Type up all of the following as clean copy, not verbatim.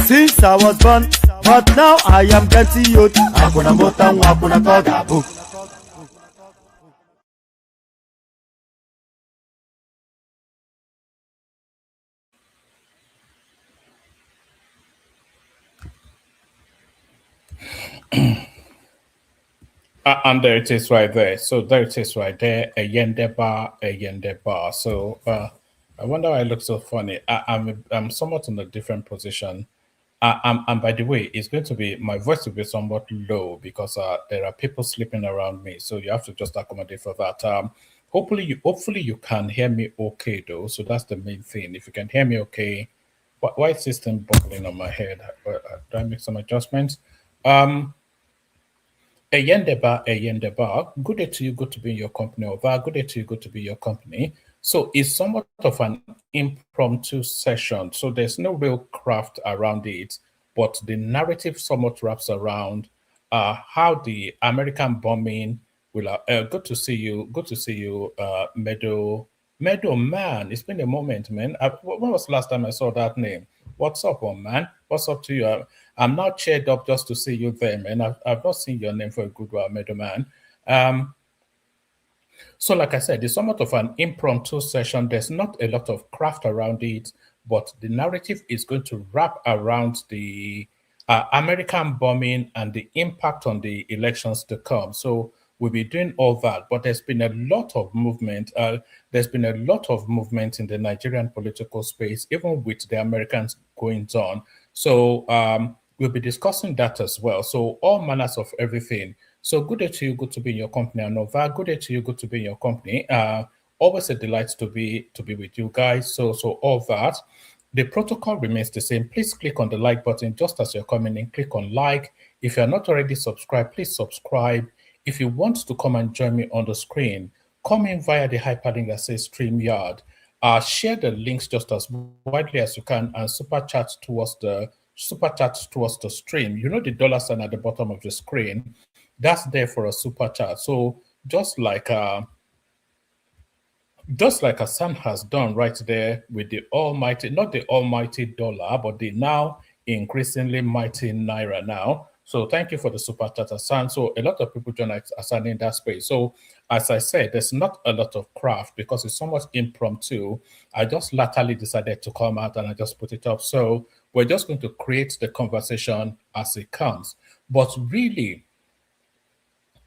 Since I was born, but now I am getting youth. Hakuna motangu, hakuna kogabu. And there it is right there. So there it is right there. A yende bar. So I wonder why I look so funny. I'm somewhat in a different position. And by the way, it's going to be, my voice will be somewhat low because there are people sleeping around me. So you have to just accommodate for that. Hopefully you can hear me okay though. So that's the main thing. If you can hear me okay, why is this thing buckling on my head? Do I make some adjustments? Yendeba, good day to you, good to be in your company. Over, good day to you, good to be in your company. So it's somewhat of an impromptu session. So there's no real craft around it, but the narrative somewhat wraps around how the American bombing will. Good to see you, Meadow man. It's been a moment, man. When was the last time I saw that name? What's up, man? What's up to you? I'm not cheered up just to see you there, man. I've not seen your name for a good while, Meadow man. So like I said, it's somewhat of an impromptu session. There's not a lot of craft around it, but the narrative is going to wrap around the American bombing and the impact on the elections to come. So we'll be doing all that, but there's been a lot of movement. There's been a lot of movement in the Nigerian political space, even with the Americans going on. So we'll be discussing that as well. So all manners of everything. So good day to you, good to be in your company, Anova. Good day to you, good to be in your company. Always a delight to be with you guys. So all that. The protocol remains the same. Please click on the like button just as you're coming in. Click on like. If you're not already subscribed, please subscribe. If you want to come and join me on the screen, come in via the hyperlink that says StreamYard. Share the links just as widely as you can and super chat towards the stream. You know the dollar sign at the bottom of the screen. That's there for a super chat. So just like Hassan has done right there with the almighty, not the almighty dollar, but the now increasingly mighty naira now. So thank you for the super chat, Hassan. So a lot of people join Hassan in that space. So as I said, there's not a lot of craft because it's somewhat impromptu. I just latterly decided to come out and I just put it up. So we're just going to create the conversation as it comes. But really,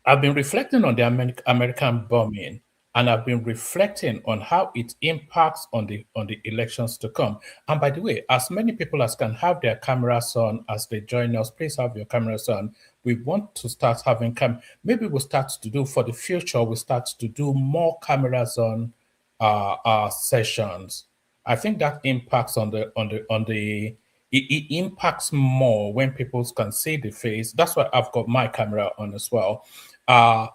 I've been reflecting on the American bombing, and I've been reflecting on how it impacts on the elections to come. And by the way, as many people as can have their cameras on as they join us, please have your cameras on. We want to start having maybe we'll start to do for the future. We start to do more cameras on our sessions. I think that impacts on the it impacts more when people can see the face. That's why I've got my camera on as well.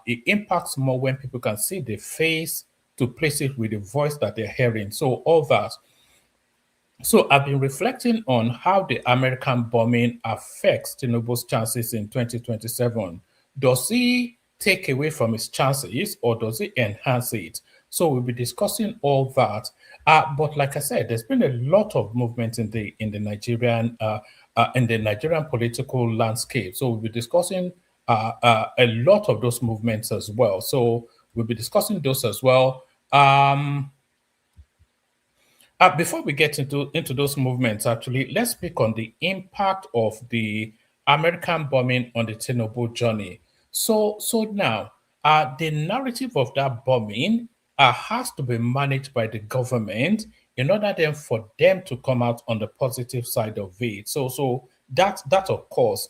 It impacts more when people can see the face to place it with the voice that they're hearing. So all that. So I've been reflecting on how the American bombing affects Tinubu's chances in 2027. Does he take away from his chances or does he enhance it? So we'll be discussing all that. But like I said, there's been a lot of movement in the Nigerian political landscape. So we'll be discussing a lot of those movements as well. So we'll be discussing those as well. Before we get into those movements, actually, let's speak on the impact of the American bombing on the Tinubu journey. So now, the narrative of that bombing has to be managed by the government in order then for them to come out on the positive side of it. So that of course.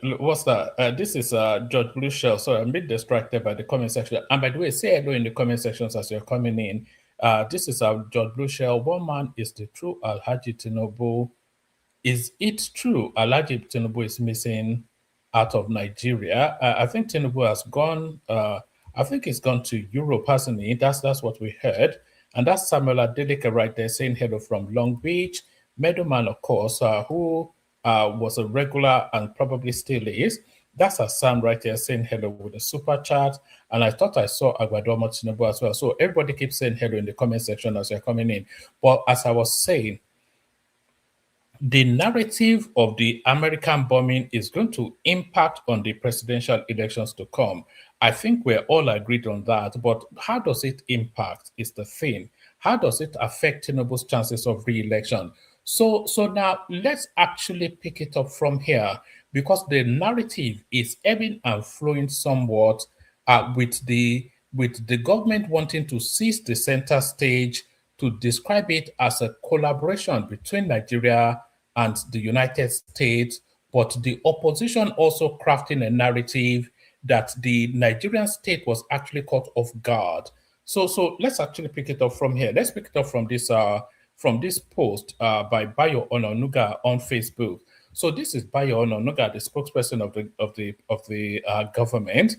What's that? This is George Blue Shell. Sorry, I'm a bit distracted by the comment section. And by the way, say hello in the comment sections as you're coming in. This is George Blue Shell. One man is the true Alhaji Tinubu. Is it true Alhaji Tinubu is missing out of Nigeria? I think Tinubu has gone. I think he's gone to Europe, hasn't he? That's what we heard. And that's Samuel Adeleke right there saying hello from Long Beach. Meadowman, of course, who was a regular and probably still is. That's Hassan right there saying hello with a super chat. And I thought I saw Agbadomo Tinubu as well. So everybody keeps saying hello in the comment section as you're coming in. But as I was saying, the narrative of the American bombing is going to impact on the presidential elections to come. I think we're all agreed on that. But how does it impact is the thing. How does it affect Tinubu's chances of re-election? So now let's actually pick it up from here because the narrative is ebbing and flowing somewhat with the government wanting to seize the center stage to describe it as a collaboration between Nigeria and the United States, but the opposition also crafting a narrative that the Nigerian state was actually caught off guard. So let's actually pick it up from here. Let's pick it up from this post by Bayo Ononuga on Facebook. So this is Bayo Ononuga, the spokesperson of the government.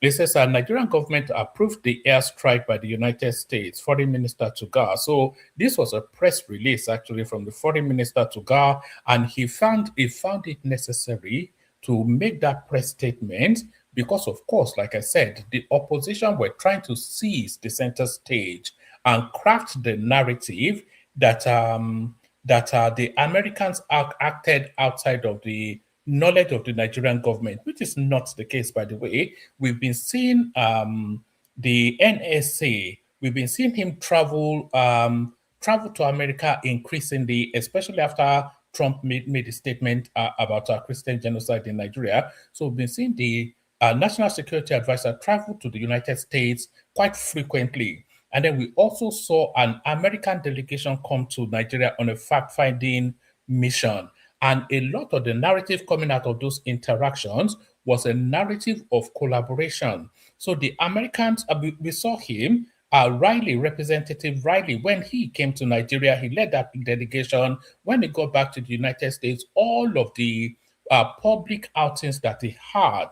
It says Nigerian government approved the airstrike by the United States Foreign Minister Tugar. So this was a press release actually from the Foreign Minister Tugar, and he found it necessary to make that press statement because, of course, like I said, the opposition were trying to seize the center stage and craft the narrative that the Americans acted outside of the knowledge of the Nigerian government, which is not the case, by the way. We've been seeing the NSA, we've been seeing him travel to America increasingly, especially after Trump made a statement about Christian genocide in Nigeria. So we've been seeing the National Security Advisor travel to the United States quite frequently. And then we also saw an American delegation come to Nigeria on a fact-finding mission. And a lot of the narrative coming out of those interactions was a narrative of collaboration. So the Americans, we saw him, Riley, Representative Riley, when he came to Nigeria, he led that delegation. When he got back to the United States, all of the public outings that he had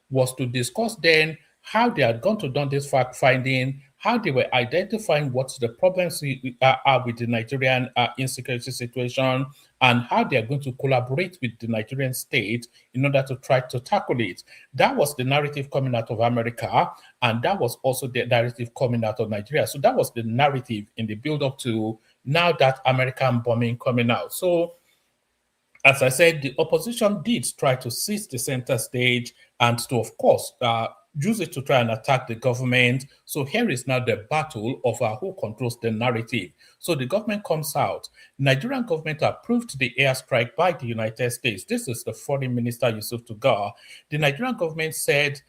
was to discuss then how they had gone to done this fact finding, how they were identifying what the problems are with the Nigerian insecurity situation, and how they are going to collaborate with the Nigerian state in order to try to tackle it. That was the narrative coming out of America, and that was also the narrative coming out of Nigeria. So that was the narrative in the build up to now that American bombing coming out. So as I said, the opposition did try to seize the center stage and to, of course, use it to try and attack the government. So here is now the battle of who controls the narrative. So the government comes out. Nigerian government approved the airstrike by the United States. This is the foreign minister, Yusuf Tugar. The Nigerian government said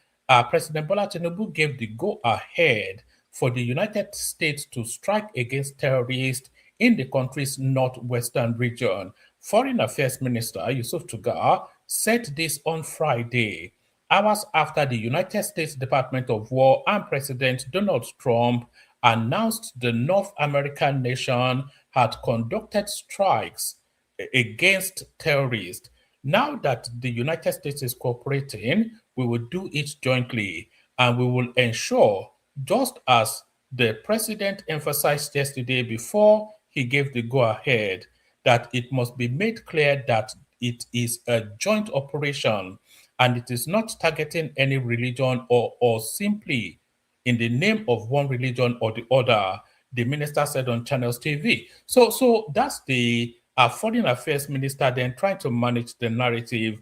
President Bola Tinubu gave the go-ahead for the United States to strike against terrorists in the country's northwestern region. Foreign Affairs Minister Yusuf Tugar said this on Friday, hours after the United States Department of War and President Donald Trump announced the North American nation had conducted strikes against terrorists. Now that the United States is cooperating, we will do it jointly and we will ensure, just as the president emphasized yesterday before he gave the go ahead, that it must be made clear that it is a joint operation and it is not targeting any religion or simply in the name of one religion or the other, the minister said on Channels TV. So that's the foreign affairs minister then trying to manage the narrative.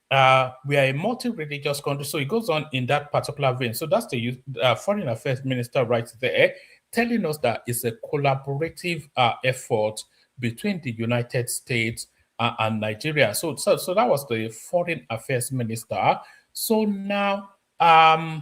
We are a multi-religious country, so it goes on in that particular vein. So that's the foreign affairs minister right there, telling us that it's a collaborative effort between the United States and Nigeria. So that was the foreign affairs minister. So now I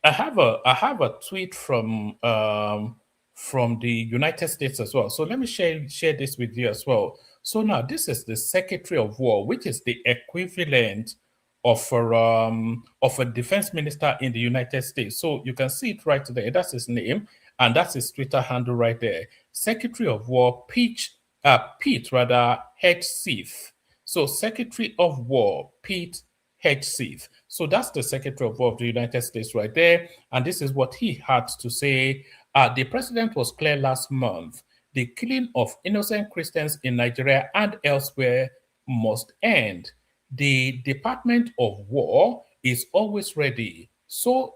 have a tweet from the United States as well. So let me share this with you as well. So now this is the Secretary of War, which is the equivalent of a defense minister in the United States. So you can see it right there. That's his name, and that's his Twitter handle right there. Secretary of War Pete Hegseth. So Secretary of War Pete Hegseth. So that's the Secretary of War of the United States right there. And this is what he had to say. The president was clear last month. The killing of innocent Christians in Nigeria and elsewhere must end. The Department of War is always ready. So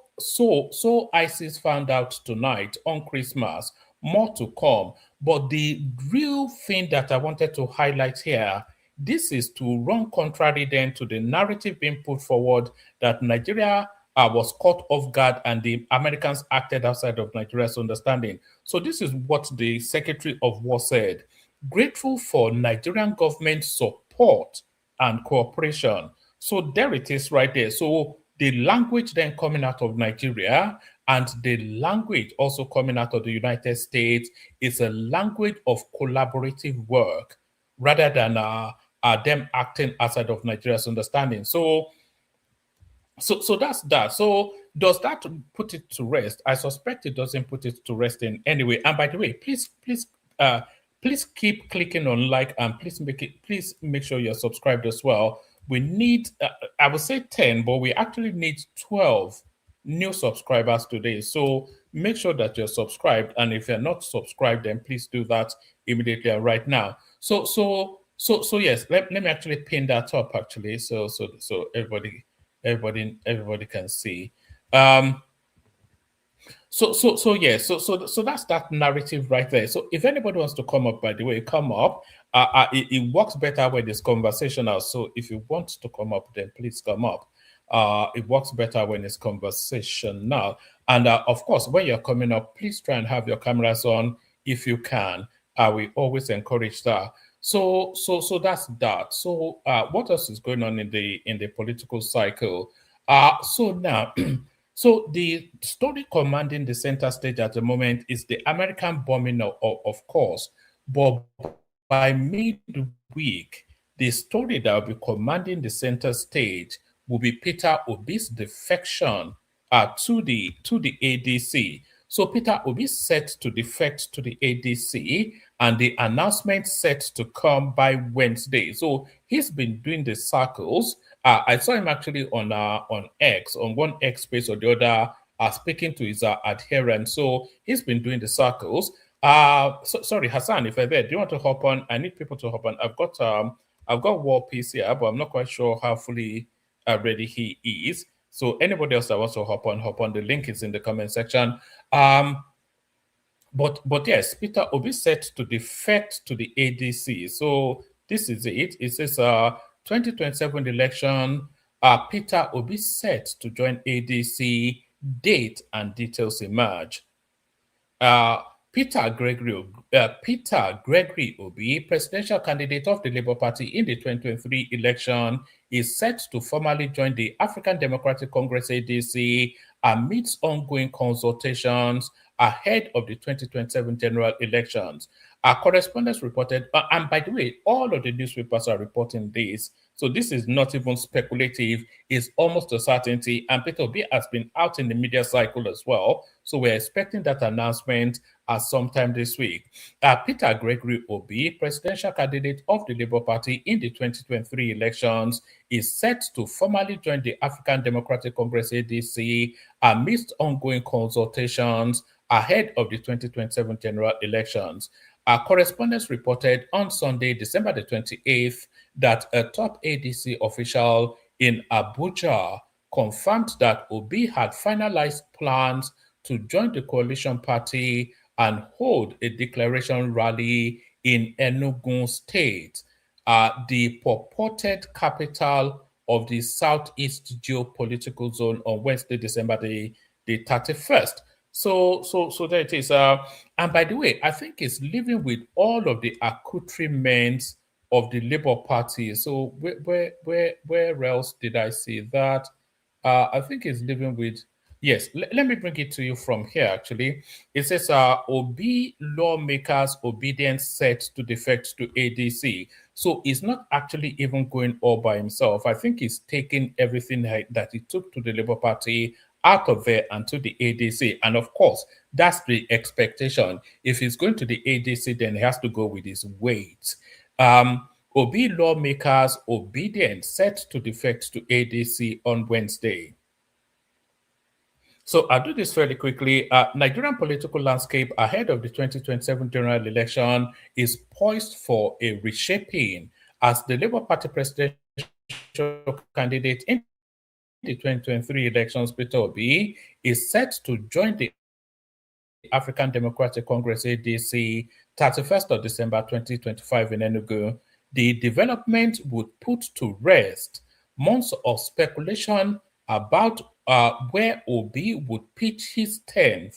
ISIS found out tonight on Christmas. More to come. But the real thing that I wanted to highlight here, this is to run contrary then to the narrative being put forward that Nigeria was caught off guard and the Americans acted outside of Nigeria's understanding. So this is what the Secretary of War said. Grateful for Nigerian government support and cooperation. So there it is right there. So the language then coming out of Nigeria and the language also coming out of the United States is a language of collaborative work rather than them acting outside of Nigeria's understanding. So that's that. So does that put it to rest? I suspect it doesn't put it to rest in any way. And by the way, please keep clicking on like and please make sure you're subscribed as well. We need I would say 10, but we actually need 12 new subscribers today. So make sure that you're subscribed. And if you're not subscribed, then please do that immediately and right now. So yes, let me actually pin that up actually. So everybody can see. So that's that narrative right there. So if anybody wants to come up, by the way, come up. It works better when it's conversational. So if you want to come up, then please come up. It works better when it's conversational. And of course, when you're coming up, please try and have your cameras on if you can. We always encourage that. So that's that. So what else is going on in the political cycle? So now, so the story commanding the center stage at the moment is the American bombing, of course, but by midweek, the story that will be commanding the center stage will be Peter Obi's defection to the ADC. So Peter Obi set to defect to the ADC, and the announcement set to come by Wednesday. So he's been doing the circles. I saw him actually on X, on one X space or the other, speaking to his adherents. So he's been doing the circles. Sorry, Hassan, if I'm there, do you want to hop on? I need people to hop on. I've got War Peace here, but I'm not quite sure how fully ready he is. So anybody else that wants to hop on. The link is in the comment section. But yes, Peter Obi set to defect to the ADC. So this is it. It says 2027 election. Peter Obi set to join ADC. Date and details emerge. Peter Gregory Obi, presidential candidate of the Labour Party in the 2023 election, is set to formally join the African Democratic Congress ADC amidst ongoing consultations ahead of the 2027 general elections. Our correspondents reported, and by the way, all of the newspapers are reporting this, so this is not even speculative, it's almost a certainty, and Peter Obi has been out in the media cycle as well, so we're expecting that announcement sometime this week. Peter Gregory Obi, presidential candidate of the Labour Party in the 2023 elections, is set to formally join the African Democratic Congress ADC amidst ongoing consultations ahead of the 2027 general elections. Our correspondents reported on Sunday, December the 28th, that a top ADC official in Abuja confirmed that Obi had finalized plans to join the coalition party and hold a declaration rally in Enugu State, the purported capital of the Southeast geopolitical zone, on Wednesday, December the 31st. So there it is. And by the way, I think it's living with all of the accoutrements of the Labour Party. So where else did I see that? I think it's living with. Yes, let me bring it to you from here. Actually, it says Obi lawmakers' obedience set to defect to ADC. So he's not actually even going all by himself. I think he's taking everything that he took to the Labour Party out of there and to the ADC. And of course, that's the expectation. If he's going to the ADC, then he has to go with his weight. Obi lawmakers' obedience set to defect to ADC on Wednesday. So I'll do this fairly quickly. Nigerian political landscape ahead of the 2027 general election is poised for a reshaping as the Labour Party presidential candidate in the 2023 elections, Peter Obi, is set to join the African Democratic Congress ADC 31st of December 2025 in Enugu. The development would put to rest months of speculation about where Obi would pitch his 10th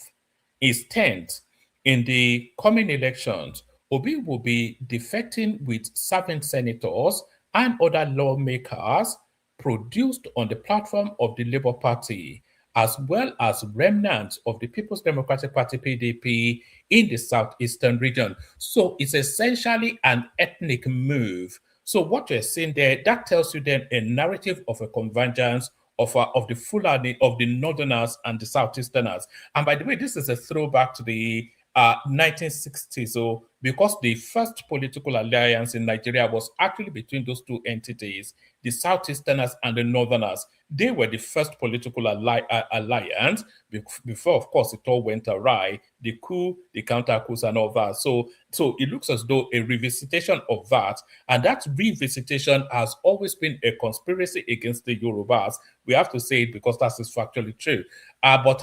in the coming elections. Obi will be defecting with serving senators and other lawmakers produced on the platform of the Labour Party, as well as remnants of the People's Democratic Party PDP in the southeastern region. So it's essentially an ethnic move. So what you're seeing there, that tells you then a narrative of a convergence of the Fulani, of the Northerners and the Southeasterners. And by the way, this is a throwback to the 1960s. So because the first political alliance in Nigeria was actually between those two entities, the Southeasterners and the Northerners. They were the first political alliance before, of course, it all went awry. The coup, the counter-coups and all that. So it looks as though a revisitation of that, and that revisitation has always been a conspiracy against the Yorubas. We have to say it because that is factually true. But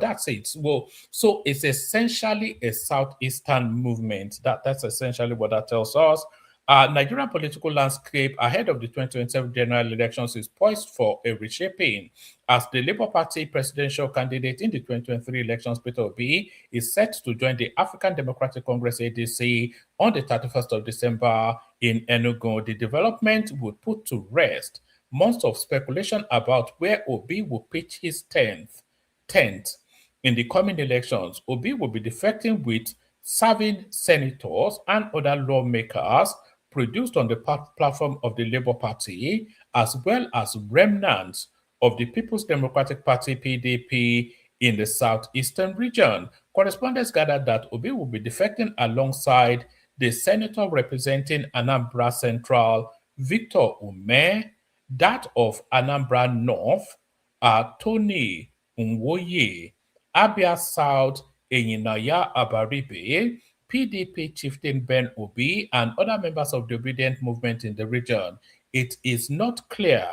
that's it. Well, so it's essentially a Southeastern movement. That's essentially what that tells us. Nigerian political landscape ahead of the 2027 general elections is poised for a reshaping as the Labour Party presidential candidate in the 2023 elections, Peter Obi, is set to join the African Democratic Congress ADC on the 31st of December in Enugu. The development would put to rest months of speculation about where Obi will pitch his 10th in the coming elections. Obi will be defecting with serving senators and other lawmakers produced on the platform of the Labour Party, as well as remnants of the People's Democratic Party (PDP) in the southeastern region. Correspondents gathered that Obi will be defecting alongside the senator representing Anambra Central, Victor Ume, that of Anambra North, Tony Nwoye, Abia South, Enyinaya Abaribe, PDP chieftain Ben Obi, and other members of the obedient movement in the region. It is not clear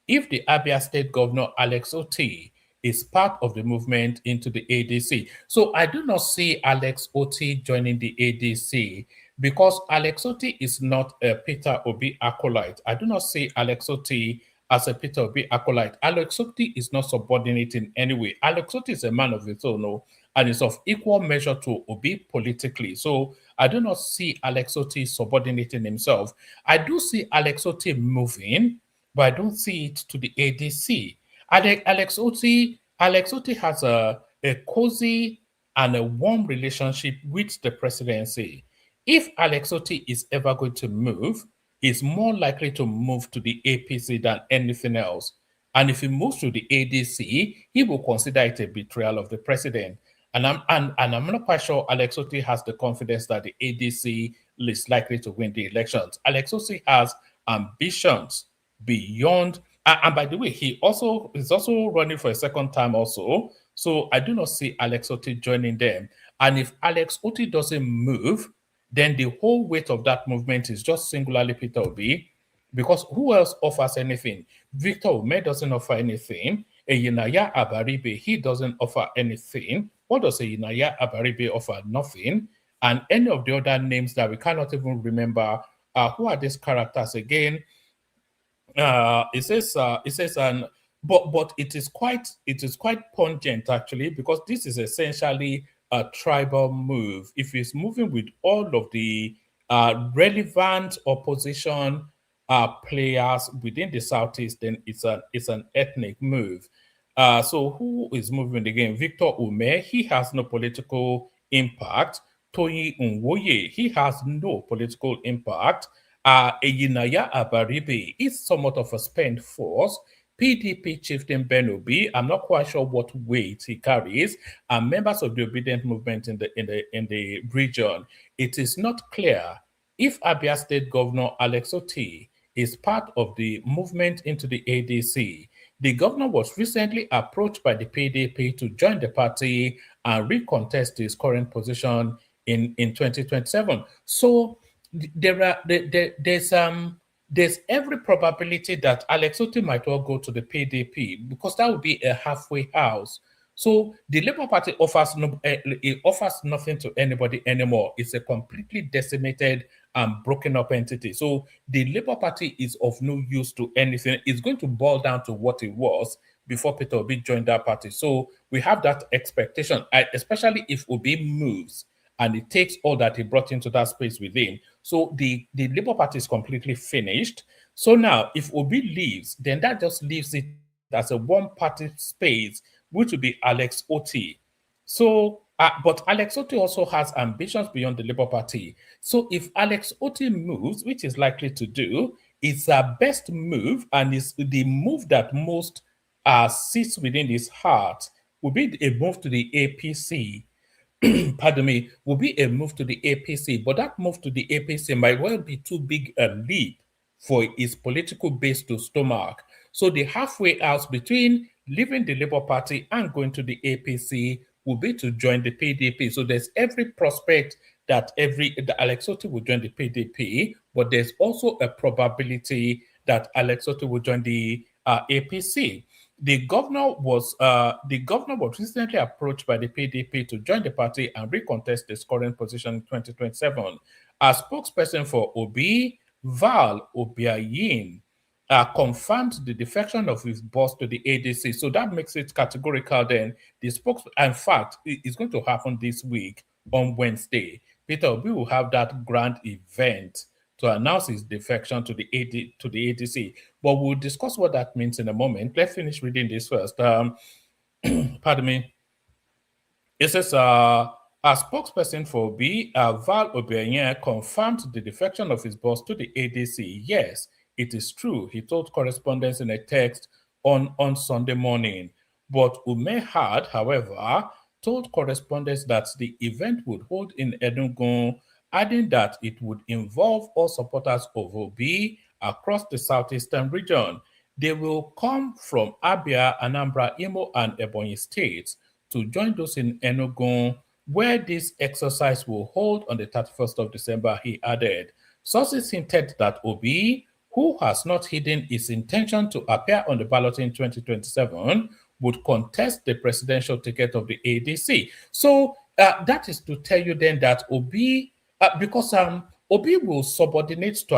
if the Abia State Governor Alex Oti is part of the movement into the ADC. So I do not see Alex Oti joining the ADC because Alex Oti is not a Peter Obi acolyte. I do not see Alex Oti as a Peter Obi acolyte. Alex Oti is not subordinate in any way. Alex Oti is a man of his own, no, and is of equal measure to Obi politically. So I do not see Alex Oti subordinating himself. I do see Alex Oti moving, but I don't see it to the ADC. Alex Oti has a cozy and a warm relationship with the presidency. If Alex Oti is ever going to move, he's more likely to move to the APC than anything else. And if he moves to the ADC, he will consider it a betrayal of the president. And I'm not quite sure Alex Oti has the confidence that the ADC is likely to win the elections. Alex Oti has ambitions beyond. And by the way, he also is also running for a second time also. So I do not see Alex Oti joining them. And if Alex Oti doesn't move, then the whole weight of that movement is just singularly Peter Obi, because who else offers anything? Victor Ume doesn't offer anything. Eyinaya Abaribe, he doesn't offer anything. What does Eyinaya Abaribe offer? Nothing. And any of the other names that we cannot even remember, who are these characters again? It says but it is quite pungent actually, because this is essentially a tribal move. If he's moving with all of the relevant opposition players within the southeast, then it's an ethnic move. So who is moving again? Victor Ume, he has no political impact. Tony Nwoye, he has no political impact. Eyinaya Abaribe is somewhat of a spent force. PDP chieftain Ben Obi, I'm not quite sure what weight he carries, and members of the obedient movement in the region. It is not clear if Abia State Governor Alex Oti is part of the movement into the ADC. The governor was recently approached by the PDP to join the party and recontest his current position in 2027. So there's every probability that Alex Oti might well go to the PDP, because that would be a halfway house. So the Labour Party offers it offers nothing to anybody anymore. It's a completely decimated and broken up entity. So the Labour Party is of no use to anything. It's going to boil down to what it was before Peter Obi joined that party. So we have that expectation, especially if Obi moves and it takes all that he brought into that space within. So the Labour Party is completely finished. So now, if Obi leaves, then that just leaves it as a one-party space, which would be Alex Oti. So, but Alex Oti also has ambitions beyond the Labour Party. So if Alex Oti moves, which is likely to do, it's a best move, and it's the move that most sits within his heart, will be a move to the APC. Pardon me, will be a move to the APC, but that move to the APC might well be too big a leap for his political base to stomach. So the halfway house between leaving the Labour Party and going to the APC will be to join the PDP. So there's every prospect that Alex Oti will join the PDP, but there's also a probability that Alex Oti will join the APC. The governor was recently approached by the PDP to join the party and recontest his current position in 2027. A spokesperson for Obi, Val Obiayin, confirmed the defection of his boss to the ADC. So that makes it categorical then. In fact, it's going to happen this week on Wednesday. Peter Obi will have that grand event to announce his defection to the ADC. But we'll discuss what that means in a moment. Let's finish reading this first. Pardon me. It says A spokesperson for Obi, Val Obianyan, confirmed the defection of his boss to the ADC. Yes, it is true, he told correspondents in a text on Sunday morning. But Ume had, however, told correspondents that the event would hold in Enugu, adding that it would involve all supporters of Obi across the southeastern region. They will come from Abia, Anambra, Imo, and Ebonyi states to join those in Enugu, where this exercise will hold on the 31st of December, he added. Sources hinted that Obi, who has not hidden his intention to appear on the ballot in 2027, would contest the presidential ticket of the ADC. So that is to tell you then that Obi, because Obi will subordinate to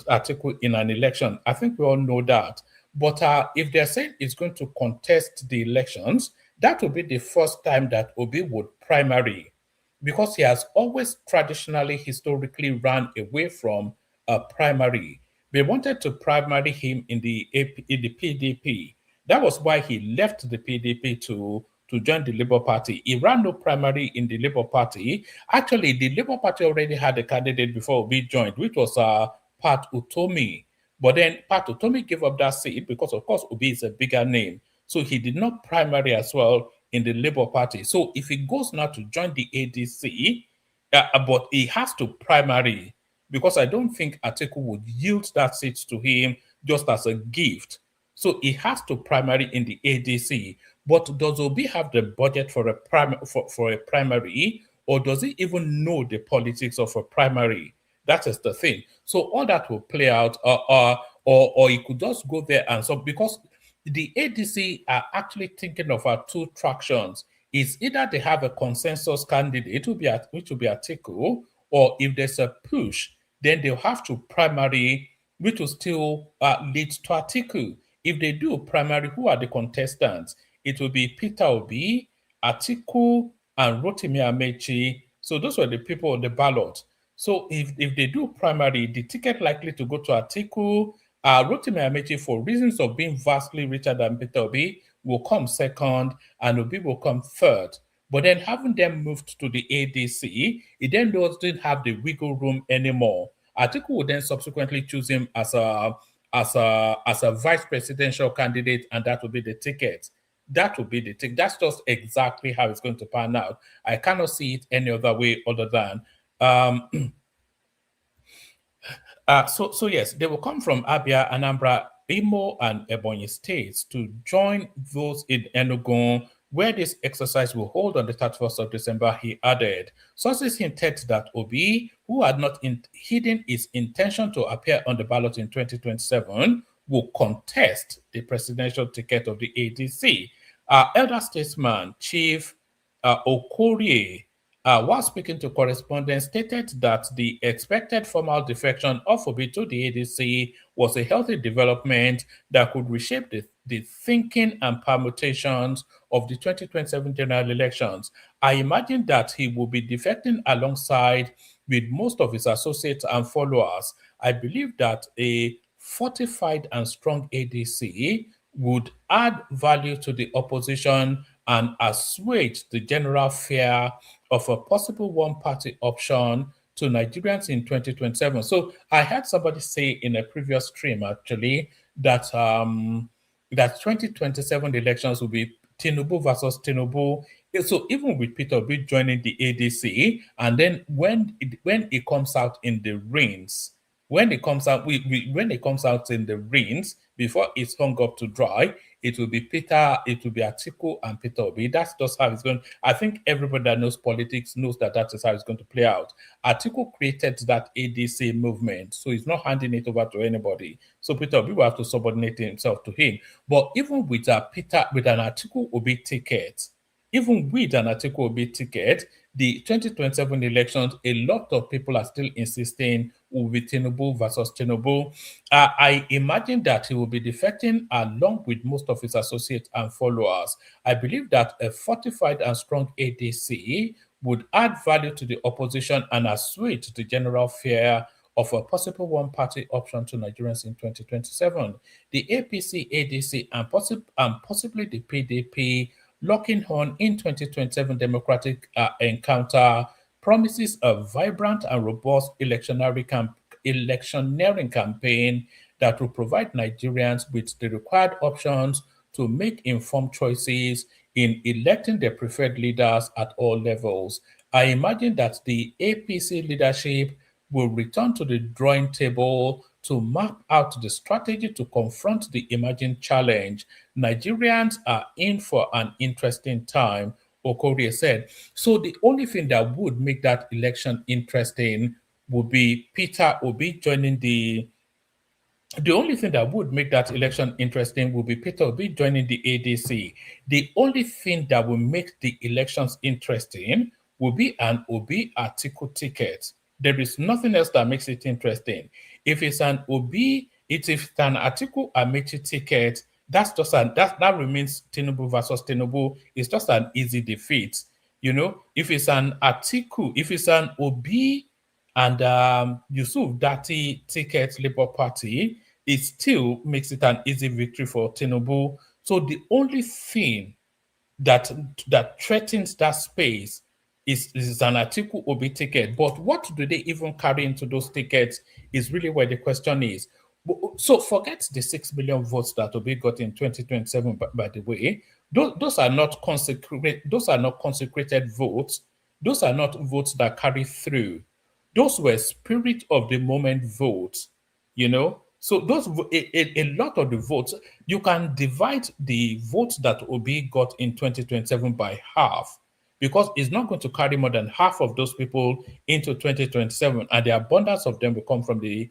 Atiku in an election. I think we all know that. But if they're saying it's going to contest the elections, that will be the first time that Obi would primary, because he has always traditionally, historically run away from a primary. They wanted to primary him in the PDP. That was why he left the PDP to join the Labour Party. He ran no primary in the Labour Party. Actually, the Labour Party already had a candidate before Obi joined, which was Pat Utomi. But then Pat Utomi gave up that seat because, of course, Obi is a bigger name. So he did not primary as well in the Labour Party. So if he goes now to join the ADC, but he has to primary, because I don't think Atiku would yield that seat to him just as a gift. So he has to primary in the ADC. But does Obi have the budget for a primary, or does he even know the politics of a primary? That is the thing. So all that will play out, or he could just go there and so, because the ADC are actually thinking of our two tractions. Is either they have a consensus candidate, which will be Atiku, or if there's a push, then they'll have to primary, which will still lead to Atiku. If they do primary, who are the contestants? It will be Peter Obi, Atiku, and Rotimi Amechi. So those were the people on the ballot. So if they do primary, the ticket likely to go to Atiku. Rotimi Amechi, for reasons of being vastly richer than Peter Obi, will come second, and Obi will come third. But then having them moved to the ADC, it then doesn't have the wiggle room anymore. Atiku will then subsequently choose him as a vice presidential candidate, and that will be the ticket. That will be the ticket. That's just exactly how it's going to pan out. I cannot see it any other way other than so yes, they will come from Abia, Anambra, Imo, and Ebonyi states to join those in Enugu, where this exercise will hold on the 31st of December, he added. Sources hinted that Obi, who had not hidden his intention to appear on the ballot in 2027, will contest the presidential ticket of the ADC. Elder statesman Chief Okorie, while speaking to correspondents, stated that the expected formal defection of Obi to the ADC was a healthy development that could reshape the thinking and permutations of the 2027 general elections. I imagine that he will be defecting alongside with most of his associates and followers. I believe that a fortified and strong ADC would add value to the opposition and assuage the general fear of a possible one-party option to Nigerians in 2027. So I heard somebody say in a previous stream actually that that 2027 elections will be Tinubu versus Tinubu. So even with Peter Obi joining the ADC, and then when it comes out in the reigns, when it comes out in the reigns, before it's hung up to dry, it will be Atiku and Peter Obi. That's just how it's going. I think everybody that knows politics knows that is how it's going to play out. Atiku created that ADC movement, so he's not handing it over to anybody. So Peter Obi will have to subordinate himself to him. But even with an Atiku Obi ticket, the 2027 elections, a lot of people are still insisting will be Tinubu versus Tinubu. I imagine that he will be defecting along with most of his associates and followers. I believe that a fortified and strong ADC would add value to the opposition and assuage the general fear of a possible one-party option to Nigerians in 2027. The APC, ADC, and possibly the PDP locking horn in 2027 Democratic encounter promises a vibrant and robust electioneering campaign that will provide Nigerians with the required options to make informed choices in electing their preferred leaders at all levels. I imagine that the APC leadership will return to the drawing table to map out the strategy to confront the emerging challenge. Nigerians are in for an interesting time, Okorie said. So the only thing that would make that election interesting would be Peter Obi joining the only thing that would make that election interesting would be Peter Obi joining the ADC. The only thing that will make the elections interesting will be an Obi Atiku ticket. There is nothing else that makes it interesting. If it's an Obi, if it's an Atiku Amechi ticket, that remains Tinubu versus Tinubu. It's just an easy defeat. If it's an Atiku, if it's an Obi and Yusuf Dati ticket Labour Party, it still makes it an easy victory for Tinubu. So the only thing that threatens that space is an Atiku Obi ticket. But what do they even carry into those tickets is really where the question is. So forget the 6 million votes that Obi got in 2027, by the way. Those are not consecrated votes. Those are not votes that carry through. Those were spirit of the moment votes, So a lot of the votes, you can divide the votes that Obi got in 2027 by half because it's not going to carry more than half of those people into 2027, and the abundance of them will come from the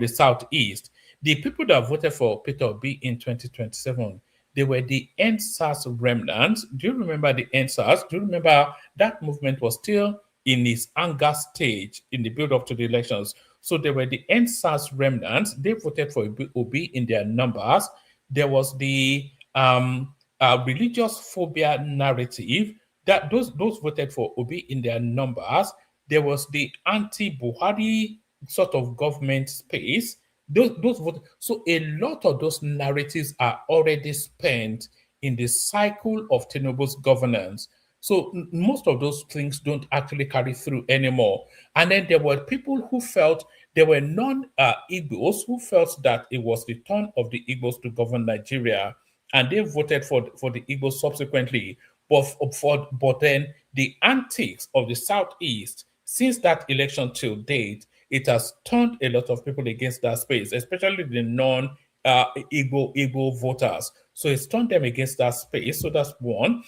southeast. The people that voted for Peter Obi in 2027, they were the NSAS remnants. Do you remember the NSAS? Do you remember that movement was still in its anger stage in the build up to the elections? So they were the NSAS remnants. They voted for Obi in their numbers. There was the religious phobia narrative that those voted for Obi in their numbers. There was the anti-Buhari sort of government space. Those vote. So a lot of those narratives are already spent in the cycle of Tinubu's governance. So most of those things don't actually carry through anymore. And then there were people who felt there were non-Igbos who felt that it was the turn of the Igbos to govern Nigeria, and they voted for the Igbos subsequently. But then the antics of the Southeast, since that election till date, it has turned a lot of people against that space, especially the non-Igbo voters. So it's turned them against that space. So that's one.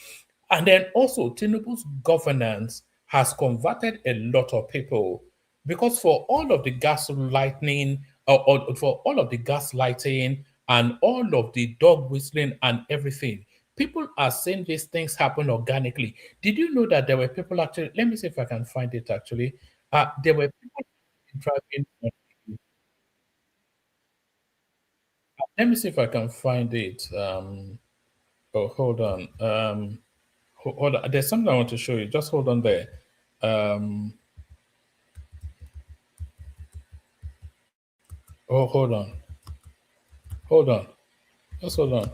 And then also, Tinubu's governance has converted a lot of people because for all of the gaslighting, or for all of the gaslighting and all of the dog whistling and everything, people are saying these things happen organically. Did you know that there were people actually? Let me see if I can find it actually. There were people driving. Let me see if I can find it. Oh, hold on. Hold on. There's something I want to show you. Just hold on there. Um, oh, hold on. Hold on. Just hold on.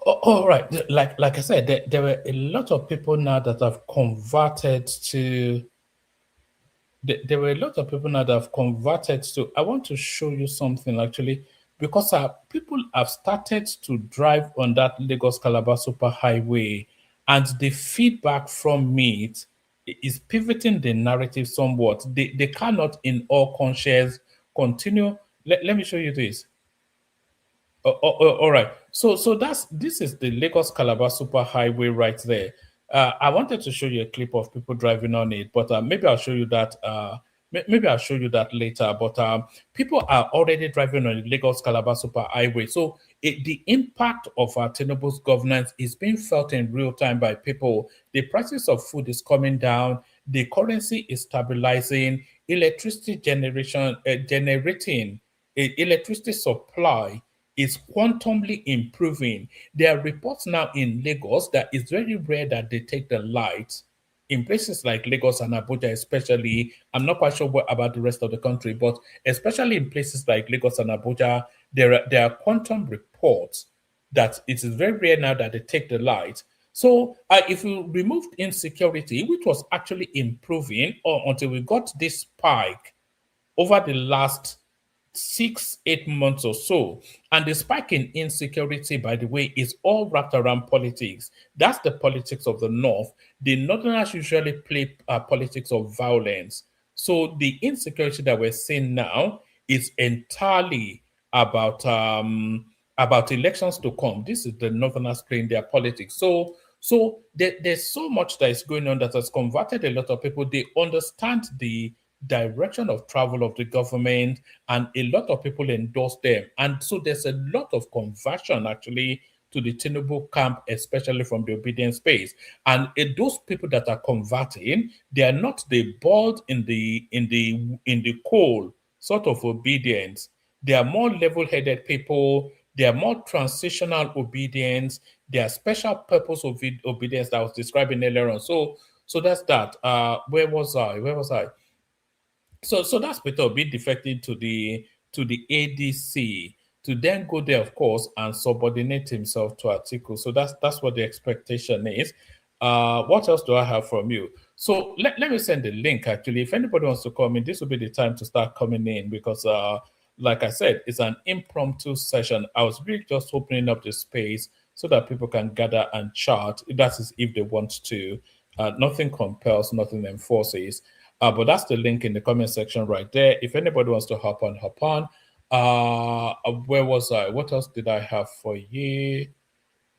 All right. Like I said, there were a lot of people now that have converted to. There were a lot of people now that have converted to. I want to show you something actually, because people have started to drive on that Lagos Calabar Super Highway, and the feedback from it is pivoting the narrative somewhat. They cannot, in all conscience, continue. Let me show you this. All right. So this is the Lagos Calabar Super Highway right there. I wanted to show you a clip of people driving on it, but maybe I'll show you that. Maybe I'll show you that later. But people are already driving on the Lagos Calabar Super Highway. So the impact of Tinubu's governance is being felt in real time by people. The prices of food is coming down. The currency is stabilizing. Electricity generating electricity supply is quantumly improving. There are reports now in Lagos that it's very rare that they take the light. in places like Lagos and Abuja, especially, I'm not quite sure what about the rest of the country, but especially in places like Lagos and Abuja, there are quantum reports that it is very rare now that they take the light. So if we removed insecurity, which was actually improving until we got this spike over the last 6, 8 months or so. And the spike in insecurity, by the way, is all wrapped around politics. That's the politics of the North. The Northerners usually play politics of violence. So the insecurity that we're seeing now is entirely about elections to come. This is the Northerners playing their politics. So there's so much that is going on that has converted a lot of people. They understand the direction of travel of the government, and a lot of people endorse them. And so there's a lot of conversion actually to the Tinubu camp, especially from the obedience space. And those people that are converting, they are not the bold in the coal sort of obedience. They are more level-headed people. They are more transitional obedience. They are special purpose obedience that I was describing earlier on. So that's that. Where was I? So that's Peter Obi defecting to the ADC to then go there, of course, and subordinate himself to Atiku. So that's what the expectation is. What else do I have from you? So let me send the link actually. If anybody wants to come in, this will be the time to start coming in because like I said, it's an impromptu session. I was really just opening up the space so that people can gather and chat. That is if they want to. Nothing compels, nothing enforces. But that's the link in the comment section right there. If anybody wants to hop on, hop on. Where was I? What else did I have for you?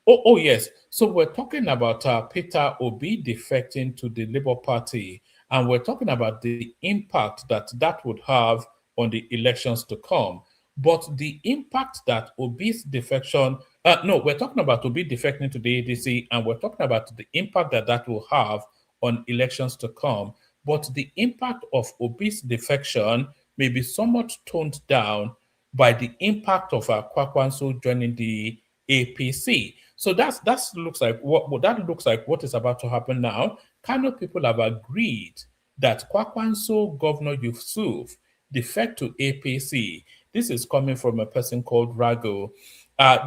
Oh yes. So we're talking about Peter Obi defecting to the Labour Party, and we're talking about the impact that would have on the elections to come. But the impact that Obi's defection, no, we're talking about Obi defecting to the ADC, and we're talking about the impact that will have on elections to come. But the impact of Obi's defection may be somewhat toned down by the impact of Kwakwanso joining the APC. So that looks like what is about to happen now. Kano people have agreed that Kwakwanso Governor Yusuf defect to APC. This is coming from a person called Rago,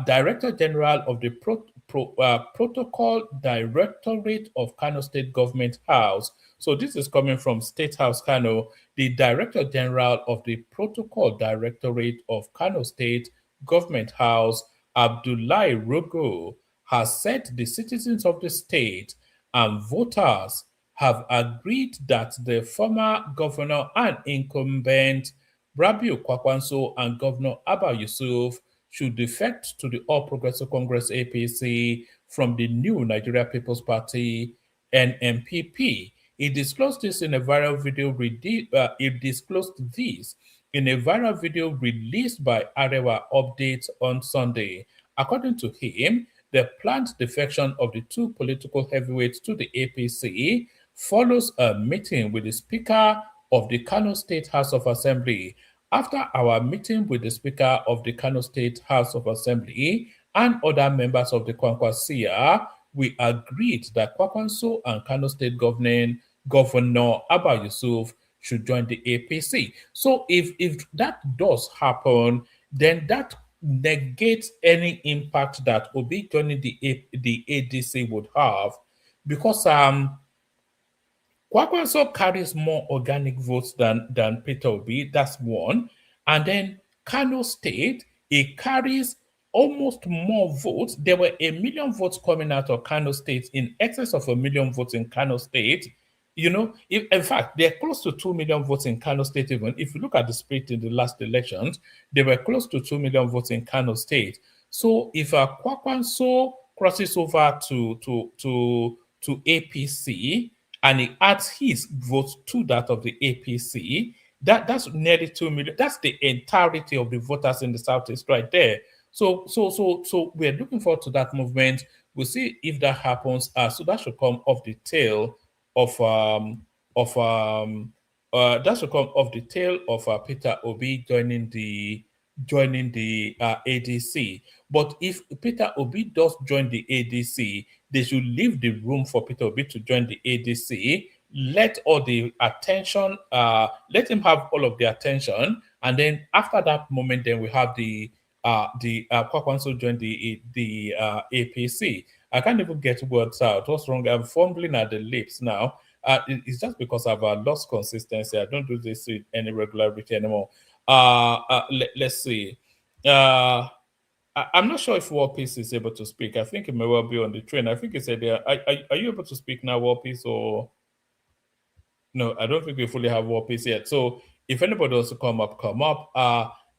Director General of the Protocol Directorate of Kano State Government House. So this is coming from State House Kano, the Director General of the Protocol Directorate of Kano State Government House, Abdullahi Rogo, has said the citizens of the state and voters have agreed that the former governor and incumbent Rabiu Kwakwanso and Governor Abba Yusuf should defect to the All Progressive Congress APC from the new Nigeria People's Party NMPP. He disclosed this in a viral video. Released by Arewa Updates on Sunday. According to him, the planned defection of the two political heavyweights to the APC follows a meeting with the Speaker of the Kano State House of Assembly. After our meeting with the Speaker of the Kano State House of Assembly and other members of the Kwankwasia, we agreed that Kwakwanso and Kano State Governor Abba Yusuf should join the APC. So if that does happen, then that negates any impact that Obi joining the ADC would have, because Kwakwanso carries more organic votes than Peter Obi. That's one. And then Kano State, it carries almost more votes. There were 1 million votes coming out of Kano State, in excess of 1 million votes in Kano State. In fact, they're close to 2 million votes in Kano State. Even if you look at the split in the last elections, they were close to 2 million votes in Kano State. So if Kwakwanso crosses over to APC, and he adds his votes to that of the APC, that's nearly 2 million. That's the entirety of the voters in the Southeast right there. So we're looking forward to that movement. We'll see if that happens. So that should come off the tail of Peter Obi joining the ADC. But if Peter Obi does join the ADC, they should leave the room for Peter Obi to join the ADC. Let all the attention, let him have all of the attention, and then after that moment, then we have the Kwakwanso join the APC. I can't even get words out. What's wrong? I'm fumbling at the lips now. It's just because I've lost consistency. I don't do this with any regularity anymore. Let's see. I'm not sure if War Peace is able to speak. I think it may well be on the train. I think he said there. Are you able to speak now, War Peace, or no? I don't think we fully have War Peace yet. So if anybody wants to come up, come up.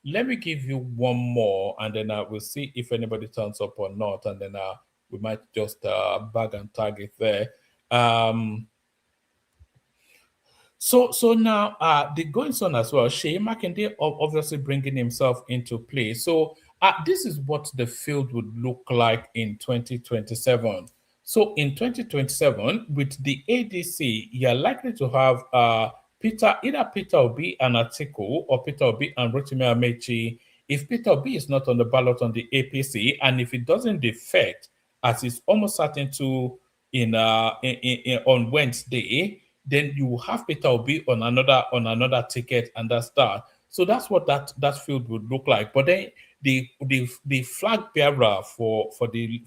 Let me give you one more, and then we'll see if anybody turns up or not, and then we might just bag and tag it there. So now the goings on as well. Shea Makinde obviously bringing himself into play. So this is what the field would look like in 2027. So in 2027, with the ADC, you're likely to have either Peter Obi and Atiku or Peter Obi and Rotimi Amechi. If Peter Obi is not on the ballot on the APC, and if it doesn't defect, as it's almost certain to on Wednesday, then you will have Peter Obi on another ticket, and that's that. So that's what that field would look like. But then the flag bearer for the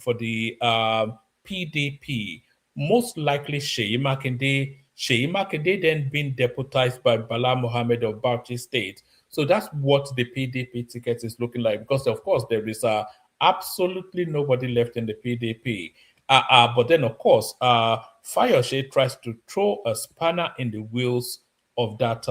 PDP, most likely Sheyi Makinde. Sheyi Makinde then being deputized by Bala Mohammed of Bauchi State. So that's what the PDP ticket is looking like, because of course there is absolutely nobody left in the PDP. But then, of course, Fayose tries to throw a spanner in the wheels of that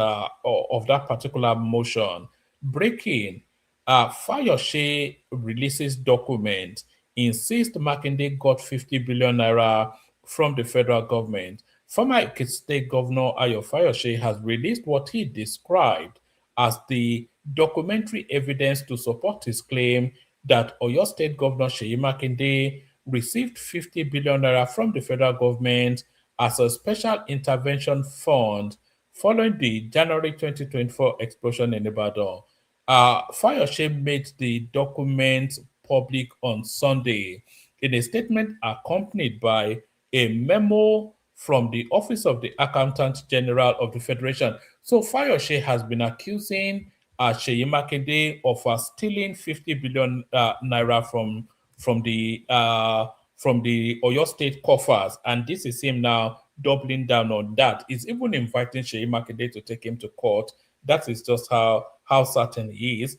particular motion. Breaking, Fayose releases document, insists Makinde got 50 billion naira from the federal government. Former Ekiti State Governor Ayo Fayose has released what he described as the documentary evidence to support his claim that Oyo State Governor Sheyi Makinde received 50 billion naira from the federal government as a special intervention fund following the January 2024 explosion in Ibadan. Fayose made the document public on Sunday in a statement accompanied by a memo from the Office of the Accountant General of the Federation. So Fayose has been accusing Sheyi Makinde of stealing 50 billion naira from the Oyo State coffers, and this is him now doubling down on that. He's even inviting Sheyi Makinde to take him to court. That is just how certain he is.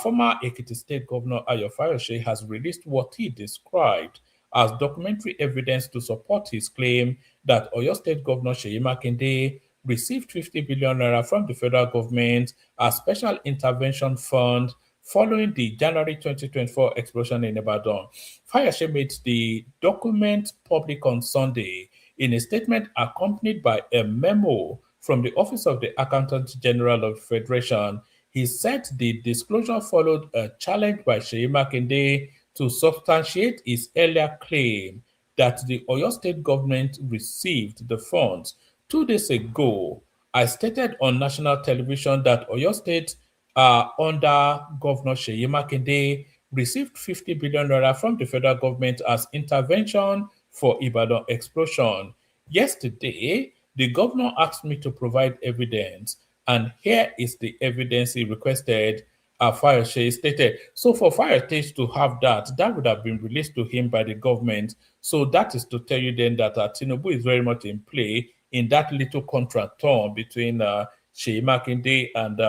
Former Ekiti State Governor Ayo Fayose has released what he described as documentary evidence to support his claim that Oyo State Governor Sheyi Makinde received 50 billion naira from the federal government as special intervention fund following the January 2024 explosion in Ibadan. Fayose made the document public on Sunday in a statement accompanied by a memo from the Office of the Accountant General of the Federation. He said the disclosure followed a challenge by Sheyi Makinde to substantiate his earlier claim that the Oyo State government received the funds. 2 days ago, I stated on national television that Oyo State, under Governor Sheyi Makinde, received 50 billion naira from the federal government as intervention for Ibadan explosion. Yesterday, the governor asked me to provide evidence, and here is the evidence he requested. Fayose stated. So for Fayose to have that would have been released to him by the government. So that is to tell you then that Tinubu is very much in play in that little contractor between Sheyi Makinde and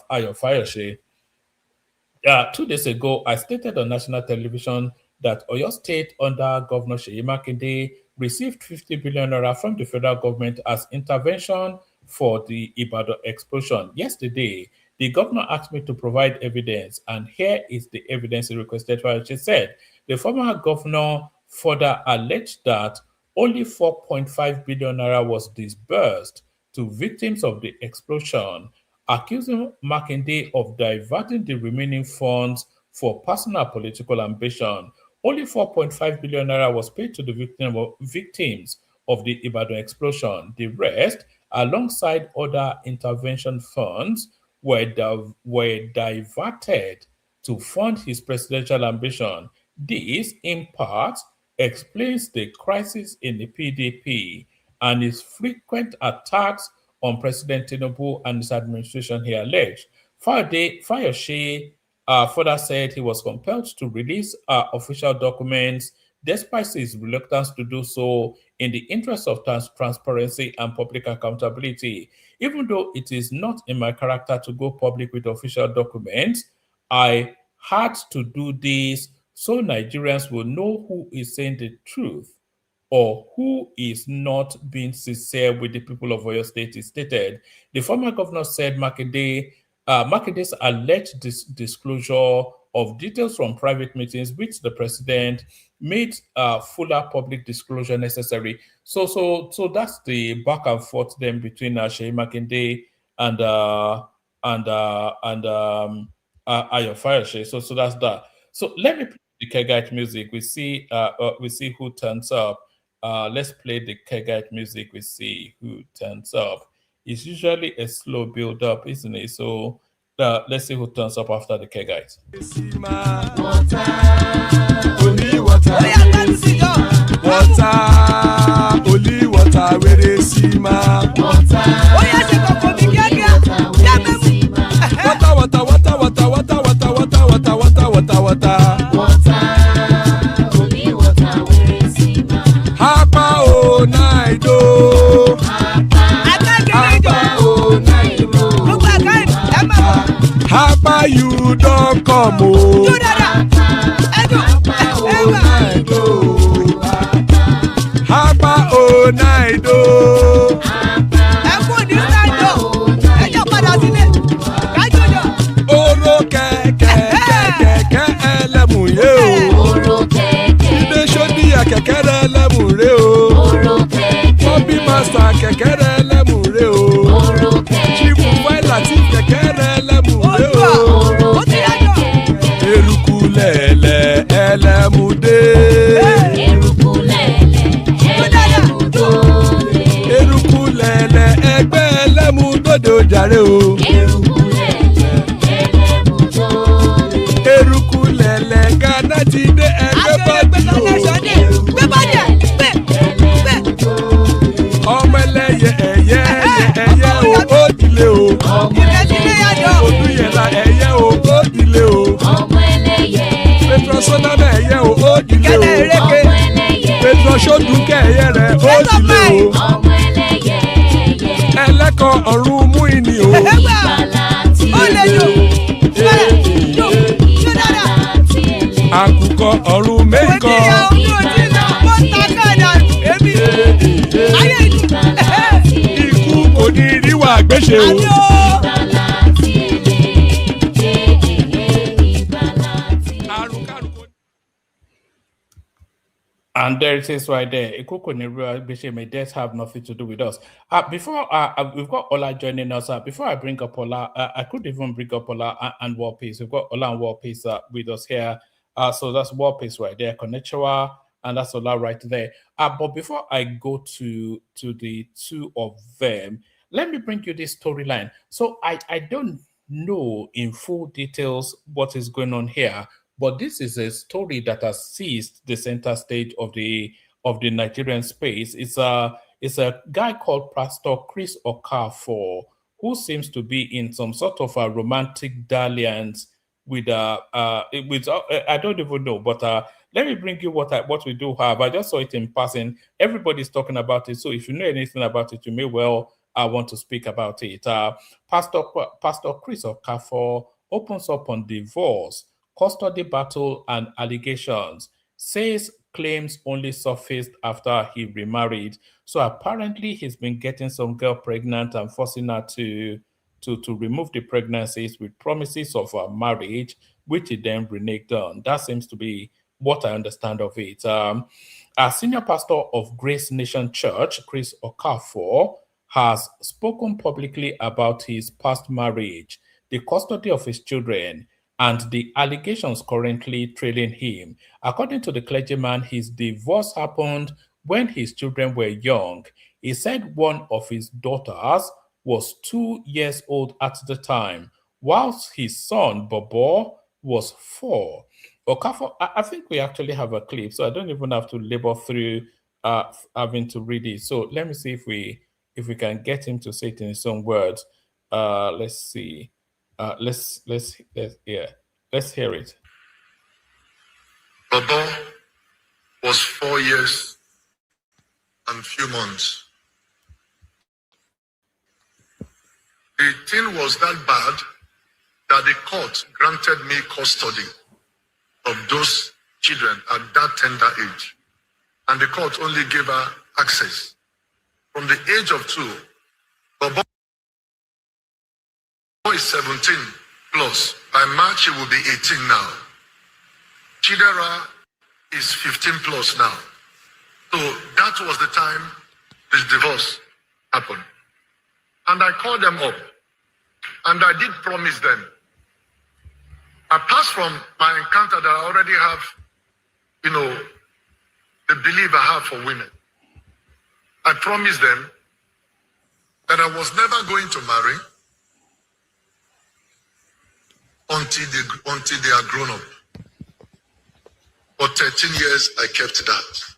Ayo Fayose. 2 days ago, I stated on national television that Oyo State, under Governor Sheyi Makinde, received 50 billion naira from the federal government as intervention for the Ibadan explosion. Yesterday, the governor asked me to provide evidence, and here is the evidence he requested for. She said the former governor further alleged that only 4.5 billion naira was disbursed to victims of the explosion, accusing Makinde of diverting the remaining funds for personal political ambition. Only 4.5 billion naira was paid to the victims of the Ibadan explosion. The rest, alongside other intervention funds, were diverted to fund his presidential ambition. This, in part, explains the crisis in the PDP and its frequent attacks on President Tinubu and his administration, he alleged. Fayose further said he was compelled to release official documents despite his reluctance to do so in the interest of transparency and public accountability. Even though it is not in my character to go public with official documents, I had to do this so Nigerians will know who is saying the truth or who is not being sincere with the people of Oyo State, he stated. The former governor said Makede's alleged disclosure of details from private meetings with the president made fuller public disclosure necessary. So that's the back and forth then between Sheyi Makinde and Ayo Fayose. So that's that. So let me play the Kegite music. We see who turns up. Let's play the Kegite music. We see who turns up. It's usually a slow build up, isn't it? So let's see who turns up after the Kegite. Only water, where they see ma. Water, Hapa o naido. Hapa you don't come o. Hapa o naido. Oro kẹ̀kẹ́ ẹlẹ́mù yé o. Ilé sọ́dí àkẹ́kẹ́rẹ́ ẹlẹ́mù ré o. Bọ́bí màsà kẹ̀kẹ́rẹ́ ẹlẹ́mù ré o. Chifu Fáìlà tí kẹ̀kẹ́rẹ́ ẹlẹ́mù ré o. Eruku lẹ̀lẹ̀ ẹlẹ́mù dé. Eruku lẹ̀lẹ̀ ẹgbẹ́ ẹlẹ́mù dòde ojàre o. Eruku lẹ̀lẹ̀ Ghana ti dé ẹgbẹ́ bọ́dì o. Ọmọ ẹlẹ́yẹ ẹyẹ o ó dilé o. Odúyẹ̀lá ẹyẹ o ó dilé o. Petrosonama ẹyẹ o ó dilé o. Petrosodúnkẹ́ ẹyẹ rẹ̀ ó dilé o. Ẹlẹ́kọ̀ ọ̀run mú ìní o. Àkùkọ ọ̀run mẹ́kọ̀. Ikú kò ní ríwà gbéṣe o. And there it is right there. May death have nothing to do with us. Before we've got Ola joining us. Before I bring up Ola, I could even bring up Ola and War Peace. We've got Ola and War Peace with us here. So that's War Peace right there, Konnichiwa, and that's Ola right there. But before I go to the two of them, let me bring you this storyline. So I don't know in full details what is going on here, but this is a story that has seized the center stage of the Nigerian space. It's a guy called Pastor Chris Okafor, who seems to be in some sort of a romantic dalliance with I don't even know, but let me bring you what we do have. I just saw it in passing. Everybody's talking about it, so if you know anything about it, you may well want to speak about it. Pastor Chris Okafor opens up on divorce, custody battle, and allegations. Says claims only surfaced after he remarried. So apparently he's been getting some girl pregnant and forcing her to remove the pregnancies with promises of marriage, which he then reneged on. That seems to be what I understand of it. A senior pastor of Grace Nation Church, Chris Okafor, has spoken publicly about his past marriage, the custody of his children, and the allegations currently trailing him. According to the clergyman, his divorce happened when his children were young. He said one of his daughters was 2 years old at the time, whilst his son, Bobo, was 4. Okafor, I think we actually have a clip, so I don't even have to labor through having to read it. So let me see if we can get him to say it in his own words. Let's see. Let's hear it. Baba was 4 years and few months. The thing was that bad that the court granted me custody of those children at that tender age. And the court only gave her access from the age of 2. Baba is 17 plus. By March, he will be 18 now. Chidera is 15 plus now. So that was the time this divorce happened. And I called them up. And I did promise them. Apart from my encounter that I already have, the belief I have for women, I promised them that I was never going to marry until they are grown up. For 13 years, I kept that.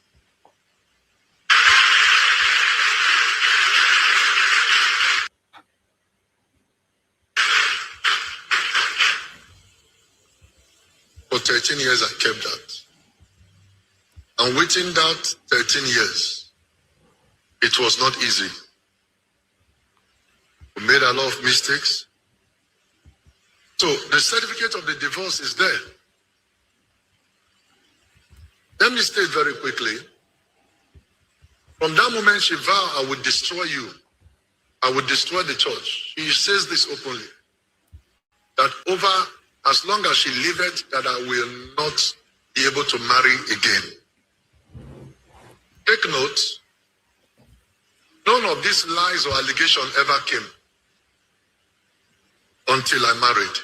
For 13 years, I kept that. And within that 13 years, it was not easy. We made a lot of mistakes. So the certificate of the divorce is there. Let me state very quickly. From that moment she vowed, I would destroy you. I would destroy the church. She says this openly. That over as long as she liveth, that I will not be able to marry again. Take note, none of these lies or allegations ever came until I married.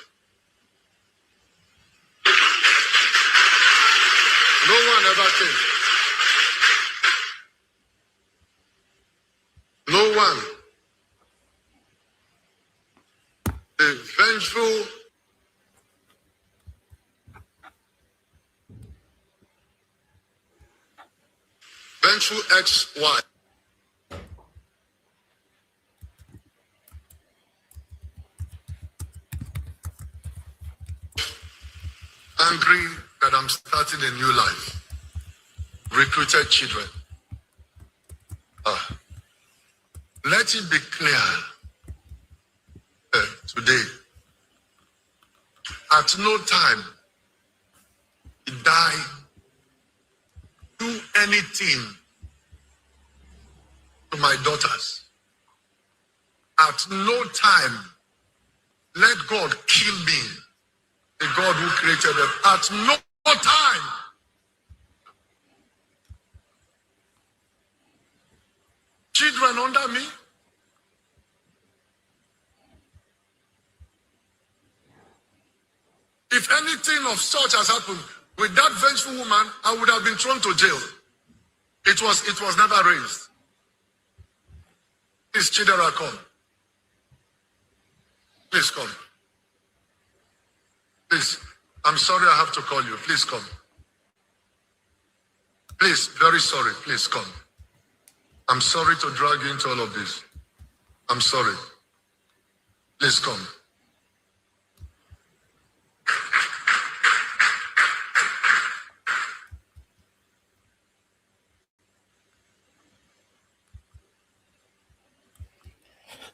No one ever came. No one. The vengeful ex-wife angry that I'm starting a new life, recruited children. Let it be clear today, at no time did I do anything to my daughters. At no time let God kill me, the God who created them. At no time. Children under me. If anything of such has happened with that vengeful woman, I would have been thrown to jail. It was never raised. Please, Chidera, come. Please come. Please, I'm sorry I have to call you. Please come. Please, very sorry. Please come. I'm sorry to drag you into all of this. I'm sorry. Please come.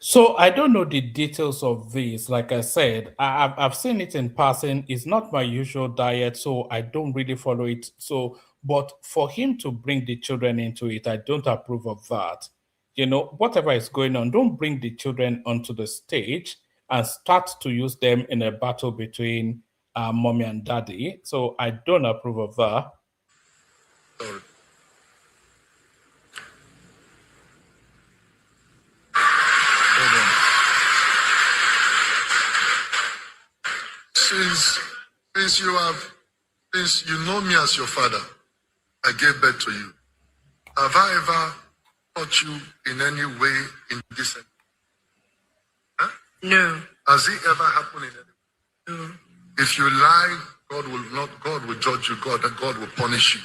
So I don't know the details of this. Like I said, I've seen it in passing. It's not my usual diet, so I don't really follow it. So, but for him to bring the children into it, I don't approve of that. Whatever is going on, don't bring the children onto the stage and start to use them in a battle between mommy and daddy. So I don't approve of that. Sorry. Since you know me as your father, I gave birth to you. Have I ever taught you in any way indecent? Huh? No. Has it ever happened in any way? No. If you lie God will judge you, God will punish you.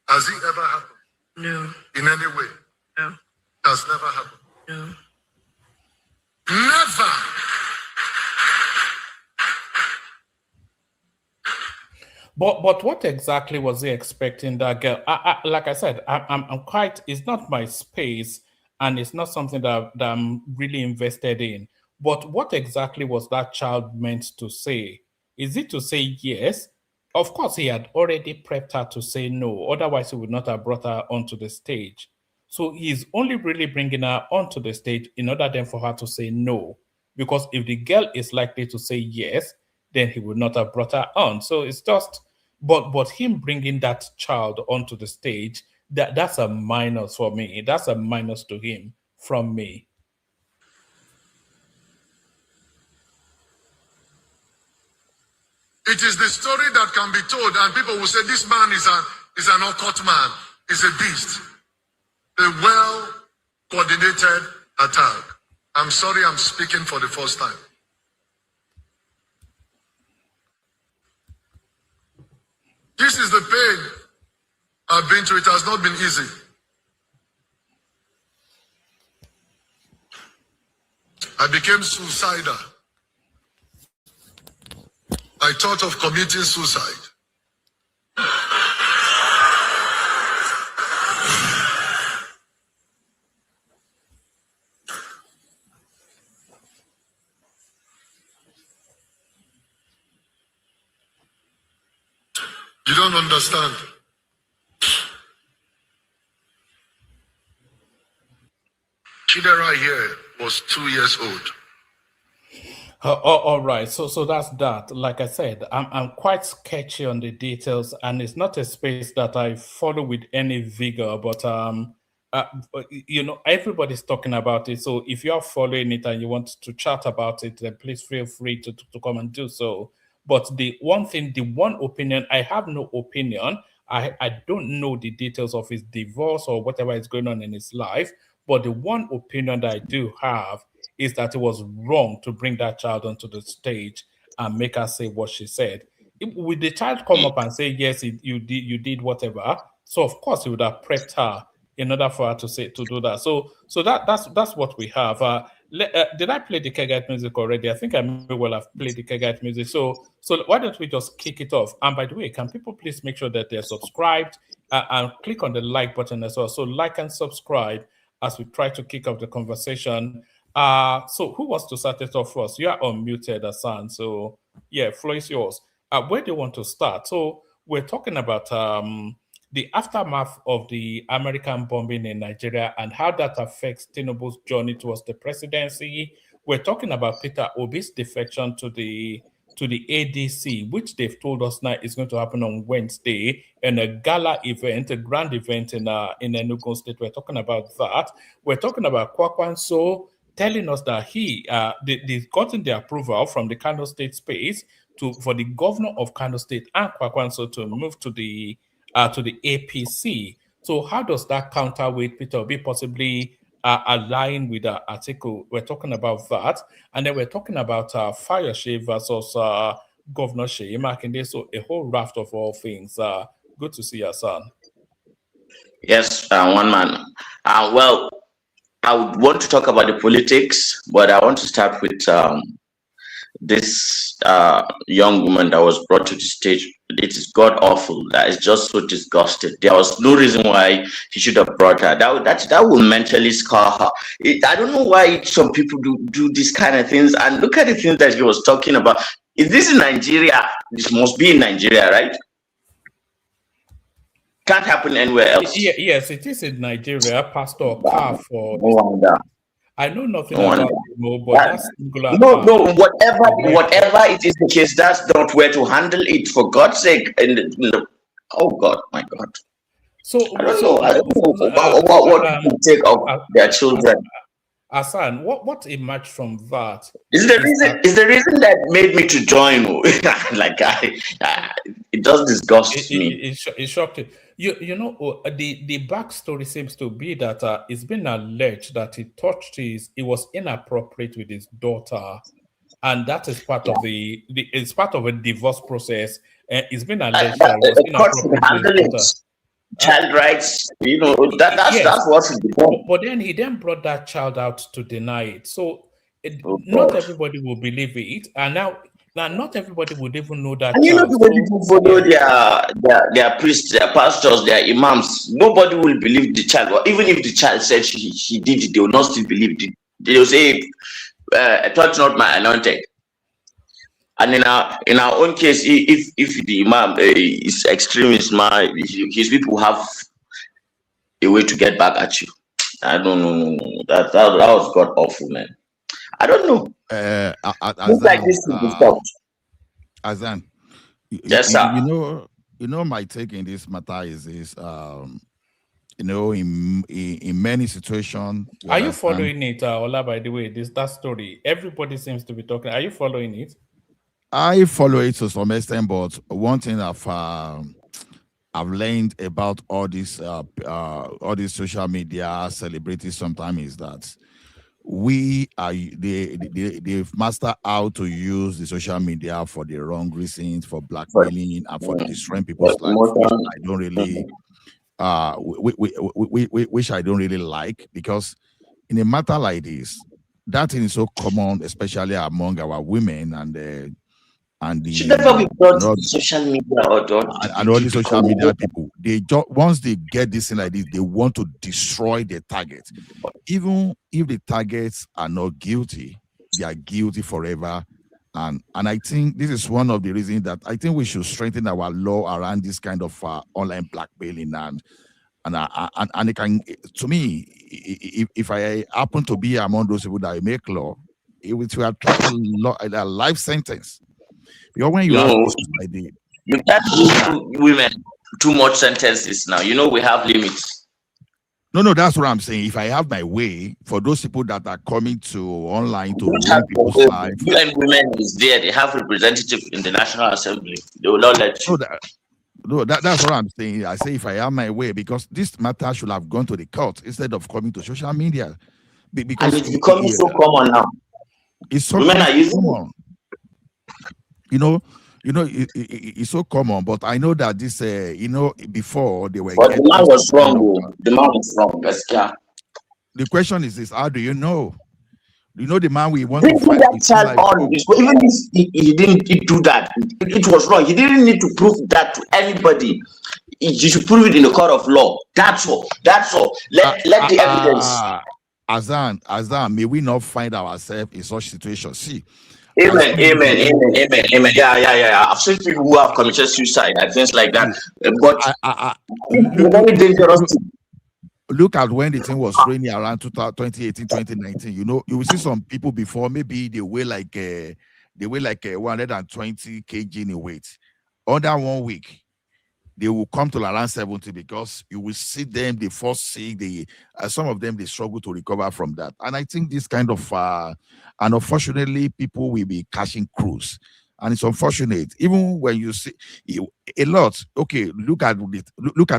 Has it ever happened? No. In any way? No. It has never happened. No. Never. But what exactly was he expecting that girl? Like I said, I'm quite. It's not my space, and it's not something that I'm really invested in. But what exactly was that child meant to say? Is it to say yes? Of course, he had already prepped her to say no. Otherwise, he would not have brought her onto the stage. So he's only really bringing her onto the stage in order then for her to say no. Because if the girl is likely to say yes, then he would not have brought her on. So it's just, but him bringing that child onto the stage, that's a minus for me. That's a minus to him from me. It is the story that can be told, and people will say this man is an occult man, is a beast. A well-coordinated attack. I'm sorry I'm speaking for the first time. This is the pain I've been through. It has not been easy. I became suicidal. I thought of committing suicide. You don't understand. Chidera here was 2 years old. All right, so that's that. Like I said, I'm quite sketchy on the details, and it's not a space that I follow with any vigor. But everybody's talking about it. So if you're following it and you want to chat about it, then please feel free to come and do so. But the one opinion, I have no opinion. I don't know the details of his divorce or whatever is going on in his life. But the one opinion that I do have is that it was wrong to bring that child onto the stage and make her say what she said. Would the child come up and say, yes, you did whatever? So of course he would have prepped her in order for her to do that. So that's what we have. Did I play the Kegite music already? I think I may well have played the Kegite music. So why don't we just kick it off? And by the way, can people please make sure that they're subscribed and click on the like button as well? So like and subscribe as we try to kick off the conversation. So who wants to start it off first? You are unmuted, Hassan. So yeah, floor is yours. Where do you want to start? So we're talking about the aftermath of the American bombing in Nigeria and how that affects Tinubu's journey towards the presidency. We're talking about Peter Obi's defection to the ADC, which they've told us now is going to happen on Wednesday in a gala event, a grand event in Enugu State. We're talking about that. We're talking about Kwakwanso telling us that they've gotten the approval from the Kano State space for the governor of Kano State and Kwakwanso to move to the APC. So how does that counterweight Peter Obi possibly align with the article? We're talking about that. And then we're talking about Fayose versus Governor Seyi Makinde. So a whole raft of all things. Good to see you, son. Yes, one man. Well, I would want to talk about the politics, but I want to start with this young woman that was brought to the stage. It is god awful. That is just so disgusted. There was no reason why he should have brought her. That will mentally scar her. I don't know why some people do these kind of things. And look at the things that he was talking about. Is this in Nigeria? This must be in Nigeria, right? Can't happen anywhere else. Yes, it is in Nigeria. Pastor Carr for. No wonder. I know nothing about it, but that's singular. No, whatever it is the case, that's not where to handle it, for God's sake. Oh God, my God. So I don't know what to take of their children. Hassan, what emerged from that? Is the reason that made me to join. Like it does disgust me. It shocked you. You know, the backstory seems to be that it's been alleged that it was inappropriate with his daughter, and that is part of it's part of a divorce process. It's been alleged that it was The court should handle inappropriate. it. Child rights, that's Yes, what should be done. but then he then brought that child out to deny it. So Oh not God. everybody will believe it, and now not everybody would even know that And child. the way people follow their priests, their pastors, their imams, nobody will believe the child. Or even if the child said she did it, they will not still believe it. They will say, touch not my anointed. And in our own case, if the imam is extremist, his people have a way to get back at you. I don't know. That was god awful, man. I don't know. Things like this should be stopped. Azan, Yes, sir. My take in this matter is in many situations. Are you following it, Ola? By the way, that story, everybody seems to be talking. Are you following it? I follow it to some extent, but one thing I've learned about all these social media celebrities sometimes is that they've mastered how to use the social media for the wrong reasons, for blackmailing and for destroying people's lives, which I don't really which I don't really like, because in a matter like this, that thing is so common, especially among our women and the social media or and all the social media people. They just, once they get this thing like this, they want to destroy their target. Even if the targets are not guilty, they are guilty forever. And I think this is one of the reasons that I think we should strengthen our law around this kind of online blackmailing and it can, to me, if I happen to be among those people that make law, it will attract a life sentence. Because when you you can't give women too much sentences now. We have limits. No, that's what I'm saying. If I have my way, for those people that are coming to online to ruin people's lives, UN Women is there. They have representatives in the National Assembly. They will not let you. That's what I'm saying. I say if I have my way, because this matter should have gone to the court instead of coming to social media. Because and it's becoming so common now. It's so women are using common. It's so common, but I know that this, before they were. But the man was wrong. The man was wrong. That's clear. The question is this: how do you know? The man we want to fight that child on. Even if he didn't do that, it was wrong. He didn't need to prove that to anybody. You should prove it in the court of law. That's all. Let the evidence. Azan, may we not find ourselves in such situations. See. Amen. Yeah. I've seen people who have committed suicide and things like that. But very dangerous. Look at when the thing was raining around 2018, 2019. You will see some people before, maybe they weigh like 120 kg in weight. Under 1 week, they will come to around 70, because you will see them, they fall sick, some of them, they struggle to recover from that. And I think this kind of, and unfortunately, people will be cashing crews. And it's unfortunate, even when you see a lot. Okay, look at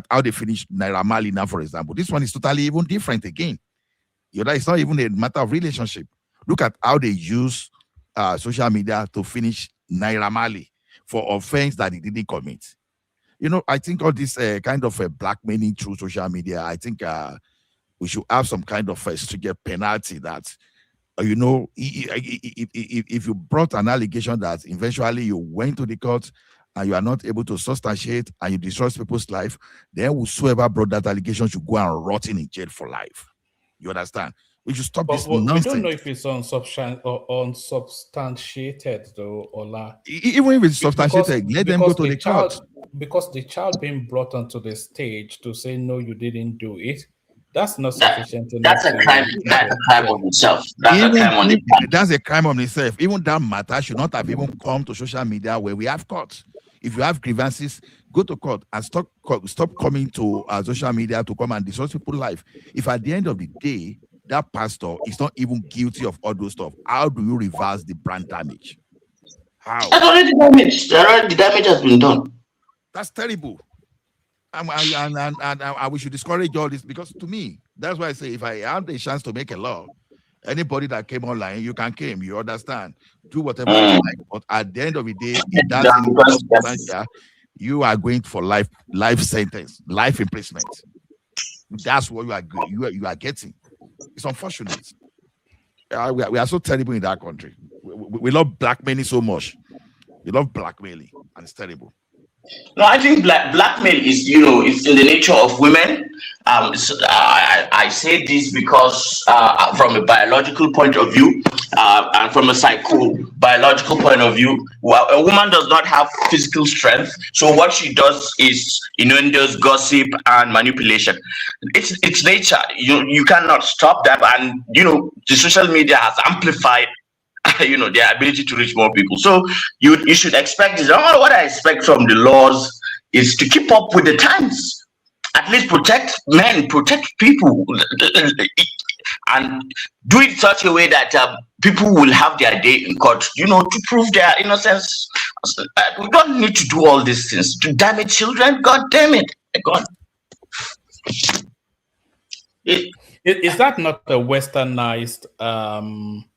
how they finished Naira Marley now, for example. This one is totally even different again. It's not even a matter of relationship. Look at how they use social media to finish Naira Marley for offense that he didn't commit. I think all this kind of blackmailing through social media, I think we should have some kind of stringent penalty that, if you brought an allegation that eventually you went to the court and you are not able to substantiate and you destroy people's life, then whosoever brought that allegation should go and rot in jail for life. You understand? We should stop this nonsense. We don't know if it's unsubstantiated, though, Ola. Even if it's substantiated, let them go to the court. Because the child being brought onto the stage to say, no, you didn't do it, that's not sufficient. That's a crime. That's a crime on itself. That's a crime on itself. Even that matter should not have even come to social media where we have courts. If you have grievances, go to court and stop coming to social media to come and destroy people's life. If at the end of the day, that pastor is not even guilty of all those stuff, how do you reverse the brand damage? How? That's already damage. The damage has been done. That's terrible. And we should discourage all this, because to me, that's why I say if I have the chance to make a law, Anybody that came online, you can came. You understand? Do whatever you like. But at the end of the day, if that's in the you are going for life sentence, life imprisonment. That's what you are getting. It's unfortunate. We are so terrible in that country. We love blackmailing so much. We love blackmailing, and it's terrible. No, I think blackmail is, it's in the nature of women. I say this because from a biological point of view and from a psychobiological point of view, a woman does not have physical strength. So what she does is innuendos, gossip, and manipulation. It's nature. You cannot stop that. And, the social media has amplified their ability to reach more people. So you should expect this. What I expect from the laws is to keep up with the times. At least protect men, protect people, and do it such a way that people will have their day in court, to prove their innocence. We don't need to do all these things to damage children. God damn it. God. Is that not a westernized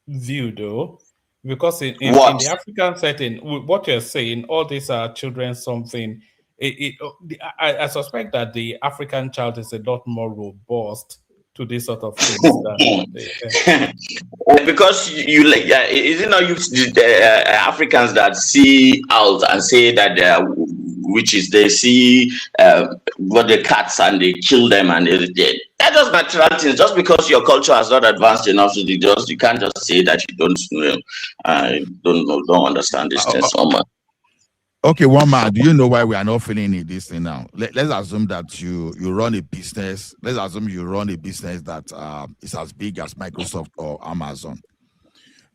view, though? Because in the African setting, what you're saying, all these are children something. I suspect that the African child is a lot more robust to this sort of things. Because Africans that see owls and say that witches, they see what the cats and they kill them and they're just natural things. Just because your culture has not advanced enough, you can't just say that you don't understand this thing so much. Okay, one man, do you know why we are not feeling this thing now? Let's assume that you run a business. Let's assume you run a business that is as big as Microsoft or Amazon.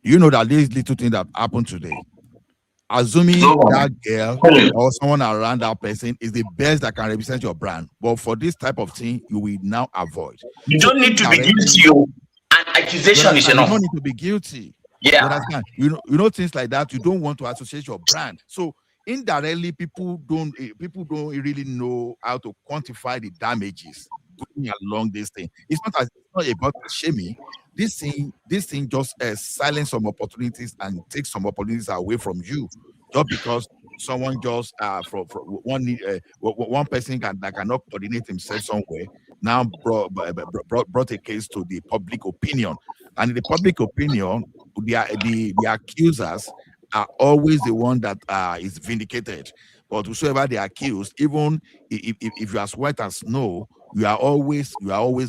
You know that this little thing that happened today, assuming that girl or someone around that person is the best that can represent your brand, but for this type of thing, you will now avoid. You don't need to be guilty. An accusation is enough. You don't need to be guilty. Yeah. You know things like that. You don't want to associate your brand. So indirectly, people don't really know how to quantify the damages going along this thing. It's not about shaming. This thing just silence some opportunities and take some opportunities away from you, just because someone just from one person that cannot coordinate himself somewhere now brought a case to the public opinion, and in the public opinion, the accusers are always the one that is vindicated. But whosoever they accuse, even if you are as white as snow, you are always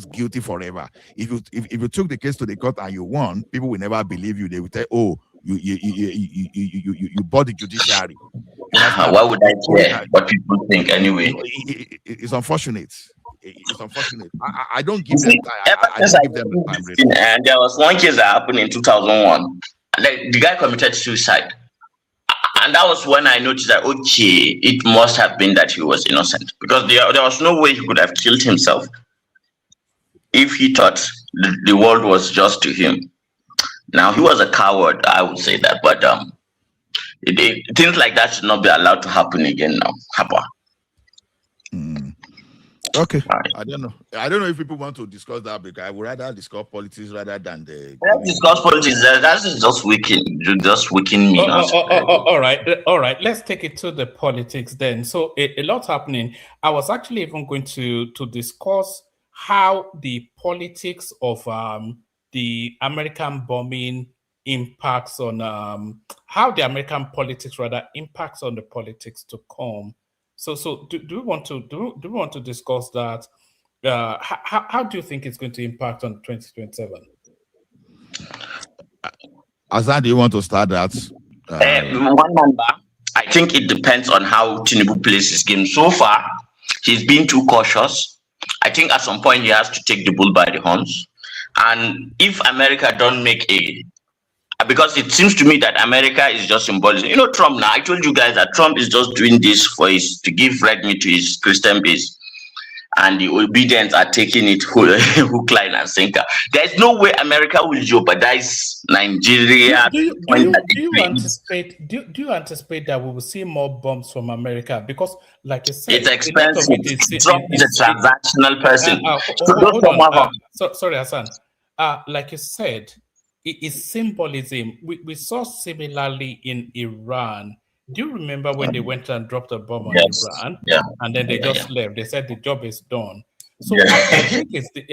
guilty forever. If you took the case to the court and you won, people will never believe you. They will tell, oh, you bought the judiciary. Why would I care what people think anyway? It's unfortunate. It's unfortunate. I don't give them time. I don't give them the time. Really. And there was one case that happened in 2001. The guy committed suicide. And that was when I noticed that, okay, it must have been that he was innocent. Because there was no way he could have killed himself if he thought the world was just to him. Now, he was a coward, I would say that. But things like that should not be allowed to happen again now. Okay. Right. I don't know if people want to discuss that, because I would rather discuss politics rather than the. Let's discuss politics. That's just weaken me. All right. Let's take it to the politics then. So a lot's happening. I was actually even going to discuss how the politics of the American bombing impacts on how the American politics rather impacts on the politics to come. So do we want to discuss that? How do you think it's going to impact on 2027? Azan, do you want to start that? One number. I think it depends on how Tinubu plays his game. So far, he's been too cautious. I think at some point he has to take the bull by the horns. And if America don't make because it seems to me that America is just symbolism. Trump now, I told you guys that Trump is just doing this to give red meat to his Christian base. And the obedience are taking it hook, line, and sinker. There's no way America will jeopardize Nigeria. Do you anticipate that we will see more bombs from America? Because, like you said, it's expensive. Trump is a transactional person. Sorry, Hassan. Like you said, is symbolism. We saw similarly in Iran. Do you remember when they went and dropped a bomb on Yes. Iran, Yeah. and then they Yeah, just left? They said the job is done. So Yeah.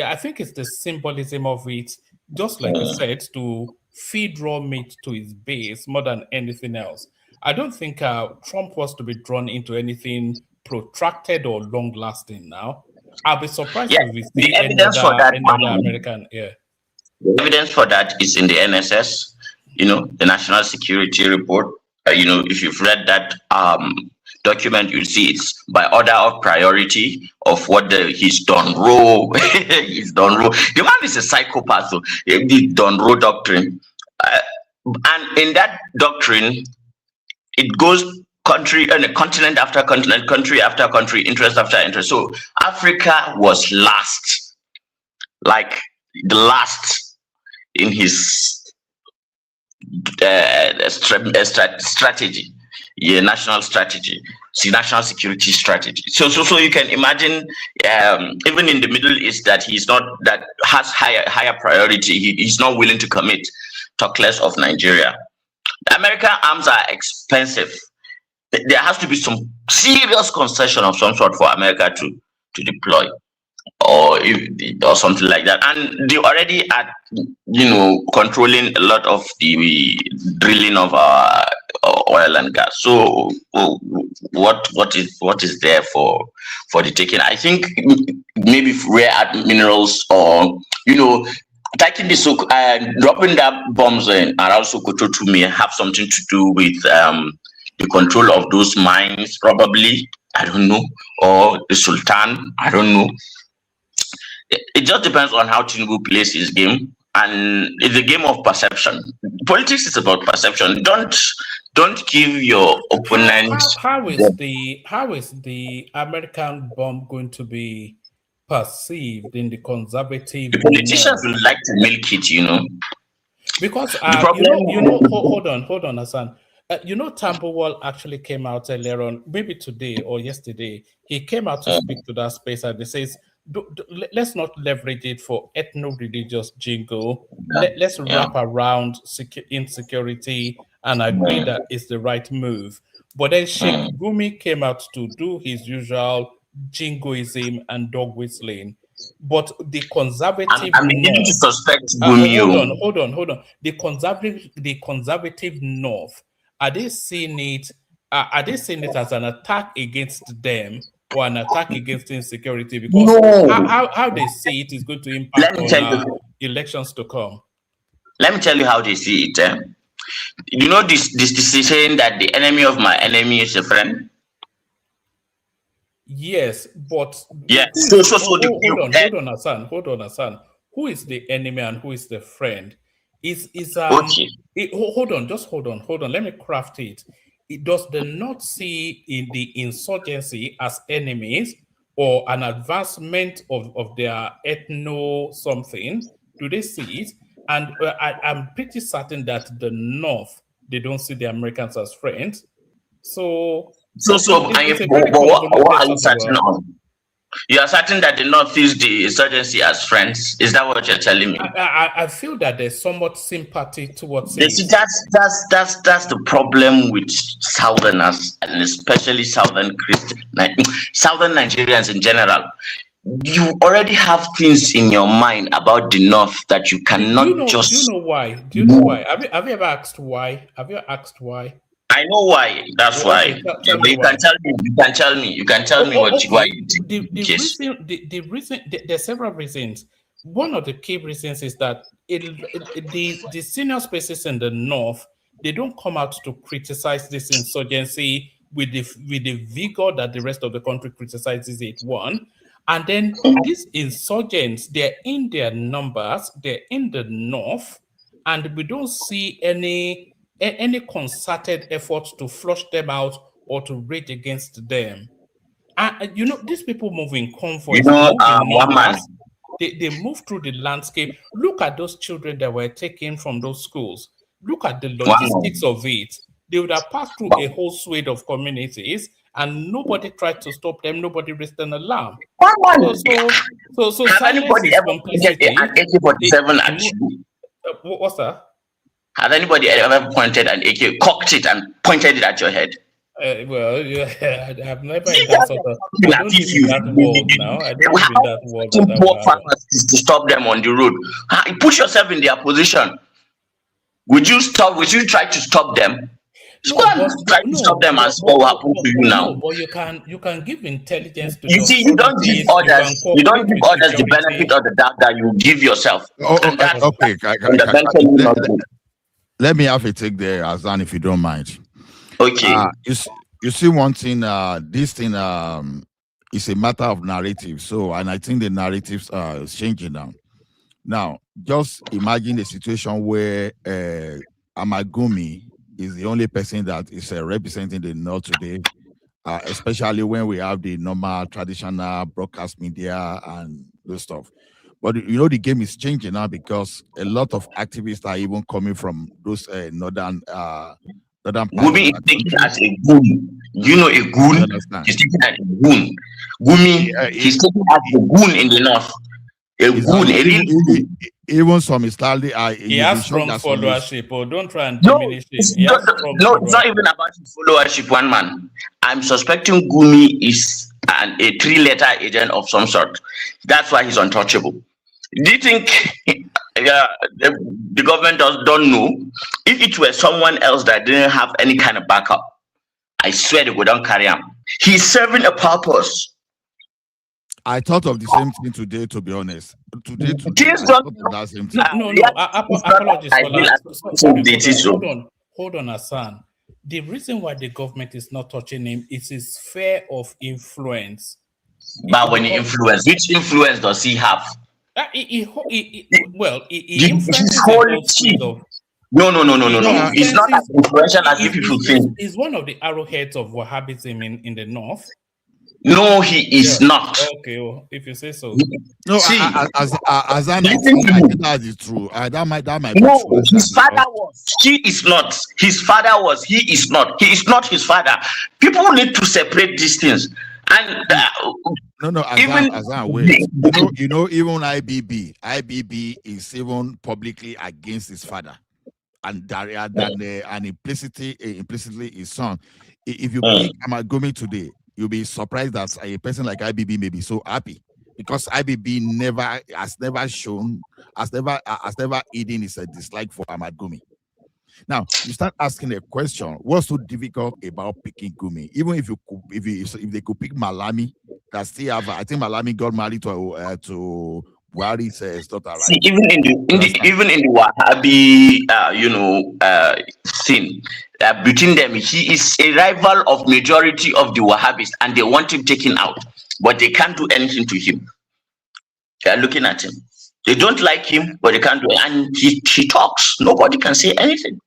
I think it's the symbolism of it, just like you said, to feed raw meat to his base more than anything else. I don't think Trump was to be drawn into anything protracted or long lasting now. I'll be surprised Yeah. if we The see evidence for that, any other American. Yeah. the evidence for that is in the NSS, the National Security Report. If you've read that document, you'll see it's by order of priority of what he's done row. He's done row. The man is a psychopath, so the done row doctrine. And in that doctrine, it goes country and continent after continent, country after country, interest after interest. So Africa was last, like the last in his strategy, national strategy, national security strategy. So you can imagine, even in the Middle East, that he's not, that has higher priority. He's not willing to commit. Talk less of Nigeria. The American arms are expensive. There has to be some serious concession of some sort for America to deploy, or something like that. And they already are, controlling a lot of the drilling of our oil and gas. So what is there for the taking? I think maybe rare earth minerals, or taking the dropping that bombs around Sokoto to me have something to do with the control of those mines, probably. I don't know, or the Sultan. I don't know. It just depends on how Tinubu plays his game, and it's a game of perception. Politics is about perception. Don't give your opponent. How is the American bomb going to be perceived in the conservative? The politicians would like to milk it, because the problem, hold on, Hassan. Tinubu'S actually came out earlier on, maybe today or yesterday. He came out to speak to that space, and he says, let's not leverage it for ethno-religious jingle. Let's wrap around insecurity and agree that it's the right move. But then Sheikh Gumi came out to do his usual jingoism and dog whistling. But the conservative, I'm beginning to suspect Gumi. Hold on. The conservative North, are they seeing it as an attack against them or an attack against insecurity? Because how they see it is going to impact on elections to come. Let me tell you how they see it. This saying that the enemy of my enemy is a friend. Yes, but hold on, Hassan. Who is the enemy and who is the friend? Hold on. Let me craft it. Does the North see in the insurgency as enemies or an advancement of their ethno something? Do they see it? And I'm pretty certain that the North, they don't see the Americans as friends. What are you certain on? You are certain that the North sees the insurgency as friends? Is that what you're telling me? I feel that there's somewhat sympathy towards it. That's the problem with Southerners, and especially Southern Nigerians in general. You already have things in your mind about the North that you cannot Do you know why? Have you ever asked why? Have you asked why? I know why. That's why. But you can tell me. You can tell me why you think. The reason. There are several reasons. One of the key reasons is that the senior spaces in the North, they don't come out to criticize this insurgency with the vigor that the rest of the country criticizes it. One. And then these insurgents, they're in their numbers, they're in the North, and we don't see any concerted efforts to flush them out or to rage against them. These people move in convoys, they move through the landscape. Look at those children that were taken from those schools. Look at the logistics of it. They would have passed through a whole swathe of communities, and nobody tried to stop them. Nobody raised an alarm. So Have anybody ever get an AK-47 at you? What's that? Has anybody ever pointed an AK, cocked it, and pointed it at your head? Well, I've never in that sort of. I don't As if live in that world now. I don't live in that world that that poor will happen. farmers to stop them on the road. Put yourself in their position. Would you stop? Would you try to stop them? No, Go and try to stop them and see what will happen to you now. No, but you can give intelligence to You the see, you don't give authorities, others. You don't give cooperate with others the security. benefit of the doubt that you give yourself. Okay. Fundamentally not good. Let me have a take there, Azan, if you don't mind. Okay. You see one thing. This thing is a matter of narrative. So, and I think the narratives are changing now. Now, just imagine a situation where Amagumi is the only person that is representing the North today, especially when we have the normal traditional broadcast media and those stuff. But you know, the game is changing now because a lot of activists are even coming from those northern parts Gumi of is the taken country. as a goon. You know a You goon? understand? He's taken as a goon. Gumi, he's taken as a goon in the north. A goon, a real even some Islamic, He has strong followership. Or don't try and No, diminish it's it. He has not, strong no, it's not followership. even about his followership, one man. I'm suspecting Gumi is a three-letter agent of some sort. That's why he's untouchable. Do you think the government don't know? If it were someone else that didn't have any kind of backup, I swear they wouldn't carry him. He's serving a purpose. I thought of the same thing today, to be honest. Today, I Things thought don't. of that same thing. No. Yeah, Apologies I for feel that. like Sorry it is for so. that. Hold on, Hassan. The reason why the government is not touching him is his sphere of influence. But when he influence, which influence does he have? He He's influences the holy whole chief. field of. No. It's not as influential as if people think. He's one of the arrowheads of Wahhabism in the north. No, he is not. Okay, well, if you say so. No, See, as I listen think to me. that is true. That might be No, true. his father was. He is not. His father was. He is not. He is not his father. People need to separate these things. And No, even Azan, wait. You know, even IBB is even publicly against his father, and implicitly his son. If you pick Amagumi today, you'll be surprised that a person like IBB may be so happy because IBB has never hidden his dislike for Amagumi. Now you start asking a question: what's so difficult about picking Gumi? Even if they could pick Malami, that still have. I think Malami got married to Buhari's daughter, right? see, even in the Wahhabi, thing between them, he is a rival of majority of the Wahhabis, and they want him taken out, but they can't do anything to him. They are looking at him. They don't like him, but they can't do it. And he talks. Nobody can say anything.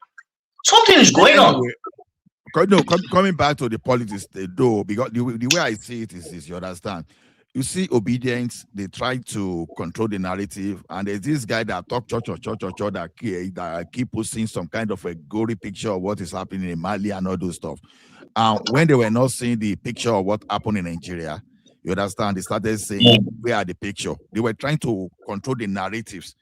Something is going on. No, coming back to the politics, though, because the way I see it is this, you understand? You see, obedience, they try to control the narrative, and there's this guy that talk church that keep posting some kind of a gory picture of what is happening in Mali and all those stuff. When they were not seeing the picture of what happened in Nigeria, you understand, they started saying, where are the picture? They were trying to control the narratives.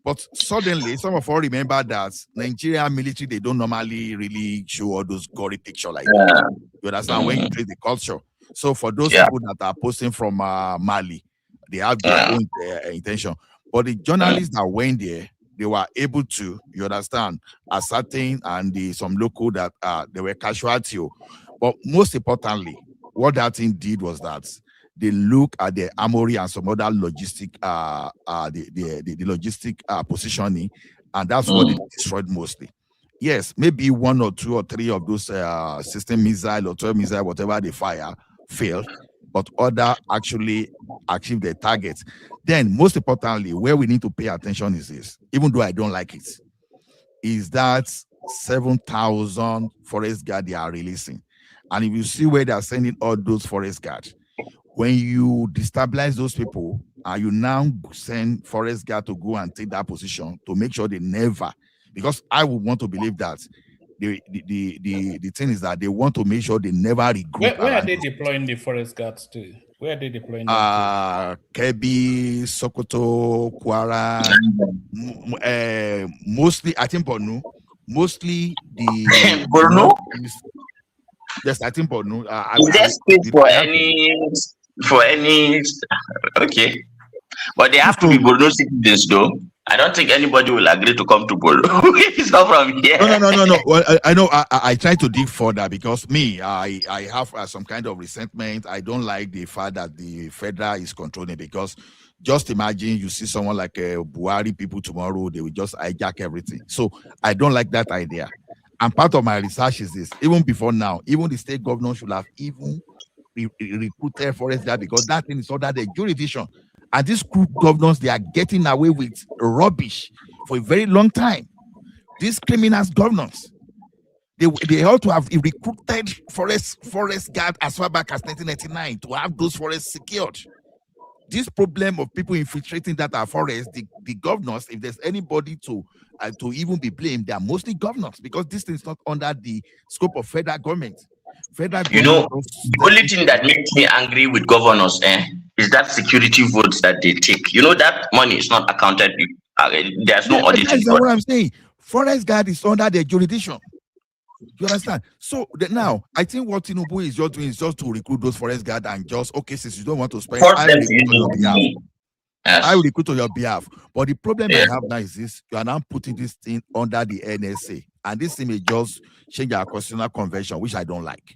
But suddenly, some of us remember that Nigerian military, they don't normally really show all those gory pictures like that. You understand? When you trace the culture. So for those people that are posting from Mali, they have their own intention. But the journalists that went there, they were able to, you understand, ascertain and some local that they were casualty. But most importantly, what that thing did was that they look at the armory and some other logistic the logistic positioning, and that's what they destroyed mostly. Yes, maybe 1 or 2 or 3 of those system missile or 12 missile, whatever they fire, failed, but other actually achieved their targets. Then, most importantly, where we need to pay attention is this, even though I don't like it, is that 7,000 forest guards they are releasing. And if you see where they are sending all those forest guards, when you destabilize those people, you now send forest guard to go and take that position to make sure they never, because I would want to believe that the thing is that they want to make sure they never regroup. Where are they deploying the forest guards to? Where are they deploying them to? Kebbi, Sokoto, Kwara, mostly I think Borno, mostly the Borno? Yes, I think Borno. Is there space for any? Okay, but they have to be Borno citizens, though. I don't think anybody will agree to come to Borno if it's not from here. No. Well, I know. I try to dig further because me, I have some kind of resentment. I don't like the fact that the federal is controlling, because just imagine you see someone like Buhari people tomorrow, they will just hijack everything. So I don't like that idea. And part of my research is this: even before now, even the state governor should have even recruited forest guard, because that thing is under the jurisdiction. And these group governors, they are getting away with rubbish for a very long time. These criminals governors, they ought to have recruited forest guard as far back as 1999 to have those forests secured. This problem of people infiltrating that are forests, the governors, if there's anybody to even be blamed, they are mostly governors, because this thing is not under the scope of federal government. The only thing that makes me angry with governors is that security votes that they take. That money is not accounted. There's no auditing. That's what I'm saying. Forest guard is under their jurisdiction. You understand? So now, I think what Tinubu is just doing is just to recruit those forest guard and just, okay, since you don't want to spend, I will recruit on your behalf. Yes. I will recruit on your behalf. But the problem I have now is this: you are now putting this thing under the NSA, and this thing may just change our constitutional convention, which I don't like.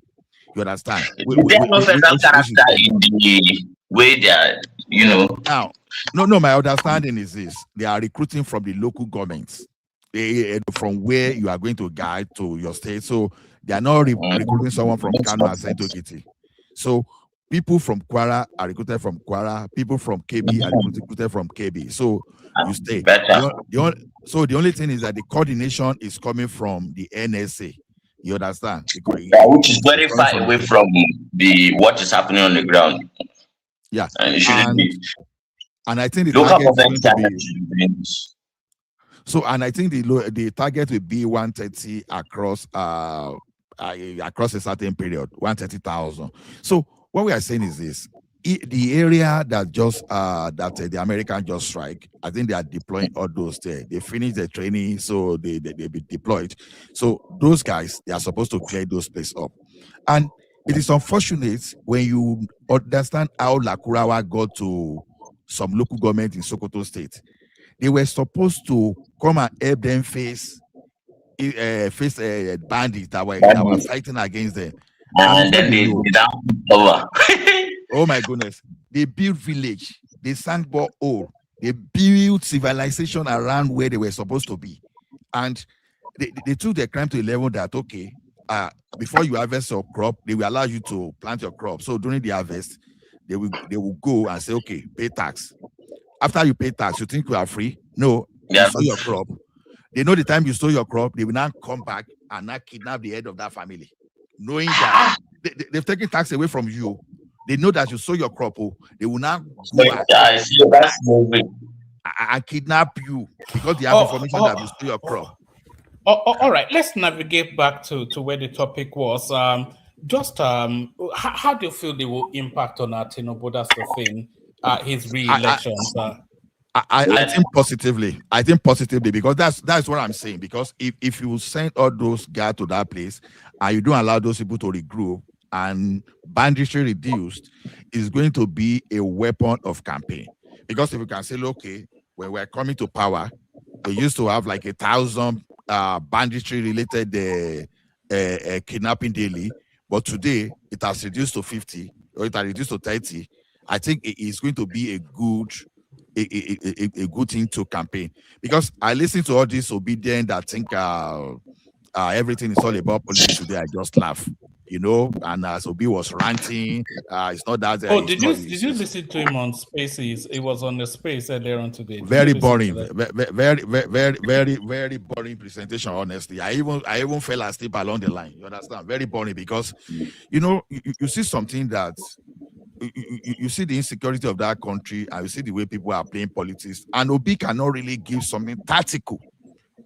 You understand? There's no federal character in the way they are, Now, no, my understanding is this: they are recruiting from the local governments, from where you are going to guide to your state. So they are not recruiting someone from Kano and Sento Kitty. So people from Kwara are recruited from Kwara. People from KB are recruited from KB. So you stay. So the only thing is that the coordination is coming from the NSA. You understand? Which is very far away from what is happening on the ground. Yeah, and it shouldn't be. And I think the target is going to be. So, and I think the target will be 130 across a certain period, 130,000. So what we are saying is this: the area that just the Americans just strike, I think they are deploying all those there. They finish their training, so they be deployed. So those guys, they are supposed to clear those places up. And it is unfortunate when you understand how Lakurawa got to some local government in Sokoto State. They were supposed to come and help them face bandits that were fighting against them. And then they over. Oh my goodness. They built village, they sank borehole, they built civilization around where they were supposed to be. And they took their crime to a level that, okay, before you harvest your crop, they will allow you to plant your crop. So during the harvest, they will go and say, okay, pay tax. After you pay tax, you think you are free? No, you sow your crop. They know the time you sow your crop, they will now come back and now kidnap the head of that family. Knowing that they've taken tax away from you. They know that you sow your crop, they will now go and kidnap you because they have information that you sow your crop. All right, let's navigate back to where the topic was. How do you feel they will impact on Tinubu? That's the thing. His re-election. I think positively. I think positively, because that's what I'm saying. Because if you send all those guys to that place and you don't allow those people to regroup and banditry reduced, it's going to be a weapon of campaign. Because if you can say, okay, when we're coming to power, we used to have like 1,000 banditry related kidnapping daily, but today it has reduced to 50 or it has reduced to 30. I think it is going to be a good thing to campaign, because I listen to all this obedient that think everything is all about politics today. I just laugh, and as Obi was ranting, it's not that. Did you listen to him on Spaces? It was on the Space earlier on today. Very boring, very boring presentation. Honestly, I even fell asleep along the line. You understand? Very boring, because you see something that. You see the insecurity of that country, and you see the way people are playing politics, and Obi cannot really give something tactical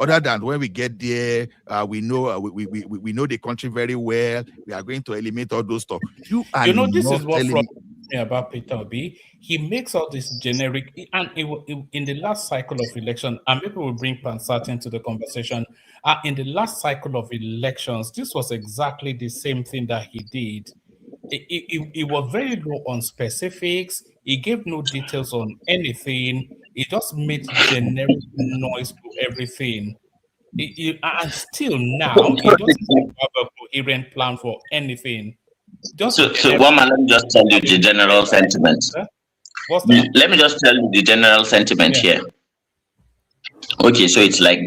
Other than when we get there, we know we know the country very well. We are going to eliminate all those stuff. You are this not is what telling me. frustrates me about Peter Obi. He makes all this generic, and in the last cycle of election, and maybe we'll bring Pansat into the conversation. In the last cycle of elections, this was exactly the same thing that he did. It was very low on specifics. He gave no details on anything. He just made generic noise to everything. And still now, he doesn't have a coherent plan for anything. Just So one man, let me just tell you the general sentiment. What's that? Let me just tell you the general sentiment here. Okay, so it's like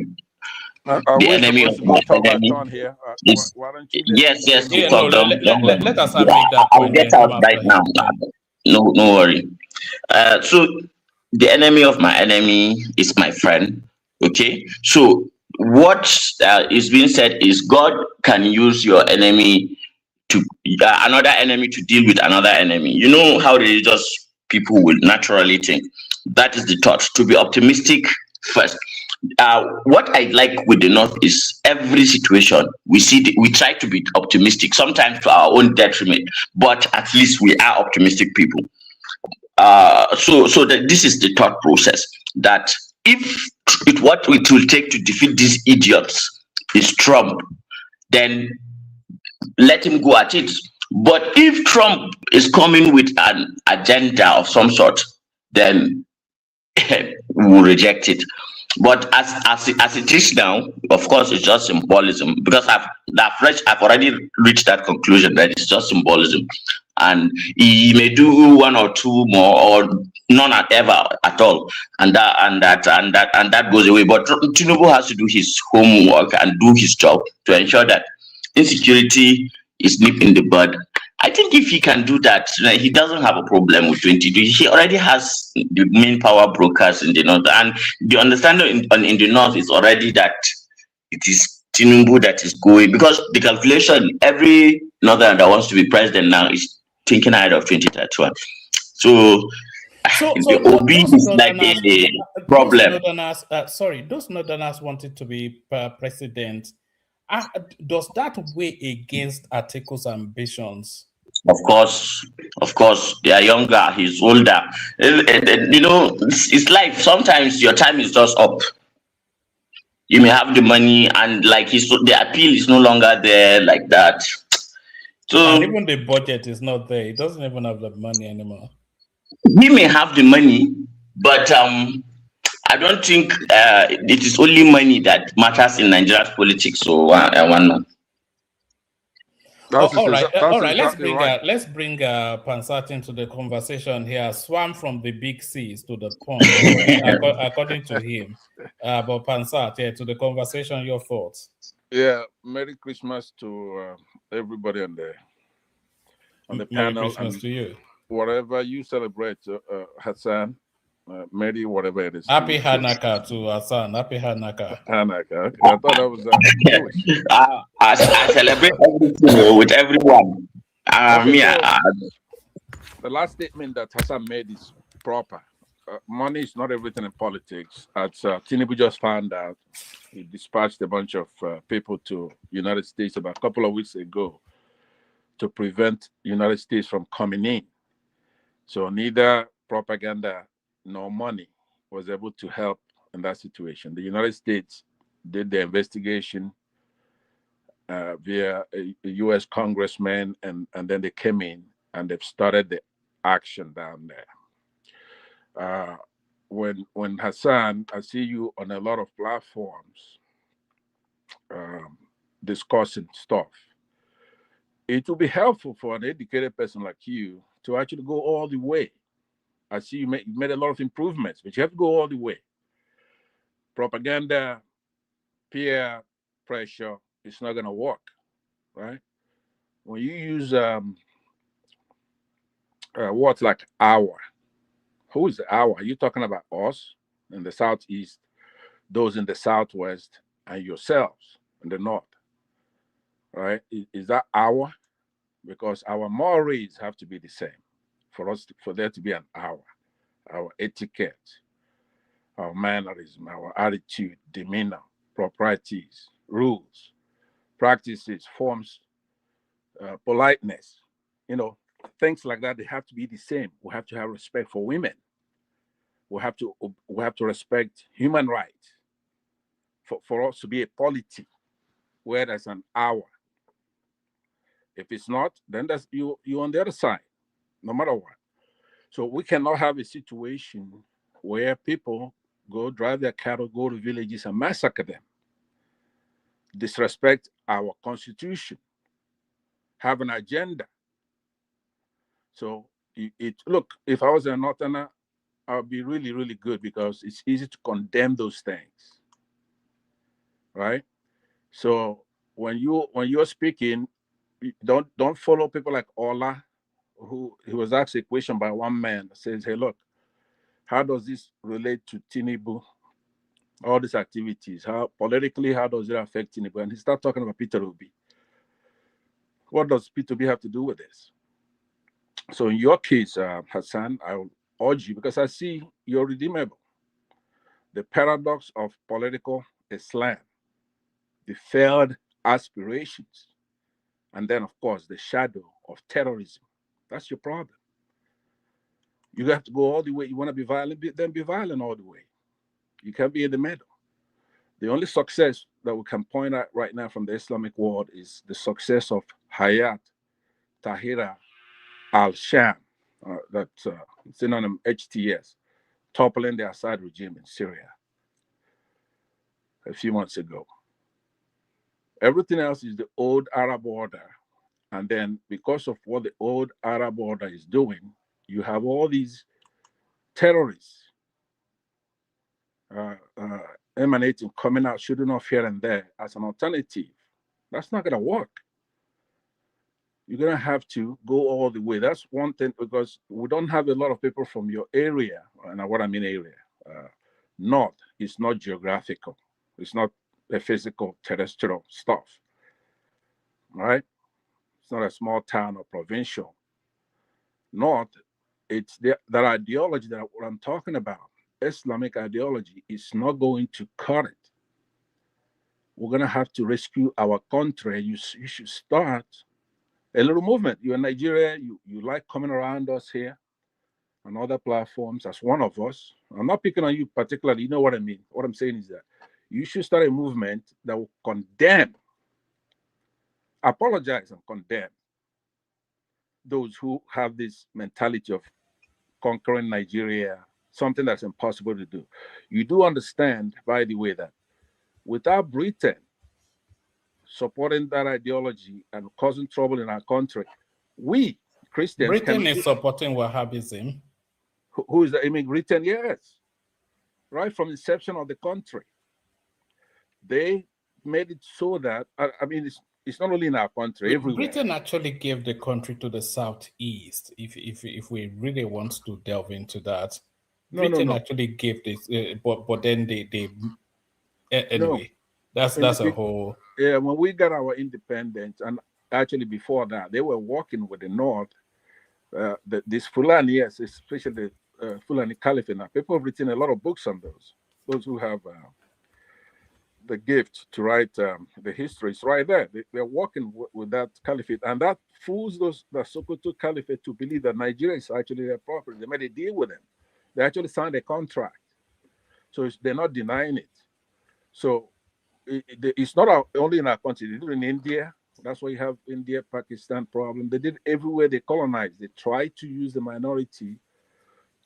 the enemy of my enemy. Why don't you Yes. Yeah, no, let us make that I'll point. get out right now. No worry. So the enemy of my enemy is my friend. Okay, so what is being said is God can use your enemy to another enemy to deal with another enemy. You know how religious people will naturally think. That is the thought, to be optimistic first. What I like with the North is every situation we we try to be optimistic, sometimes to our own detriment, but at least we are optimistic people. So that this is the thought process, that if what it will take to defeat these idiots is Trump, then let him go at it. But if Trump is coming with an agenda of some sort, then we will reject it. But as it is now, of course, it's just symbolism, because I've already reached that conclusion that it's just symbolism, and he may do one or two more or none ever at all, and that goes away. But Tinubu has to do his homework and do his job to ensure that insecurity is nipped in the bud. I think if he can do that, he doesn't have a problem with 22. He already has the main power brokers in the north, and the understanding in the north is already that it is Tinubu that is going, because the calculation, every northern that wants to be president now is thinking ahead of 2031. So the Obi is like a problem. Those northerners wanted to be president. Does that weigh against Atiku's ambitions? Of course, they are younger, he's older. You know, it's life. Sometimes your time is just up. You may have the money, and like the appeal is no longer there like that. So and even the budget is not there. He doesn't even have the money anymore. He may have the money, but I don't think it is only money that matters in Nigerian politics. So one man. All right. Let's bring Pansat into the conversation here. Swam from the big seas to the pond, according to him. But Pansat, to the conversation, your thoughts. Yeah, Merry Christmas to everybody on the panel. Merry Christmas to you. Whatever you celebrate, Hassan. Merry whatever it is. Happy Hanukkah to Hassan. Happy Hanukkah. Hanukkah. Okay. I thought that was Jewish. I celebrate everything with everyone. The last statement that Hassan made is proper. Money is not everything in politics. As Tinubu just found out, he dispatched a bunch of people to United States about a couple of weeks ago to prevent United States from coming in. So neither propaganda nor money was able to help in that situation. The United States did the investigation via a U.S. congressman, and then they came in and they've started the action down there. When Hassan, I see you on a lot of platforms discussing stuff, it will be helpful for an educated person like you to actually go all the way. I see you made a lot of improvements, but you have to go all the way. Propaganda, peer pressure, it's not going to work, right? When you use words like our, who is our? Are you talking about us in the Southeast, those in the Southwest, and yourselves in the North, right? Is that our? Because our mores have to be the same for there to be an our etiquette, our mannerism, our attitude, demeanor, proprieties, rules, practices, forms, politeness, things like that. They have to be the same. We have to have respect for women. We have to respect human rights. For us to be a polity where there's an hour. If it's not, then that's you on the other side, no matter what. So we cannot have a situation where people go drive their cattle, go to villages and massacre them, disrespect our constitution, have an agenda. So look, if I was a northerner, I would be really, really good because it's easy to condemn those things, right? So when you're speaking, don't follow people like Ola, who he was asked a question by one man that says, "Hey, look, how does this relate to Tinubu? All these activities, how politically, how does it affect Tinubu?" And he started talking about Peter Obi. What does Peter Obi have to do with this? So in your case, Hassan, I will urge you, because I see you're redeemable. The paradox of political Islam, the failed aspirations, and then, of course, the shadow of terrorism. That's your problem. You have to go all the way. You want to be violent, then be violent all the way. You can't be in the middle. The only success that we can point at right now from the Islamic world is the success of Hayat Tahrir al-Sham, that's synonym HTS, toppling the Assad regime in Syria a few months ago. Everything else is the old Arab order. And then because of what the old Arab order is doing, you have all these terrorists emanating, coming out, shooting off here and there as an alternative. That's not going to work. You're going to have to go all the way. That's one thing, because we don't have a lot of people from your area. And what I mean area, north is not geographical. It's not a physical, terrestrial stuff, right? It's not a small town or provincial. North, it's that ideology that what I'm talking about. Islamic ideology is not going to cut it. We're going to have to rescue our country. You should start a little movement. You're in Nigeria. You like coming around us here on other platforms as one of us. I'm not picking on you particularly. You know what I mean. What I'm saying is that you should start a movement that will condemn, apologize and condemn those who have this mentality of conquering Nigeria, something that's impossible to do. You do understand, by the way, that without Britain supporting that ideology and causing trouble in our country, we Christians Britain is supporting Wahhabism. Who is that? I mean, Britain, yes. Right from the inception of the country. They made it so that, I mean, it's not only in our country, everywhere. Britain actually gave the country to the southeast. If we really want to delve into that, Britain actually gave this, but then they anyway. That's a whole. Yeah, when we got our independence, and actually before that, they were working with the North. This Fulani, yes, especially the Fulani Caliphate. Now, people have written a lot of books on those. Those who have the gift to write the history is right there. They're working with that caliphate, and that fools the Sokoto Caliphate to believe that Nigeria is actually their property. They made a deal with them. They actually signed a contract, so they're not denying it. So it's not only in our country. They did it in India. That's why you have India-Pakistan problem. They did everywhere they colonized. They tried to use the minority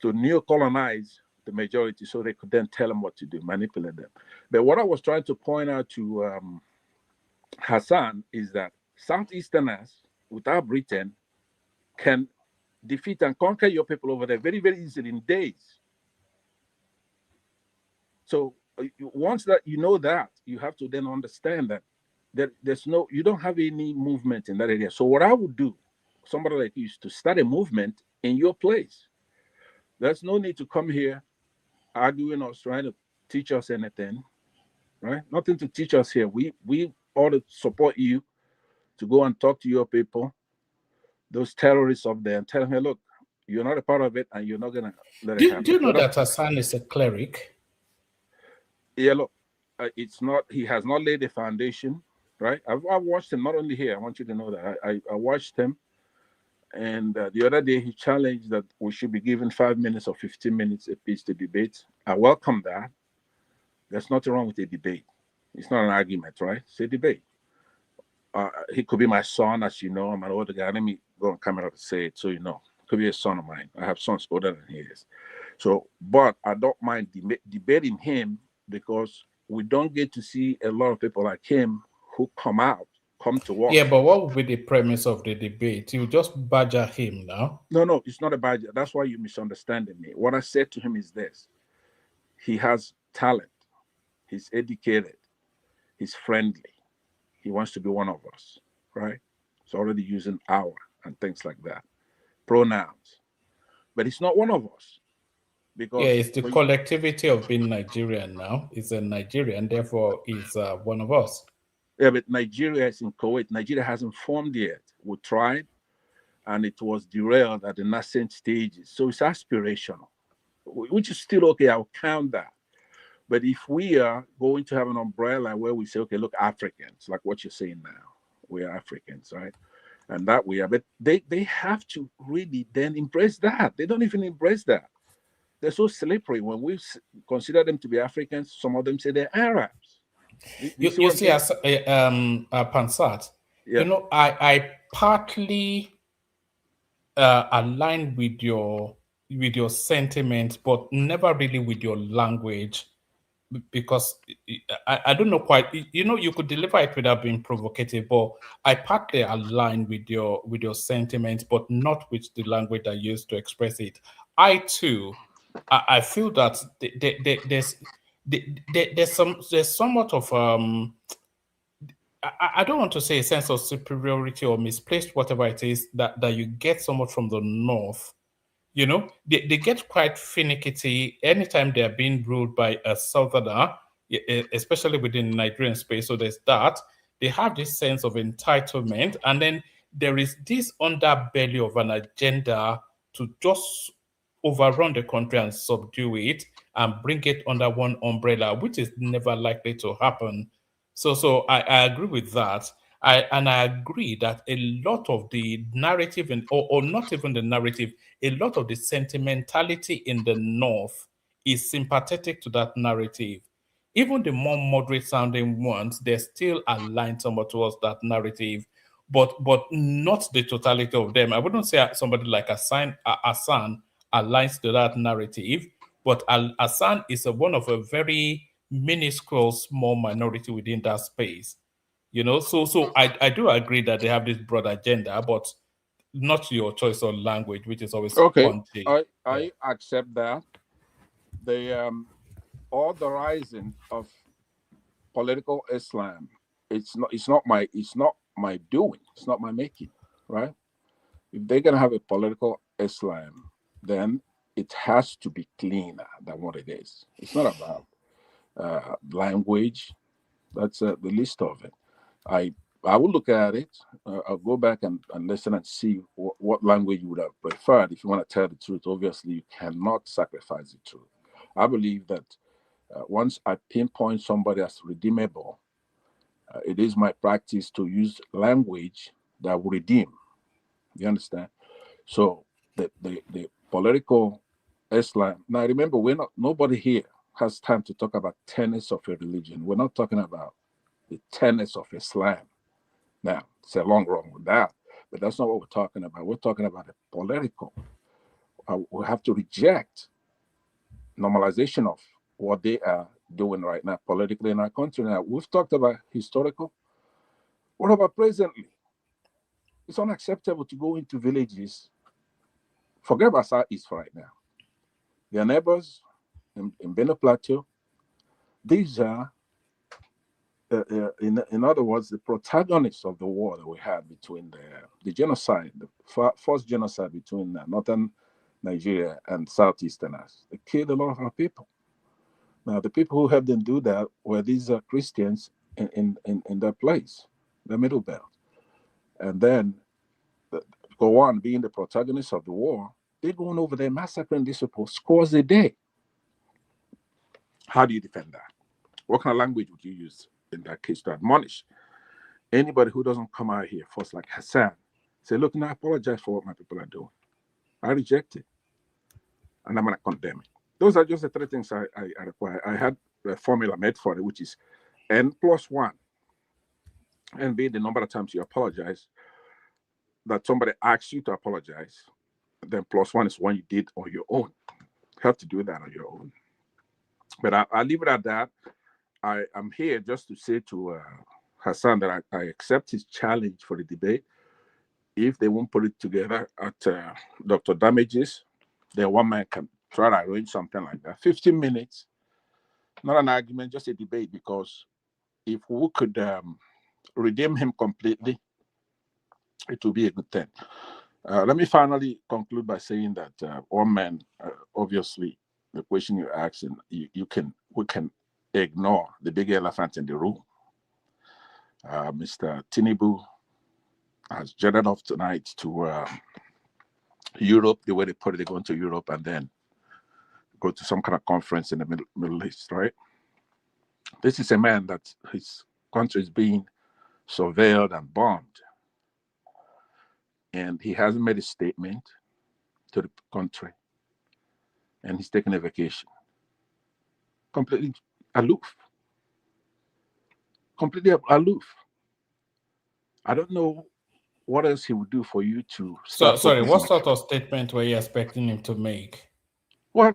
to neo-colonize the majority so they could then tell them what to do, manipulate them. But what I was trying to point out to Hassan is that Southeasterners, without Britain, can defeat and conquer your people over there very, very easily in days. So once that you know that, you have to then understand that you don't have any movement in that area. So what I would do, somebody like you, is to start a movement in your place. There's no need to come here arguing us, trying to teach us anything, right? Nothing to teach us here. We ought to support you to go and talk to your people, those terrorists up there, and tell them, hey, look, you're not a part of it, and you're not gonna let it happen. Do you know that Hassan is a cleric? Yeah, look, it's not. He has not laid a foundation, right? I've watched him not only here. I want you to know that I watched him, and the other day he challenged that we should be given 5 minutes or 15 minutes a piece to debate. I welcome that. There's nothing wrong with a debate. It's not an argument, right? It's a debate. He could be my son, as you know. I'm an older guy. Let me go on camera to say it so you know. Could be a son of mine. I have sons older than he is. So, but I don't mind debating him because we don't get to see a lot of people like him who come to work. Yeah, but what would be the premise of the debate? You just badger him now. No, it's not a badger. That's why you're misunderstanding me. What I said to him is this: he has talent. He's educated. He's friendly. He wants to be one of us, right? He's already using our and things like that, pronouns. But he's not one of us. Because yeah, it's the collectivity of being Nigerian now. He's a Nigerian, therefore he's one of us. Yeah, but Nigeria is in Kuwait. Nigeria hasn't formed yet. We tried, and it was derailed at the nascent stages. So it's aspirational, which is still okay. I'll count that. But if we are going to have an umbrella where we say, okay, look, Africans, like what you're saying now, we are Africans, right? And that we are, but they have to really then embrace that. They don't even embrace that. They're so slippery. When we consider them to be Africans, some of them say they're Arabs. You see, as Pansat, yeah. You know, I partly align with your sentiment, but never really with your language, because I don't know quite. You know, you could deliver it without being provocative, but I partly align with your sentiments, but not with the language I use to express it. I too, I feel that there's somewhat of I don't want to say a sense of superiority or misplaced whatever it is that you get somewhat from the north. You know, they get quite finicky anytime they are being ruled by a southerner, especially within the Nigerian space. So there's that. They have this sense of entitlement, and then there is this underbelly of an agenda to just overrun the country and subdue it and bring it under one umbrella, which is never likely to happen. So I agree with that. I agree that a lot of the narrative or not even the narrative, a lot of the sentimentality in the North is sympathetic to that narrative. Even the more moderate sounding ones, they're still aligned somewhat towards that narrative, but not the totality of them. I wouldn't say somebody like Hassan aligns to that narrative, but Hassan is one of a very minuscule small minority within that space. You know, so I do agree that they have this broad agenda, but not your choice of language, which is always punchy. I accept that. The authorizing of political Islam, it's not my doing, it's not my making, right? If they're gonna have a political Islam, then it has to be cleaner than what it is. It's not about language. That's the least of it. I will look at it. I'll go back and listen and see what language you would have preferred. If you want to tell the truth, obviously you cannot sacrifice the truth. I believe that once I pinpoint somebody as redeemable, it is my practice to use language that will redeem. You understand? So the political Islam. Now remember, nobody here has time to talk about tenets of a religion. We're not talking about the tenets of Islam. Now, it's a long run with that, but that's not what we're talking about. We're talking about the political. We have to reject normalization of what they are doing right now politically in our country. Now, we've talked about historical. What about presently? It's unacceptable to go into villages. Forget about Southeast for right now. Their neighbors in Benue Plateau, these are in other words, the protagonists of the war that we had between the genocide, the first genocide between northern Nigeria and southeasterners. They killed a lot of our people. Now, the people who helped them do that were these Christians in that place, the Middle Belt. And then, go on being the protagonists of the war, they're going over there massacring these people, scores a day. How do you defend that? What kind of language would you use in that case to admonish anybody who doesn't come out here first, like Hassan? Say, look, I apologize for what my people are doing. I reject it, and I'm going to condemn it. Those are just the three things I require. I had a formula made for it, which is N+1. N being the number of times you apologize, that somebody asks you to apologize. Then +1 is one you did on your own. You have to do that on your own. But I'll leave it at that. I'm here just to say to Hassan that I accept his challenge for the debate. If they won't put it together at Dr. Damages, then one man can try to arrange something like that. 15 minutes, not an argument, just a debate, because if we could redeem him completely, it will be a good thing. Let me finally conclude by saying that one man, obviously, the question you're asking, we can ignore the big elephant in the room. Mr. Tinubu has jetted off tonight to Europe, the way they put it, they're going to Europe and then go to some kind of conference in the Middle East, right? This is a man that his country is being surveilled and bombed. And he hasn't made a statement to the country. And he's taking a vacation. Completely aloof. Completely aloof. I don't know what else he would do for you to start. So, sorry, what sort of statement were you expecting him to make? Well,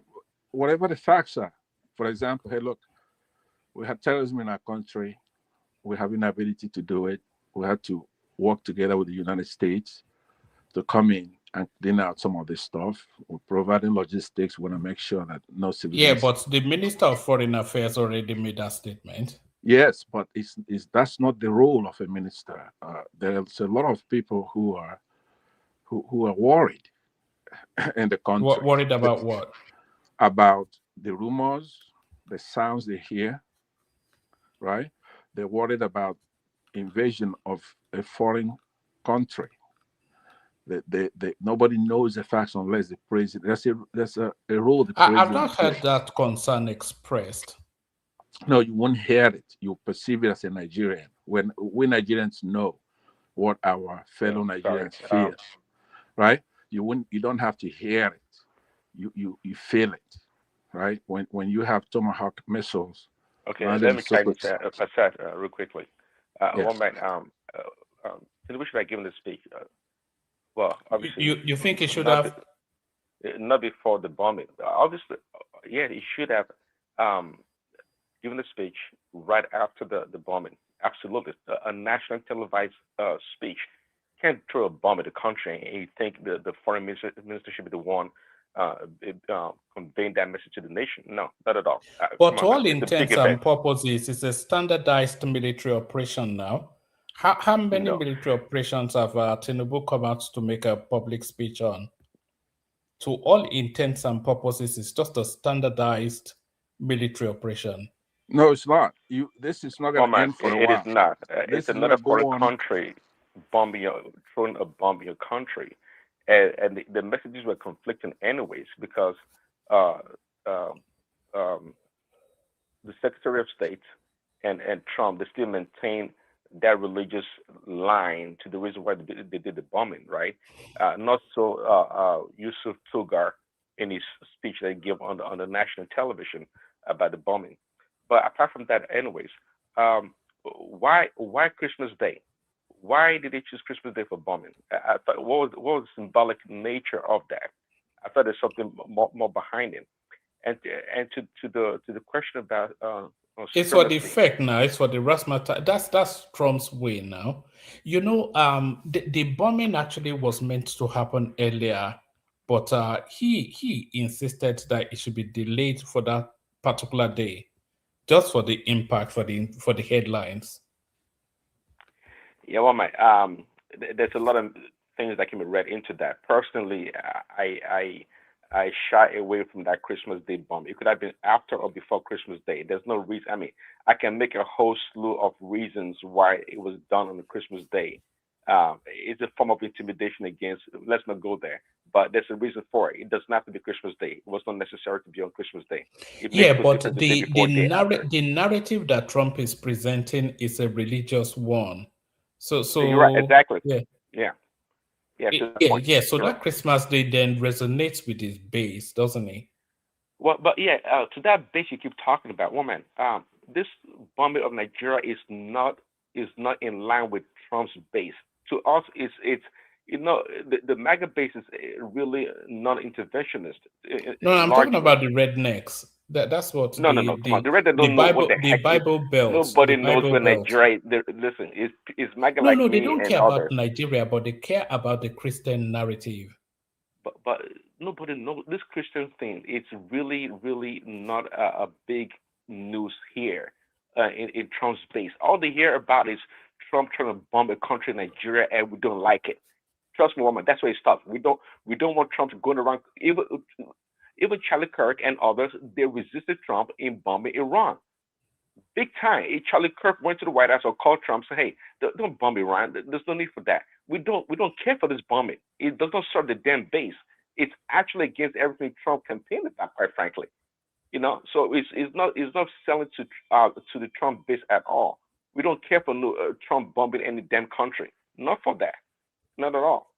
whatever the facts are. For example, hey, look, we had terrorism in our country. We have inability to do it. We had to work together with the United States to come in and clean out some of this stuff. We're providing logistics. We want to make sure that no civilians. Yeah, but the Minister of Foreign Affairs already made that statement. Yes, but that's not the role of a minister. There's a lot of people who are worried in the country. Worried about what? About the rumors, the sounds they hear, right? They're worried about invasion of a foreign country. Nobody knows the facts unless the president. There's a role the president. I've not heard that concern expressed. No, you won't hear it. You perceive it as a Nigerian. When we Nigerians know what our fellow Nigerians feel, right? You don't have to hear it. You feel it, right? When you have Tomahawk missiles. Okay, let me try this real quickly. Yes. One man, Tinubu should have given the speech. Well, obviously, you think he should have? Not before the bombing. Obviously, yeah, he should have given the speech right after the bombing. Absolutely, a national televised speech. Can't throw a bomb at the country and you think the foreign minister should be the one conveying that message to the nation. No, not at all. But to all intents and purposes, it's a standardized military operation now. How many military operations have Tinubu come out to make a public speech on? To all intents and purposes, it's just a standardized military operation. No, it's not. This is not going to end for a while. It is not. It's another foreign country throwing a bomb in your country. And the messages were conflicting anyways, because the Secretary of State and Trump, they still maintain that religious line to the reason why they did the bombing, right? Not so Yusuf Tugar in his speech that he gave on the national television about the bombing. But apart from that, anyways, why Christmas Day? Why did they choose Christmas Day for bombing? I thought, what was the symbolic nature of that? I thought there's something more behind it. And to the question about it's for the effect now. It's for the razzmatazz. That's Trump's way now. You know, the bombing actually was meant to happen earlier, but he insisted that it should be delayed for that particular day, just for the impact, for the headlines. Yeah, well, there's a lot of things that can be read into that. Personally, I shy away from that Christmas Day bomb. It could have been after or before Christmas Day. There's no reason. I mean, I can make a whole slew of reasons why it was done on the Christmas Day. It's a form of intimidation against. Let's not go there. But there's a reason for it. It doesn't have to be Christmas Day. It was not necessary to be on Christmas Day. It makes Yeah, no but difference the day before, day after. the narrative that Trump is presenting is a religious one. So You're right. Exactly. yeah. Yeah. Yeah. To that Yeah, point. yeah. So You're right. that Christmas Day then resonates with his base, doesn't it? Well, but yeah, to that base you keep talking about, woman. This bombing of Nigeria is not in line with Trump's base. To us, it's the MAGA base is really non-interventionist. No, I'm talking Largely, about the rednecks. That's what no. Come on, the red they don't know what the heck is. Bible Belt, the Nobody knows Bible where Belt. Nigeria. Listen, is MAGA No, like no, they me don't and care about others. Nigeria, but they care about the Christian narrative. But nobody knows this Christian thing. It's really not a big news here in Trump's base. All they hear about is Trump trying to bomb a country, Nigeria, and we don't like it. Trust me, woman. That's where it stops. We don't want Trump going around. Even Charlie Kirk and others, they resisted Trump in bombing Iran. Big time. Charlie Kirk went to the White House or called Trump, say, "Hey, don't bomb Iran. There's no need for that. We don't care for this bombing. It does not serve the damn base. It's actually against everything Trump campaigned about, quite frankly. So it's not selling to the Trump base at all. We don't care for Trump bombing any damn country. Not for that. Not at all.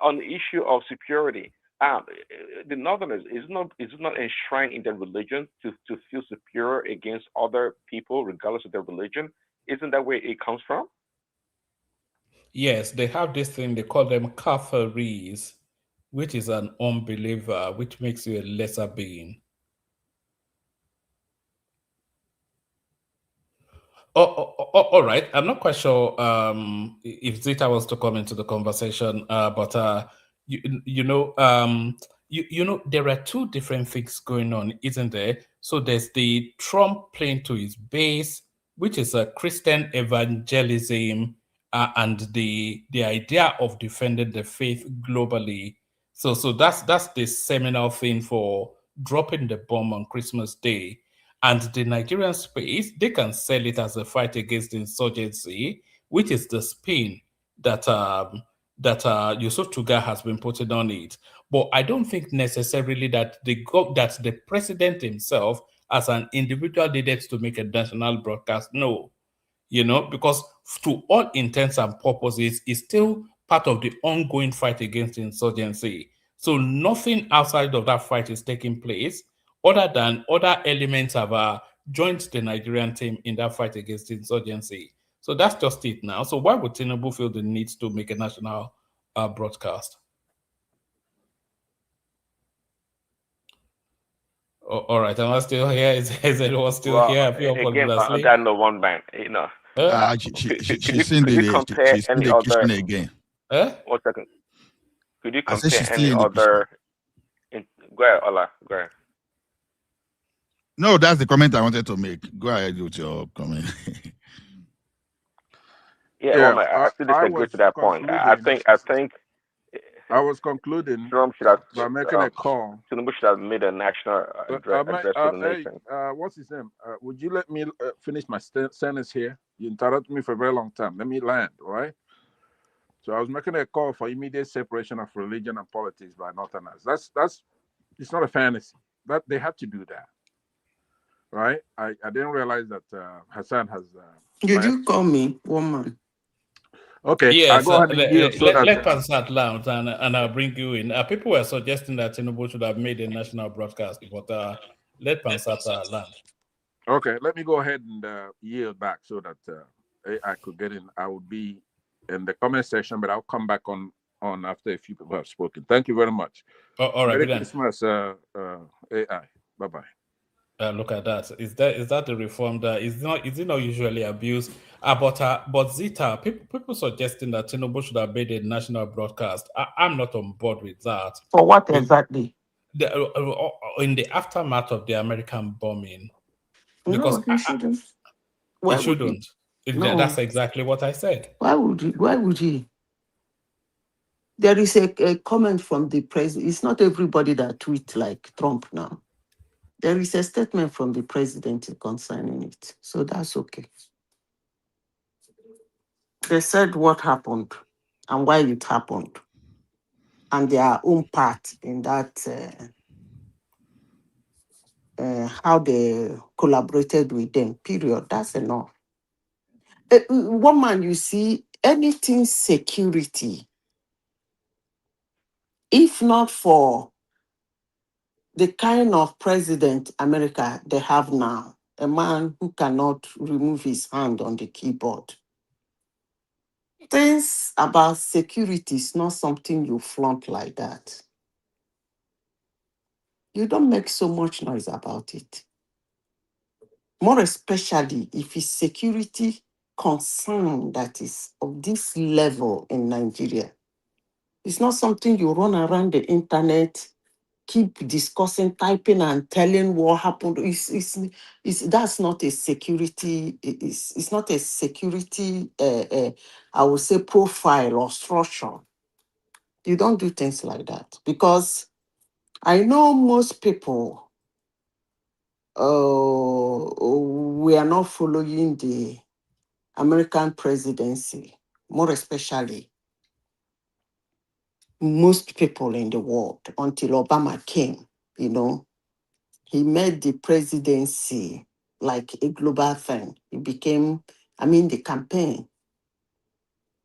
On the issue of security, the Northerners is not enshrined in their religion to feel superior against other people, regardless of their religion. Isn't that where it comes from? Yes, they have this thing, they call them Kafiris, which is an unbeliever, which makes you a lesser being. All right. I'm not quite sure if Zita wants to come into the conversation, but there are two different things going on, isn't there? So there's the Trump playing to his base, which is a Christian evangelism, and the idea of defending the faith globally. So that's the seminal thing for dropping the bomb on Christmas Day. And the Nigerian space, they can sell it as a fight against insurgency, which is the spin that Yusuf Tuga has been putting on it. But I don't think necessarily that the president himself, as an individual, needed to make a national broadcast. No, because to all intents and purposes, it's still part of the ongoing fight against insurgency. So nothing outside of that fight is taking place, other than other elements have joined the Nigerian team in that fight against insurgency. So that's just it now. So why would Tinubu feel the need to make a national broadcast? All right, am I still here? Is anyone still here? Again, I got no one man. She's in the kitchen again. 1 second. Could you compare any other? Go ahead, Ola. Go ahead. No, that's the comment I wanted to make. Go ahead with your comment. I still disagree to that point. I think I was concluding Trump should have by making a call. Tinubu should have made a national address to the nation. What's his name? Would you let me finish my sentence here? You interrupted me for a very long time. Let me land, all right? So I was making a call for immediate separation of religion and politics by Northerners. That's it's not a fantasy. That they have to do that, right? I didn't realize that Hassan has. Did you call me woman? Okay. Yes. Go ahead and let Pansat loud and I'll bring you in. People were suggesting that Tinubu should have made a national broadcast, but let Pansat land. Okay, let me go ahead and yield back so that I could get in. I would be in the comment section, but I'll come back on after a few people have spoken. Thank you very much. All right, Merry Christmas, AI. Bye-bye. Look at that. Is that the reform that is it not usually abused? But Zita, people suggesting that Tinubu should have made a national broadcast. I'm not on board with that. For what exactly? In the aftermath of the American bombing. Because no, he shouldn't. He shouldn't. No. That's exactly what I said. Why would he? There is a comment from the president. It's not everybody that tweets like Trump now. There is a statement from the president concerning it. So that's okay. They said what happened and why it happened, and their own part in that, how they collaborated with them, period. That's enough. Woman, you see, anything security, if not for the kind of president America they have now, a man who cannot remove his hand on the keyboard. Things about security is not something you flaunt like that. You don't make so much noise about it. More especially if it's security concern that is of this level in Nigeria. It's not something you run around the internet, keep discussing, typing, and telling what happened. That's not a security. It's not a security. I would say profile or structure. You don't do things like that because I know most people. We are not following the American presidency, more especially most people in the world until Obama came, he made the presidency like a global thing. It became, the campaign.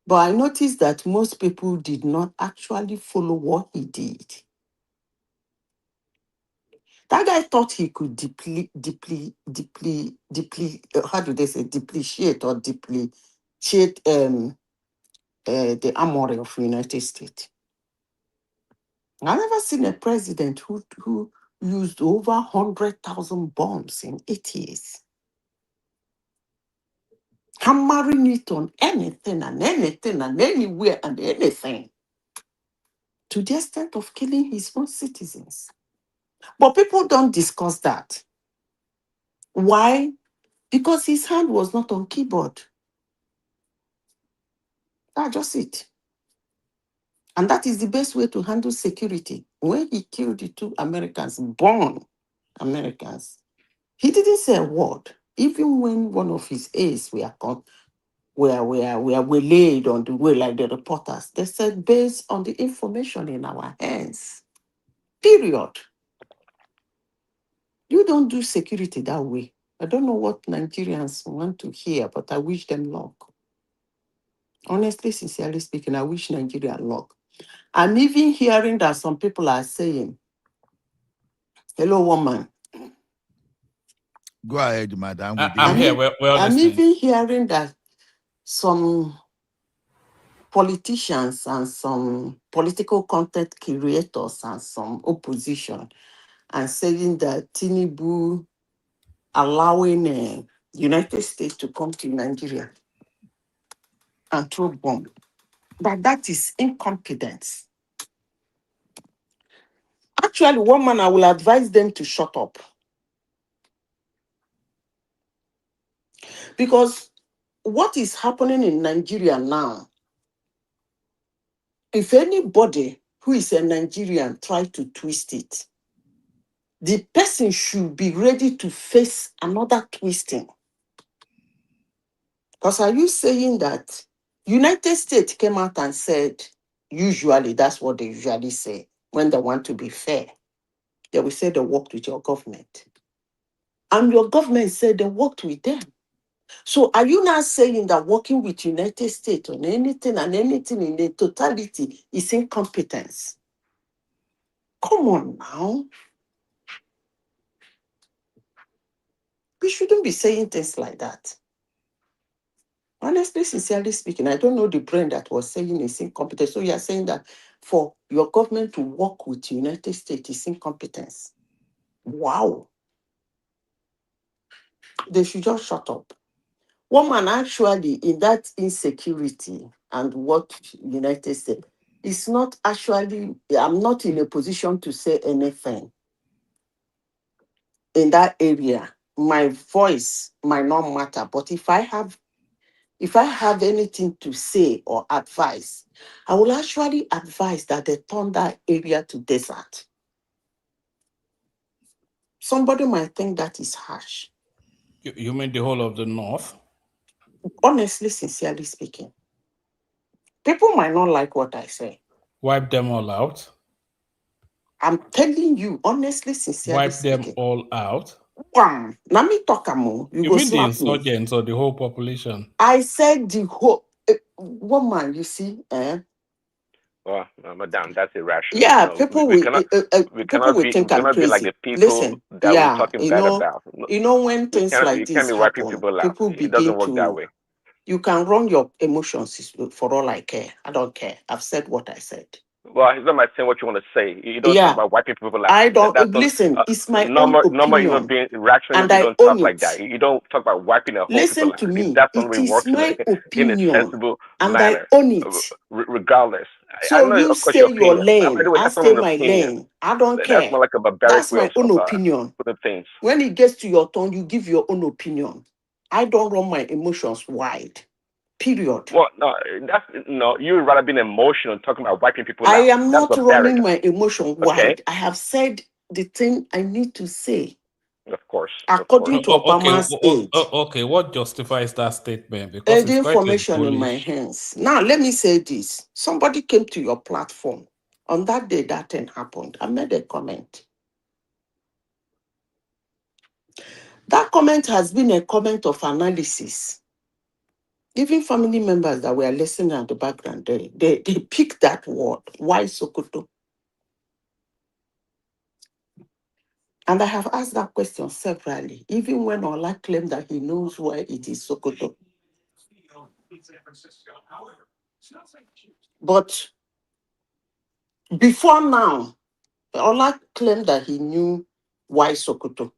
But I noticed that most people did not actually follow what he did. That guy thought he could depreciate or depreciate the armory of the United States. I've never seen a president who used over 100,000 bombs in 8 years. Hammering it on anything and anywhere and anything. To the extent of killing his own citizens. But people don't discuss that. Why? Because his hand was not on keyboard. That's just it. And that is the best way to handle security. When he killed the 2 Americans, born Americans, he didn't say a word. Even when one of his aides were laid on the way like the reporters, they said based on the information in our hands. Period. You don't do security that way. I don't know what Nigerians want to hear, but I wish them luck. Honestly, sincerely speaking, I wish Nigeria luck. I'm even hearing that some people are saying, hello, woman. Go ahead, madam. I'm here. We're I'm listening. even hearing that some politicians and some political content creators and some opposition are saying that Tinubu allowing the United States to come to Nigeria and throw bomb. That is incompetence. Actually, one man, I will advise them to shut up. Because what is happening in Nigeria now, if anybody who is a Nigerian try to twist it, the person should be ready to face another twisting. Because are you saying that United States came out and said, usually that's what they usually say when they want to be fair. They will say they worked with your government. And your government said they worked with them. So are you now saying that working with United States on anything and anything in the totality is incompetence? Come on now. We shouldn't be saying things like that. Honestly, sincerely speaking, I don't know the brain that was saying it's incompetence. So you are saying that for your government to work with the United States is incompetence. Wow. They should just shut up. Woman, actually, in that insecurity and what United States, it's not actually, I'm not in a position to say anything in that area. My voice might not matter, but if I have anything to say or advise, I will actually advise that they turn that area to desert. Somebody might think that is harsh. You mean the whole of the North? Honestly, sincerely speaking. People might not like what I say. Wipe them all out. I'm telling you, honestly, sincerely Wipe them speaking. all out. Let me talk more. You You go mean the slap me. insurgents or the whole population? I said the whole woman, you see, Well, madam, that's irrational. yeah, No, we cannot people will think we I'm cannot be like crazy. the people Listen, that we're yeah, talking bad about. No, when we things cannot like you can't this be wiping happen, people out. people It doesn't begin work that to. way. You can run your emotions for all I care. I don't care. I've said what I said. Well, it's not about saying what you want to say. You don't talk Yeah, about wiping people out. I don't That's not listen. It's my own normal human opinion, being, rational human and being I don't own talk like that. it. You don't talk about wiping a whole people Listen out. to me. That It only is works my in a opinion, sensible and I manner, own it. regardless. I So know, you of course, your stay your opinion. By lane, the way, I that's not stay an my opinion. lane. I don't That's care. more like a barbaric That's way my own of opinion. putting things. When it gets to your turn, you give your own opinion. I don't run my emotions wide. Period. Well, no. You would rather be emotional talking about wiping people I out. am That's not barbaric. running my emotion Okay, wide. I have said the thing I need to say of course, according to Okay, Obama's age. okay. What justifies that statement? Because And the it's quite a information in my bullish. hands. Now, let me say this. Somebody came to your platform. On that day that thing happened, I made a comment. That comment has been a comment of analysis. Even family members that were listening at the background, they picked that word. Why Sokoto? And I have asked that question severally, even when Ola claimed that he knows why it is Sokoto. But before now, Ola claimed that he knew why Sokoto.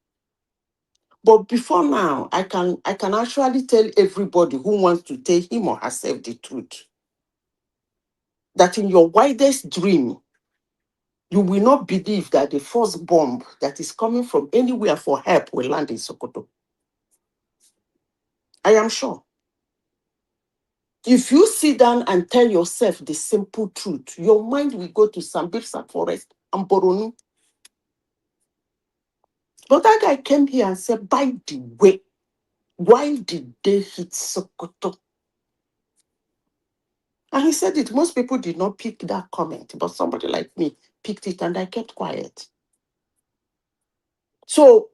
But before now, I can actually tell everybody who wants to tell him or herself the truth that in your widest dream, you will not believe that the first bomb that is coming from anywhere for help will land in Sokoto. I am sure. If you sit down and tell yourself the simple truth, your mind will go to Sambisa Forest and Boronu. But that guy came here and said, by the way, why did they hit Sokoto? And he said it. Most people did not pick that comment, but somebody like me picked it and I kept quiet. So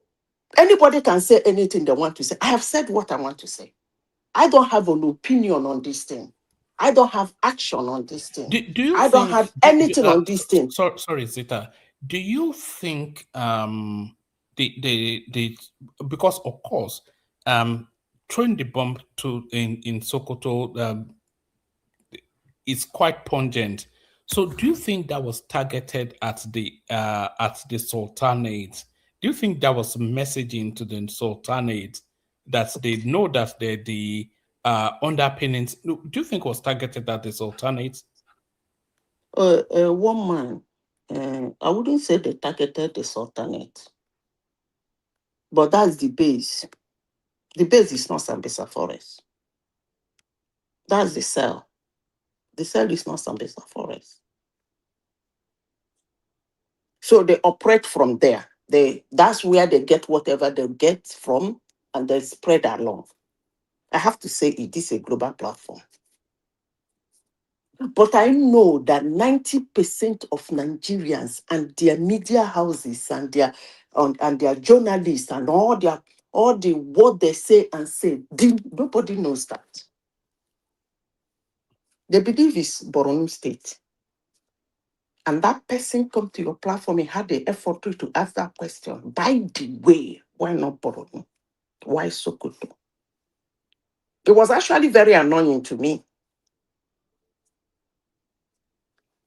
anybody can say anything they want to say. I have said what I want to say. I don't have an opinion on this thing. I don't have action on this thing. Do you I don't think? have anything on this thing. Sorry, Zita. Do you think the because of course throwing the bomb in Sokoto is quite pungent. So do you think that was targeted at the Sultanate? Do you think that was messaging to the Sultanate that they know that the underpinnings? Do you think it was targeted at the Sultanate? One man, I wouldn't say they targeted the Sultanate, but that's the base. The base is not Sambisa Forest. That's the cell. The cell is not Sambisa Forest. So they operate from there. That's where they get whatever they get from and they spread along. I have to say it is a global platform. But I know that 90% of Nigerians and their media houses and their journalists and all the what they say and say, nobody knows that. They believe it's Borno State. And that person come to your platform and had the effort to ask that question. By the way, why not Borno? Why Sokoto? It was actually very annoying to me.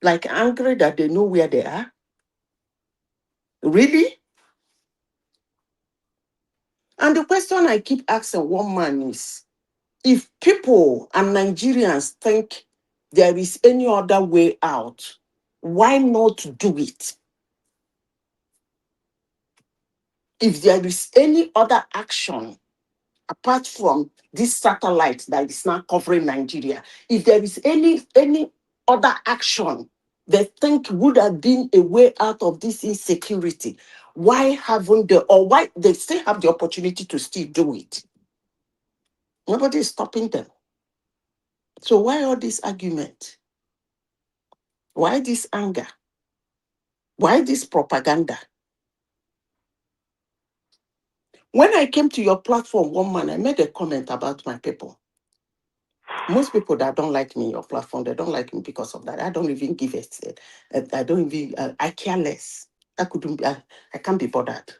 Like angry that they know where they are. Really? And the question I keep asking one man is, if people and Nigerians think there is any other way out, why not do it? If there is any other action apart from this satellite that is now covering Nigeria, if there is any other action they think would have been a way out of this insecurity, why haven't they, or why they still have the opportunity to still do it? Nobody is stopping them. So why all this argument? Why this anger? Why this propaganda? When I came to your platform one man, I made a comment about my people. Most people that don't like me, your platform, they don't like me because of that. I don't even give it. I don't even, I care less. I couldn't be, I can't be bothered.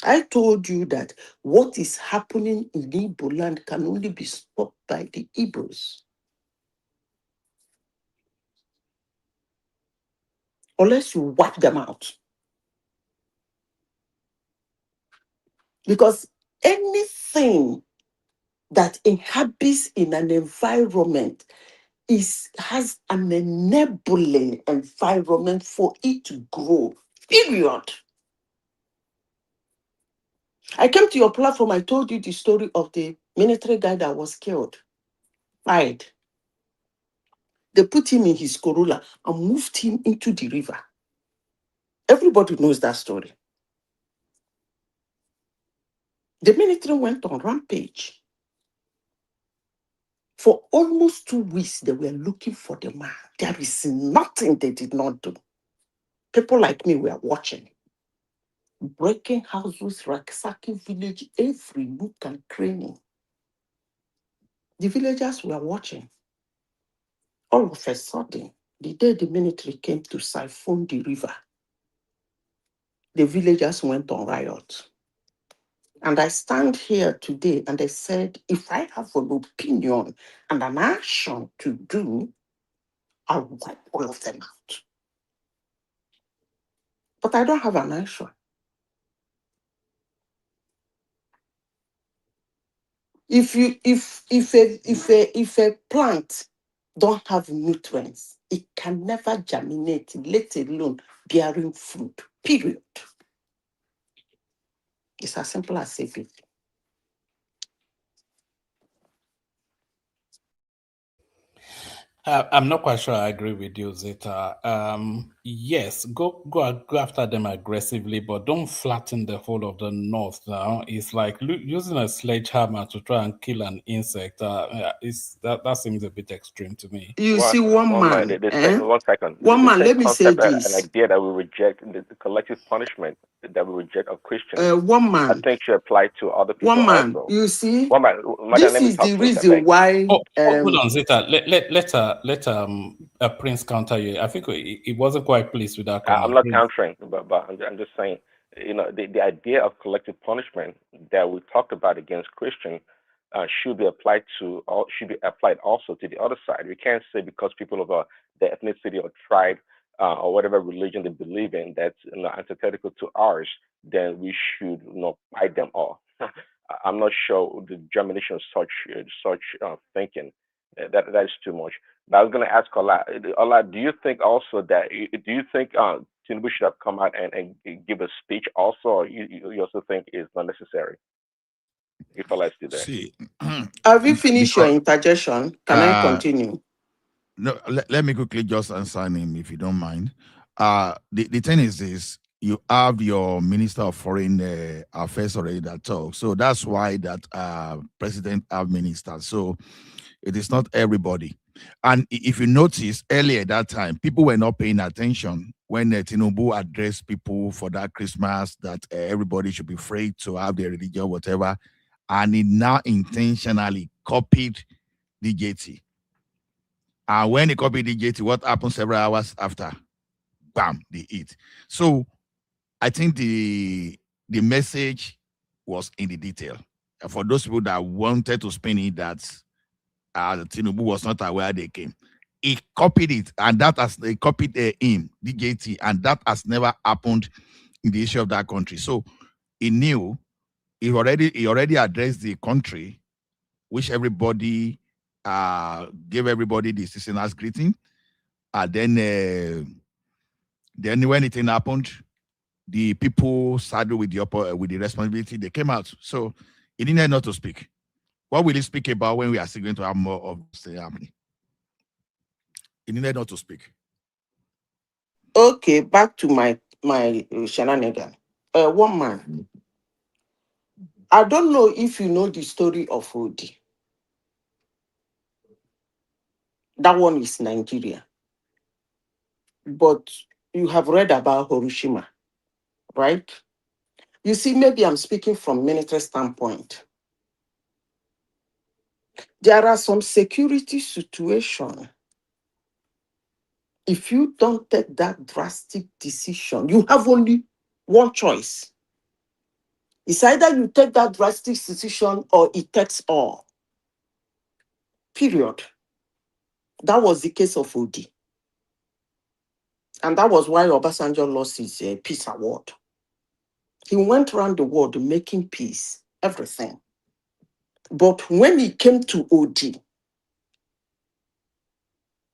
I told you that what is happening in Igbo land can only be stopped by the Igbos. Unless you wipe them out. Because anything that inhabits in an environment has an enabling environment for it to grow. Period. I came to your platform, I told you the story of the military guy that was killed, died. They put him in his Corolla and moved him into the river. Everybody knows that story. The military went on rampage. For almost 2 weeks, they were looking for the man. There is nothing they did not do. People like me were watching. Breaking houses, ransacking village, every nook and cranny. The villagers were watching. All of a sudden, the day the military came to siphon the river, the villagers went on riot. And I stand here today and I said, if I have an opinion and an action to do, I'll wipe all of them out. But I don't have an action. If a plant don't have nutrients, it can never germinate, let alone bearing fruit. Period. It's as simple as it. I'm not quite sure I agree with you, Zeta. Yes, go after them aggressively, but don't flatten the whole of the north now. It's like using a sledgehammer to try and kill an insect. That seems a bit extreme to me. You see one man. One second. One man, let me say Concept, this. an idea that we reject, the collective punishment that we reject of Christians. One man. I think should apply to other people one man, also. You see, One man, this is the reason why. Hold on, Zeta. Let Prince counter you. I think he wasn't quite pleased with that comment. I'm not countering, but I'm just saying, the idea of collective punishment that we talked about against Christian should be applied also to the other side. We can't say because people of the ethnicity or tribe or whatever religion they believe in that's antithetical to ours, then we should fight them all. I'm not sure the germination of such thinking. That is too much. But I was going to ask Ola. Ola, do you think also that Tinubu should have come out and give a speech also, or you also think it's not necessary? If Ola is still there. See, have you finished your interjection? Can I continue? No, let me quickly just answer him if you don't mind. The thing is this: you have your Minister of Foreign Affairs already that talk, so that's why that president have ministers. So it is not everybody. And if you notice earlier that time, people were not paying attention when Tinubu addressed people for that Christmas that everybody should be free to have their religion, whatever. And he now intentionally copied the DJT. And when he copied the DJT, what happened several hours after? Bam, they eat. So I think the message was in the detail. For those people that wanted to spin it, that Tinubu was not aware they came. He copied it, and they copied him, DJT, and that has never happened in the issue of that country. So he knew he already addressed the country, which everybody gave everybody the seasonal greeting. Then when anything happened, the people saddled with the responsibility. They came out. So he didn't know to speak. What will he speak about when we are still going to have more of this happening? He needed not to speak. Okay, back to my shenanigan. One man. I don't know if you know the story of Odi. That one is Nigeria. But you have read about Hiroshima, right? You see, maybe I'm speaking from military standpoint. There are some security situations. If you don't take that drastic decision, you have only one choice. It's either you take that drastic decision or it takes all. Period. That was the case of Odi. And that was why Obasanjo lost his peace award. He went around the world making peace, everything. But when he came to Odi,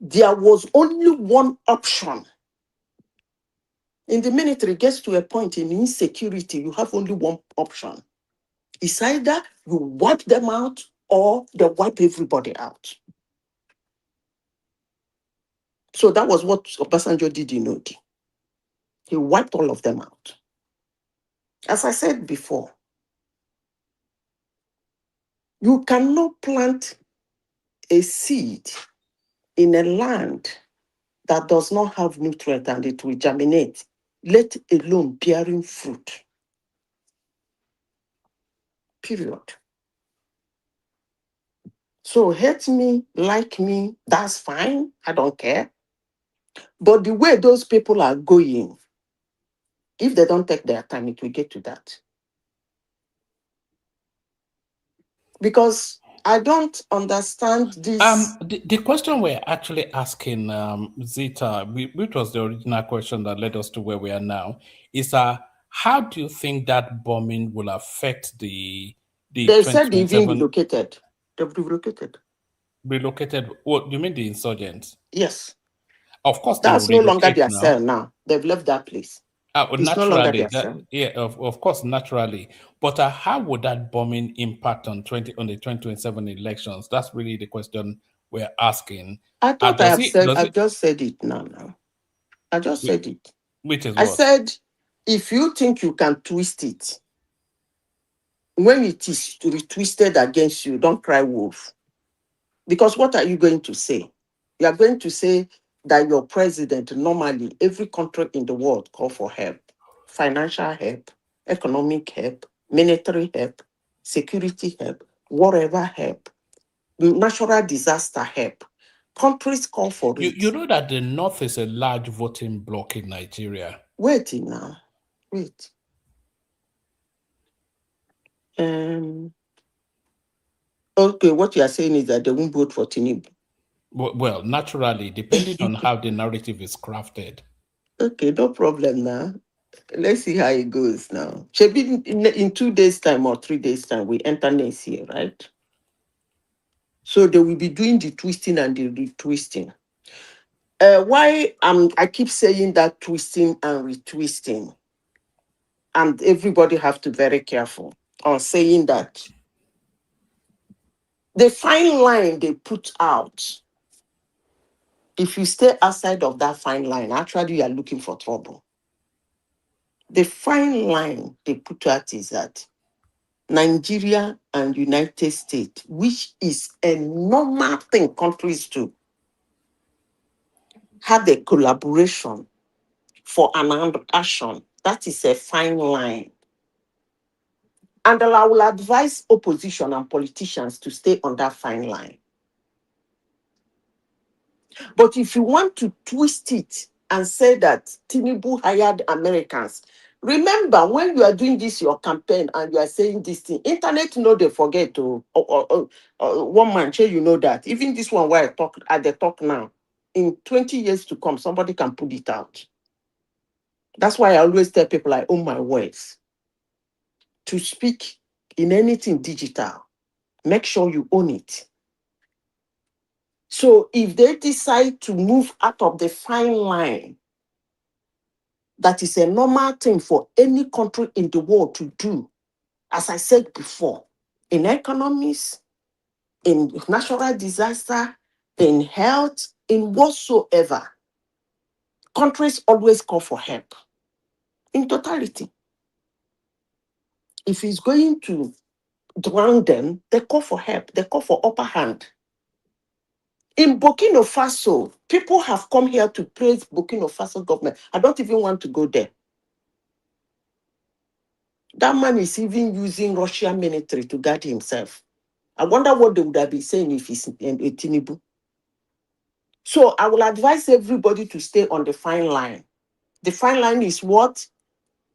there was only one option. In the military, it gets to a point in insecurity, you have only one option. It's either you wipe them out or they wipe everybody out. So that was what Obasanjo did in Odi. He wiped all of them out. As I said before, you cannot plant a seed in a land that does not have nutrient and it will germinate, let alone bearing fruit. Period. So hate me, like me, that's fine. I don't care. But the way those people are going, if they don't take their time, it will get to that. Because I don't understand this. The question we're actually asking, Zita, which was the original question that led us to where we are now, is how do you think that bombing will affect the They said they've been 2027 relocated. They've relocated. relocated? What you mean the insurgents? Yes. Of course, they will That's no longer relocate their now. cell now. They've left that place. It's no longer Naturally, their cell. of course, naturally. But how would that bombing impact on the 2027 elections? That's really the question we're asking. I thought I have said, Does I've it, just said it now. I just said it. which is I what? said, if you think you can twist it, when it is retwisted against you, don't cry wolf. Because what are you going to say? You are going to say that your president, normally, every country in the world call for help, financial help, economic help, military help, security help, whatever help, natural disaster help. Countries call for You it. know that the North is a large voting bloc in Nigeria. Wait now. Wait. Okay, what you are saying is that they won't vote for Tinubu. Well, naturally, depending on how the narrative is crafted. Okay, no problem now. Let's see how it goes now. Shebi in 2 days' time or 3 days' time, we enter next year, right? So they will be doing the twisting and the retwisting. Why I keep saying that twisting and retwisting, and everybody have to be very careful on saying that the fine line they put out, if you stay outside of that fine line, actually you are looking for trouble. The fine line they put out is that Nigeria and United States, which is a normal thing countries do, have a collaboration for an action. That is a fine line. And I will advise opposition and politicians to stay on that fine line. But if you want to twist it and say that Tinubu hired Americans, remember when you are doing this, your campaign, and you are saying this thing, internet know they forget to, one man, sure you know that. Even this one where I talk, at the talk now, in 20 years to come, somebody can put it out. That's why I always tell people I own my words. To speak in anything digital, make sure you own it. So if they decide to move out of the fine line, that is a normal thing for any country in the world to do, as I said before, in economies, in natural disaster, in health, in whatsoever. Countries always call for help in totality. If it's going to drown them, they call for help, they call for upper hand. In Burkina Faso, people have come here to praise Burkina Faso government. I don't even want to go there. That man is even using Russian military to guard himself. I wonder what they would have been saying if he's in a Tinubu. So I will advise everybody to stay on the fine line. The fine line is what?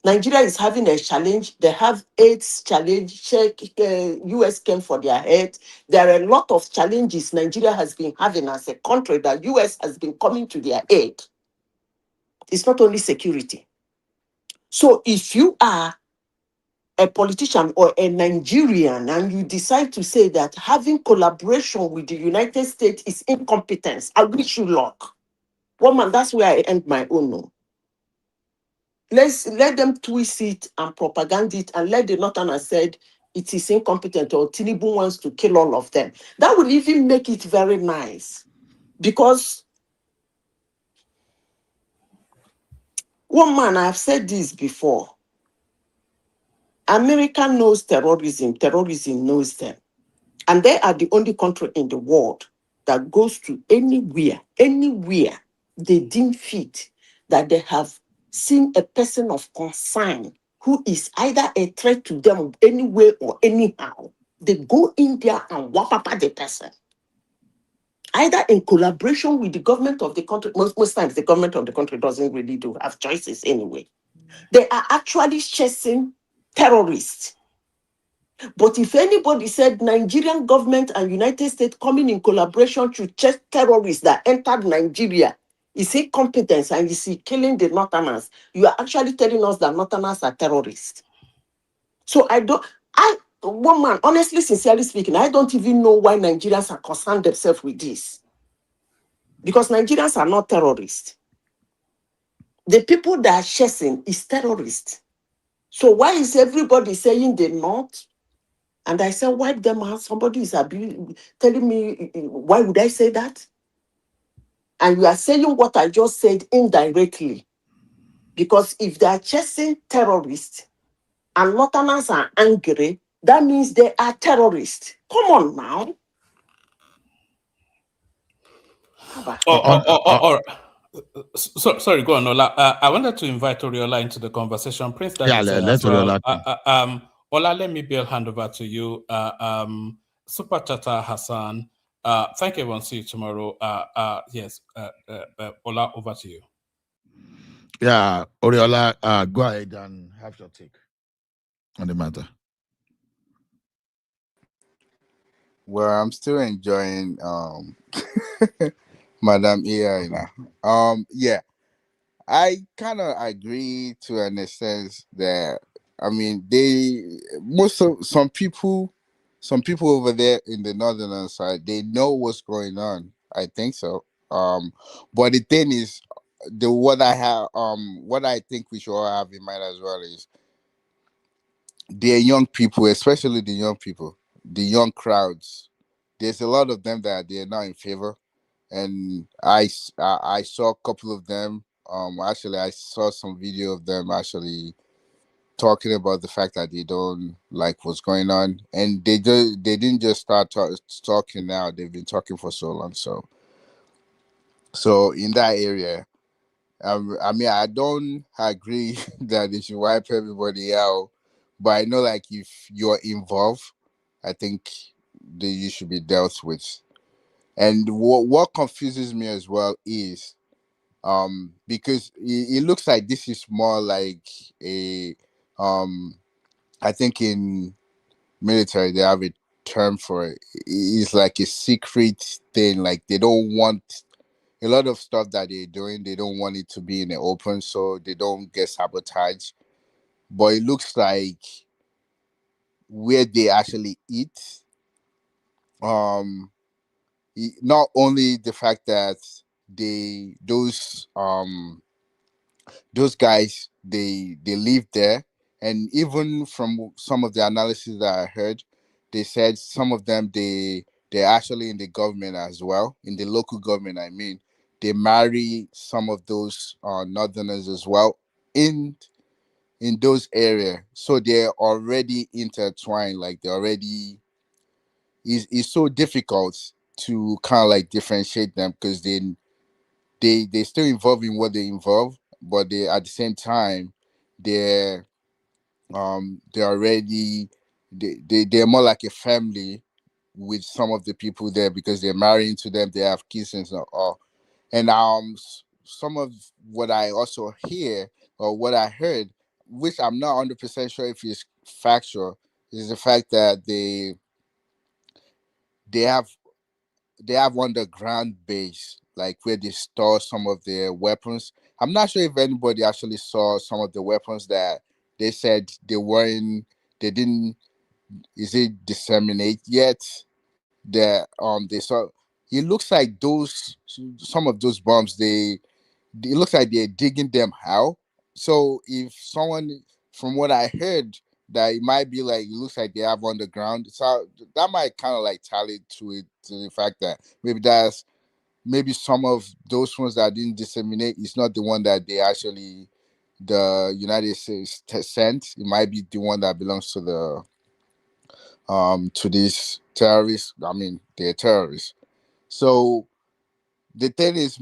Nigeria is having a challenge. They have AIDS challenge. US came for their head. There are a lot of challenges Nigeria has been having as a country that US has been coming to their aid. It's not only security. So if you are a politician or a Nigerian and you decide to say that having collaboration with the United States is incompetence, I wish you luck. Woman, that's where I end my own. No. Let them twist it and propaganda it and let the Northerners said it is incompetent or Tinubu wants to kill all of them. That would even make it very nice. Because one man, I've said this before. America knows terrorism. Terrorism knows them. And they are the only country in the world that goes to anywhere they deem fit that they have seen a person of concern who is either a threat to them anyway or anyhow. They go in there and whop up at the person. Either in collaboration with the government of the country. Most times the government of the country doesn't really do have choices anyway. They are actually chasing terrorists. But if anybody said Nigerian government and United States coming in collaboration to chase terrorists that entered Nigeria is incompetence and is killing the Northerners, you are actually telling us that Northerners are terrorists. So one man, honestly, sincerely speaking, I don't even know why Nigerians are concerned themselves with this. Because Nigerians are not terrorists. The people that are chasing is terrorists. So why is everybody saying they're not? And I said, wipe them out. Somebody is telling me, why would I say that? And you are saying what I just said indirectly. Because if they are chasing terrorists and Northerners are angry, that means they are terrorists. Come on now. Sorry, go on, Ola. I wanted to invite Oriola into the conversation. Prince Yeah, Daddy let Oriola. Ola, let me be hand over to you. Super Tata Hassan. Thank you, everyone. See you tomorrow. Yes, Ola, over to you. Yeah, Oriola, go ahead and have your take on the matter. Well, I'm still enjoying Madam AI now. Yeah, I kind of agree to an extent that I mean some people over there in the northern side, they know what's going on. I think so. But the thing is, what I think we should all have in mind as well is the young people, especially the young people, the young crowds. There's a lot of them that they're not in favor, and I saw a couple of them. Actually, I saw some video of them actually talking about the fact that they don't like what's going on, and they didn't just start talking now. They've been talking for so long. So in that area, I mean, I don't agree that they should wipe everybody out, but I know, like, if you're involved, I think you should be dealt with. And what confuses me as well is, because it looks like this is more like a, I think in military they have a term for it. It's like a secret thing. Like, they don't want a lot of stuff that they're doing, they don't want it to be in the open so they don't get sabotaged. But it looks like where they actually eat, um, not only the fact that they those guys they live there, and even from some of the analysis that I heard, they said some of them they're actually in the government as well, in the local government. I mean, they marry some of those northerners as well in those areas, so they're already intertwined. Like, they already it's so difficult to kind of like differentiate them, because they still involved in what they involve, but they at the same time they're they're already they're more like a family with some of the people there, because they're marrying to them, they have kids and so all. And some of what I also hear, or what I heard, which I'm not 100% sure if it's factual, is the fact that they have they have underground base, like where they store some of their weapons. I'm not sure if anybody actually saw some of the weapons that they said they didn't, is it disseminate yet? That they saw. It looks like those, some of those bombs, it looks like they're digging them out. So if someone, from what I heard, that it might be like, it looks like they have underground. So that might kind of like tally to it, to the fact that maybe some of those ones that didn't disseminate is not the one that they actually, the United States sent. It might be the one that belongs to these terrorists. I mean, they're terrorists. So the thing is,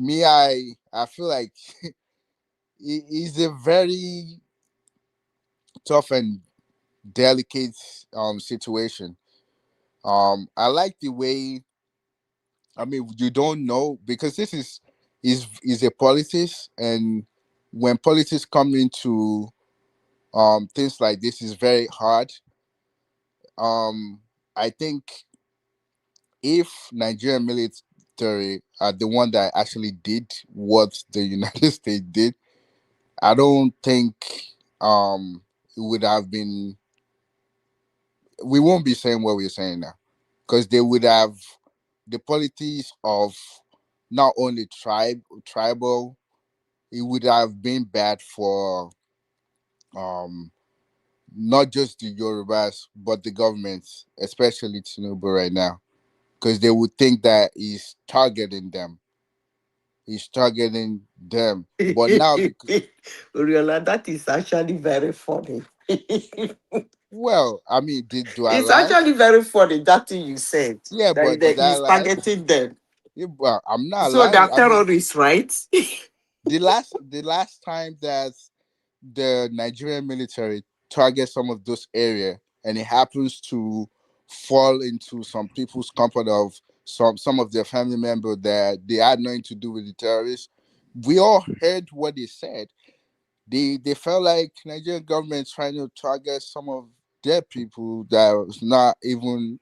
I feel like it is a very tough and delicate situation. I like the way, I mean, you don't know, because this is a politics, and when politics come into things like this, is very hard. I think if Nigerian military are the one that actually did what the United States did, I don't think it would have been, we won't be saying what we're saying now, because they would have the politics of not only tribal, it would have been bad for um not just the Yorubas but the government, especially Tinubu right now, because they would think that he's targeting them. But now, because, Uriola, that is actually very funny. well, I mean, do I It's lie? actually very funny, that thing you said. Yeah, but That did I he's lie? targeting them. Yeah, well, I'm not So lying. they're I mean, terrorists, right? the last time that the Nigerian military target some of those areas, and it happens to fall into some people's company of some of their family members that they had nothing to do with the terrorists. We all heard what they said. They felt like Nigerian government trying to target some of their people that was not even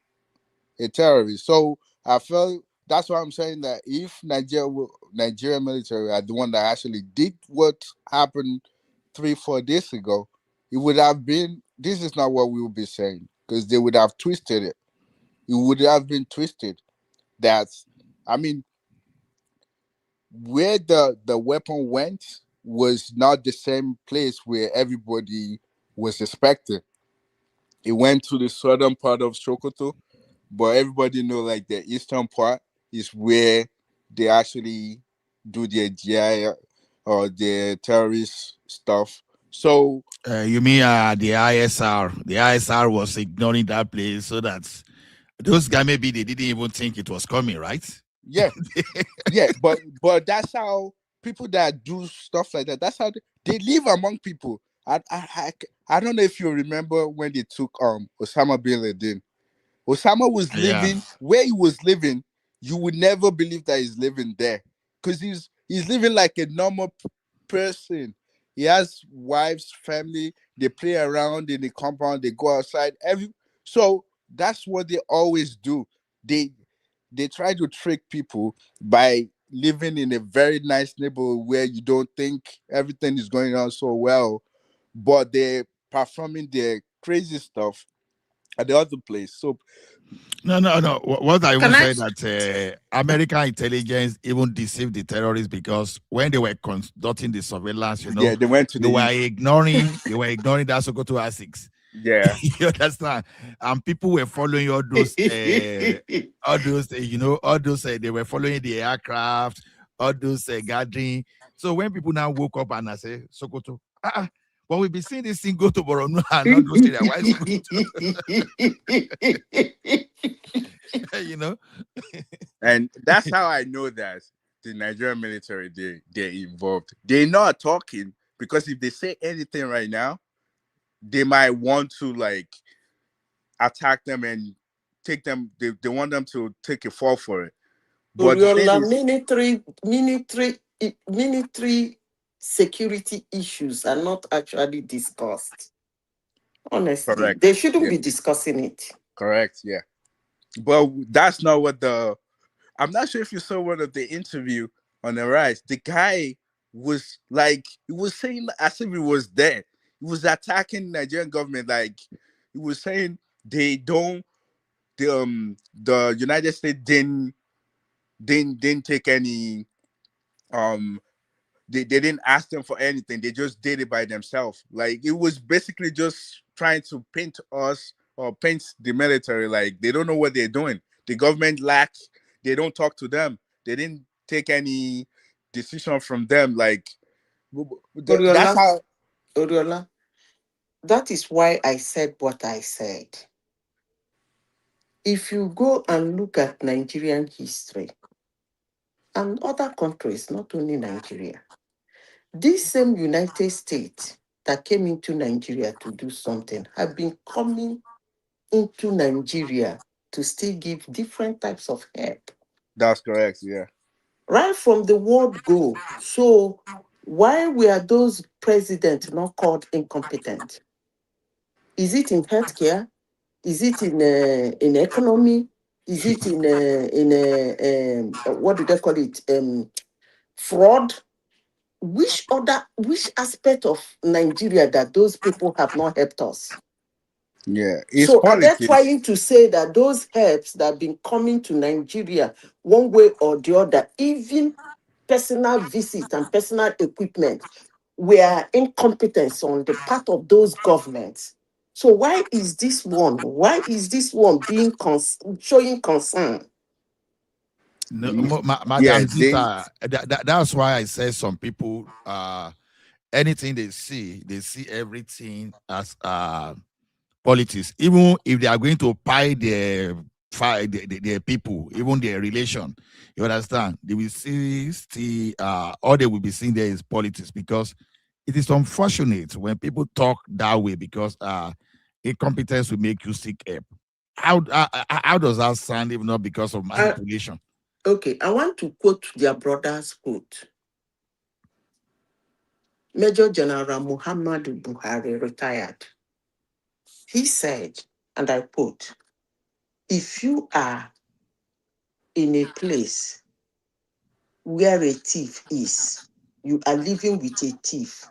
a terrorist. So I felt, that's why I'm saying that if Nigerian military are the one that actually did what happened 3-4 days ago, it would have been, this is not what we would be saying, because they would have twisted it. It would have been twisted. That's, I mean, where the weapon went was not the same place where everybody was expecting. It went to the southern part of Sokoto, but everybody know like the eastern part is where they actually do their GI or their terrorist stuff. So You mean the ISR? The ISR was ignoring that place so that those guys, maybe they didn't even think it was coming, right? yeah, but that's how people that do stuff like that. That's how they live among people. I don't know if you remember when they took Osama bin Laden. Osama was Yeah. living where he was living. You would never believe that he's living there, because he's living like a normal person. He has wives, family. They play around in the compound. They go outside. So that's what they always do. They they try to trick people by living in a very nice neighborhood where you don't think everything is going on so well, but they're performing their crazy stuff at the other place. So No. What I even Can I? say that American intelligence even deceived the terrorists, because when they were conducting the surveillance, yeah, they went to they the were east. ignoring that Sokoto A6. Yeah, You understand? And people were following all those, all those, they were following the aircraft, all those gathering. So when people now woke up and I say, Sokoto, But we've been seeing this thing go to Borno and not go to their wives. You know? And that's how I know that the Nigerian military, they're involved. They're not talking, because if they say anything right now, they might want to like attack them and take them. They want them to take a fall for it. But the thing Oriola, is, military security issues are not actually discussed. Honestly, correct. they shouldn't Yeah, be discussing it. correct. Yeah. But that's not what I'm not sure if you saw one of the interview on the rise. The guy was like, he was saying as if he was there. He was attacking the Nigerian government. Like, he was saying they don't, the United States didn't take any, they didn't ask them for anything. They just did it by themselves. Like, it was basically just trying to paint us or paint the military like they don't know what they're doing. The government lacks. They don't talk to them. They didn't take any decision from them. Like, that's Oriola, how. Oriola, that is why I said what I said. If you go and look at Nigerian history and other countries, not only Nigeria, this same United States that came into Nigeria to do something have been coming into Nigeria to still give different types of help. That's correct. Yeah. Right from the word go. So why were those presidents not called incompetent? Is it in healthcare? Is it in economy? Is it in what do they call it? Fraud? Which aspect of Nigeria that those people have not helped us? Yeah. It's So are they politics. trying to say that those helps that have been coming to Nigeria one way or the other, even personal visits and personal equipment, were incompetence on the part of those governments? So why is this one? Why is this one being showing concern? No, Yeah. Madam Zita, that's why I say some people, anything they see everything as politics. Even if they are going to pie their people, even their relation, you understand? They will see all they will be seeing there is politics, because it is unfortunate when people talk that way, because incompetence will make you seek help. How does that sound if not because of manipulation? Okay, I want to quote their brother's quote. Major General Muhammadu Buhari, retired. He said, and I quote, if you are in a place where a thief is, you are living with a thief,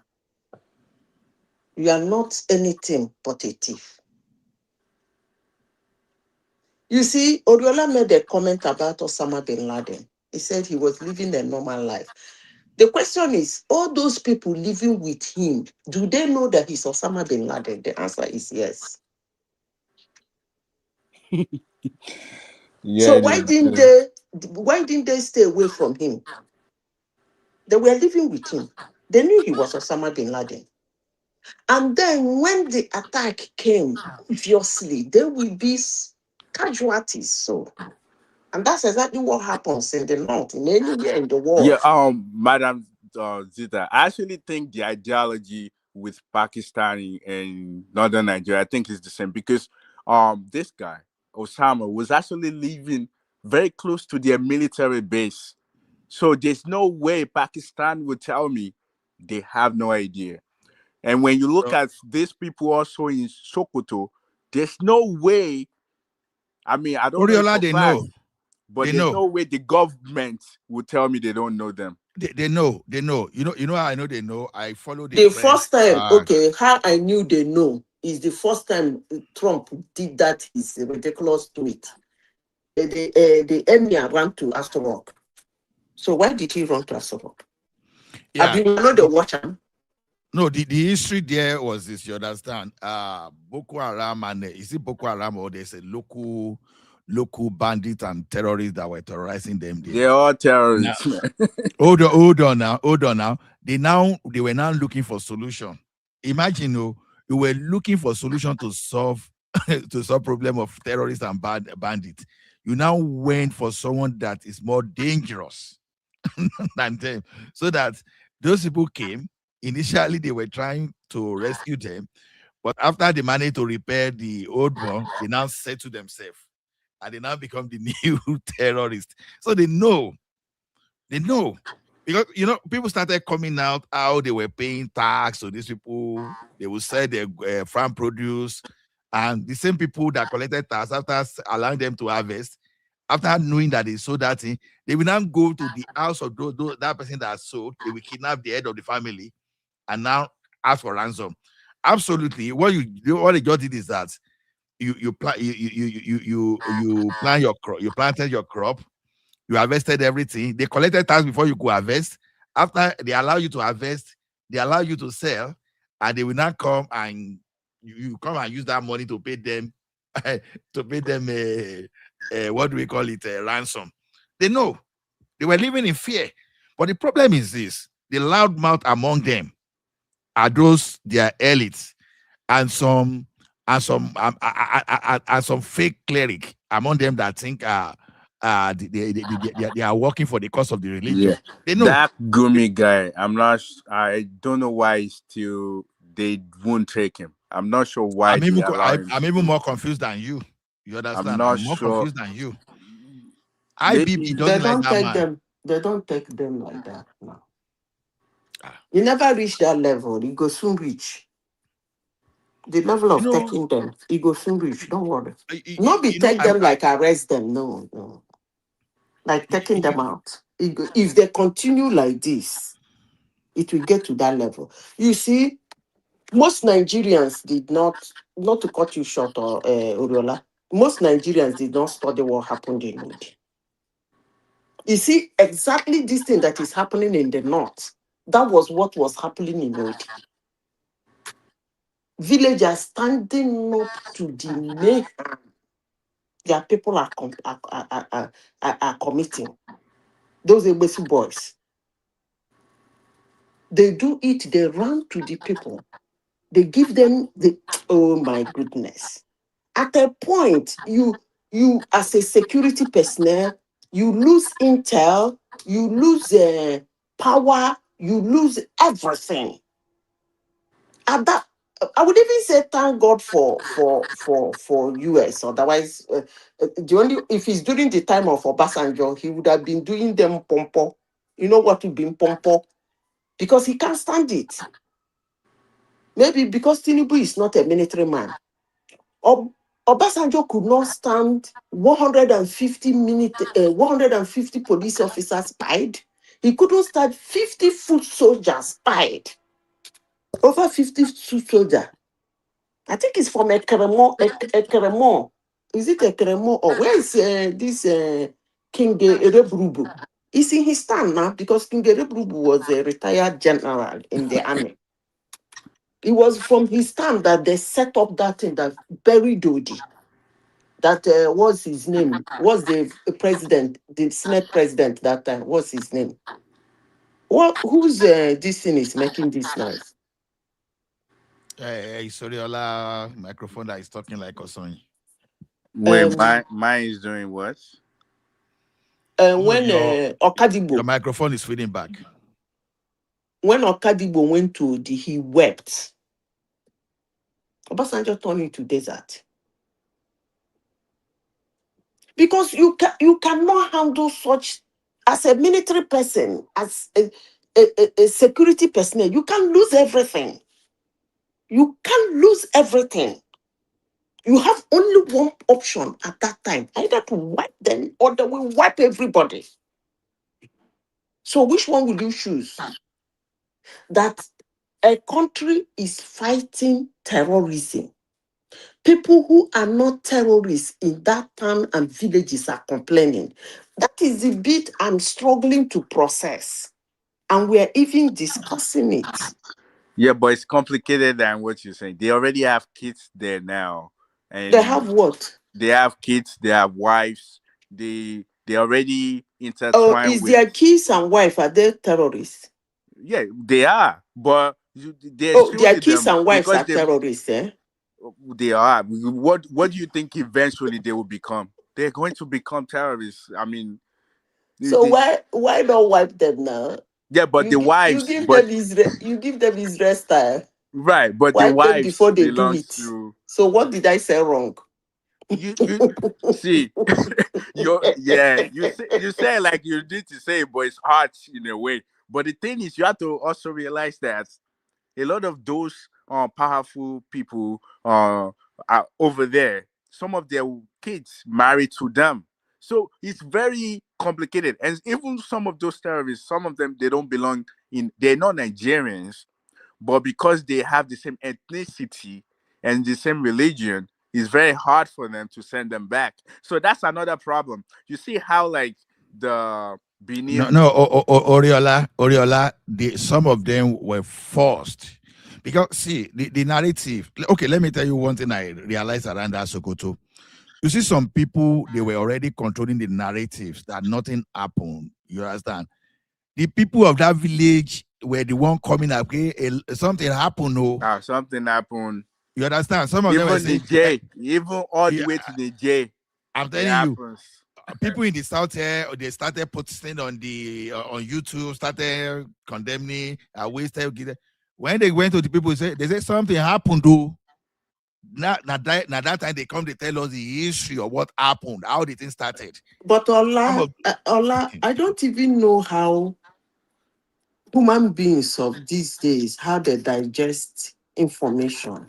you are not anything but a thief. You see, Oriola made a comment about Osama bin Laden. He said he was living a normal life. The question is, all those people living with him, do they know that he's Osama bin Laden? The answer is yes. Yeah. So why didn't they stay away from him? They were living with him. They knew he was Osama bin Laden. And then when the attack came, obviously, there will be casualties. So, and that's exactly what happens in the north, in anywhere in the Yeah, world. Madam Zita, I actually think the ideology with Pakistan and northern Nigeria, I think is the same, because this guy Osama was actually living very close to their military base, so there's no way Pakistan would tell me they have no idea. And when you look at these people also in Sokoto, there's no way. I mean, I don't know it Oriola, for they fact, know. but They there's know. no way the government would tell me they don't know them. They know. They know. You know how I know they know? I follow the The press. first time, okay, how I knew they know is the first time Trump did that, his ridiculous tweet. The emir ran to Astor Rock. So why did he run to Astor Rock? Yeah. Have you know the watcher? No, the history there was this, you understand? Boko Haram, and is it Boko Haram, or there's a local bandits and terrorists that were terrorizing them there? They're all terrorists. Hold on now. They were now looking for solution. Imagine, you were looking for solution to solve to solve problem of terrorists and bandits. You now went for someone that is more dangerous than them, so that those people came. Initially, they were trying to rescue them, but after they managed to repair the old one, they now said to themselves, and they now become the new terrorists. So they know, because people started coming out how they were paying tax. So these people, they will sell their farm produce, and the same people that collected tax after allowing them to harvest, after knowing that they sold that thing, they will now go to the house of that person that sold. They will kidnap the head of the family and now ask for ransom. Absolutely, what they just did is that you plant your crop, you planted your crop, you harvested everything. They collected tax before you could harvest. After they allow you to harvest, they allow you to sell, and they will not come and you come and use that money to pay them to pay them what do we call it, a ransom. They know they were living in fear. But the problem is this: the loudmouth among them are those their elites and some fake cleric among them that think they are working for the cause of the religion. Yeah, They know. that Gumi guy. I don't know why they won't take him. I'm not sure why they allow him. I'm even more confused than you. You understand? I'm not I'm more sure. confused than you. Maybe IBB They doesn't like don't that take man. them. They don't take them like that. No. You never reach that level. You go soon reach. The level of taking them, you go soon reach. Don't worry. Not be take them like arrest them. No. Like taking them out. If they continue like this, it will get to that level. You see, most Nigerians did not to cut you short, or Uriola, most Nigerians did not study what happened in Udi. You see, exactly this thing that is happening in the north, that was what was happening in Udi. Villagers standing up to the mayhem their people are committing. Those Egbesi boys, they do it, they run to the people. They give them oh my goodness. At a point, you as a security personnel, you lose intel, you lose power, you lose everything. At that, I would even say thank God for US. Otherwise, the only if it's during the time of Obasanjo, he would have been doing them pompo. You know what would be pompo? Because he can't stand it. Maybe because Tinubu is not a military man. Obasanjo could not stand 150 police officers spied. He couldn't stand 50 foot soldiers spied. Over 50 foot soldiers. I think it's from Ekremo. Is it Ekremo or where is this King Erebrubu? He's in his stand now because King Erebrubu was a retired general in the army. It was from his stand that they set up that thing that buried Dodi. That was his name. Was the president, the Senate president that time? What's his name? Who's this thing is making this noise? Sorry, microphone that is talking like Osoni. Wait, mine is doing what? When Okadibo, your microphone is feeding back. When Okadibo went to he wept. Obasanjo turned into desert. Because you cannot handle such as a military person, as a security personnel. You can lose everything. You can't lose everything. You have only one option at that time, either to wipe them or they will wipe everybody. So which one will you choose? That a country is fighting terrorism. People who are not terrorists in that town and villages are complaining. That is the bit I'm struggling to process. And we're even discussing it. Yeah, but it's complicated than what you're saying. They already have kids there now. And They have what? They have kids, they have wives, they already intertwined Is their kids and wife, are they terrorists? Yeah, they are. But They're Oh, their shooting kids them and wives because are terrorists, eh? they are. What do you think eventually they will become? They're going to become terrorists. I mean, So why not wipe them now? yeah, but the You wives, give but them Israel style. right, but the Wipe them wives before they do belongs it. to So what did I say wrong? you. See, you say like you need to say, it, but it's hard in a way. But the thing is, you have to also realize that a lot of those powerful people are over there. Some of their kids married to them. So it's very complicated. And even some of those terrorists, some of them they don't belong in they're not Nigerians, but because they have the same ethnicity and the same religion, it's very hard for them to send them back. So that's another problem. You see how like the No, Benin. no, Oriola, some of them were forced. Because, see, the narrative. Okay, let me tell you one thing I realized around that Sokoto. You see, some people, they were already controlling the narratives that nothing happened. You understand? The people of that village were the one coming up, okay, something happened, no. Something happened. You understand? Some of them were Even the saying, J, even all the yeah, way to the J, I'm it telling you, happens. people in the south here, they started posting on the on YouTube, started condemning, wasted. When they went to the people, they said something happened, though. Now that time they come to tell us the history of what happened, how the thing started. But Some Ola, of Ola, I don't even know how human beings of these days, how they digest information.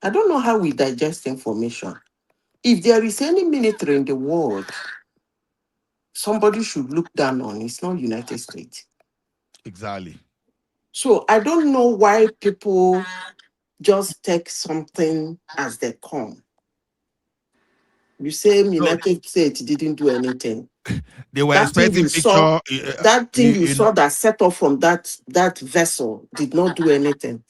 I don't know how we digest information. If there is any military in the world, somebody should look down on. It's not United States. exactly. So I don't know why people just take something as they come. You say No, United States didn't do anything. they were That thing expecting you saw, picture. that set off from that vessel did not do anything.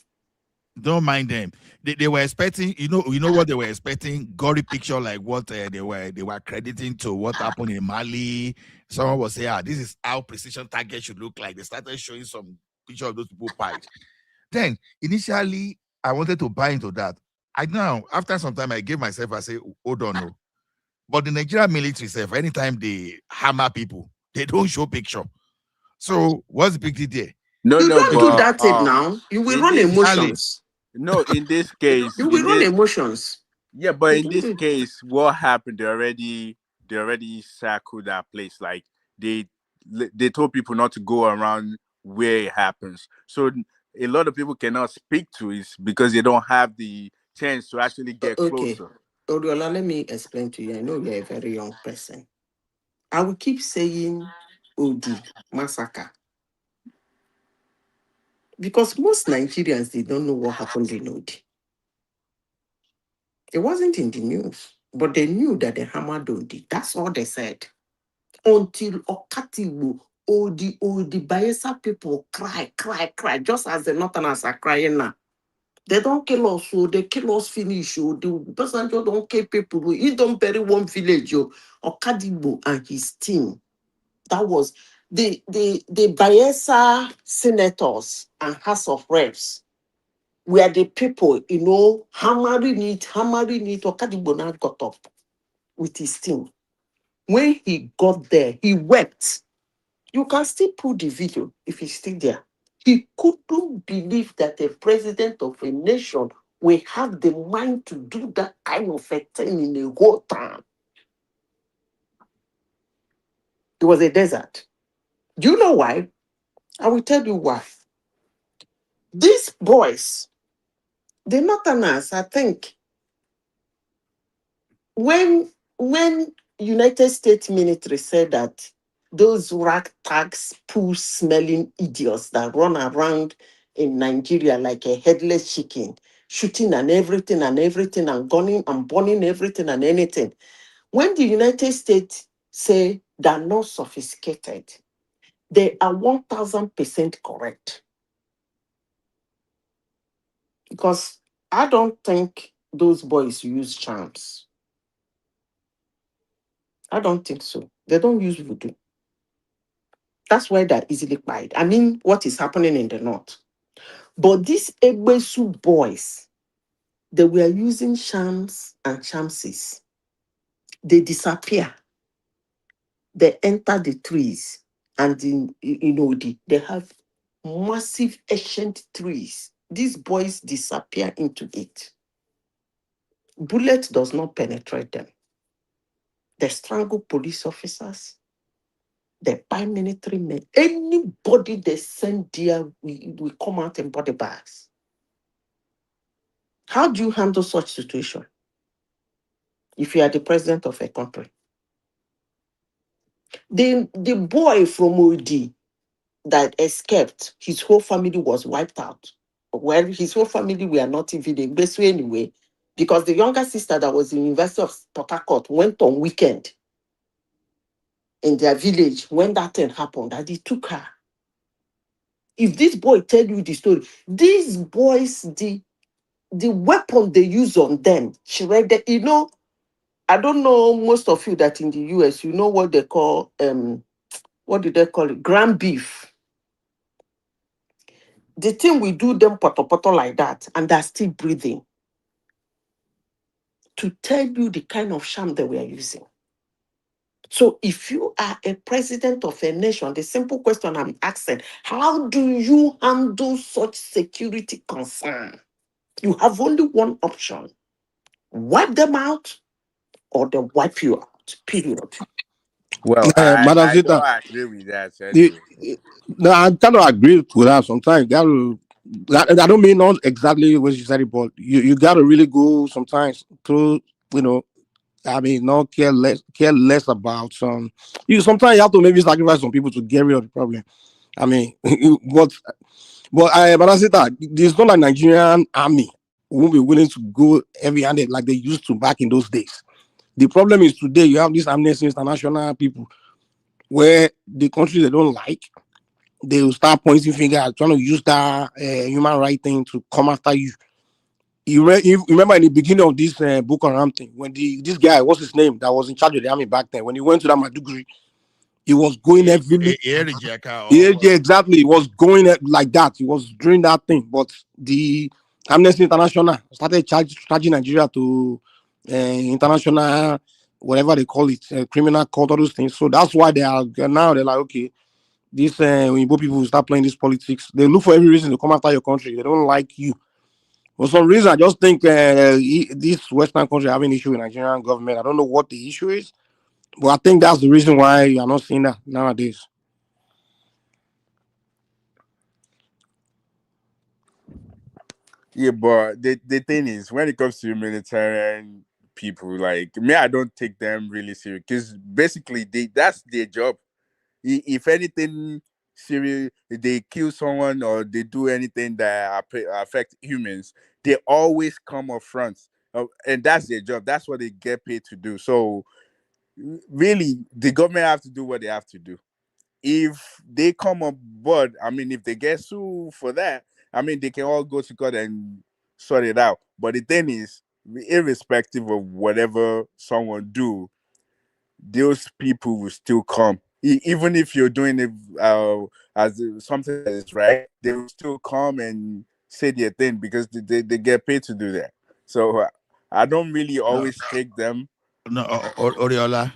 Don't mind them. They were expecting, you know what they were expecting? Gory picture like what they were crediting to what happened in Mali. Someone was saying, this is how precision target should look like. They started showing some picture of those people pied. Then initially I wanted to buy into that. I now after some time I gave myself, I say, hold on, no. But the Nigerian military self, anytime they hammer people, they don't show picture. So what's the big deal there? No, You no, don't do but that it now. You will in run this Exactly. emotions. no, in this case, You will run emotions. yeah, but You in don't this do. case, what happened? They already circled that place. Like they told people not to go around where it happens. So a lot of people cannot speak to it because they don't have the chance to actually get Okay. closer. Odiola, let me explain to you. I know you're a very young person. I will keep saying OD, massacre. Because most Nigerians, they don't know what happened in OD. It wasn't in the news, but they knew that they hammered OD. That's all they said. Until Okatiwu, OD Bayelsa people cry, just as the Northerners are crying now. They don't kill us, so they kill us finish. Oh, the passenger don't kill people. Oh. He don't bury one village. Oh. Okadibo and his team. That was the Bayelsa senators and House of Reps were the people, hammering it. Okadibo now got up with his team. When he got there, he wept. You can still pull the video if he's still there. He couldn't believe that a president of a nation will have the mind to do that kind of a thing in a whole town. It was a desert. Do you know why? I will tell you why. These boys, the Northerners, I think, when United States military said that those ragtag poo smelling idiots that run around in Nigeria like a headless chicken, shooting and everything and gunning and burning everything and anything. When the United States say they're not sophisticated, they are 1000% correct. Because I don't think those boys use charms. I don't think so. They don't use voodoo. That's why they're easily quiet. I mean, what is happening in the north? But these Egbesu boys, they were using shams and chances. They disappear. They enter the trees, and they have massive ancient trees. These boys disappear into it. Bullet does not penetrate them. They strangle police officers. They buy military men. Anybody they send there, we come out in body bags. How do you handle such situation if you are the president of a country? The boy from OD that escaped, his whole family was wiped out. Well, his whole family were not even the best way anyway, because the younger sister that was in the University of Port Harcourt went on weekend in their village when that thing happened, that they took her. If this boy tell you the story, these boys, the weapon they use on them, shredded, I don't know most of you that in the US, you know what they call, what do they call it? Ground beef. The thing we do them poto like that, and they're still breathing. To tell you the kind of sham that we are using. So if you are a president of a nation, the simple question I'm asking, how do you handle such security concern? You have only one option. Wipe them out or they wipe you out, period. Well, Madam I Zita, don't agree with that the, anyway. no, I kind of agree with that. Sometimes I don't mean not exactly what you said, but you got to really go sometimes through, I mean, not care less about some. Sometimes you have to maybe sacrifice some people to get rid of the problem. I mean, but I said that there's not like Nigerian army won't be willing to go heavy-handed like they used to back in those days. The problem is today you have these Amnesty International people where the country they don't like, they will start pointing fingers, trying to use that human right thing to come after you. You remember in the beginning of this Boko Haram thing, when this guy, what's his name, that was in charge of the army back then, when he went to that Maduguri, he was going heavily. Yeah, exactly. He was going like that. He was doing that thing. But the Amnesty International started charging Nigeria to international, whatever they call it, criminal court, all those things. So that's why they're like, okay, these Igbo people will start playing this politics. They look for every reason to come after your country. They don't like you. For some reason, I just think this Western country having issue with Nigerian government. I don't know what the issue is, but I think that's the reason why you're not seeing that nowadays. Yeah, but the thing is, when it comes to humanitarian people, like me, I don't take them really serious because basically that's their job. If anything serious, they kill someone or they do anything that affect humans, they always come up front, and that's their job. That's what they get paid to do. So really, the government have to do what they have to do. If they come on board, I mean, if they get sued for that, I mean, they can all go to court and sort it out. But the thing is, irrespective of whatever someone do, those people will still come. Even if you're doing it as something that is right, they will still come and say their thing because they get paid to do that. So I don't really always take them. No, Oriola,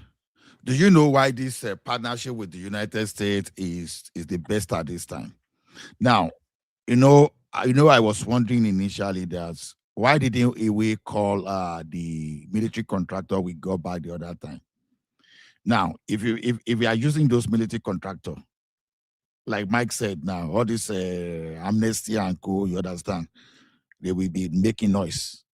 do you know why this partnership with the United States is the best at this time? Now, I was wondering initially that why didn't we call the military contractor we got back the other time? Now, if you are using those military contractor, like Mike said, now all this amnesty and co, you understand, they will be making noise.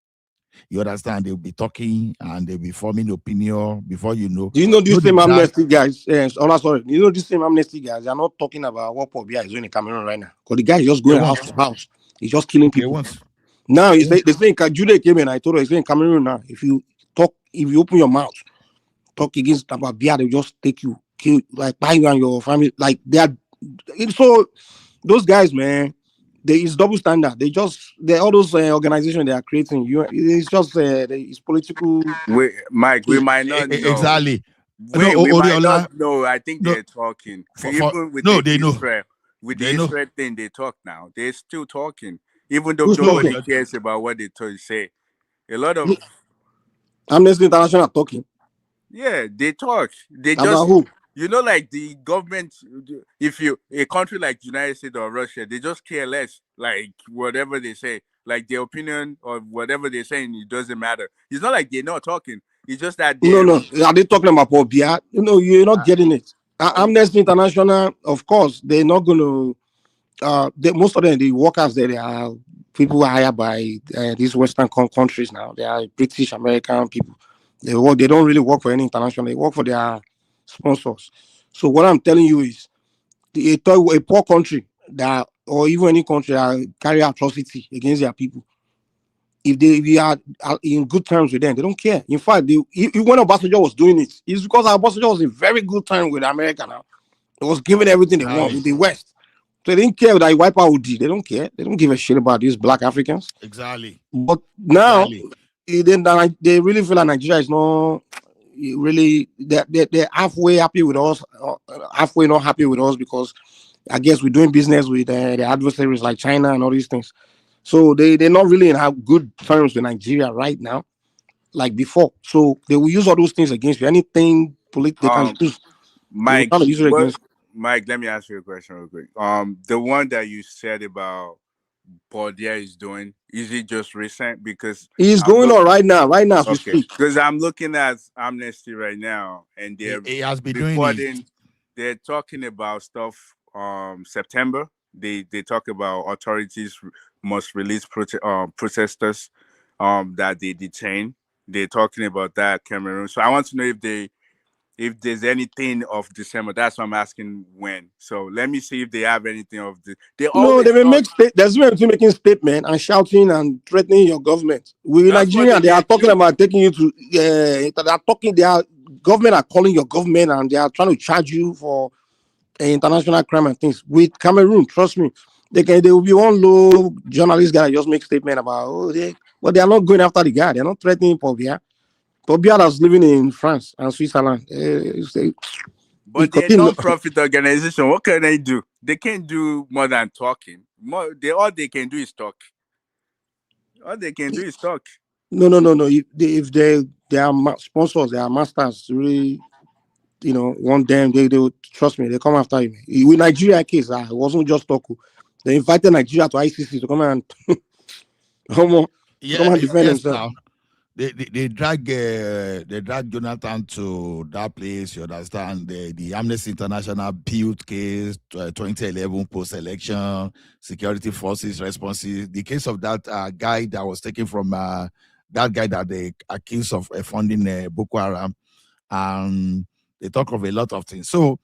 You understand? They'll be talking and they'll be forming opinion before you know. Do you know these same amnesty guys? Sorry. You know these same amnesty guys? They're not talking about what Pobia is doing in Cameroon right now. Because the guy is just going house to house. He's just killing people. Now they say Jude came in. I told her he's in Cameroon now. If you open your mouth, talk against Babia, they just take you, kill, like buy you and your family. Like so those guys, man. It's double standard. All those organizations they are creating. It's just it's political. Mike, we might not know. Exactly. We might not know. I think they're talking. Even with they know. with They the know. Israel thing they talk now. They're still talking, even though Who's nobody talking? cares about what they say. A lot of Amnesty International talking yeah, they talk. They about just who? like the government. If you a country like United States or Russia, they just care less. Like whatever they say, like their opinion or whatever they're saying, it doesn't matter. It's not like they're not talking. It's just that No, they're no. Are they talking about Paul Biya? You're not getting it. Amnesty International, of course, they're not going to. Most of them, the workers there, they are people hired by these Western countries now. They are British, American people. They work. They don't really work for any international. They work for their sponsors. So what I'm telling you is, a poor country that, or even any country that carry atrocity against their people, if we are in good terms with them, they don't care. In fact, when Obasanjo was doing it, it's because Obasanjo was in very good terms with America now. It was giving everything they want with the West. So they didn't care that you wipe out OD. They don't care. They don't give a shit about these black Africans. Exactly. But now, they really feel like Nigeria is not really, they're halfway happy with us, halfway not happy with us, because I guess we're doing business with the adversaries like China and all these things. So they're not really in good terms with Nigeria right now, like before. So they will use all those things against you. Anything they can use. Mike, They will use it against. Mike, let me ask you a question real quick. The one that you said about Bordia is doing, is it just recent? Because He's going on right now as we speak. Because I'm looking at Amnesty right now, and they're He has been reporting. doing it. They're talking about stuff. September. They talk about authorities must release protesters that they detain. They're talking about that, Cameroon. So I want to know if there's anything of December. That's why I'm asking when. So let me see if they have anything of the. They may make there's no between making statement and shouting and threatening your government. We in Nigeria, they are talking about taking you to. They are talking. Their government are calling your government, and they are trying to charge you for international crime and things. With Cameroon, trust me, there will be one low journalist guy that just make statement about but they are not going after the guy. They are not threatening Paul Biya. Paul Biya that's living in France and Switzerland. But they're a non-profit organization. What can they do? They can't do more than talking. All they can do is talk. All they can do is talk. No. If they are sponsors, they are masters, really, want them, they would trust me. They come after you. With Nigeria case, it wasn't just talk. They invited Nigeria to ICC to come and come and defend themselves. They drag Jonathan to that place. You understand the Amnesty International built case 2011 post-election security forces responses. The case of that guy that was taken from that guy that they accused of funding Boko Haram, and they talk of a lot of things. So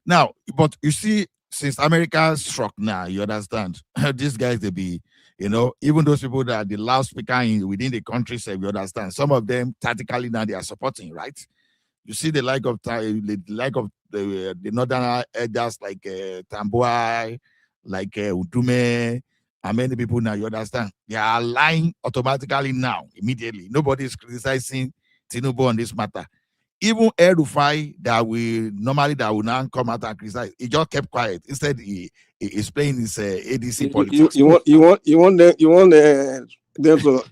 now, but you see, since America struck now, you understand these guys they be. Even those people that are the loudspeaker within the country, say, you understand. Some of them tactically now they are supporting, right? You see the like of the northern elders like Tamboa, like Udume, and many people now. You understand? They are lying automatically now, immediately. Nobody is criticizing Tinubu on this matter. Even El-Rufai that will now come out and criticize, he just kept quiet. Instead, he is playing his ADC politics. You want them to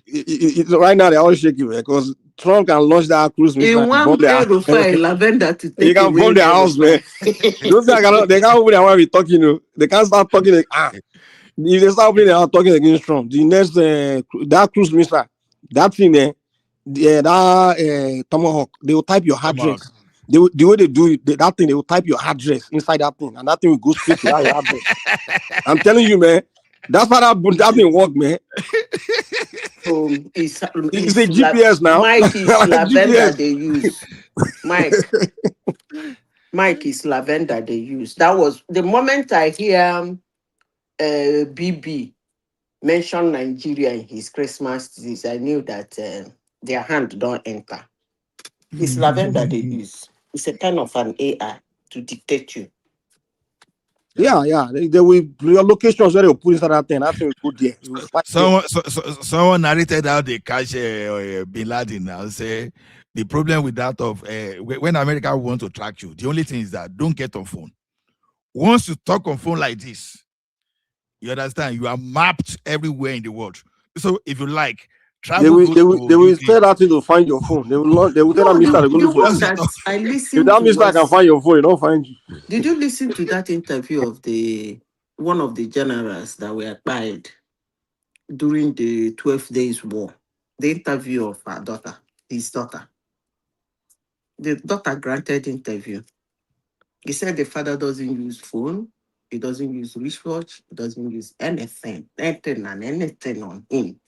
right now they're all shaking because Trump can launch that cruise missile. He want El-Rufai lavender to take. He can bomb their house, man. Those guys they can't open their mouth talking. They can't start talking. If they start opening their mouth talking against Trump, the next that cruise missile, that thing there. That Tomahawk, they will type your address. The way they do it, that thing, they will type your address inside that thing, and that thing will go straight to that address. I'm telling you, man, that's how that thing work, man. So it's a GPS now. Mike is lavender they use. Mike is lavender they use. That was the moment I hear BB mention Nigeria in his Christmas disease, I knew that their hand don't enter. It's lavender they use. It's a kind of an AI to dictate you. Yeah. They will your locations where they will put inside that thing. That thing will go there. Someone narrated how they catch Bin Laden now. Say the problem with that of when America want to track you, the only thing is that don't get on phone. once you talk on phone like this, you understand, you are mapped everywhere in the world. So if you like, travel, go to they will UK. tell that thing to find your phone. They will tell that mister they go the look for one you. that I If listened that to mister can was. find your phone, he don't find you. Did you listen to that interview of one of the generals that were acquired during the 12 days war? The interview of his daughter. The daughter granted interview. He said the father doesn't use phone, he doesn't use wristwatch, he doesn't use anything on him.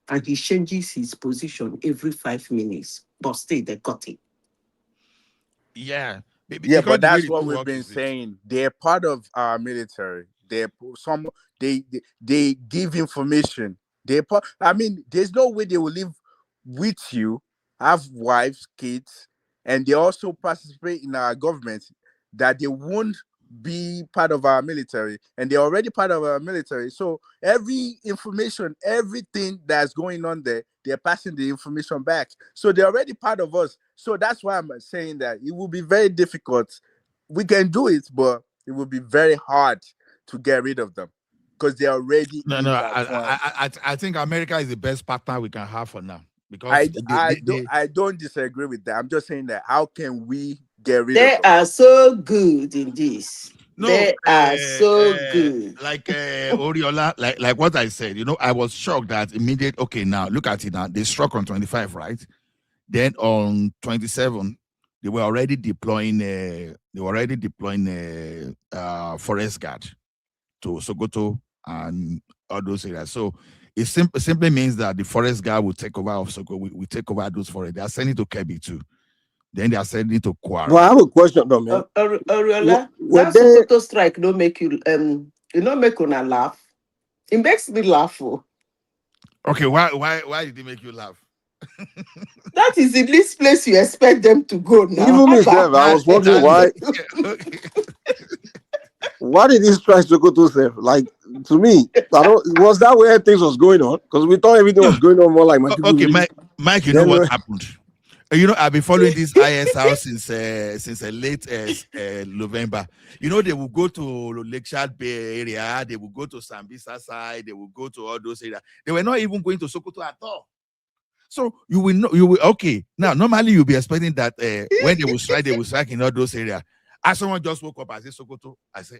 And he changes his position every 5 minutes. But still, they got it. Yeah, Because but the way that's the what two we've work been is this. saying. They're part of our military. They give information. I mean, there's no way they will live with you, have wives, kids, and they also participate in our government, that they won't be part of our military, and they're already part of our military. So every information, everything that's going on there, they're passing the information back. So they're already part of us. So that's why I'm saying that it will be very difficult. We can do it, but it will be very hard to get rid of them because they're already No, in no, that one. I think America is the best partner we can have for now, because I don't disagree with that. I'm just saying that how can we get rid of They them? are so good in this. no, They are so good. like Oriola, like what I said, I was shocked that immediate. Okay, now look at it now. They struck on 25, right? Then on 27, they were already deploying. Forest guard to Sokoto and all those areas. So it simply means that the forest guard will take over of Sokoto. We take over those forests. They are sending to Kebbi too. Then they are sending to But Kwara. I have a question though, man. Oriola, Were that they Sokoto strike don't make you make una laugh. It makes me laugh. Oh. Okay, why did it make you laugh? That is the least place you expect them to go now. even Abba. myself? I was wondering Okay. why did this try to go to self? Like, to me, was that where things was going on? Because we thought everything was going on more like my people. Okay, Really, Mike, you know what happened? I've been following this ISR since late November. They will go to Lakeshore Bay area, they will go to Sambisa side, they will go to all those areas. They were not even going to Sokoto at all. So you will know, okay. Now, normally you'll be expecting that when they will strike in all those areas. As someone just woke up, I say Sokoto, I say,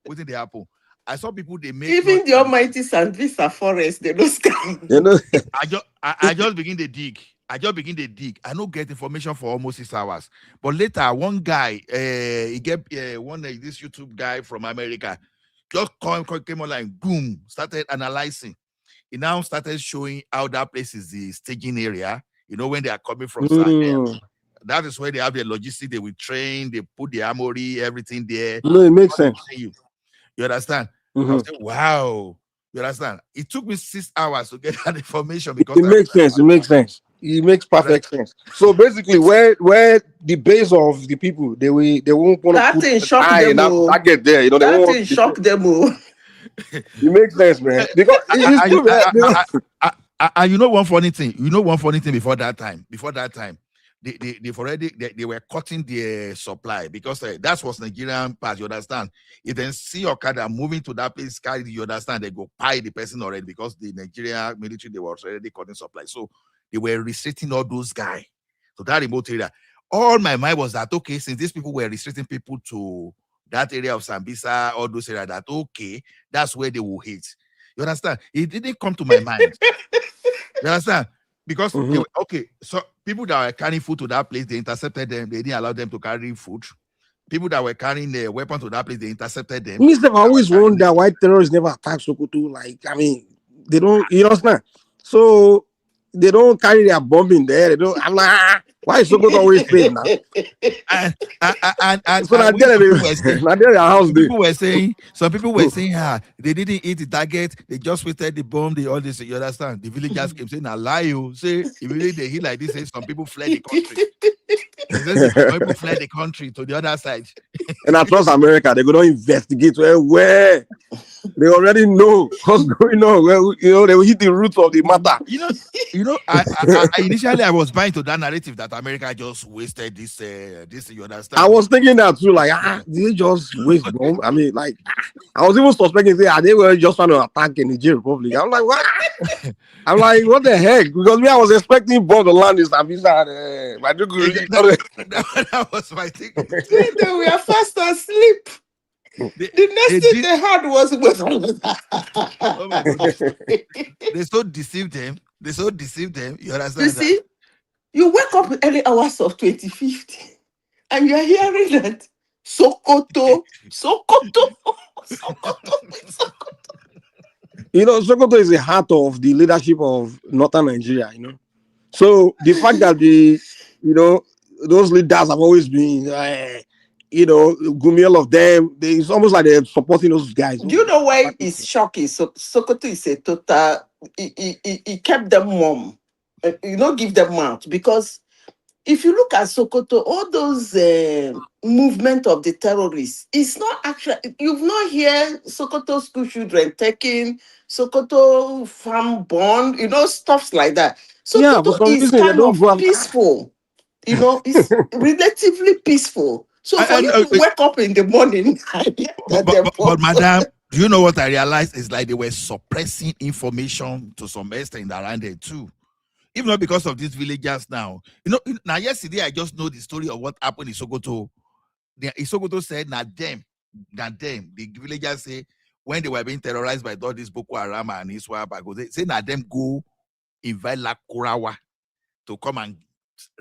what did they happen? I saw people, they make Even the almighty Sandvisa forest, they don't scam. I just begin to dig. I don't get information for almost 6 hours. But later, one guy, he get this YouTube guy from America, just came online, boom, started analyzing. He now started showing how that place is the staging area. When they are coming from Sahel. That is where they have the logistics. They will train, they put the armory, everything there. No, it makes sense. You understand? Mm-hmm. I was saying, wow. You understand? It took me 6 hours to get that information because it makes sense. It makes sense. It makes perfect sense. So basically, where the base of the people, they won't want to put thing shock them. That get there. They that won't thing shock them. It makes sense, man. Because it's true, man. One funny thing. Before that time, they were cutting their supply because that was Nigerian part. You understand? If then see Okada moving to that place, you understand? They go pay the person already because the Nigerian military, they were already cutting supply. So they were restricting all those guys to that remote area. All my mind was that, okay, since these people were restricting people to that area of Sambisa, all those areas, that okay, that's where they will hit. You understand? It didn't come to my mind. You understand? Because they were, okay, so people that were carrying food to that place, they intercepted them. They didn't allow them to carry food. People that were carrying a weapon to that place, they intercepted them. Mister, I always wonder why terrorists never attack Sokoto. Like, I mean, they don't. You understand? So they don't carry their bomb in there. They don't. I'm like, why is Sokoto always safe now? And so some people were saying, they didn't hit the target, they just wasted the bomb, they all this. You understand? The villagers came saying, I lie you. Say, immediately they hit like this, say some people fled the country. Some people fled the country to the other side. And I trust America, they go to investigate where They already know what's going on. Well, they will hit the roots of the matter. I initially I was buying to that narrative that America just wasted this. You understand? I was thinking that too. Like, did they just waste bomb? I mean, like, I was even suspecting, are they were just trying to attack the Niger Republic? I'm like, what? I'm like, what the heck? Because I was expecting bomb to land in Sambisa. That was my thing. They were fast asleep. The next thing they had was oh my goodness. They so deceived them. You understand? You see, you wake up early hours of 25th and you're hearing that Sokoto. Sokoto is the heart of the leadership of Northern Nigeria, So the fact that those leaders have always been, Gumi, all of them, it's almost like they're supporting those guys. Do you know why it's shocking? So Sokoto is a total, he kept them warm. Give them mouth. Because if you look at Sokoto, all those movement of the terrorists, it's not actually, you've not heard Sokoto school children taking Sokoto farm bond, stuffs like that. Sokoto is kind of peaceful. It's relatively peaceful. So for you to wake up in the morning, but madam, do you know what I realized? Is like they were suppressing information to some extent around there too. Even not because of these villagers now. Now yesterday I just know the story of what happened in Sokoto. Sokoto said, them, the villagers say when they were being terrorized by all these Boko Haram and Iswap, they say them go invite La Kurawa to come and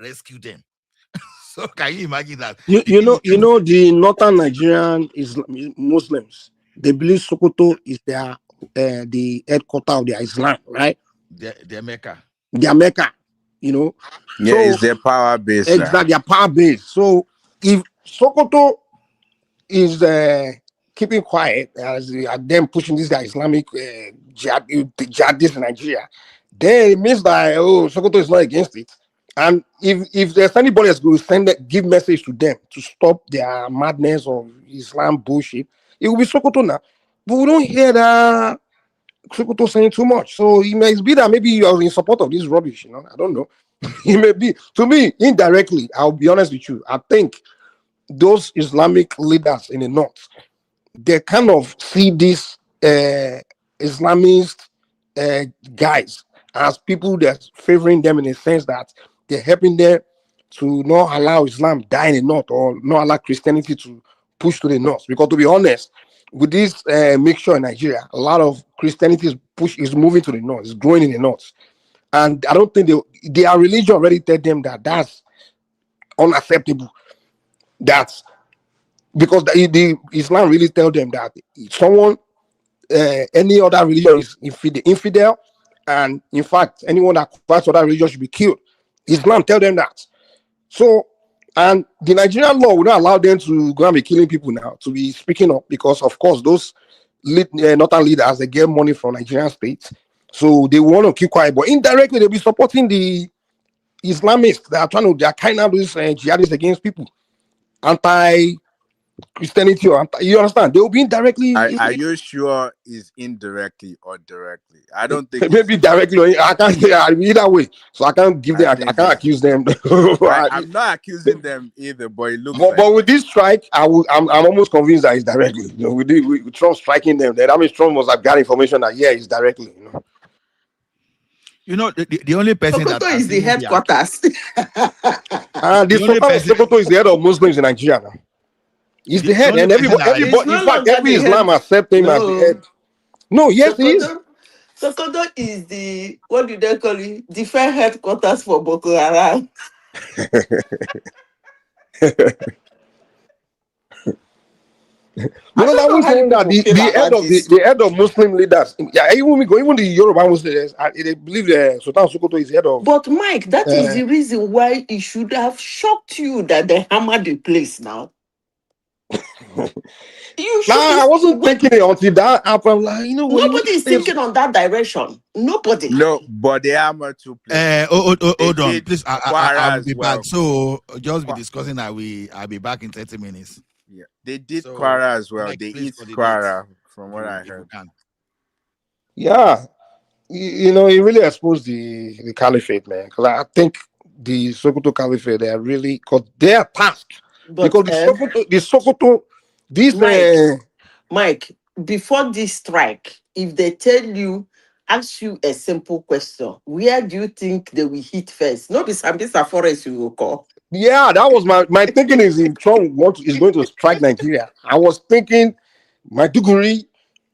rescue them. So can you imagine that? The Northern Nigerian Muslims, they believe Sokoto is the headquarters of their Islam, right? Their Mecca. Their Mecca, Yeah, it's their power base. Exactly, their power base. So if Sokoto is keeping quiet as them pushing this guy Islamic jihadists in Nigeria, then it means that Sokoto is not against it. And if there's anybody that's going to give message to them to stop their madness of Islam bullshit, it will be Sokoto now. But we don't hear that Sokoto saying too much. So it may be that maybe you are in support of this rubbish, I don't know. It may be. To me, indirectly, I'll be honest with you, I think those Islamic leaders in the north, they kind of see these Islamist guys as people that's favoring them in a sense that they're helping them to not allow Islam die in the north or not allow Christianity to push to the north. Because to be honest, with this mixture in Nigeria, a lot of Christianity is moving to the north, it's growing in the north. And I don't think their religion already tell them that that's unacceptable. That's because the Islam really tell them that someone, any other religion is infidel, and in fact, anyone that converts other religion should be killed. Islam tell them that. So, and the Nigerian law will not allow them to go and be killing people now, to be speaking up, because of course those northern leaders, they get money from Nigerian states, so they want to keep quiet, but indirectly they'll be supporting the Islamists that are they are kind of these jihadists against people, anti-Christianity or you understand? They will be indirectly. Are you sure is indirectly or directly? I don't think maybe directly. Or I can't say either way, so I can't give them. I can't accuse them. I'm not accusing them either, but it looks. But with this strike, I'm almost convinced that it's directly. With Trump striking them, that means Trump must have got information that it's directly. The only person Sokoto that is the headquarters. The Sultan of Sokoto is the head of Muslims in Nigeria now. He's the head, and everybody in fact, every Islam accepts him as the head. No, yes, he is. Sokoto is the, what do they call it? Defense headquarters for Boko Haram. I was saying that the head of Muslim leaders, even the Yoruba Muslims, they believe Sultan Sokoto is head of. But Mike, that is the reason why it should have shocked you that they hammered the place now. I wasn't thinking it until that happened. Like, nobody is thinking on that direction. Nobody. No, but they hammered to play. Hold on, please. I'll be back. So just be discussing that I'll be back in 30 minutes. Yeah, they did Kwara as well. They eat Kwara from what I if we heard. can. Yeah, it really exposed the caliphate, man. Because I think the Sokoto caliphate, they are really, because they are tasked. But Because the Sokoto, this, Mike, Mike, before this strike, if they tell you, ask you a simple question, where do you think they will hit first? No, be Sambisa Forest you will call. yeah, that was my thinking is in Trump is going to strike Nigeria. I was thinking Maiduguri,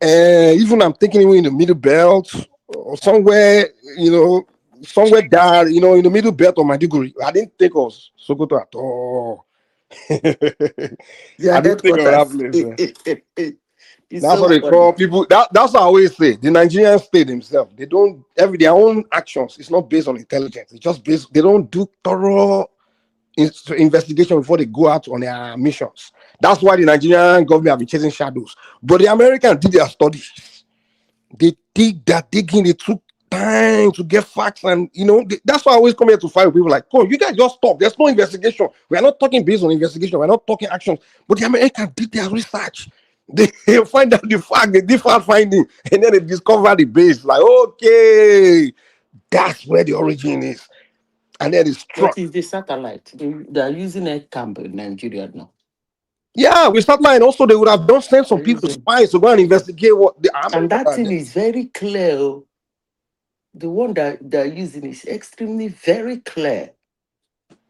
even I'm thinking even in the middle belt or somewhere, somewhere there, in the middle belt of Maiduguri. I didn't think of Sokoto at all. Their I didn't think of that headquarters. place. It's That's so what they funny. call people. That's what I always say. The Nigerian state themselves, they don't their own actions. It's not based on intelligence. It's just based. They don't do thorough investigation before they go out on their missions. That's why the Nigerian government have been chasing shadows. But the Americans did their studies. They did that digging. They took time to get facts, and that's why I always come here to fight with people like, "Oh, you guys just stop. There's no investigation. We are not talking based on investigation. We're not talking actions." But the Americans did their research. They find out the fact. They did fact finding, and then they discover the base. Like, okay, that's where the origin is, and then it's But struck. it's the satellite. They are using a camp in Nigeria now. Yeah, we start line. Also, they would have done send some They're people, using, spies, to go and investigate what the and Americans that are thing there. is very clear. Oh. The one that they're using is extremely very clear.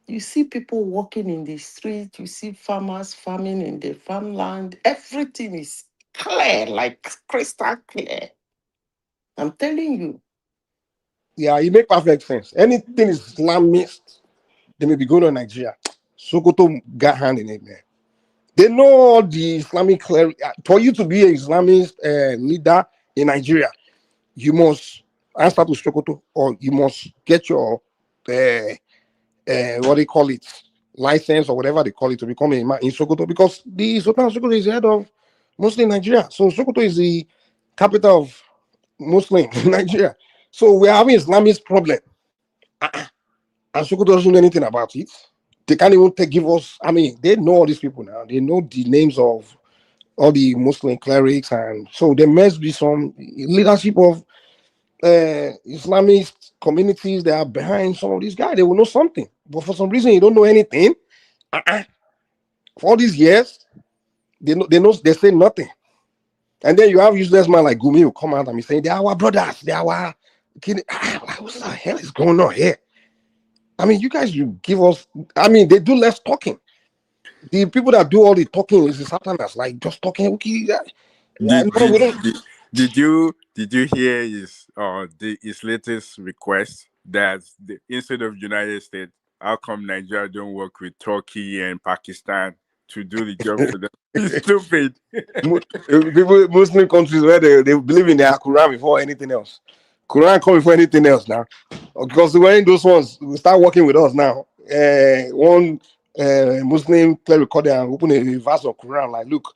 You see people walking in the street, you see farmers farming in the farmland. Everything is clear, like crystal clear. I'm telling you. Yeah, it make perfect sense. Anything Islamist, they may be going to Nigeria. Sokoto got hand in it, man. They know all the Islamic for you to be an Islamist leader in Nigeria, you must answer to Sokoto, or you must get your what they call it, license or whatever they call it to become a imam in Sokoto, because the Sultan of Sokoto is the head of Muslim Nigeria. So Sokoto is the capital of Muslim Nigeria. So we're having Islamist problem, and Sokoto doesn't know anything about it. They can't even give us. I mean, they know all these people now. They know the names of all the Muslim clerics, and so there must be some leadership of Islamist communities that are behind some of these guys. They will know something, but for some reason, you don't know anything. Uh-uh. For all these years, they say nothing, and then you have useless man like Gumi who come out and be saying they are our brothers, they are our kid. What the hell is going on here? I mean, you guys, you give us. I mean, they do less talking. The people that do all the talking is the Satanists, like just talking. Okay, Did no, did, we don't. did, did you hear his latest request that instead of United States, how come Nigeria don't work with Turkey and Pakistan to do the job for them? It's stupid. People, Muslim countries where they believe in their Quran before anything else. Quran come before anything else now, because when those ones will start working with us now. One Muslim cleric record and open a verse of Quran like, look,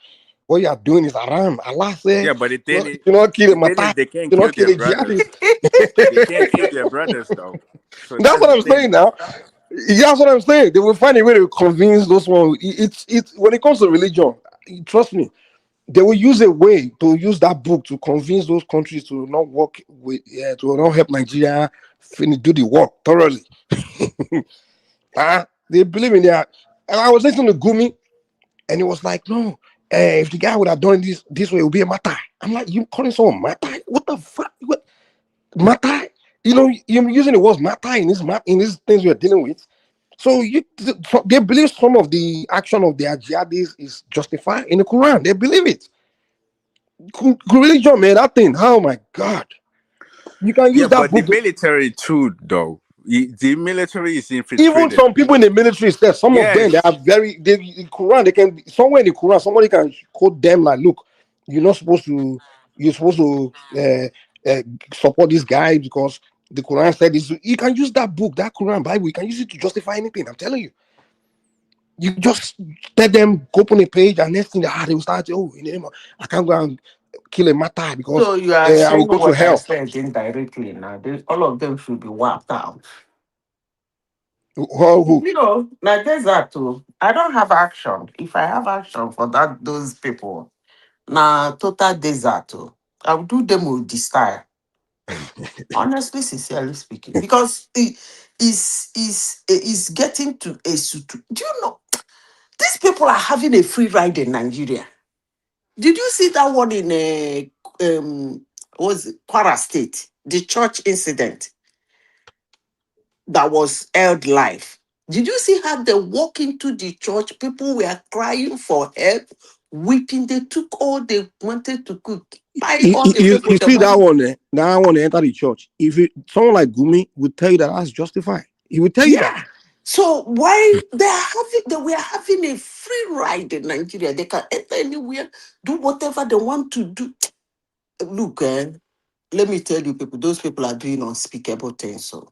what you are doing is haram. Allah said, Yeah, but you do not kill a the thing is matai, they can't you do kill not kill their a brothers. jihadist. They can't kill their brothers though. So That's that's what the I'm thing. saying now. Yeah, that's what I'm saying. They will find a way to convince those ones. It's when it comes to religion, trust me, they will use a way to use that book to convince those countries to not work with, to not help Nigeria do the work thoroughly. They believe in that. And I was listening to Gumi, and it was like, no, if the guy would have done this way, it would be a matter. I'm like, you calling someone matter? What the fuck? What matter? You're using the word matter in these things we're dealing with. So they believe some of the action of their jihadis is justified in the Quran. They believe it. Religion, man, that thing. Oh my God, you can Yeah, use that but the book. military too, though. The military is Even infiltrated. some people in the military said some of them they Yes. are the Quran. They can somewhere in the Quran somebody can quote them like, look, you're not supposed to. You're supposed to support this guy because the Quran said this. You can use that book, that Quran Bible. You can use it to justify anything. I'm telling you. You just let them go open a page and next thing they will start. Oh, in the name of, I can't go and kill a matter because So you are I will saying go to what I hell. said indirectly now. All of them should be wiped out. Who? Like there's that too. I don't have action. If I have action for those people, na total desert. Oh. I will do them with the style. Honestly, sincerely speaking, because it is getting to a do you know these people are having a free ride in Nigeria? Did you see that one in was it Kwara State, the church incident that was held live? Did you see how they walk into the church? People were crying for help, weeping. They took all they wanted to cook, buy all the people You the see that money. one, that one enter the church. If someone like Gumi would tell you that that's justified, he would tell you that. Yeah. So why they were having a free ride in Nigeria? They can enter anywhere, do whatever they want to do. Look, let me tell you, people, those people are doing unspeakable things. So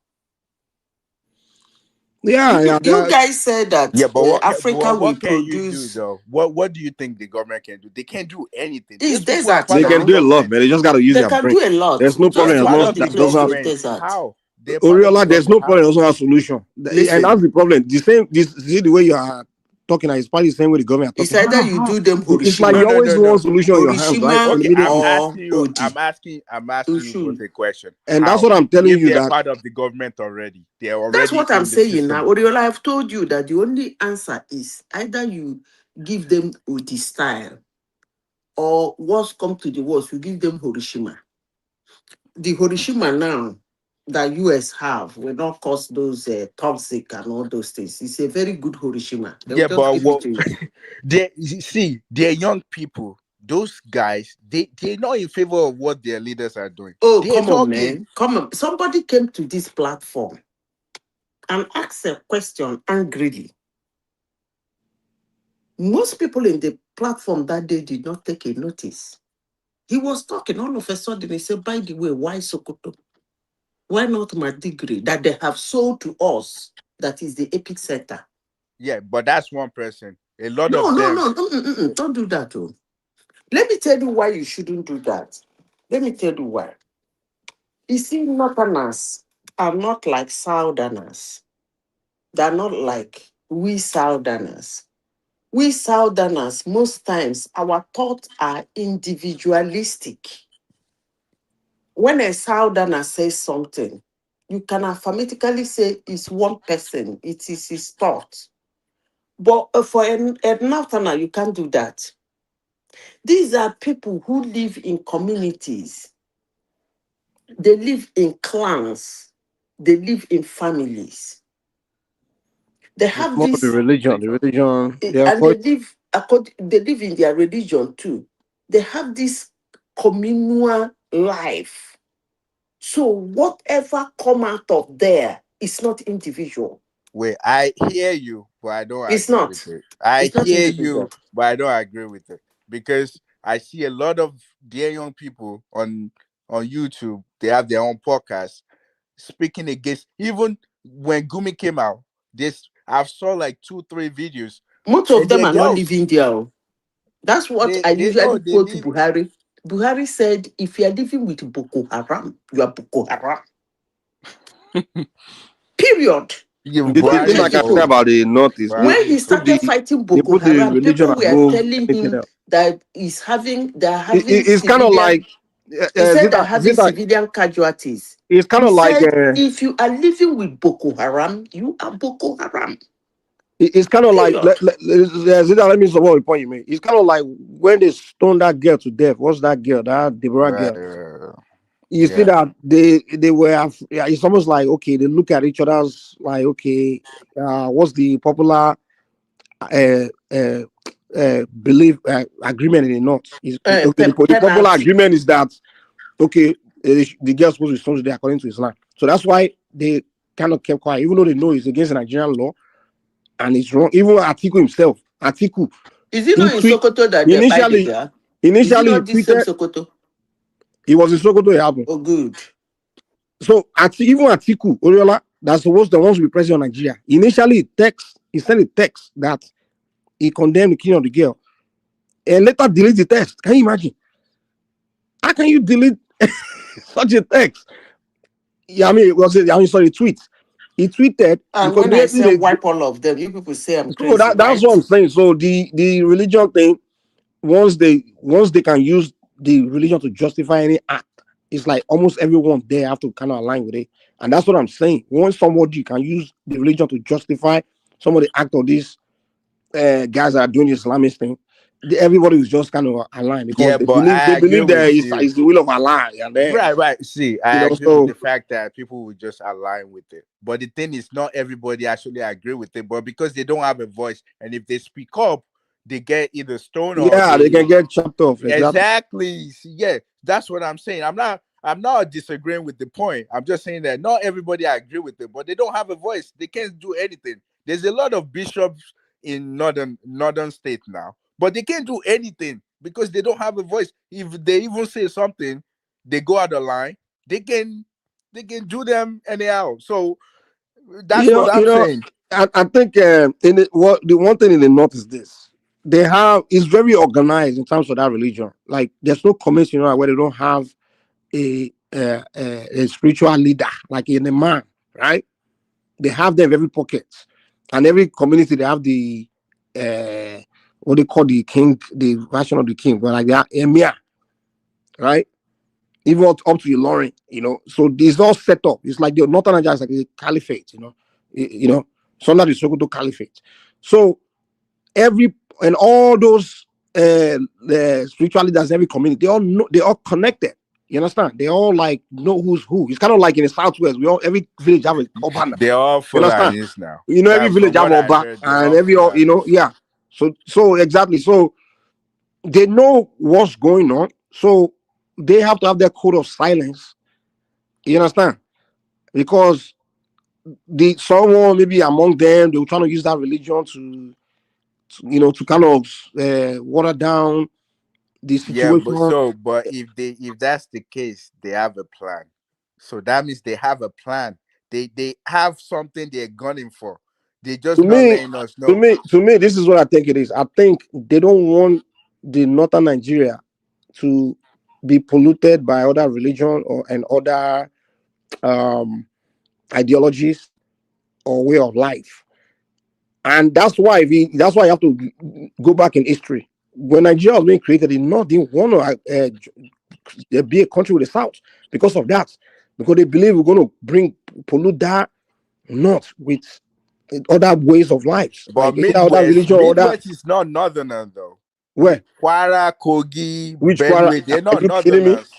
Yeah, you guys said that Yeah, but Africa will what can you do produce though? What do you think the government can do? They can't do anything. is These people are desert part they of the can do a now. lot, government. man. They just got to use They their can brain. do a lot. There's no They're problem Just as part long because as of the the that doesn't place have is government. desert. How? They're part of the Oriola, there's no government. problem. How? Also have solution, and Listen, that's the problem. The same, this see the way you are talking. Is probably the same way the government are it's talking. either How? you How? do them It's like No, you Hiroshima, no, always no, want no. solution in your hands, right? Hiroshima In the Okay, middle, I'm or asking you. Odi. I'm asking you both a question. and that's How? what I'm telling If you they're that part of the government already, they're That's already what I'm in the saying now. system. Oriola, I've told you that the only answer is either you give them Odi style or worst come to the worst, you give them Hiroshima. The Hiroshima now that US have will not cause those toxic and all those things. It's a very good Hiroshima. They will Yeah, just but give it what? to you. They you see, they're young people. Those guys, they're not in favor of what their leaders are doing. Oh, They're come on, talking. man. Come on. Somebody came to this platform and asked a question angrily. Most people in the platform that day did not take a notice. He was talking, all of a sudden, he said, by the way, why Sokoto? Why not Madigri that they have sold to us? That is the epic center. Yeah, but that's one person. A lot No, of no, them. no, don't do that. Oh. Let me tell you why you shouldn't do that. Let me tell you why. You see, Northerners are not like Southerners. They're not like we Southerners. We Southerners, most times, our thoughts are individualistic. When a Southerner says something, you can affirmatively say it's one person, it is his thought. But for a Northerner, you can't do that. These are people who live in communities, they live in clans, they live in families. They it's have more the this, religion. The religion, they are and called. they live in their religion too. They have this communal life. So whatever come out of there is not individual. Wait, I hear you, but I don't It's agree with not. it. I It's not hear individual. you, but I don't agree with it because I see a lot of dear young people on YouTube. They have their own podcast speaking against. Even when Gumi came out, this I've saw like 2-3 videos, Most of and them they're are not girls. living there. Oh. That's what I They no, usually they quote to live. Buhari. Buhari said, if you are living with Boko Haram, you are Boko Haram. Period. Yeah, The thing Buhari Period, I is can say people. old. about the North is When Buhari he is old. started fighting they Boko put the Haram, religion people were above telling anything him else. that they're having It's kind of civilian. like He said they're having Zita. civilian casualties. It's kind He of like said, if you are living with Boko Haram, you are Boko Haram. it's kind of like Period. Zita, let me support the point you made. It's kind of like when they stone that girl to death. What's that girl? That Deborah girl. You see Yeah. that they were. Yeah, it's almost like okay. They look at each other's like okay. What's the popular uh, uh, belief agreement in the North? Is okay. The popular Penalty. agreement is that okay. The girl's supposed to be stoned to death according to Islam. So that's why they kind of kept quiet, even though they know it's against Nigerian law and it's wrong. Even Atiku himself, Atiku, Is it he not in tweet Sokoto that they buy the initially. girl? Is it Initially, he not this same tweeted Sokoto? he was in Sokoto. It happened. Oh, good. So even Atiku Oriola, that's the ones to be president of Nigeria. Initially, he sent a text that he condemned the killing of the girl, and later delete the text. Can you imagine? How can you delete such a text? Yeah, I mean, sorry, tweet. He tweeted And because when I immediately say they wipe all of them, you people say I'm so crazy, that's what right? I'm saying. So the religion thing, once they can use the religion to justify any act, it's like almost everyone there have to kind of align with it. And that's what I'm saying. Once somebody can use the religion to justify some of the act of these guys that are doing the Islamist thing, everybody is just kind of aligned because Yeah, but I they agree believe there with is you. the will of Allah, and then Right. See, I agree with so the fact that people will just align with it. But the thing is, not everybody actually agree with it. But because they don't have a voice, and if they speak up, they get either stoned or yeah, they can get chopped off. Exactly. exactly. See, yeah, that's what I'm saying. I'm not disagreeing with the point. I'm just saying that not everybody agree with it, but they don't have a voice. They can't do anything. There's a lot of bishops in northern state now, but they can't do anything because they don't have a voice. If they even say something, they go out of line. They can do them anyhow. So that's what I'm You know, saying. I think the one thing in the north is this: they have it's very organized in terms of that religion. Like there's no community, where they don't have a spiritual leader, like in a man, right? They have them in every pocket, and every community they have the what they call the king, the version of the king, but like that emir, right? Even up to Ilorin, So it's all set up. It's like the Northern Nigeria is like a caliphate, so that is Sokoto Caliphate. So all those the spiritual leaders, every community, they all connected. You understand? They all like know who's who. It's kind of like in the southwest. Every village have a Oba. They're all You understand? Fulanis now. Every That, village from have what I Oba, heard, they're and all Fulanis. yeah. So exactly. So they know what's going on. So they have to have their code of silence. You understand? Because someone maybe among them, they were trying to use that religion to kind of water down the Yeah, situation. but if that's the case, they have a plan. So that means they have a plan. They have something they're gunning for. They're To just not me, letting us know. this is what I think it is. I think they don't want the northern Nigeria to be polluted by other religion and other um, ideologies or way of life. And that's why you have to go back in history. When Nigeria was being created, the North didn't want to be a country with the South because of that. Because they believe we're going to pollute that North with other ways of life, But like any other religion or other. Midwest is not northerners though. Where? Kwara, Kogi, Which Kwara? Benue, they're Are not you kidding me? northerners.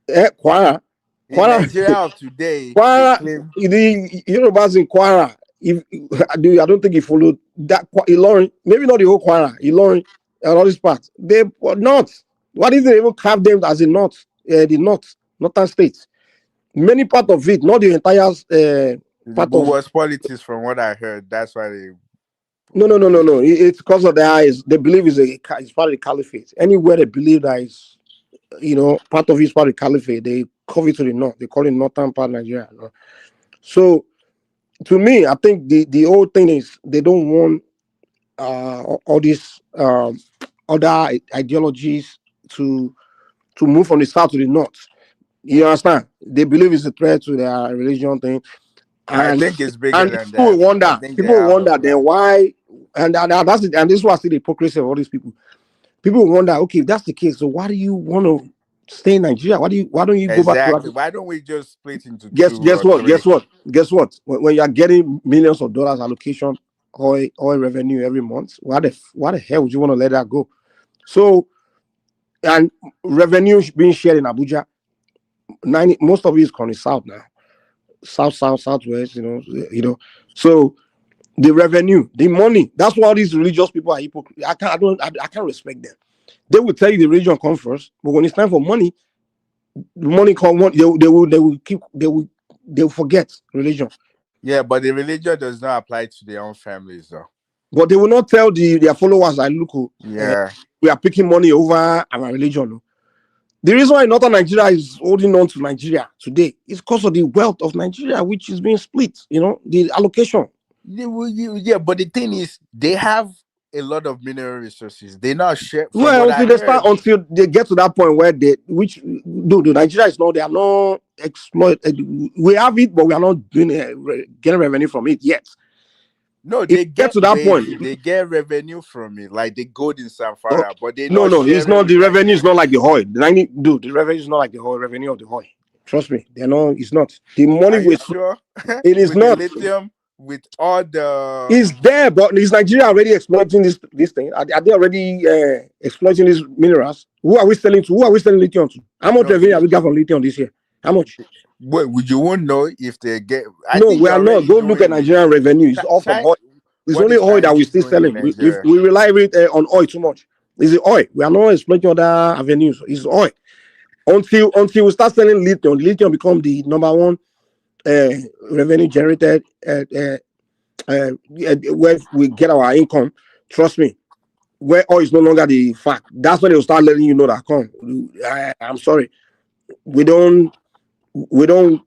Kwara? In Kwara? Nigeria of today, they Kwara? claim The Yorubas in Kwara. I don't think he followed that. Ilorin, maybe not the whole Kwara. Ilorin and all these parts. They were not. Why didn't they even carve them as a north? Northern states. Many part of it, not the entire part of. was politics from what I heard. That's why they No. It's because of the eyes. They believe it's part of the caliphate. Anywhere they believe that is, part of it is part of the caliphate, they cover it to the north. They call it northern part of Nigeria. So, to me, I think the whole thing is they don't want all these other ideologies to move from the south to the north. You understand? They believe it's a threat to their religion thing. I And think it's bigger than people that. I wonder. think they People have a wonder then plan. why, and that's it. And this is why I see the hypocrisy of all these people. People wonder, okay, if that's the case, so why do you want to stay in Nigeria? Why don't you go back Exactly. to? Why don't we just split into Guess two or what? three? Guess what? When you are getting millions of dollars allocation oil revenue every month, why the hell would you want to let that go? So, and revenue being shared in Abuja, most of it is coming south now, southwest. So the revenue, the money. That's why all these religious people are hypocrites. I can't respect them. They will tell you the religion comes first, but when it's time for money, the money come. They will forget religion. Yeah, but the religion does not apply to their own families, though. But they will not tell their followers, "I look, Yeah. we are picking money over our religion." The reason why Northern Nigeria is holding on to Nigeria today is because of the wealth of Nigeria, which is being split. The allocation. Yeah, but the thing is, they have a lot of mineral resources. They not share from Well, what I heard. until they get to that point where the Nigeria is not, they are not exploit. We have it, but we are not doing getting revenue from it yet. No, If they you get get to that point, they get revenue from it, like the gold in oh, Samfara, but they no, not no, it's sharing not with the revenue. Is Nigeria. not like the oil. Dude, the revenue is not like the oil revenue of the oil. Trust me, they're not. It's not the money. Are you sure? It is With the not. lithium, with all the It's there, but is Nigeria already exploiting this thing? Are they already exploiting these minerals? Who are we selling to? Who are we selling lithium to? How much no, revenue have we got from lithium this year? How much? wait, you won't know if they get. I No, think we they're are not. already Go look at doing it. Nigerian revenue. It's all from China, oil. It's what only is oil that we Chinese still doing in selling. We Nigeria? we rely on oil too much. It's the oil. We are not exploiting other avenues. It's oil. Until we start selling lithium become the number one revenue generated where we get our income. Trust me, where oil is no longer the fact. That's when they'll start letting you know that I'm sorry, we don't.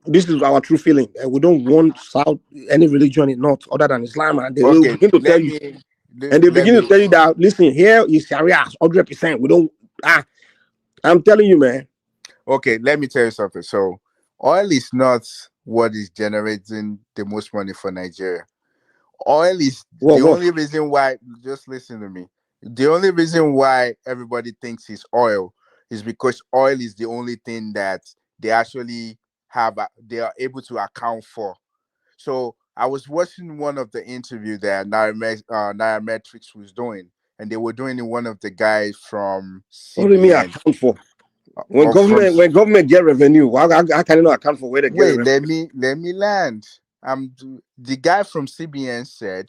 This is our true feeling. We don't want South any religion in North other than Islam, and they will Okay, begin to tell you, and they let begin to me. tell you that listen, here is Sharia 100%. We don't. I'm telling you, man. Okay, let me tell you something. So, oil is not what is generating the most money for Nigeria. Oil is the What? only reason why. Just listen to me. The only reason why everybody thinks it's oil is because oil is the only thing that they actually have. They are able to account for. So I was watching one of the interview that Nairametrics was doing, and they were doing it one of the guys from What do you mean CBN account for? When or from. government get revenue, I can not account for where they get the Wait, revenue. let me land. The guy from CBN said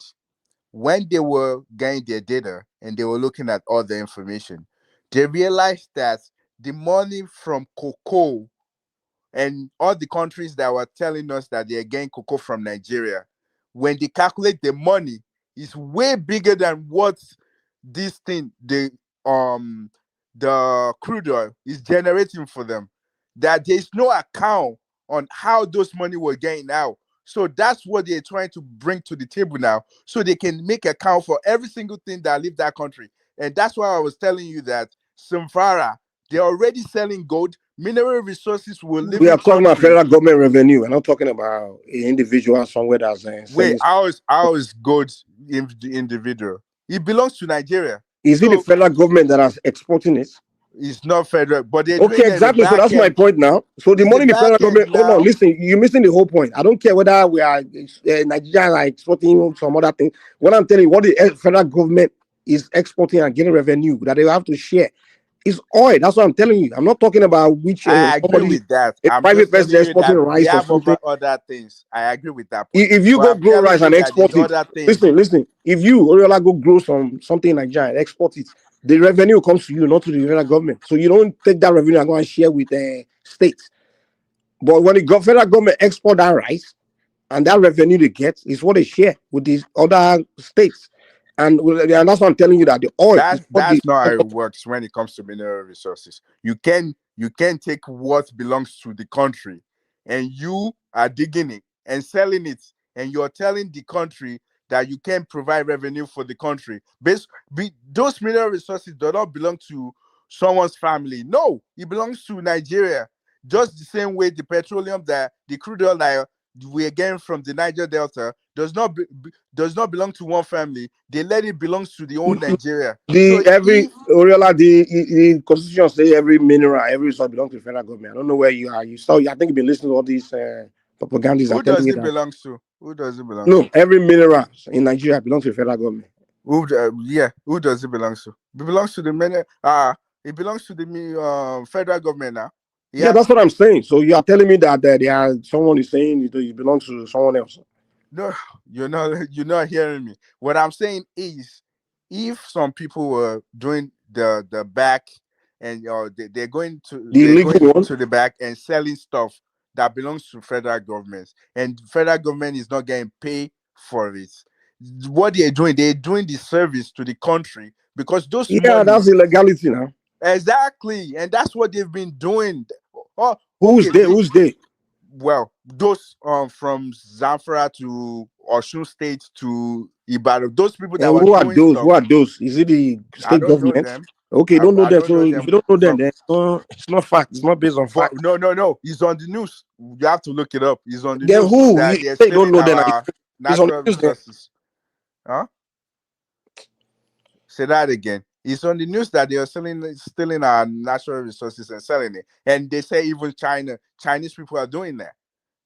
when they were getting their data and they were looking at all the information, they realized that the money from cocoa and all the countries that were telling us that they're getting cocoa from Nigeria, when they calculate the money, is way bigger than what this thing the crude oil is generating for them. That there's no account on how those money were getting out. So that's what they're trying to bring to the table now, so they can make account for every single thing that leave that country. And that's why I was telling you that Samfara, they're already selling gold. Mineral resources will live We are in talking about country. federal government revenue. We're not talking about an individual somewhere that's Wait, selling. ours gold individual. It belongs to Nigeria. Is it the So federal government that is exporting it? it's not federal, but they're Okay, doing it at the exactly. So back that's my end. point now. So the In the money the federal back end government. Hold on, now. listen. You're missing the whole point. I don't care whether we are Nigeria like exporting some other thing. What I'm telling you, what the federal government is exporting and getting revenue that they have to share is oil. That's what I'm telling you. I'm not talking about which I agree somebody, with that. a I'm private just person telling you exporting that we rice or have something. other things. I agree with that point. If you But go I'm grow telling rice you and that there's export it, other things. listen. If you Oriola go grow something in Nigeria and export it, the revenue comes to you, not to the federal government. So you don't take that revenue and go and share with the states. But when the federal government export that rice and that revenue they get is what they share with these other states. And that's why I'm telling you that the oil is what the That's not how it works when it comes to mineral resources. You can take what belongs to the country and you are digging it and selling it, and you're telling the country that you can provide revenue for the country. Those mineral resources do not belong to someone's family. No, it belongs to Nigeria. Just the same way the crude oil that we are getting from the Niger Delta does not belong to one family. They let it belongs to the whole Nigeria. So every if Oriola, the constitution say every mineral, every resource belongs to the federal government. I don't know where you are. I think you've been listening to all these propagandists are who telling does you it that belongs to? Who does it belong no, to? every mineral in Nigeria belongs to the federal government. Who does it belong to? It belongs to the it belongs to the federal government now. Yeah, that's what I'm saying. So you are telling me that someone is saying it belongs to someone else. No, you're not hearing me. What I'm saying is, if some people were doing the back, and they're going The illegal one. to the back and selling stuff that belongs to federal governments, and federal government is not getting paid for it, what they're doing the service to the country, because those Yeah, money. that's illegality now. Exactly, and that's what they've been doing. Oh, Who's okay. there? Who's there? Well, those from Zamfara to Osun State to Ibadan, those people that And were who are doing those? stuff, Is it the I state don't know government? them. Okay, you I, don't know I them. don't know So if them you don't know them, from. then it's not fact. It's not based on But fact. no, it's on the news. You have to look it up. It's on the Then news who? that You they're say you don't stealing know them. our It's on the natural news then. resources. Huh? Say that again. It's on the news that they are stealing our natural resources and selling it, and they say even Chinese people are doing that.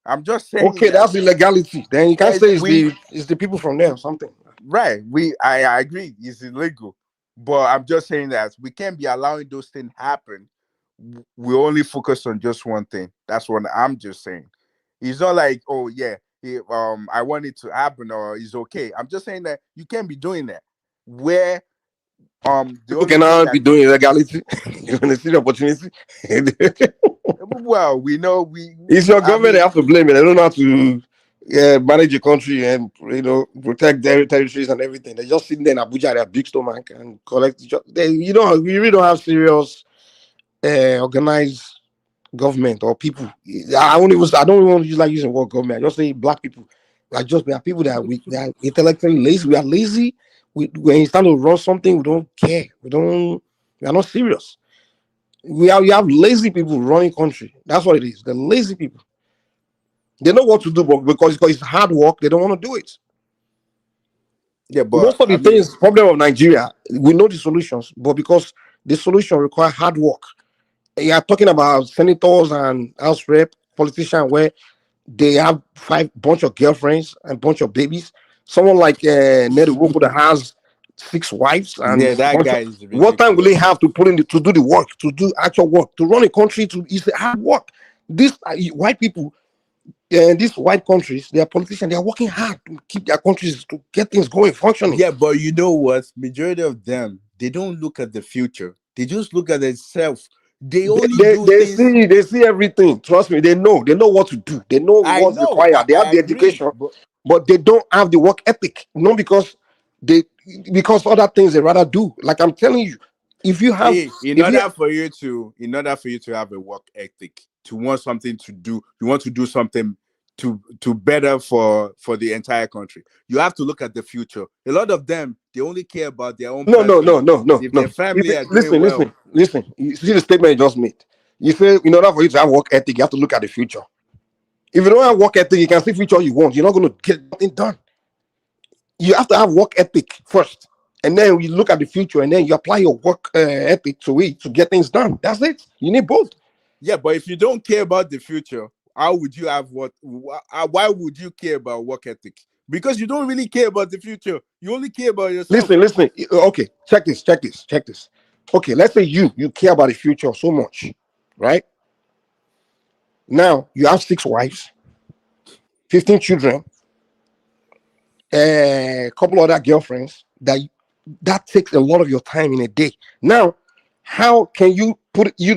I'm just saying Okay, that. that's illegality. Then you can't Yes, say it's the people from there or something. right. I agree. It's illegal, but I'm just saying that we can't be allowing those things happen. We only focus on just one thing. That's what I'm just saying. It's not like, oh yeah, I want it to happen or it's okay. I'm just saying that you can't be doing that. Where the People only thing cannot that be doing illegality. You want to see the opportunity? well, we know we It's your I government they mean, have to blame it. They don't know how to manage the country and protect their territories and everything. They're just sitting there in Abuja, their big stomach and collect. We really don't have serious organized government or people. I don't even want to use like using the word government. I just say black people. We are people that are intellectually lazy. We are lazy. When it's time to run something, we don't care. We are not serious. We have lazy people running country. That's what it is. The lazy people. They know what to do, but because it's hard work, they don't want to do it. yeah, but Most of the I mean, things, problem of Nigeria, we know the solutions, but because the solution require hard work. You are talking about senators and house rep, politicians where they have five bunch of girlfriends and bunch of babies. Someone like Neri Woko that has 6 wives and yeah, that bunch guy of, is what time will they ridiculous. have to put in to do the work, to do actual work, to run a country? To It's hard work. These white people in these white countries, they are politicians. They are working hard to keep their countries to get things going, functioning. Yeah, but you know what? Majority of them, they don't look at the future. They just look at themselves. They They, only they, do they things. see they see everything. Trust me, they know what to do. They know I what's know, required. They I have the agree, education, but but they don't have the work ethic. Not they because other things they rather do. Like I'm telling you, if you have see, if you in order for you to have a work ethic, to want something to do, you want to do something to better for the entire country. You have to look at the future. A lot of them, they only care about their own no no no personal. no no If no. their family are doing Listen, well, listen. You see the statement you just made. You say in order for you to have work ethic, you have to look at the future. If you don't have work ethic, you can see future you want. You're not going to get nothing done. You have to have work ethic first, and then you look at the future, and then you apply your work ethic to it to get things done. That's it. You need both. yeah, but if you don't care about the future, how would you have why would you care about work ethic? Because you don't really care about the future. You only care about yourself. Listen. Okay, check this. Okay, let's say you care about the future so much, right? Now you have 6 wives, 15 children, a couple other girlfriends. That takes a lot of your time in a day. Now, how can you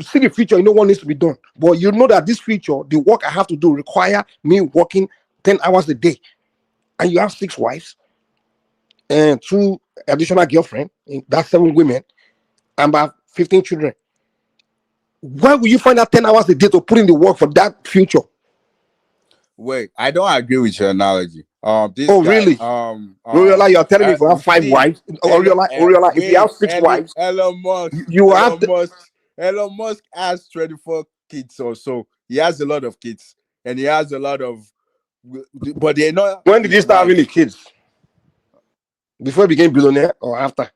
see the future? You know what needs to be done, but you know that this future, the work I have to do require me working 10 hours a day, and you have 6 wives and 2 additional girlfriends. That's 7 women and about 15 children. Where will you find that 10 hours a day to put in the work for that future? Wait, I don't agree with your analogy. This Oh, guy, really? Oriola, you are telling me if you have five see, wives, Oriola, if you have wait, 6 wives, Elon Musk, you have to, Elon Musk has 24 kids or so. He has a lot of kids, and he has a lot of, but they're not when did his he start having the wives. kids? Before he became billionaire or after?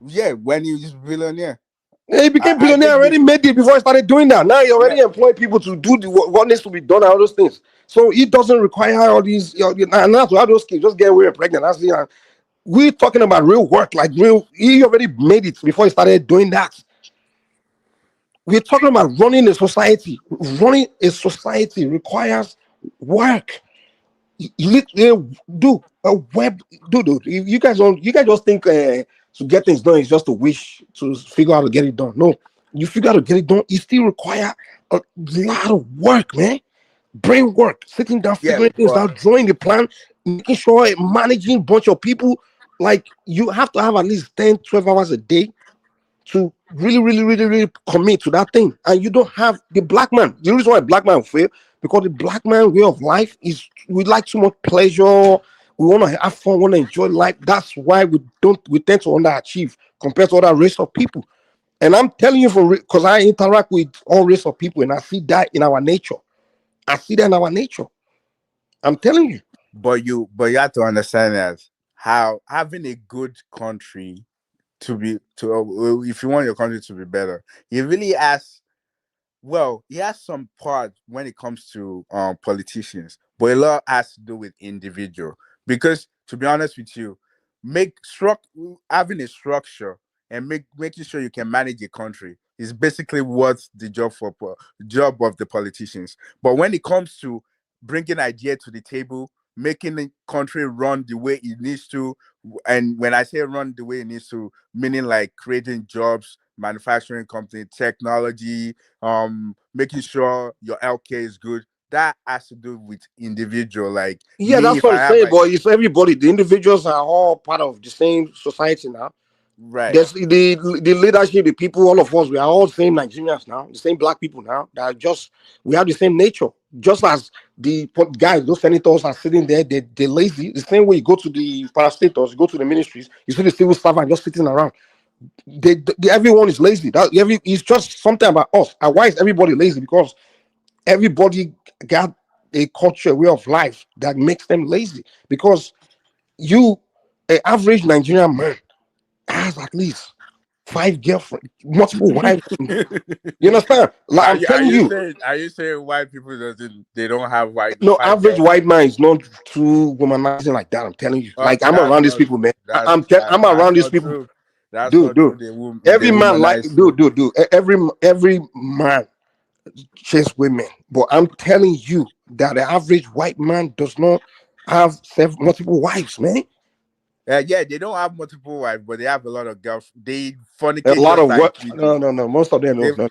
Yeah, when he was a billionaire, Yeah, he became I billionaire think already made it before he started doing that. Now he yeah, already employed people to do what needs to be done and all those things. So it doesn't require all these. And now to have those kids, just get away pregnant. That's the. We're talking about real work, like real. He already made it before he started doing that. We're talking about running a society. Running a society requires work. Do a web. Do. You guys don't. You guys just think to get things done is just a wish to figure out how to get it done. No, you figure out how to get it done. It still require a lot of work, man. Brain work, sitting down, yeah, figuring things but out, drawing the plan, making sure managing a bunch of people. Like you have to have at least 10, 12 hours a day to really commit to that thing. And you don't have the black man. The reason why black man fail, because the black man way of life is we like too much pleasure. We want to have fun, want to enjoy life. That's why we tend to underachieve compared to other race of people. And I'm telling you because I interact with all race of people and I see that in our nature. I see that in our nature. I'm telling you. you have to understand that how having a good country if you want your country to be better, it really has. Well, he has some part when it comes to politicians, but a lot has to do with individual. Because to be honest with you, having a structure and making sure you can manage a country is basically what's the job of the politicians. But when it comes to bringing idea to the table, making the country run the way it needs to, and when I say run the way it needs to, meaning like creating jobs, manufacturing company, technology, making sure your LK is good. That has to do with individual. Like Yeah, me, that's if what I I'm have saying, a but it's everybody. The individuals are all part of the same society now. right, There's the leadership, the people, all of us, we are all same Nigerians now, the same black people now. That are just we have the same nature. Just as guys, those senators are sitting there, they're lazy. The same way you go to the parastatals, you go to the ministries, you see the civil servant just sitting around. Everyone is lazy. It's just something about us. And why is everybody lazy? Because everybody got a culture, way of life that makes them lazy. Because you, an average Nigerian man, has at least 5 girlfriends, multiple wives. You understand? Like I'm are telling you you, saying white people doesn't they don't have white no five average white girlfriends? man is not too womanizing like that. I'm telling you. Like I'm That's around these not people, man. I'm that's around these not people, true. That's dude, not true. dude. They Every man like, womanize too. dude. Every man chase women, but I'm telling you that the average white man does not have multiple wives, man. Yeah, they don't have multiple wives, but they have a lot of girls. They A fornicate lot just of like what? we do. No. Most of them, They no.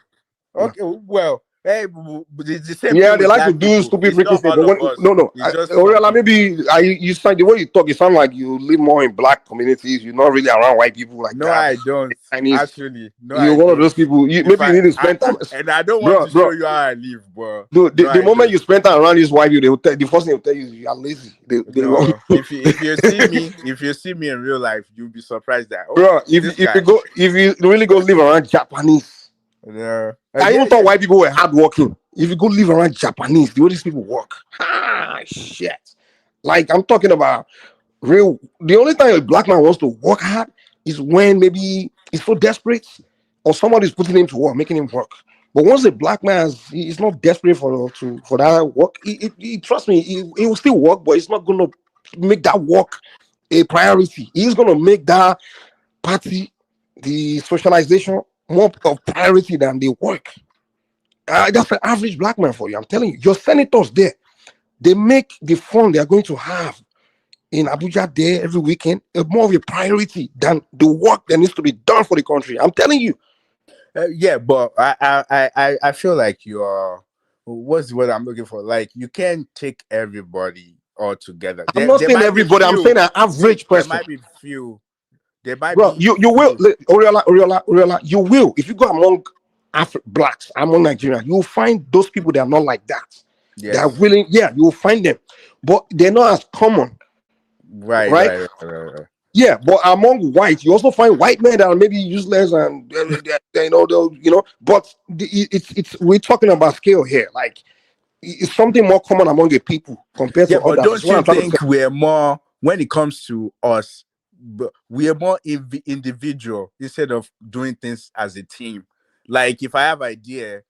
okay, well, hey, but it's the same thing Yeah, they with like to black do people. stupid It's freaking not things, but all when of us. no, It's just some Oriola, people. maybe you sound the way you talk, it sound like you live more in black communities. You're not really around white people like No, that. I don't. And it's Actually, no, you're I one of don't. those people. If Maybe you need to spend time, and I don't want bro, to show bro. you how I live, but Dude, no, the I moment don't. you spend time around this white people, they will the first thing they'll tell you is you are lazy. They won't. No, if you see me in real life, you'll be surprised that Bro, this if you guy. go if you really go live around Japanese, Yeah, I yeah, even thought yeah. white people were hardworking. If you go live around Japanese, the way these people work, shit. Like I'm talking about real. The only time a black man wants to work hard is when maybe he's so desperate, or somebody's putting him to work, making him work. But once a black man is not desperate for that work, trust me, he will still work, but it's not going to make that work a priority. He's going to make that party, the socialization, more of priority than the work. That's an average black man for you. I'm telling you, your senators there, they make the fun they are going to have in Abuja there every weekend more of a priority than the work that needs to be done for the country. I'm telling you. Yeah, but I feel like you're what's the word I'm looking for? Like you can't take everybody all together. I'm There not there saying might be everybody. I'm few. saying an See, average there person. might be few. There might Bro, be you will, few. Oriola, you will. If you go among blacks, among Nigerians, you will find those people that are not like that. They are Yes. willing, yeah, you will find them, but they're not as common, Right, right? right, right, right, right. Yeah, but among whites, you also find white men that are maybe useless and But it's we're talking about scale here. Like it's something more common among the people compared Yeah, to but others. That's don't what you I'm trying to say. think we're more when it comes to us? We are more individual instead of doing things as a team. Like if I have idea,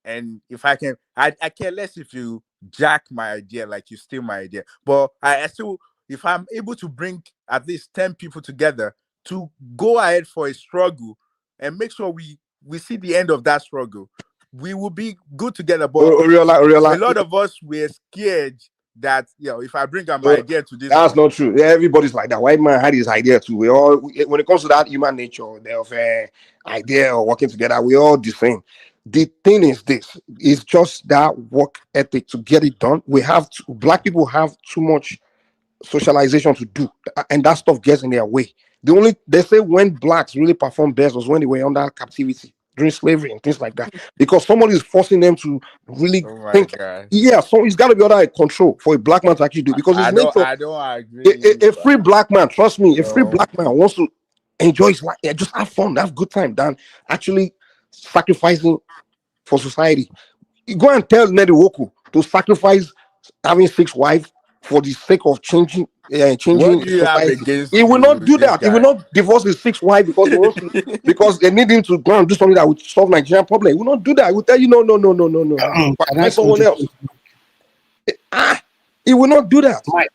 and if I care less if you jack my idea, like you steal my idea. But I still, if I'm able to bring at least 10 people together to go ahead for a struggle and make sure we see the end of that struggle, we will be good together. But a Oriola, lot of us were scared that if I bring my idea to this that's not true. Yeah, everybody's like that. White man had his idea too. When it comes to that human nature, of idea or working together, we all the same. The thing is this: it's just that work ethic to get it done. Black people have too much socialization to do, and that stuff gets in their way. They say when blacks really perform best was when they were under captivity during slavery and things like that, because somebody is forcing them to really oh my think. god. Yeah, so it's got to be under control for a black man to actually do, because his nature. I don't agree. A free black man, trust me, a free No. black man wants to enjoy his life, just have fun, have good time, than actually sacrificing for society. You go and tell Nedi Woku to sacrifice having 6 wives for the sake of changing changing What do you have society. against He will not do this that. He will guy? not divorce his 6 wives because he wants to, because they need him to go and do something that will solve Nigerian problem. He will not do that. He will tell you no. Can I Find someone else. contribute? He will not do that. Mike,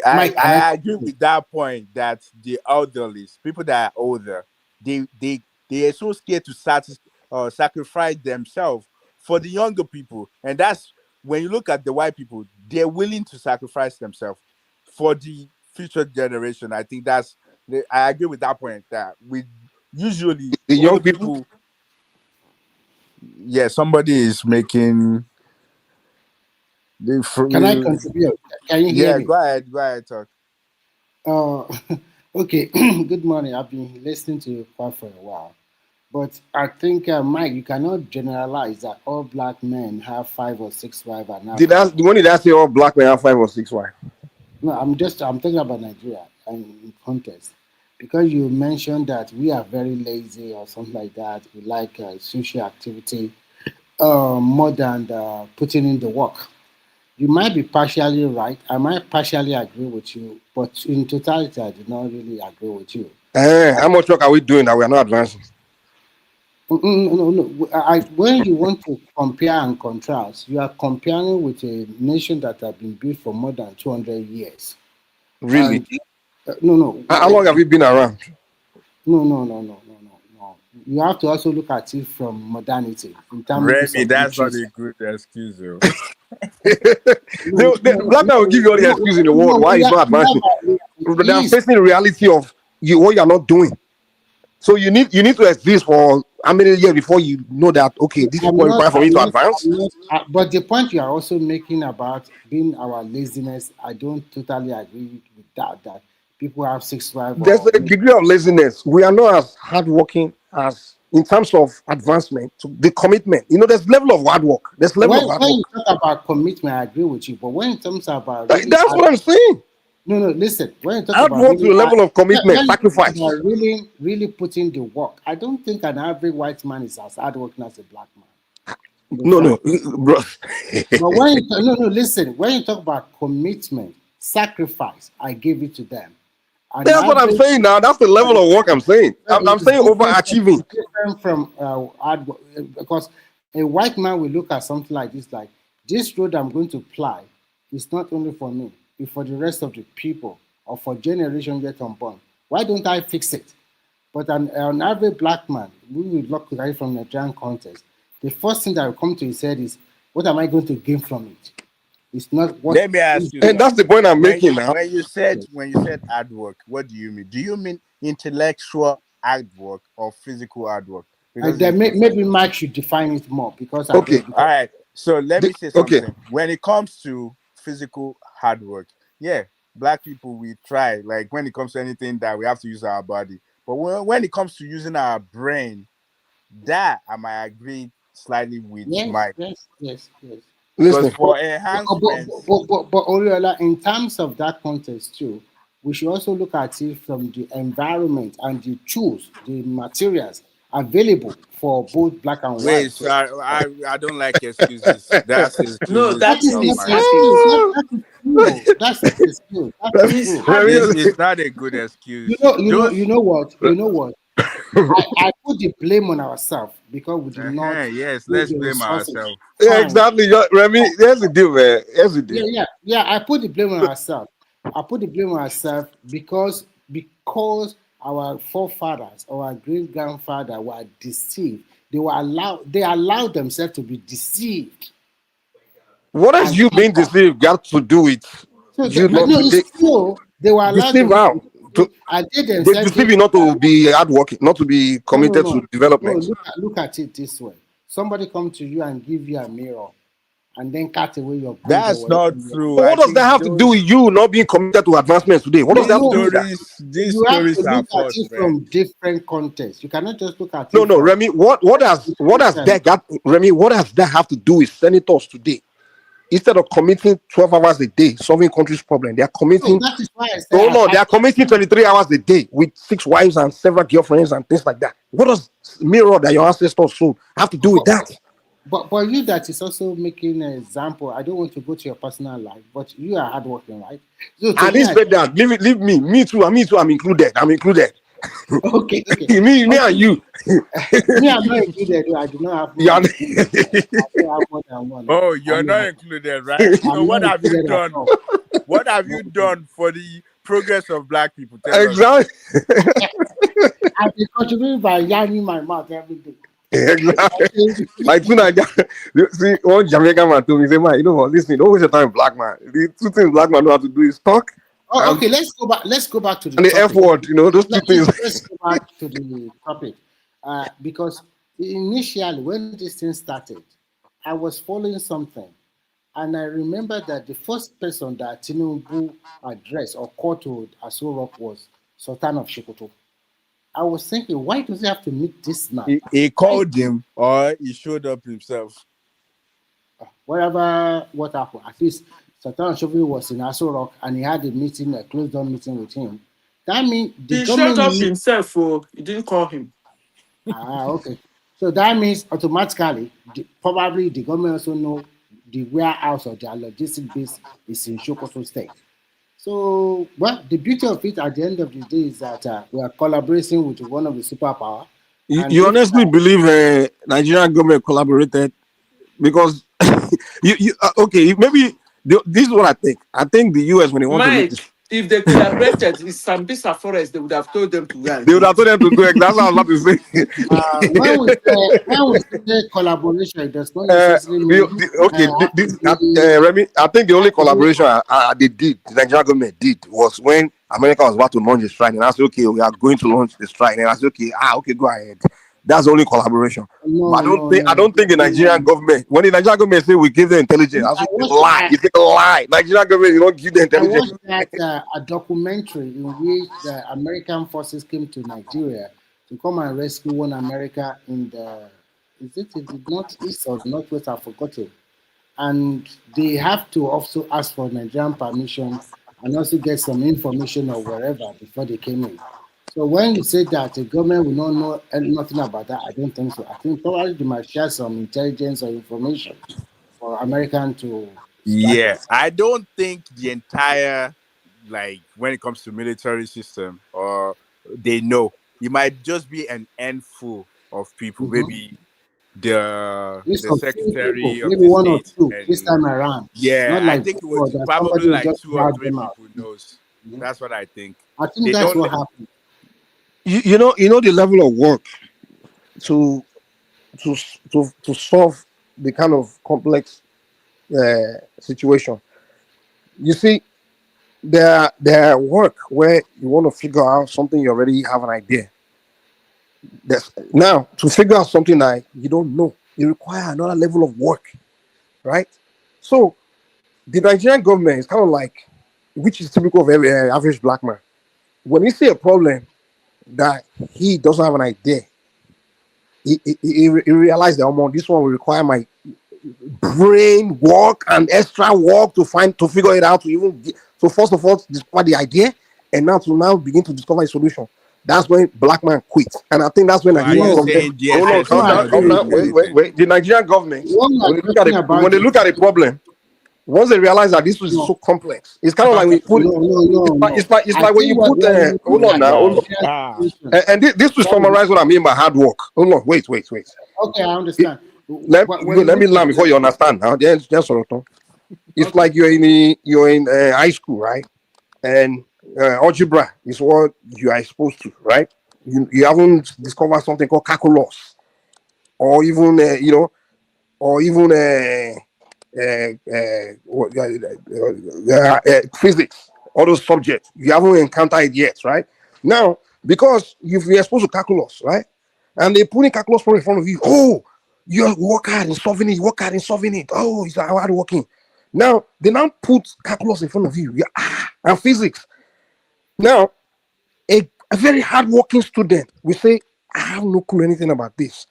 I can I agree contribute? with that point that the elderly, people that are older, they are so scared to sacrifice themselves for the younger people, and that's when you look at the white people, they're willing to sacrifice themselves for the future generation. I think I agree with that point that we usually The young older people. people. Yeah, somebody is making Can I contribute? Can you hear yeah, me? go ahead, talk. Okay. Good morning. I've been listening to you quite for a while, but I think Mike, you cannot generalize that all black men have 5 or 6 wives and average. When did I say all black men have 5 or 6 wives? No, I'm talking about Nigeria and in context, because you mentioned that we are very lazy or something like that. We like social activity more than putting in the work. You might be partially right. I might partially agree with you, but in totality, I do not really agree with you. How much work are we doing that we are not advancing? No. When you want to compare and contrast, you are comparing with a nation that has been built for more than 200 years. Really? And no. How long have we been around? No. You have to also look at it from modernity in terms Remy, of that's not literature. a good excuse, though. The black man will give you all the excuse in the world why he's not advancing. They are facing the reality of what you are not doing. So you need to exist for how many years before you know that okay, this is what required for me to advance. But the point you are also making about being our laziness, I don't totally agree with that. That people have 6 wives. There's a degree of laziness. We are not as hardworking as in terms of advancement, the commitment. There's level of hard work. There's level of hard When work. you talk about commitment, I agree with you. But when it comes about really That's what I'm saying. No, listen. When you talk Hard about work to a level of commitment, sacrifice. really putting the work, I don't think an average white man is as hardworking as a black man. No, bro. But when listen. When you talk about commitment, sacrifice, I give it to them. That's what I'm saying now. That's the level of work I'm saying. I'm saying overachieving. Different from hard work, because a white man will look at something like this road I'm going to ply is not only for me, it's for the rest of the people or for generation yet unborn. Why don't I fix it? But an average black man, we will look at it from the Nigerian context. The first thing that will come to his head is, what am I going to gain from it? It's not what. Let me ask you. And that's the point I'm making now. When you said hard work, what do you mean? Do you mean intellectual hard work or physical hard work? Maybe Mike should define it more because okay. All right. So let me say something. Okay. When it comes to physical hard work, yeah, black people we try. Like when it comes to anything that we have to use our body, but when it comes to using our brain, that I might agree slightly with Mike. Yes. Because for enhancement. But Oriola, in terms of that context too, we should also look at it from the environment and the tools, the materials available for both black and white. Wait, so I don't like excuses. That's excuses. No, that is That's true. That's true. It's not a good excuse. You know what? I put the blame on ourselves because we did not. Yes, let's blame ourselves. Yeah, exactly. Remy, here's the deal, man. Here's the deal. Yeah. I put the blame on ourselves. because our forefathers or our great grandfather were deceived. They allowed themselves to be deceived. What has you being deceived got to do with you not it's true. They were allowed they deceive you not to be hardworking, not to be committed to development. No, look at it this way. Somebody come to you and give you a mirror and then cut away your gold. That's not true. But what does that have to do with you not being committed to advancement today? What does that have to do with that? These you have stories to look are at it from different contexts. You cannot just look at it. No, Remy, what has that have to do with senators today? Instead of committing 12 hours a day solving country's problem, they are committing. That is why I say they are committing 23 hours a day with 6 wives and several girlfriends and things like that. What does mirror that your ancestors sold have to do with that? But you that is also making an example. I don't want to go to your personal life, but you are hardworking, right? So to I me, didn't say that. Leave me. Me too. Me too. I'm included. I'm included. okay, okay, me okay. and you. Me, I'm not included. I do not have more Yeah. than two. I don't have more than one. Oh, I you're mean, not included, right? So I'm not what have you included at done? all. What have Not you included. done for the progress of black people? Tell us. Exactly. I've been contributing by yarning my mouth every day. Exactly. Okay. Like two Naija. See, one Jamaican man told me, say, man, you know what? Listen, don't waste your time, black man. The two things black man know how to do is talk Oh, and, okay. Let's go back. Let's go back to the and the F topic. word. You know, those two things. Let's go back to the topic, because initially when this thing started, I was following something, and I remember that the first person that Tinubu addressed or called to Aso Rock was Sultan of Sokoto. I was thinking, why does he have to meet this man? He Why, called him or he showed up himself. whatever what happened, at least Sultan Shovi was in Aso Rock and he had a meeting, a closed door meeting with him. That means the He showed up government. himself, oh, he didn't call him. Okay. So that means automatically, probably the government also know the warehouse or their logistic base is in Sokoto State. So, well, the beauty of it at the end of the day is that we are collaborating with one of the superpower, and You if honestly believe Nigerian government collaborated because okay, maybe this is what I think. I think the US when they want to make this, Mike, if they collaborated in Sambisa Forest, they would have told them to go and they would do have it. told them to go. That's what I was about to say. when we say collaboration, it does not necessarily mean Remy, I think the only uh, collaboration they did, the Nigerian government did, was when America was about to launch the strike, and I said, okay, we are going to launch the strike, and I said, okay, okay, go ahead. That's the only collaboration. But I don't think the Nigerian government, when the Nigerian government say we give them intelligence, I said, it's a lie. It's a lie. Nigerian government, you don't give them I intelligence. watched that a documentary in which the American forces came to Nigeria to come and rescue one America in the the northeast or the northwest? I've forgotten. And they have to also ask for Nigerian permission and also get some information or wherever before they came in. So when you say that the government will not know nothing about that, I don't think so. I think probably they might share some intelligence or information for American to strike Yeah, us. I don't think the entire, like, when it comes to military system, or they know, it might just be an handful of people, Mm-hmm. maybe the List the of few people, secretary of maybe the one or state, two this and time around. yeah, Not I like think it before was that probably somebody will like just two or drag three them out. people knows. Mhm. That's what I think. I think They that's don't what let, happened. You know the level of work to to solve the kind of complex situation. You see, there are work where you want to figure out something you already have an idea. Now to figure out something that you don't know, it requires another level of work, right? So the Nigerian government is kind of like, which is typical of every average black man. When he see a problem that he doesn't have an idea, he realized that, oh, man, this one will require my brain work and extra work to figure it out, to even so first of all discover the idea, and now begin to discover a solution. That's when black man quit, and I think that's when so are Nigerian you No, government. saying Hold on, DSS no, is calm I not down, agree calm doing with down. you. Wait. anything? The Nigerian government, When we are talking when about they the look at a problem, once they realize that this is no, so complex, it's kind of like when you put. no. It's I like when you think put. when you Hold look on at now. the Hold on. Nigerian situation, And this to sorry, summarize what I mean by hard work. Hold on. Wait. okay, I It- understand. let, But when you let me look at learn before you understand. Now, just sort of. It's okay, like you're in high school, right? And algebra is what you are exposed to, right? You haven't discovered something called calculus, or even or even physics. All those subjects you haven't encountered it yet, right? Now, because you're exposed to calculus, right? And they put in calculus problem in front of you. Oh, you work hard in solving it. You work hard in solving it. Oh, it's hard working. Now they now put calculus in front of you. And physics. Now, a very hardworking student will say, I have no clue anything about this.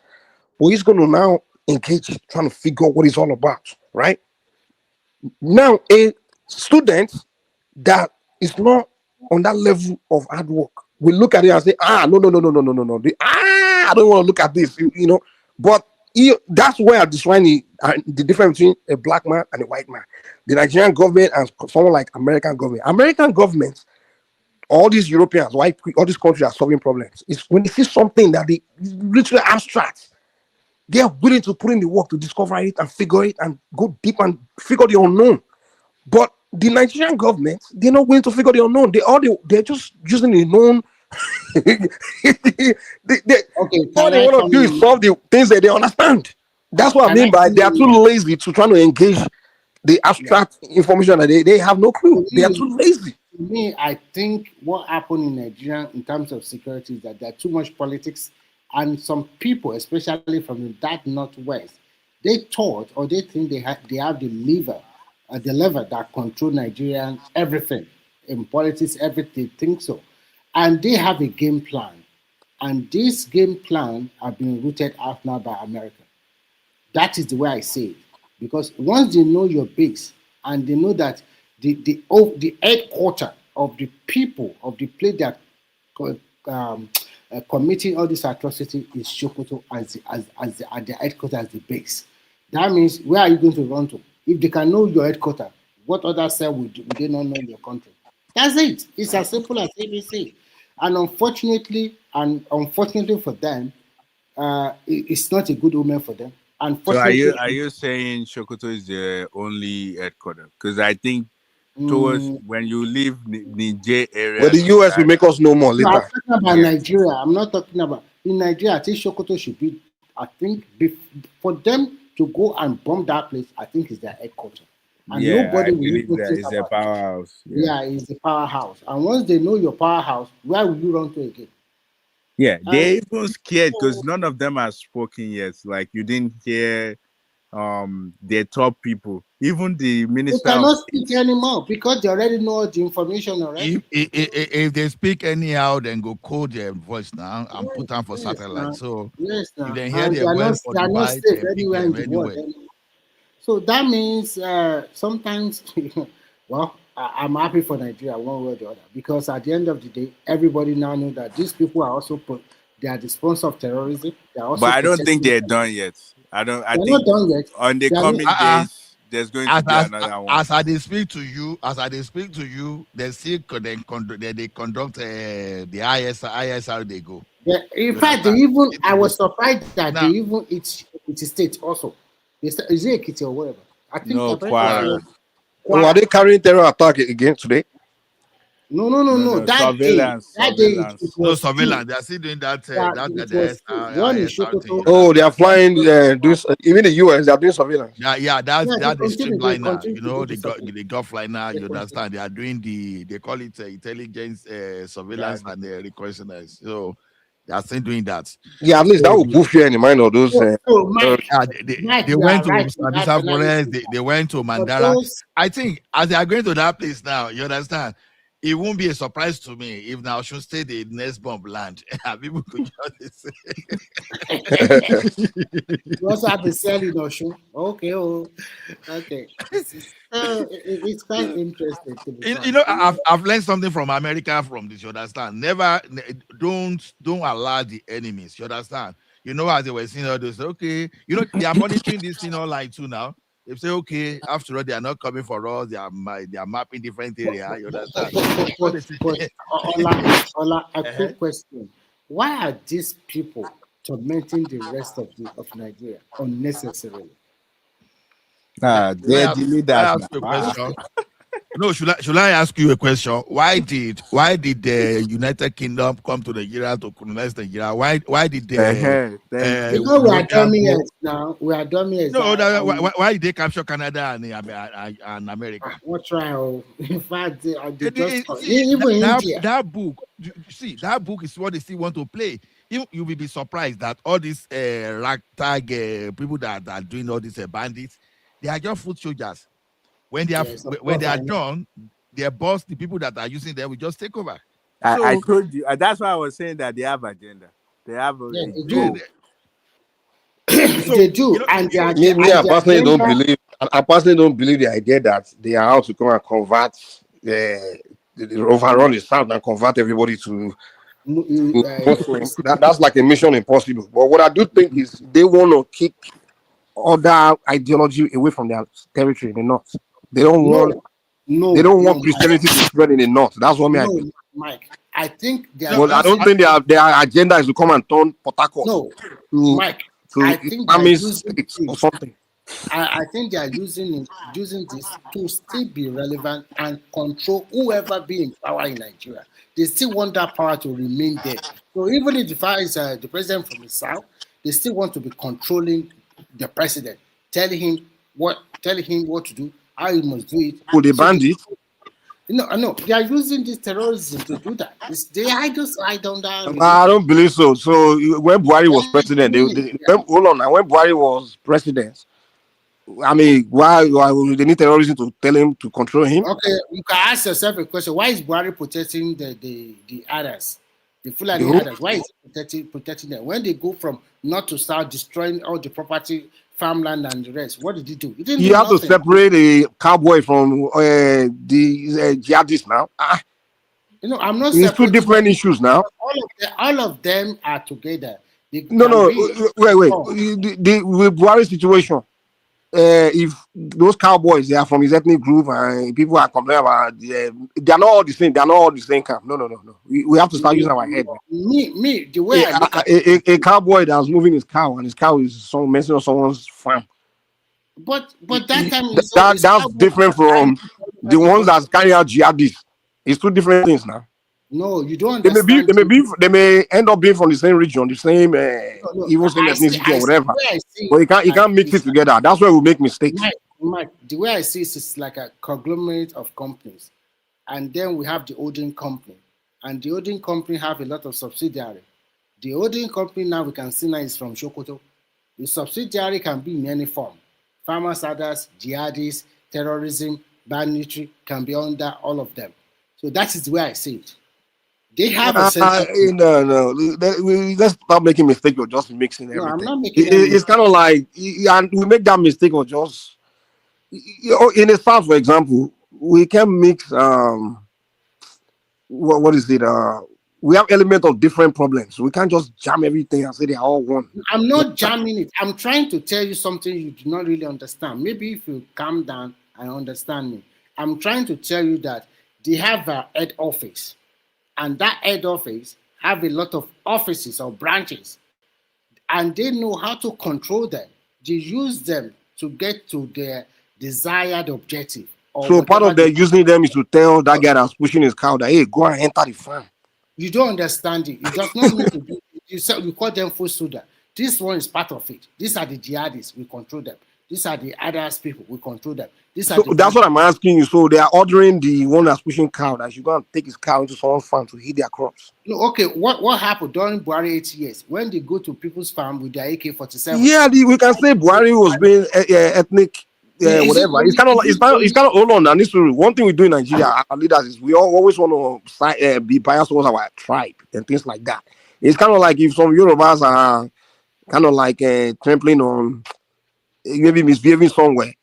But he's going to now engage trying to figure out what it's all about, right? Now, a student that is not on that level of hard work will look at it and say, no. I don't want to look at this, But That's where I define the difference between a black man and a white man. The Nigerian government and someone like American government. American government, all these Europeans, white, all these countries are solving problems. It's when they see something that they literally abstract, they are willing to put in the work to discover it and figure it and go deep and figure the unknown. But the Nigerian government, they're not willing to figure the unknown. They're just using the known. Okay, All can they I want to come do is in? solve the things that they understand. That's what I Can I mean by come they are too in? lazy to try to engage the Yeah. abstract information that they have no clue. To They are me, too lazy. to me, I think what happened in Nigeria in terms of security is that there are too much politics, and some people, especially from that northwest, they thought or they think they have the lever that control Nigerian everything in politics, everything think so, and they have a game plan, and this game plan have been rooted out now by America. That is the way I say it. Because once they know your base and they know that the headquarter of the people of the place that committing all this atrocity is Sokoto as the headquarters, as the base. That means where are you going to run to? If they can know your headquarter, what other cell would they not know your country? That's it. It's as simple as ABC. And unfortunately for them, it's not a good omen for them. So Unfortunately, are you saying Sokoto is the only headquarter? Because I think towards mm, when you leave Niger Well, area the to US will start, make us know more no, I'm later. talking about yeah, Nigeria. I'm not talking about in Nigeria. I think Sokoto should be. I think for them to go and bomb that place, I think is their headquarters, and yeah, I nobody will believe even that think is a about it. powerhouse. Yeah, Yeah, it's the powerhouse, and once they know your powerhouse, where will you run to again? yeah, And they're even scared because so none of them have spoken yet. Like you didn't hear their top people, even the they minister of cannot speak state. anymore because they already know all the information If, already. if they speak anyhow, then go code their voice now and put them for Yes, satellite. now, So yes, if now, they hear and their voice for they are not Dubai, safe then pick anywhere in them the world. anywhere. So that means sometimes, well, I'm happy for Nigeria one way or the other because at the end of the day, everybody now know that these people are also they are the sponsor of terrorism. They are But also I don't think protecting. they're done yet. I don't. I They are not think done yet. on the They are not. coming days there's going to as be another one. as I they speak to you, they still they conduct the ISR they go. In You fact, they understand? even. Still I they go. was surprised that they Now, even it's a state also. Is it Ekiti or whatever? I think No America Quara. Quara. said Oh, are Kwara. they carrying terror attack again today? No. No That day it surveillance. No was two. surveillance. They are still doing that. Yeah, That it the was two. One in ISR thing. Sokoto. You Oh, they are understand? One flying. in Sokoto. Even the US, they are doing surveillance. Yeah, yeah, that's Yeah, that is they streamlined now. continue You to do know, the survey. they got fly now. They You continue. understand? They are doing they call it intelligence Yeah. surveillance and reconnaissance. So they are still doing that. Yeah, at least that So will boost you in the mind of those. So, yeah, Mike, they you went are to right in that Sabisa Forest. analysis. They went to For Mandara. those, I think as they are going to that place now, you understand. It won't be a surprise to me if now should stay the next bomb land. People could just you also have to sell in Oshun. Okay, okay. It's quite interesting to be You frank. know, I've learned something from America from this. You understand? Don't allow the enemies. You understand? You know, as they were saying all this, okay, you know, they are monitoring this thing online too now. They say, okay, after all, they are not coming for us. They are mapping different But, area. but, You but, understand? but, What but, they say? but Ola, a Uh-huh. quick question. Why are these people tormenting the rest of Nigeria unnecessarily? Should I They're ask, the should I leaders ask you a now. question? No, should I ask you a question? Why did the United Kingdom come to Nigeria to colonize Nigeria? Why did the Thank you. Because we are Europeans dummy go? heads now. We are dummy heads. No, why did they capture Canada and America? What trial? In fact, they just See even India. that book. You see that book is what they still want to play. You will be surprised that all these ragtag people that are doing all these bandits, they are just foot soldiers. Yes, of When course they are I know. done, their boss, the people that are using them, will just take over. I So told you. That's why I was saying that they have agenda. They have Yeah, a they they, do. goal. they- They so do, and so me, and their agenda. I personally don't believe the idea that they are out to come and convert, overrun the South and convert everybody to Muslim. That's like a mission impossible. But what I do think is they want to kick other ideology away from their territory in the north. They don't want no, Christianity to spread in the north. That's what me I believe. Mike. I think they are But I don't think their agenda is to come and turn Port Harcourt no, to Mike. I think they are Islamist using states or this. something. I think they are using this to still be relevant and control whoever be in power in Nigeria. They still want that power to remain there. So even if the fire is the president from the south, they still want to be controlling the president, telling him what to do, how he must do it. Oh, they banned it. No, they are using this terrorism to do that. I don't know. I don't believe so. So when Buhari was president, hold on. When Buhari was president, I mean, why they need terrorism to tell him to control him? Okay, you can ask yourself a question: why is Buhari protecting the others, the Fulani others? Why is he protecting them when they go from north to south, destroying all the property, farmland, and the rest? What did he do? He didn't do have nothing. to separate a cowboy from the jihadists now. I'm not. It's two different issues now. All of them are together. Wait. The Buhari situation. If those cowboys they are from his ethnic group and people are complaining about they are not all the same. They are not all the same camp. No. We have to start using our head. The way I look at a cowboy that's moving his cow and his cow is messing on someone's farm. But that time that's different from the ones that carry out jihadists. It's two different things now. No, you don't understand. They may end up being from the same region, the same even same ethnicity or whatever. But you can't mix it together. That's where we make mistakes. Mike, the way I see it is like a conglomerate of companies, and then we have the holding company, and the holding company have a lot of subsidiary. The holding company now we can see now is from Sokoto. The subsidiary can be in any form. Farmers, others, jihadists, terrorism, banditry can be under all of them. So that is the way I see it. They have a sense. No. Let's stop making mistakes or just mixing everything. No, I'm not making it's kind of like, and we make that mistake or just in the South, for example, we can mix. What is it? We have element of different problems. We can't just jam everything and say they are all one. I'm not jamming it. I'm trying to tell you something you do not really understand. Maybe if you calm down and understand me. I'm trying to tell you that they have a head office, and that head office have a lot of offices or branches, and they know how to control them. They use them to get to their desired objective. So part of their using them is to tell that guy that's pushing his cow that, hey, go and enter the farm. You don't understand it. It does not mean to be. You call them full soldier. This one is part of it. These are the jihadists. We control them. These are the others people. We control them. That's what I'm asking you. So they are ordering the one that's pushing cow that you go and take his cow into someone's farm to hit their crops. No, okay. What happened during Buhari 8 years when they go to people's farm with their AK-47? Yeah, we can say Buhari was being ethnic. Whatever. It's kind of hold on. And this one thing we do in Nigeria, our leaders is we always want to be biased towards our tribe and things like that. It's kind of like if some Yorubas are kind of like trampling on maybe misbehaving somewhere,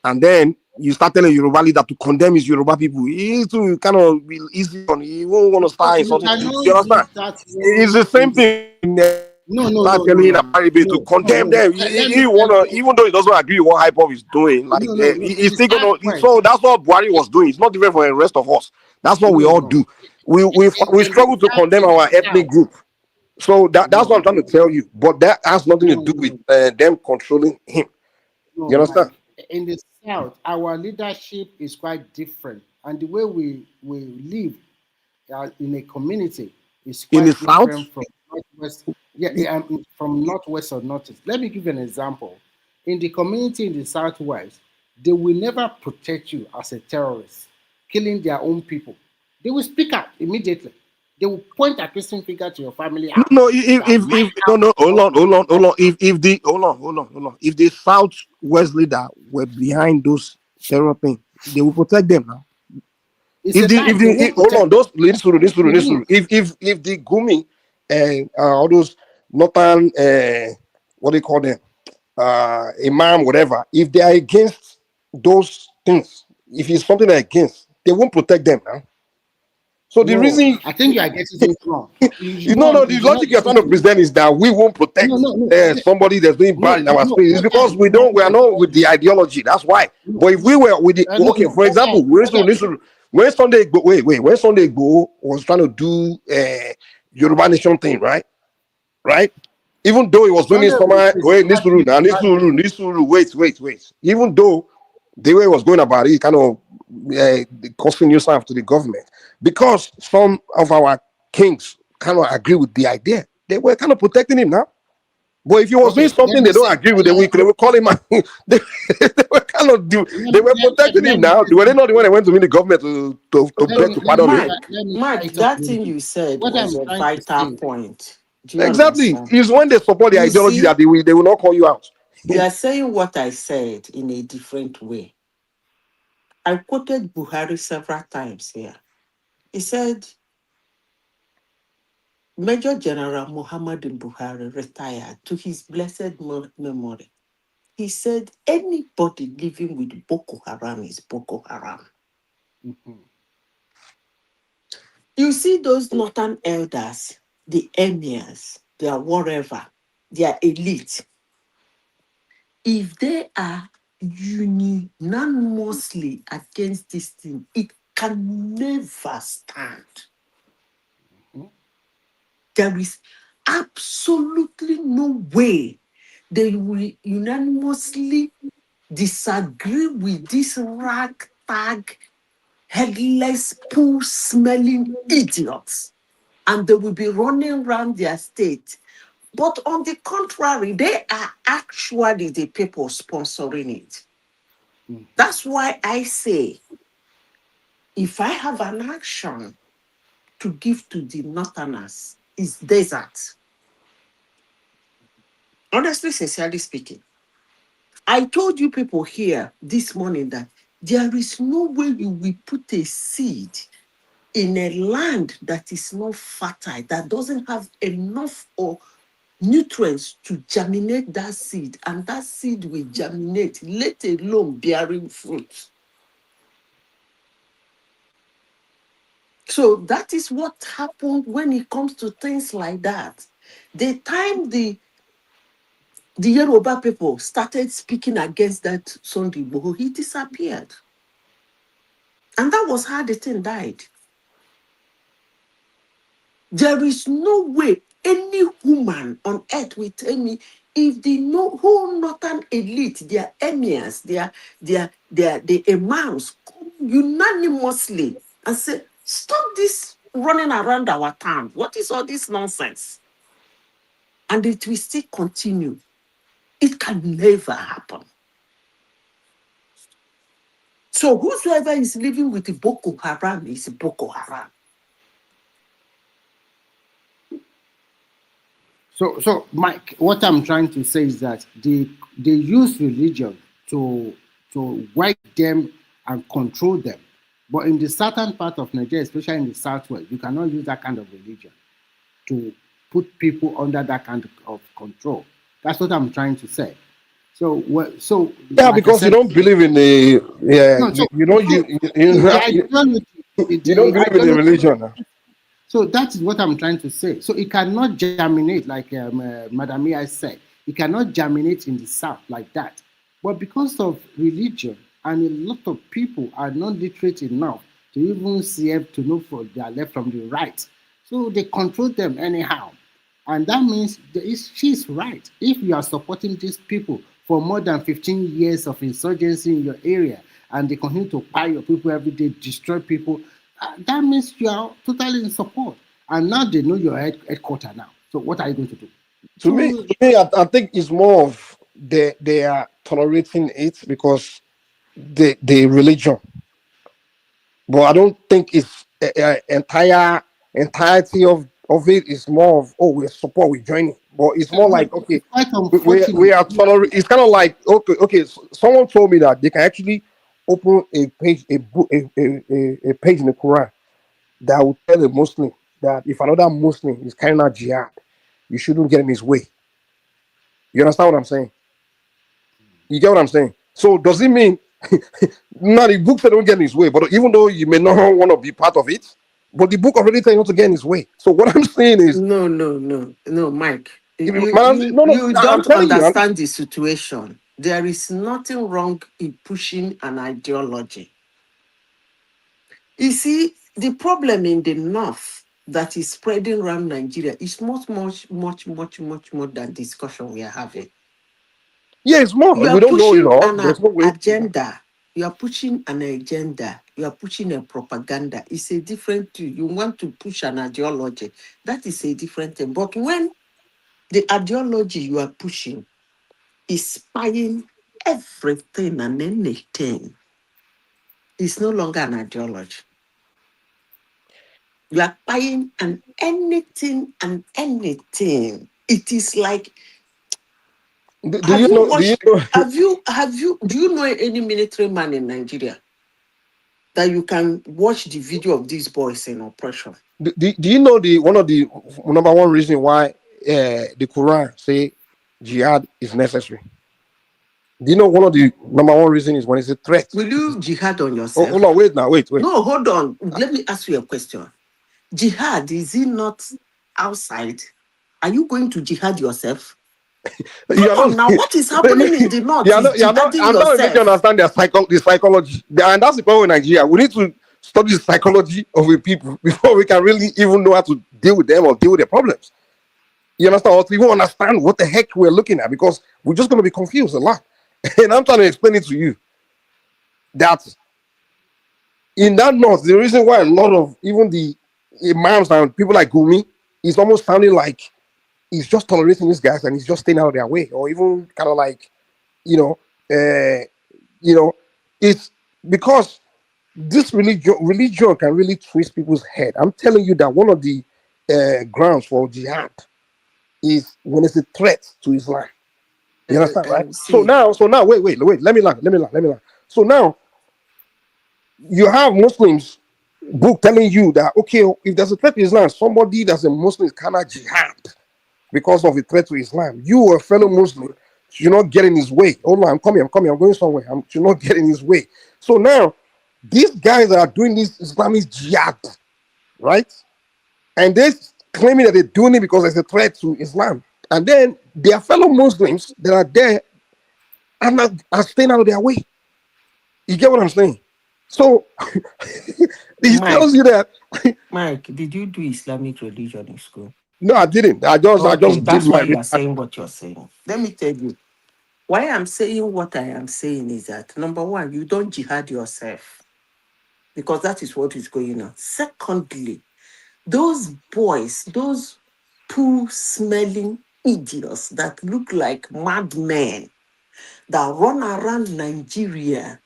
and then you start telling Yoruba leader to condemn his Yoruba people. It's to kind of be easy on. He won't want to start something. You understand? It's the same thing. No. To condemn them. He wanna, even though he doesn't agree with what Hypop is doing, like he's still gonna. So that's what Buhari was doing. It's not different from the rest of us. That's what we all do. We struggle to condemn our ethnic group. So that's what I'm trying to tell you. But that has nothing to do with them controlling him. You understand? In the South, our leadership is quite different, and the way we live in a community is quite different from Northwest. Yeah, from Northwest or Northeast. Let me give you an example. In the community in the Southwest, they will never protect you as a terrorist, killing their own people. They will speak out immediately. They will point a accusing finger to your family. Hold on. If the Southwest leader were behind those terror things, they will protect them now. If the Gumi and all those northern what do you call them, imam, whatever, if they are against those things, if it's something they're against, they won't protect them now. So the reason, I think you are getting this wrong. no, the logic you're trying to present is that we won't protect somebody that's doing bad in our space. It's because we are not with the ideology. That's why. But if we were with the, okay, for example, when Sunday when Sunday Igboho was trying to do Yoruba Nation thing, right? Even though he was doing this wait. Even though the way he was going about it, he kind of causing yourself to the government, because some of our kings kind of agree with the idea. They were kind of protecting him now. But if he was doing something they don't agree with, they will call him. They were kind of they were protecting him now. Were they not the one that went to meet the government to beg to pardon him? Mike, that thing you said was a vital point. Do you Exactly. understand? It's when they support the ideology that they will not call you out. You are saying what I said in a different way. I quoted Buhari several times here. He said, Major General Muhammad Buhari retired, to his blessed memory. He said, anybody living with Boko Haram is Boko Haram. You see those northern elders, the emirs, their whatever, their elite, if they are unanimously against this thing, it can never stand. There is absolutely no way they will unanimously disagree with this ragtag, headless, poo-smelling idiots, and they will be running around their state. But on the contrary, they are actually the people sponsoring it. That's why I say, if I have an action to give to the northerners, it's desert. Honestly, sincerely speaking, I told you people here this morning that there is no way you will put a seed in a land that is not fertile, that doesn't have enough or nutrients to germinate that seed, and that seed will germinate, let alone bearing fruit. So that is what happened when it comes to things like that. The time the Yoruba people started speaking against that Sunday Igboho, he disappeared. And that was how the thing died. There is no way any woman on earth will tell me, if the whole northern elite, their emirs, the imams come unanimously and say, stop this running around our town. What is all this nonsense? And it will still continue. It can never happen. So whosoever is living with the Boko Haram is Boko Haram. So, Mike, what I'm trying to say is that they use religion to wipe them and control them. But in the southern part of Nigeria, especially in the southwest, you cannot use that kind of religion to put people under that kind of control. That's what I'm trying to say. So, yeah, like because you don't believe in the you don't believe in the religion. So that is what I'm trying to say. So it cannot germinate, like Madam Mia said. It cannot germinate in the south like that. But because of religion, and a lot of people are not literate enough to even see to know from their left from the right, so they control them anyhow. And that means she's right. If you are supporting these people for more than 15 years of insurgency in your area, and they continue to buy your people every day, destroy people, that means you are totally in support. And now they know your headquarters now. So what are you going to do? To me, I think it's more of they are tolerating it because the religion. But I don't think it's entirety of it is more of, oh, we support, we joining. But it's more like, okay, we are tolerating. It's kind of like, okay. Someone told me that they can actually open a page, a page in the Quran that will tell a Muslim that if another Muslim is carrying out jihad, you shouldn't get in his way. You understand what I'm saying? You get what I'm saying? So does it mean now the book said don't get in his way, but even though you may not want to be part of it, But the book already tells you not to get in his way. So what I'm saying is, No, Mike. You I'm don't telling you, understand the situation. There is nothing wrong in pushing an ideology. You see, the problem in the north that is spreading around Nigeria is much more than discussion we are having. yeah, it's more. You We are don't know it pushing all. an There's no way. agenda. You are pushing an agenda. You are pushing a propaganda. It's a different thing. You want to push an ideology. That is a different thing. But when the ideology you are pushing is spying everything and anything, it's no longer an ideology. You are buying an anything and anything. It is like, Do you know? Do you know? do you know any military man in Nigeria that you can watch the video of these boys in operation? Do you know one of the number one reason why the Quran say jihad is necessary? Do you know one of the number one reason is when it's a threat? Will you jihad on Oh, yourself? hold on, wait now, wait. No, hold on. Let me ask you a question. Jihad, is it not outside? Are you going to jihad yourself? You are Come on not. now, what is happening in the north is You are not. jihading I'm not making you yourself. understand the psychology, and that's the problem with Nigeria. We need to study the psychology of the people before we can really even know how to deal with them or deal with their problems. You understand? Or to even understand what the heck we're looking at, because we're just going to be confused a lot. And I'm trying to explain it to you that in that north, the reason why a lot of even the imams and people like Gumi is almost sounding like he's just tolerating these guys and he's just staying out of their way, or even kind of like, you know, uh, it's because this religion can really twist people's head. I'm telling you that one of the grounds for jihad is when it's a threat to Islam. You understand, right? So See, now, wait. Let me learn. So now you have Muslims book telling you that okay, if there's a threat to Islam, somebody that's a Muslim cannot jihad because of a threat to Islam. You, a fellow Muslim, should not get in his way. Hold on, I'm coming, I'm going somewhere. Should not get in his way. So now, these guys are doing this Islamic jihad, right? And they're claiming that they're doing it because there's a threat to Islam. And then their fellow Muslims that are there are staying out of their way. You get what I'm saying? So he tells you that. Mike, did you do Islamic religion in school? No, I didn't. I just did That's my why you are research. saying what you're saying. Let me tell you. Why I'm saying what I am saying is that number one, you don't jihad yourself because that is what is going on. Secondly, those boys, those poo-smelling idiots that look like madmen that run around Nigeria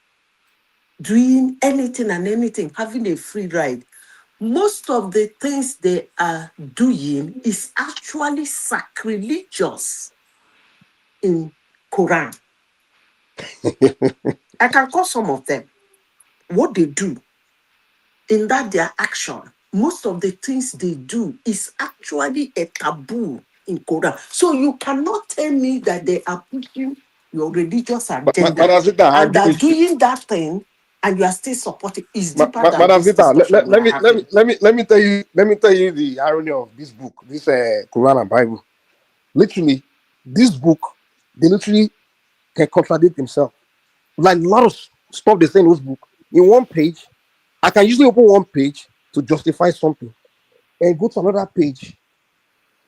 doing anything and anything, having a free ride. Most of the things they are doing is actually sacrilegious in Quran. I can call some of them. What they do in that their action, most of the things they do is actually a taboo in Quran. So you cannot tell me that they are pushing your religious agenda and are doing that thing and you are still supporting. It's deeper than this discussion we are having. Let me tell you the irony of this book, this Quran and Bible. Literally, this book, they literally can contradict themselves. Like a lot of stuff they say in this book, in one page, I can usually open one page to justify something and go to another page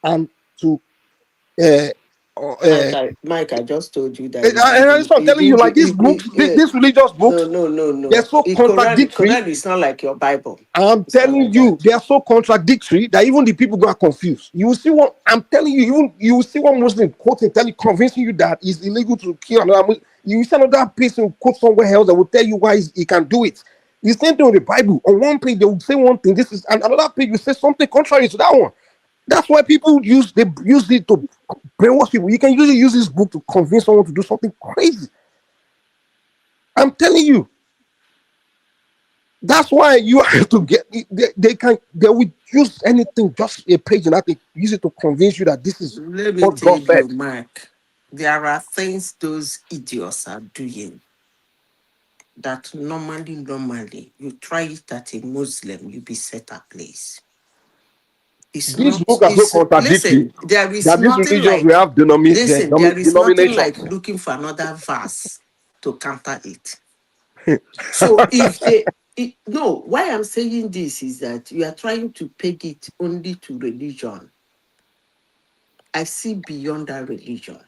and to Mike, I just told you that. And that's what I'm telling you, like these books, these religious books, No. they're so contradictory. Quran is not like your Bible. I'm telling you, they are so contradictory that even the people got confused. You will see what I'm telling you, even you will see one Muslim quoting, convincing you that it's illegal to kill another Muslim. You will see another person quote somewhere else that will tell you why he can do it. The same thing with the Bible. On one page, they will say one thing, this is, and another page will say something contrary to that one. That's why people use it to brainwash people. You can usually use this book to convince someone to do something crazy. I'm telling you. That's why you have to get. They will use anything, just a page, and I think use it to convince you that this is Let me what tell God said. you, Mark. There are things those idiots are doing that normally, you try it at a Muslim, you be set ablaze. It's These not, books are so it's, contradictory listen, there is that these nothing religions we like, have listen, there is nothing like denominations. looking for another verse to counter it. So if no, why I'm saying this is that you are trying to peg it only to religion. I see beyond that religion.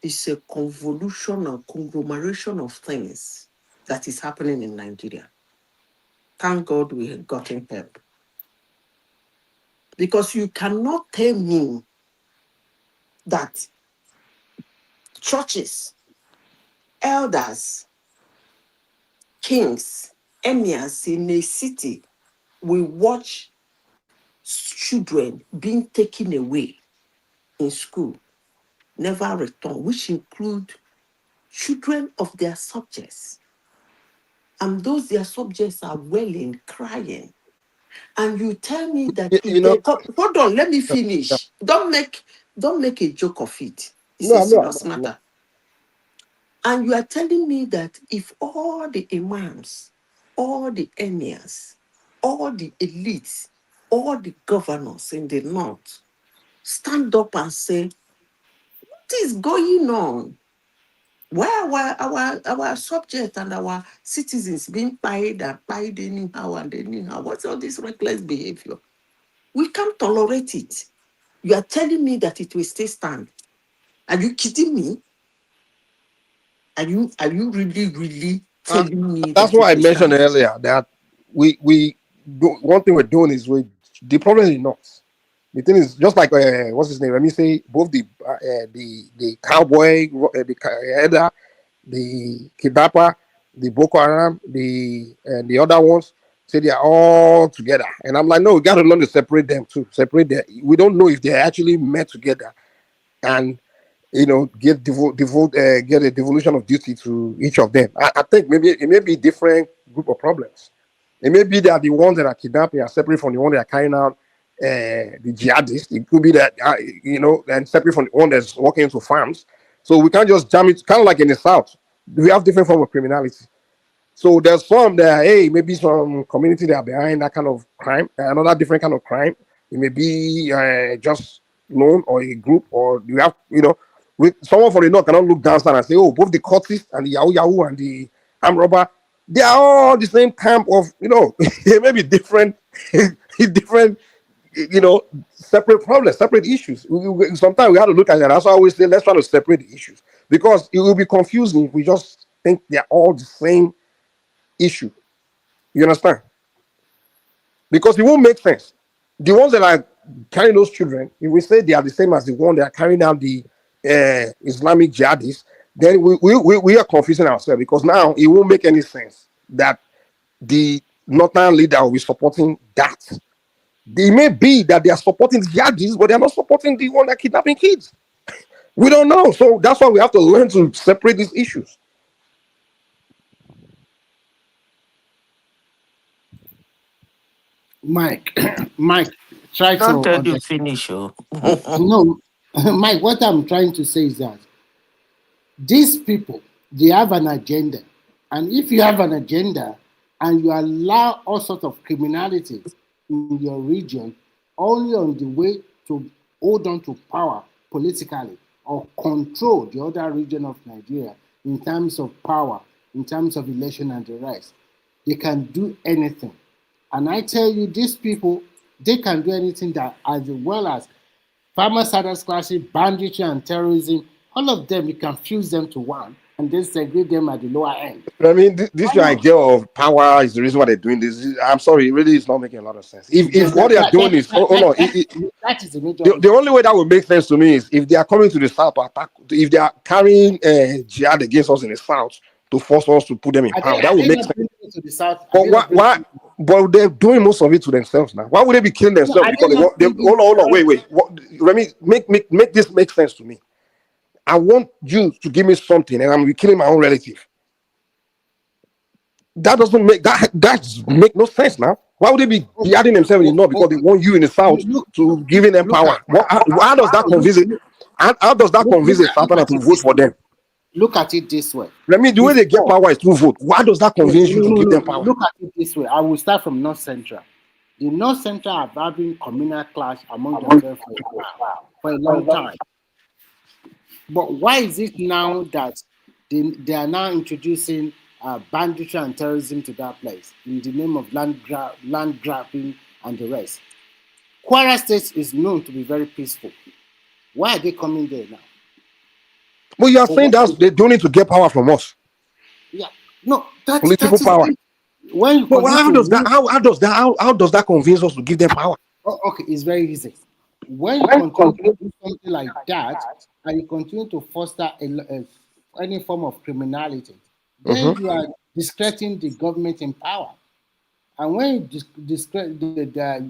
It's a convolution or conglomeration of things that is happening in Nigeria. Thank God we have gotten help. Because you cannot tell me that churches, elders, kings, emirs in a city will watch children being taken away in school, never return, which include children of their subjects. And those their subjects are wailing, crying. And you tell me that if You know, they come, hold on, let me finish. Don't make a joke of it. It's no, a I'm serious not. matter. And you are telling me that if all the imams, all the emirs, all the elites, all the governors in the north stand up and say, what is going on? Why our subjects and our citizens being paid anyhow and anyhow? What's all this reckless behavior? We can't tolerate it. You are telling me that it will still stand. Are you kidding me? Are you really And telling me that's that why it I will mentioned stand? earlier that we do, one thing we're doing is the problem is not. The thing is just like what's his name? Let me say both the cowboy, header, the kidnapper, the Boko Haram, the other ones say they are all together, and I'm like, no, we got to learn to separate them too. Separate them. We don't know if they actually met together, and get a devolution of duty to each of them. I think maybe it may be different group of problems. It may be that the ones that are kidnapping are separate from the one that are carrying out the jihadists. It could be that and separate from the one that's walking into farms. So we can't just jam it. Kind of like in the south, we have different form of criminality. So there's some that, hey, maybe some community that are behind that kind of crime, another different kind of crime. It may be just lone or a group, or you have, with someone from the north cannot look down and say, oh, both the cultists and the Yahoo and the armed robber, they are all the same camp of, they may be different, different, separate problems, separate issues. Sometimes we have to look at that. That's why I always say, let's try to separate the issues, because it will be confusing if we just think they're all the same issue. You understand? Because it won't make sense. The ones that are carrying those children, if we say they are the same as the one that are carrying out the Islamic jihadists, then we are confusing ourselves, because now it won't make any sense that the northern leader will be supporting that. It may be that they are supporting the jihadists, but they are not supporting the one that kidnapping kids. We don't know. So that's why we have to learn to separate these issues. Mike, Mike, try Don't to tell you understand. finish, oh. No, Mike, what I'm trying to say is that these people, they have an agenda. And if you have an agenda and you allow all sorts of criminality in your region only on the way to hold on to power politically or control the other region of Nigeria in terms of power, in terms of election and the rest, they can do anything. And I tell you, these people, they can do anything that, as well as farmers, others classes, banditry, and terrorism, all of them, you can fuse them to one and then segregate them at the lower end. I mean, this Why your not? idea of power is the reason why they're doing this. I'm sorry, it really is not making a lot of sense. If what they are doing is, That is the major the issue. only way that would make sense to me is if they are coming to the south to attack, if they are carrying jihad against us in the south to force us to put them in power, that Are would they make not sense. bringing it to the south? Are But they not bringing why? it? But they're doing most of it to themselves now. Why would they be killing No, themselves? are Because they they not want. bringing Hold on, it? wait. Let me make this make sense to me. I want you to give me something, and I'm killing my own relative. That doesn't make no sense now. Why would they be jihading themselves in the north because they want you in the south Look, to giving them look at power? How does that convince it? How does that look convince a look southerner at to it vote this for way. them? look at it this way. Let me, the way they get power is through vote. Why does that convince you to give them power? Look at it this way. I will start from North Central. The North Central are having communal clash among themselves for a long time. But why is it now that they are now introducing banditry and terrorism to that place in the name of land grabbing and the rest? Kwara State is known to be very peaceful. Why are they coming there now? Well, you are saying that they don't need to get power from us. Yeah, no, that's Political power. When you but how does that convince us to give them power? Oh, okay, it's very easy. When you continue to do something like that, and you continue to foster any form of criminality, then you are discrediting the government in power. And when you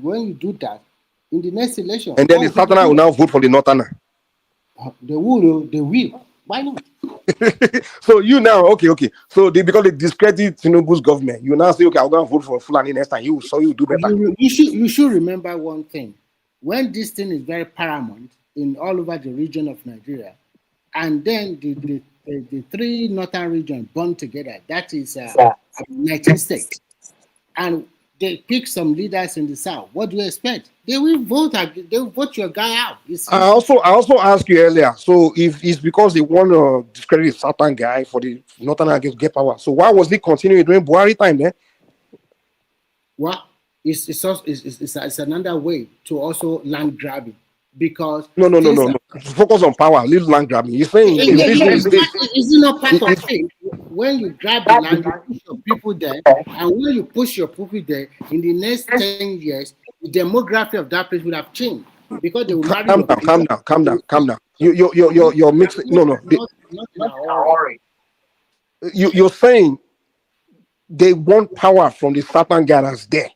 when you do that in the next election, and then the Southerner will now vote for the Northerner. They will. Why not? So you now, okay. So because they discredit Tinubu's government, you now say, okay, I'm going to vote for Fulani next time. You do better. You should remember one thing. When this thing is very paramount in all over the region of Nigeria, and then the three northern regions bond together, that is 19 states, and they pick some leaders in the south. What do you expect? They will vote. They will vote your guy out. I also asked you earlier. So if it's because they want to discredit the southern guy for the northern to get power, so why was he continuing during Buhari time then? Well, it's another way to also land grabbing, because no. Focus on power. Leave land grabbing. You're saying is it not part of it? When you grab the land, you push your people there, and when you push your people there, in the next 10 years, the demography of that place will have changed, because they will marry. Calm down. You're mixing. No. You're saying they want power from the southern guy that's there.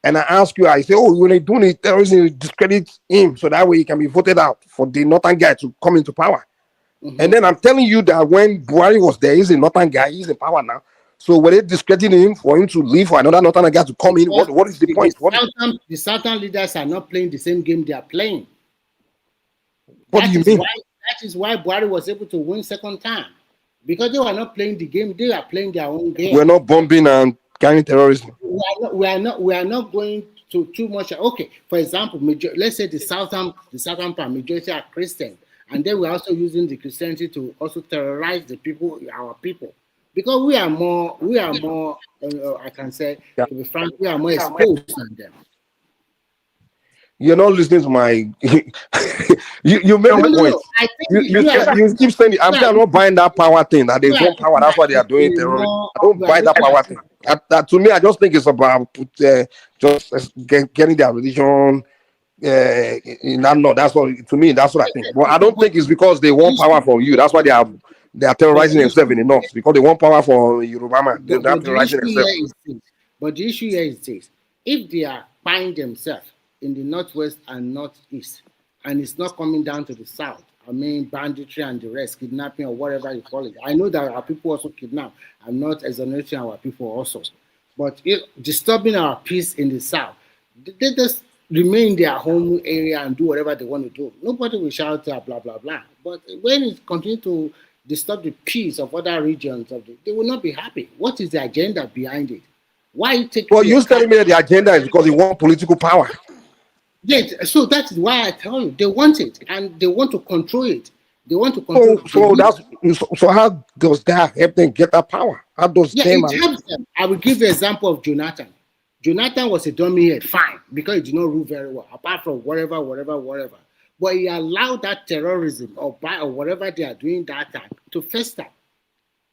And I ask you, I say, when they doing it, terrorism, discredit him so that way he can be voted out for the northern guy to come into power. And then I'm telling you that when Buhari was there, he's a northern guy, he's in power now. So were they discrediting him for him to leave for another northern guy to come in? What is the point? The southern leaders are not playing the same game they are playing. What do you mean? That is why Buhari was able to win second time. Because they were not playing the game, they are playing their own game. We're not bombing and carrying terrorism. We are not going to too much. Okay, for example, let's say the southern part majority are Christian, and then we're also using the Christianity to also terrorize the people, our people, because we are more. I can say, to be frank, we are more exposed than them. You're not listening to my. you made a point. You keep saying I'm not buying that power thing. That they want power. That's why they are doing terrorism. I don't buy that power thing. That to me, I just think it's about getting their religion. That's what to me. That's what I think. But I don't think it's because they want power from you. That's why they are terrorizing themselves in the north, because they want power for Yoruba man. They're terrorizing themselves. But the issue here is this: if they are buying themselves in the northwest and northeast, and it's not coming down to the south, I mean banditry and the rest, kidnapping or whatever you call it. I know that our people also kidnap. I'm not exonerating our people also, but disturbing our peace in the south, they just remain in their home area and do whatever they want to do. Nobody will shout blah blah blah. But when it continues to disturb the peace of other regions they will not be happy. What is the agenda behind it? Why take? Well, you're telling me that the agenda is because they want political power. Yes, so that's why I tell you they want it and they want to control it. They want to control. So how does that help them get that power? How does it helps them? I will give you an example of Jonathan. Jonathan was a dummy head, fine, because he did not rule very well, apart from whatever. But he allowed that terrorism or whatever they are doing that time to fester.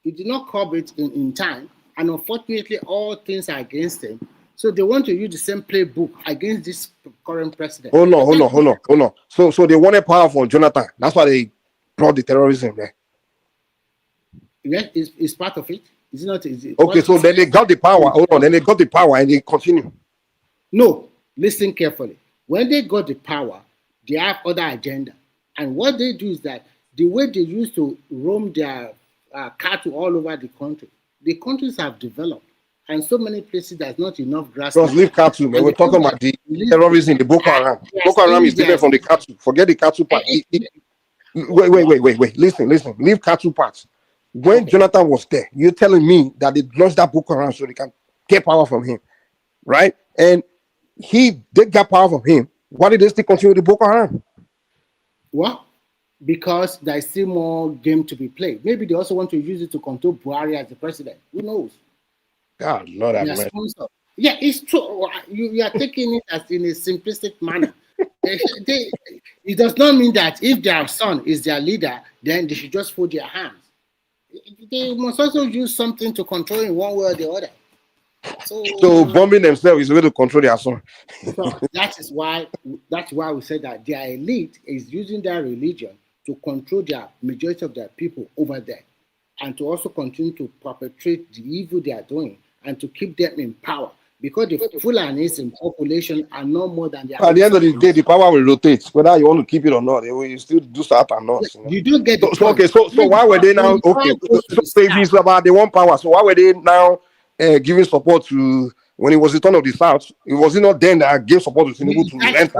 He did not curb it in time, and unfortunately, all things are against him. So they want to use the same playbook against this current president. Hold on. So they wanted power for Jonathan. That's why they brought the terrorism there. Yes, it's part of it. Is it not? Okay, so then they got the power. Hold on, then they got the power and they continue. No, listen carefully. When they got the power, they have other agenda. And what they do is that the way they used to roam their cattle all over the countries have developed. And so many places there's not enough grass. Just leave cattle, man. We're talking about the terrorism in the Boko Haram. Boko Haram is different from the cattle. Forget the cattle part. Wait. Listen. Leave cattle parts. When Jonathan was there, you're telling me that they launched that Boko Haram so they can get power from him, right? And they got power from him. Why did they still continue with the Boko Haram? Well, because there's still more game to be played. Maybe they also want to use it to control Buhari as the president. Who knows? God, Lord have mercy. Yeah, it's true. You are taking it as in a simplistic manner. It does not mean that if their son is their leader, then they should just fold their hands. They must also use something to control in one way or the other. So bombing themselves is a way to control their son. So that's why we said that their elite is using their religion to control their majority of their people over there, and to also continue to perpetrate the evil they are doing and to keep them in power. Because the Fulanis in population are no more than their. At the end of the day, the power will rotate, whether you want to keep it or not. They will still do start and not. You don't get the so, okay, so why were they now okay? So if it's about they want power, so why were they now giving support to when it was the turn of the South? It was not then that gave support to Tinubu to enter.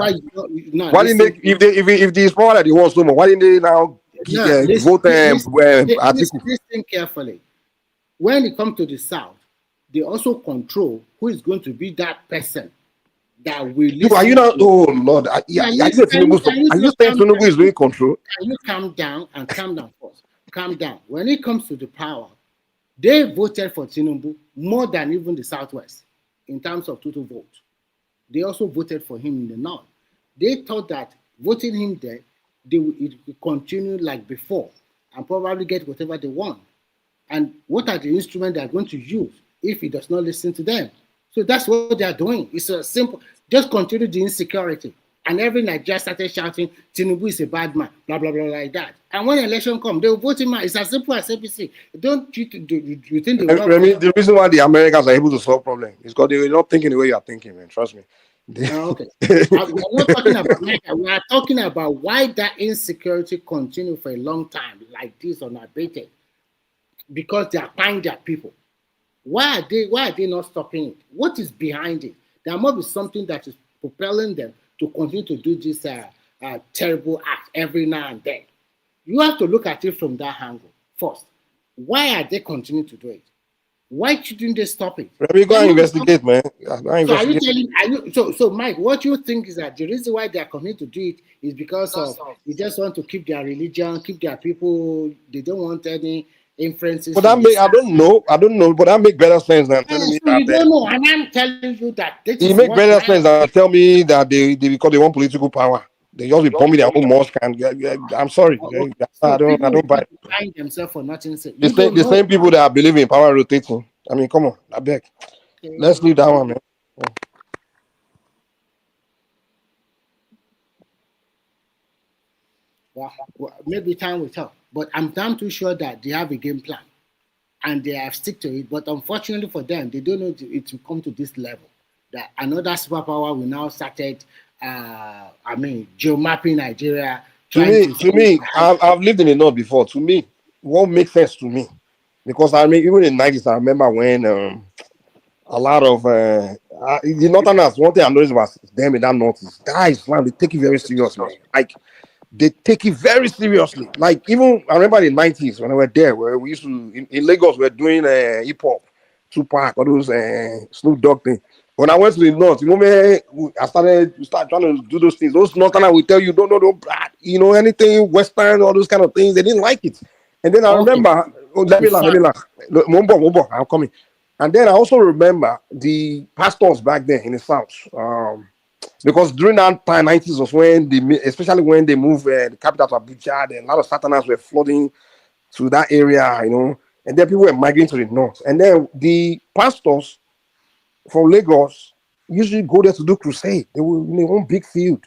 Why didn't they? If the power that they want so much, why didn't they now vote Atiku? Listen carefully. When it comes to the South, they also control who is going to be that person that will listen. Are you not? Oh Lord! Are you saying Tinubu is doing control? Can you calm down and calm down first? Calm down. When it comes to the power, they voted for Tinubu more than even the Southwest in terms of total vote. They also voted for him in the North. They thought that voting him there, it would continue like before and probably get whatever they want. And what are the instruments they are going to use if he does not listen to them? So that's what they are doing. It's a simple, just continue the insecurity. And every Nigeria started shouting, Tinubu is a bad man, blah, blah, blah, like that. And when election comes, they will vote him out. It's as simple as APC. Don't you think the reason why the Americans are able to solve problems is because they were not thinking the way you are thinking, man. Trust me. Okay. We're not talking about America. We are talking about why that insecurity continues for a long time like this unabated. Because they are buying their people. Why are they not stopping it? What is behind it? There must be something that is propelling them to continue to do this terrible act every now and then. You have to look at it from that angle first. Why are they continuing to do it? Why shouldn't they stop it? Let me go and investigate, man. So Mike, what you think is that the reason why they are continuing to do it is because they just want to keep their religion, keep their people, they don't want any inferences. But I don't know, but that makes better sense than telling me that. You don't know, and I'm telling you that. It makes better sense than tell me that they because they want political power. They just be bombing their own mosque. And I'm sorry, I don't buy it. Buying themselves for nothing. The same people that are believing in power rotating. I mean, come on, I beg. Okay. Let's leave that one, man. Well, maybe time will tell. But I'm damn too sure that they have a game plan and they have stick to it. But unfortunately for them, they don't know it will come to this level. That another superpower will now started, geomapping Nigeria. To me, I've lived in the North before. To me, what makes sense to me, because I mean, even in the 90s, I remember when a lot of the Northerners, one thing I noticed was them in that North is that Islam, they take it very serious, man. Like, they take it very seriously. Like, even I remember in the 90s when I were there, where we used to in Lagos, we were doing hip hop, Tupac, all those Snoop Dogg thing. When I went to the North, I started trying to do those things. Those Northerners will tell you, don't, anything Western, all those kind of things. They didn't like it. And then I remember, let me laugh. Mumbo, I'm coming. And then I also remember the pastors back then in the South. Because during that time, 90s was when especially when they moved the capital to Abuja, then a lot of Satanists were flooding to that area, and then people were migrating to the north. And then the pastors from Lagos usually go there to do crusade. They were in their own big field.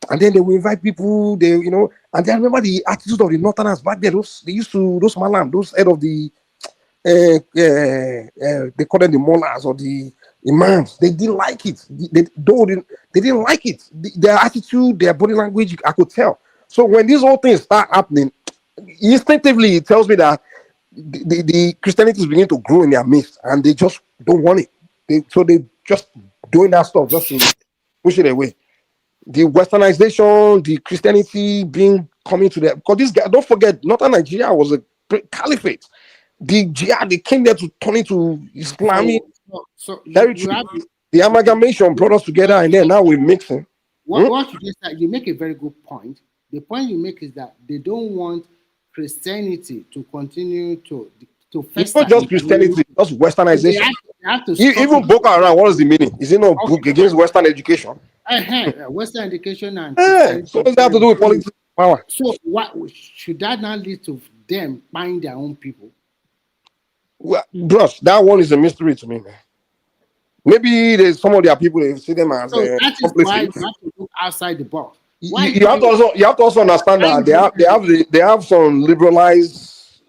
And then they will invite people, and then I remember the attitude of the Northerners back there. Those malam, those head of the, they call them the mullahs or the imams. They didn't like it. They didn't like it. Their attitude, their body language, I could tell. So when these whole things start happening, instinctively it tells me that the Christianity is beginning to grow in their midst, and they just don't want it. So they just doing that stuff just to push it away. The westernization, the Christianity coming to them. Because this guy, don't forget, Northern Nigeria was a caliphate. the jihad, they came there to turn into Islamic So you territory. have The amalgamation brought us together, and then now we're mixing. what you just said. You make a very good point. The point you make is that they don't want Christianity to continue to It's fester. not just Christianity, it's just westernization. They have to stop Even it. Boko Haram, what is the meaning? Is it not Okay. book against Western education? Western education and So what does that have to do with politics power? So what should that not lead to them buying their own people? Well, bros, that one is a mystery to me, man. Maybe there's some of their people, they see them as So that is why you complices. have to look outside the box. You have to also understand that they have some liberalized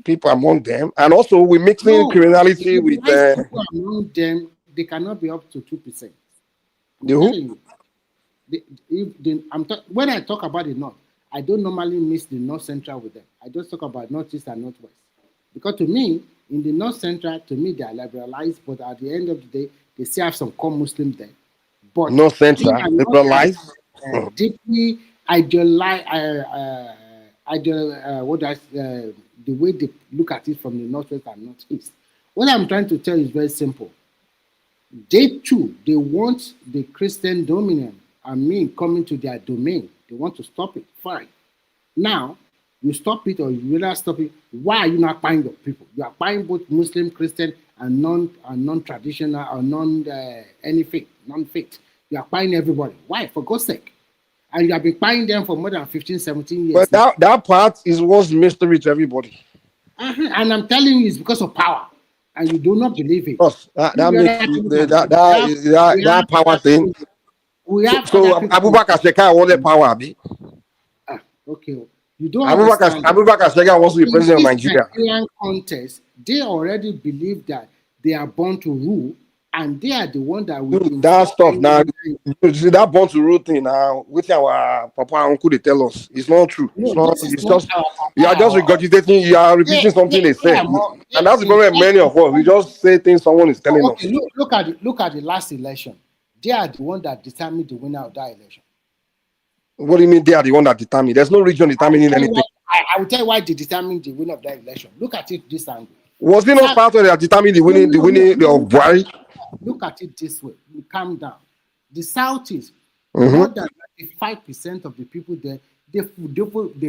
people among them, and also we're mixing criminality with people among them. They cannot be up to 2%. When I talk about the North, I don't normally mix the North Central with them. I just talk about Northeast and Northwest. Because to me, in the North Central, to me, they are liberalized, but at the end of the day, they still have some core Muslims there. But North Central, liberalized? Deeply idealize, the way they look at it from the Northwest and Northeast. What I'm trying to tell you is very simple. They too, they want the Christian dominion, coming to their domain. They want to stop it. Fine. Now, you stop it or you rather stop it. Why are you not buying your people? You are buying both Muslim, Christian, and non-traditional or non-faith. You are buying everybody. Why? For God's sake. And you have been buying them for more than 15, 17 years. But that part is what's mystery to everybody. And I'm telling you, it's because of power. And you do not believe it. That power thing. So Abubakar Sheka wanted power, Abi. Okay. You don't Abubakar Sheka wants to be president of Nigeria. In this contest, they already believe that they are born to rule, and they are the one that will. That stuff now, that born to rule thing now, which our papa and uncle they tell us, it's not true. It's not. It's just you are just regurgitating. You are repeating something they say, and that's the problem. Many of us we just say things someone is telling us. Look at the last election. They are the one that determined the winner of that election. What do you mean they are the one that determined? There's no region determining anything. I will tell you why they determined the winner of that election. Look at it this angle. Was it not part of that determining the winning of Buhari? Look at it this way. You calm down. The Southeast, more than 95% of the people there, they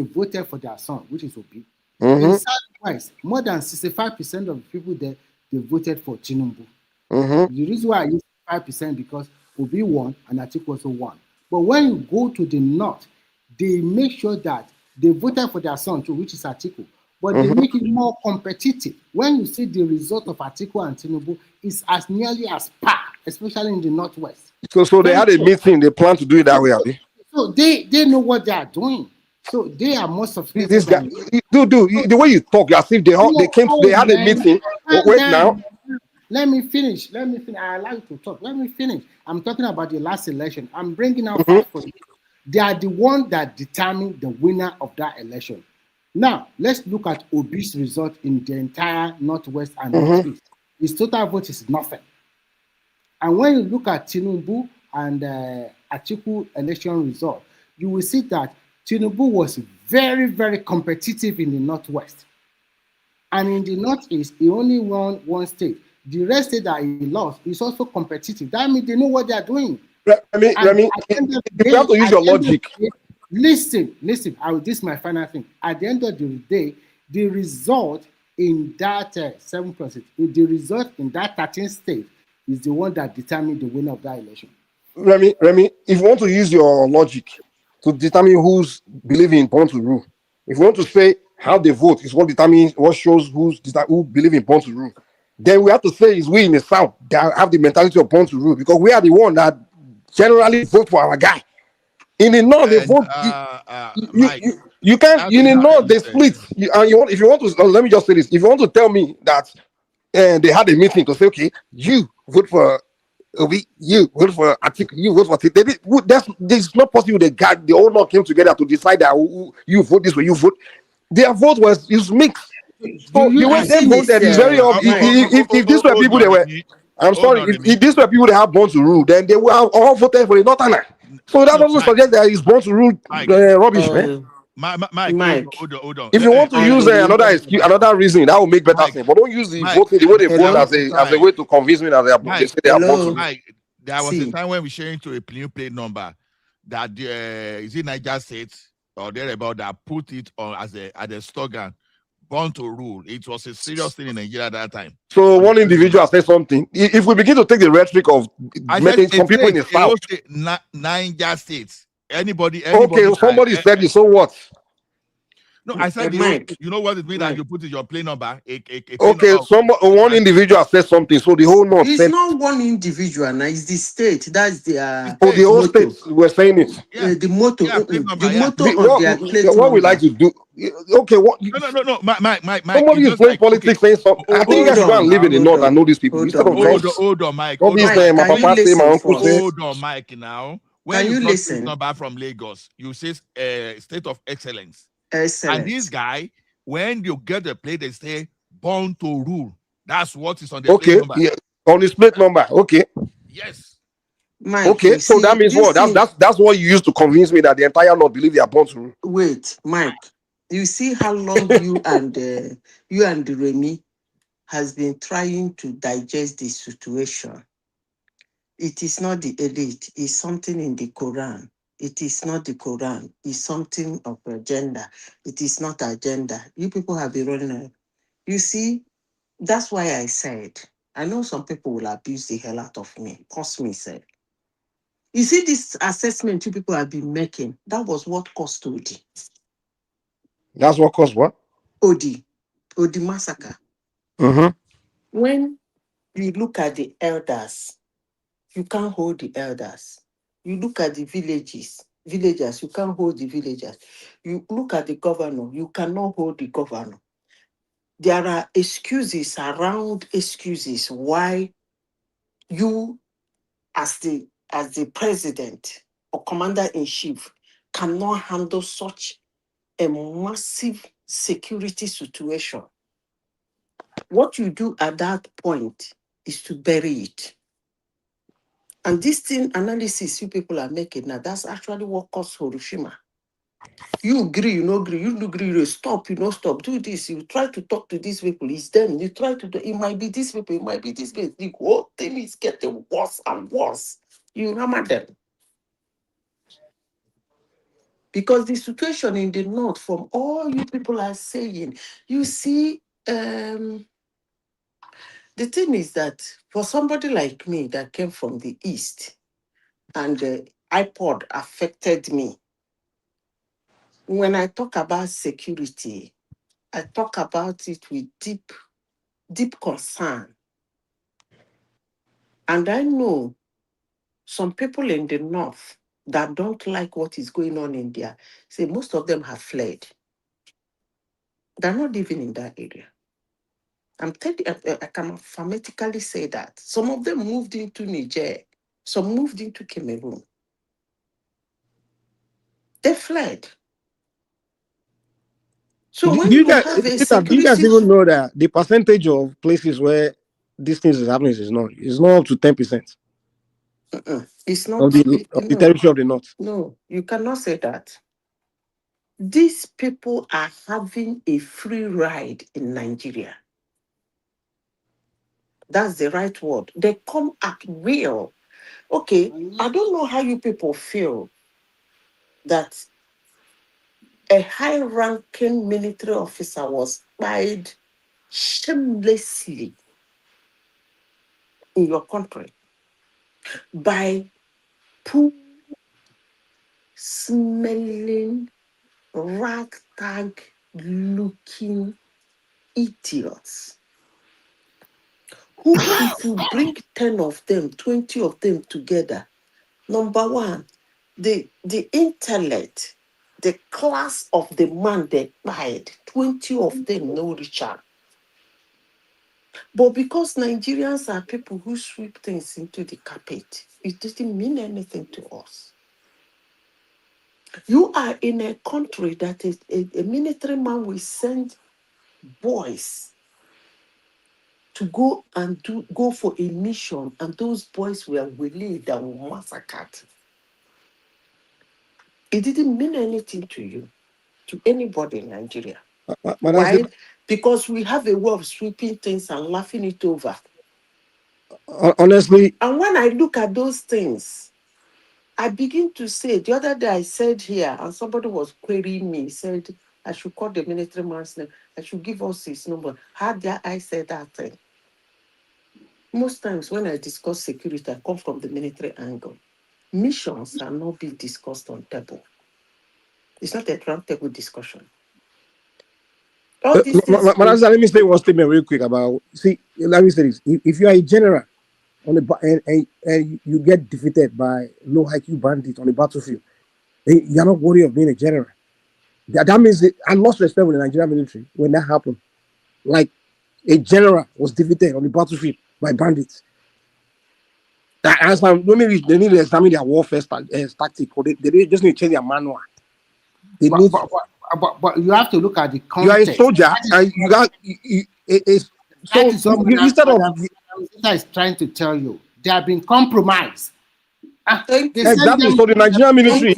voted for their son, which is Obi. In Southwest, more than 65% of the people there, they voted for Tinubu. The reason why I use 5% because Obi won and Atiku also won. But when you go to the North, they make sure that they voted for their son too, which is Atiku. But they make it more competitive. When you see the result of Atiku and Tinubu, it's as nearly as par, especially in the Northwest. So they had a meeting, they plan to do it that way, Abi. So they know what they are doing. So they are most of this guy. The way you talk, as if they had a meeting. Wait now. Let me finish. I like to talk. Let me finish. I'm talking about the last election. I'm bringing out facts for you. They are the one that determined the winner of that election. Now, let's look at Obi's result in the entire Northwest and Northeast. His total vote is nothing. And when you look at Tinubu and Atiku election result, you will see that Tinubu was very, very competitive in the Northwest. And in the Northeast, he only won one state. The rest state that he lost is also competitive. That means they know what they are doing. You have to use your logic. Listen. This is my final thing. At the end of the day, the result in that 7%, the result in that 13th state is the one that determined the winner of that election. Remy, if you want to use your logic to determine who's believing in born to rule, if you want to say how they vote is what determines, what shows who believe in born to rule, then we have to say is we in the South that have the mentality of born to rule, because we are the one that generally vote for our guy. In the North, they vote. You can't. In the North, they split. If you want to, let me just say this: if you want to tell me that they had a meeting to say, okay, you vote for Obi, you vote for Atiku, you vote for this is not possible. They all not came together to decide that you vote this way, you vote. Their vote is mixed. So the way they voted is very obvious. If these were people they were, I'm sorry, if these were people that have born to rule, then they would have all voted for the Northerner. So that also suggests that he's born to rule rubbish, man. Mike, Mike, hold on. If you want to I use believe. another excuse, another reason, that will make better Mike, sense. But don't use the Mike, voting, the way they vote Hello? as a way to convince me that they Mike, say they are born to Hello? rule. Mike, there was a See, time when we sharing to a new plate number that is it Niger State or thereabout that put it on as a slogan, born to rule. It was a serious thing in Nigeria at that time. So one individual said something. If we begin to take the rhetoric of I making said some people in the south, Niger State. Anybody okay, somebody said it. So what? No, I said Mike, you know what it means that Mike. you put in your plane number, a plane Okay, number. one individual said something, so the whole north It's said. not one individual now, it's the state. That's their Oh, the whole motto. states were saying it. The motto, Yeah, plate number, the yeah. motto on their plate What we number. like to do? Okay, what? No, Mike. Somebody It's is just playing like politics, saying something. I think you guys should go and live in the north and know these people instead of trying. hold on, Mike. All these Mike, my can you papa say, my listen uncle say. first? Hold on, Mike. Now, when Can you you brought plate listen? number from Lagos, you say state of excellence. Excellent. And this guy, when you get the plate, they say born to rule. That's what is on the plate number. Yeah, on his plate number. Okay. Yes. Mike, Okay, so that means what? That's what you used to convince me that the entire North believe they are born to rule. Wait, Mike. You see how long you and Remy has been trying to digest the situation. It is not the elite. It's something in the Quran. It is not the Quran. It's something of agenda. It is not agenda. You people have been running. You see, that's why I said, I know some people will abuse the hell out of me. Cost me, said. You see, this assessment you people have been making, that was what caused Odi. That's what caused what? Odi massacre. Mm-hmm. When you look at the elders, you can't hold the elders. You look at the villagers, you can't hold the villagers. You look at the governor, you cannot hold the governor. There are excuses around excuses why you, as the president or commander-in-chief, cannot handle such a massive security situation. What you do at that point is to bury it. And this thing analysis you people are making now, that's actually what caused Hiroshima. You agree, you no agree, you no agree, you stop, you no stop, do this, you try to talk to these people, it's them, you try to do, it might be these people, it might be this place. The whole thing is getting worse and worse. You hammer them. Because the situation in the north, from all you people are saying, you see, the thing is that for somebody like me that came from the east, and the iPod affected me. When I talk about security, I talk about it with deep, deep concern. And I know some people in the north that don't like what is going on in there. Say most of them have fled. They're not living in that area. I'm telling you, I can emphatically say that. Some of them moved into Niger, some moved into Cameroon. They fled. So when you have a security, do you guys even know that the percentage of places where these things is happening is not up to 10%? It's not of the territory of the north. No, you cannot say that. These people are having a free ride in Nigeria. That's the right word. They come at will. Okay, I don't know how you people feel that a high-ranking military officer was fired shamelessly in your country by poor, smelling, ragtag looking idiots who, if you bring 10 of them, 20 of them together, number one, the intellect, the class of the man they died, 20 of them no Richard. But because Nigerians are people who sweep things into the carpet, it doesn't mean anything to us. You are in a country that is a military man will send boys to go and go for a mission, and those boys were waylaid and massacred. It didn't mean anything to you. to anybody in Nigeria. Why? Because we have a way of sweeping things and laughing it over. Honestly. And when I look at those things, I begin to say, the other day I said here, and somebody was querying me, said, I should call the military man's name, I should give us his number. How dare I say that thing? Most times when I discuss security, I come from the military angle. Missions are not being discussed on table. It's not a round table discussion. All these things. Let me say one statement real quick about. Let me say this: if you are a general on the and you get defeated by low IQ bandits on the battlefield, you're not worthy of being a general. That means I lost respect with the Nigerian military when that happened. Like a general was defeated on the battlefield by bandits. Maybe they need to examine their warfare tactic, or they just need to change their manual. But you have to look at the context. You are a soldier, and you got. So instead of is trying to tell you, they have been compromised. Exactly. So the Nigerian military.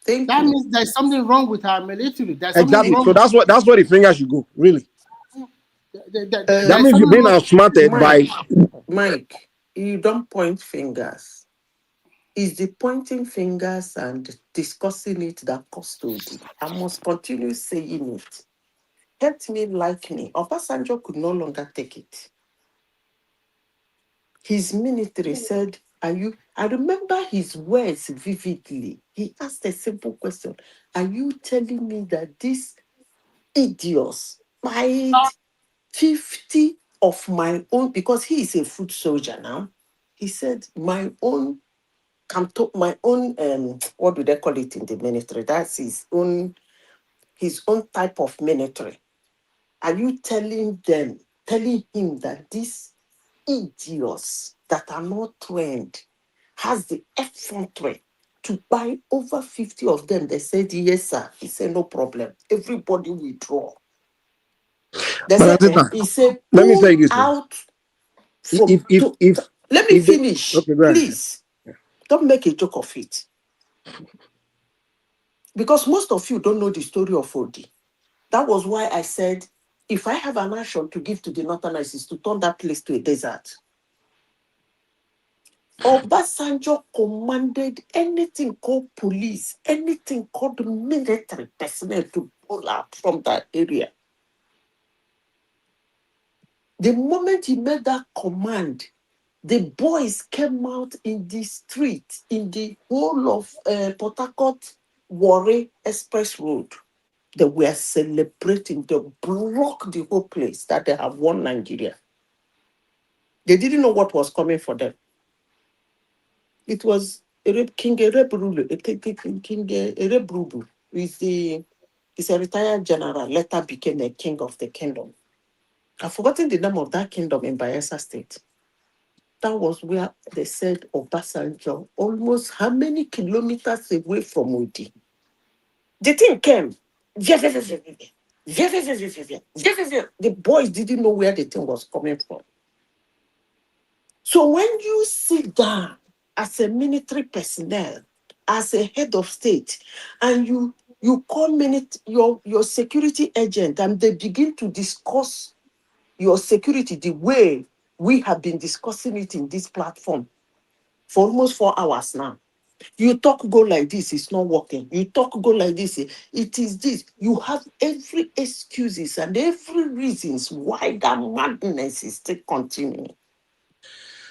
That means there's something wrong with our military. Exactly. So that's where the finger should go. Really. That means you're being outsmarted by Mike. You don't point fingers. It's the pointing fingers and discussing it that custody. I must continue saying it. Hate me, like me. Obasanjo could no longer take it. His military said, I remember his words vividly. He asked a simple question. Are you telling me that these idiots fight 50 of my own, because he is a foot soldier now? He said, my own, what do they call it in the military? That's his own type of military. Are you telling him that these idiots that are not trained has the effrontery to buy over 50 of them? They said, yes, sir. He said, no problem. Everybody withdraw. They said, he said, let me say this out. Let me finish, okay, please. Don't make a joke of it. Because most of you don't know the story of Odi. That was why I said, if I have an action to give to the Northerners, is to turn that place to a desert. Obasanjo commanded anything called police, anything called military personnel to pull out from that area. The moment he made that command, the boys came out in the street, in the whole of Port Harcourt, Warri Express Road. They were celebrating, they blocked the whole place that they have won Nigeria. They didn't know what was coming for them. It was King Erebrubu. He's a retired general, later became a king of the kingdom. I've forgotten the name of that kingdom in Bayelsa State. That was where they said Obasanjo, almost how many kilometers away from Odi. The thing came. The boys didn't know where the thing was coming from. So when you sit down as a military personnel, as a head of state, and you call your security agent, and they begin to discuss your security the way we have been discussing it in this platform for almost 4 hours now. You talk go like this, it's not working. You talk go like this, it is this. You have every excuses and every reasons why that madness is still continuing.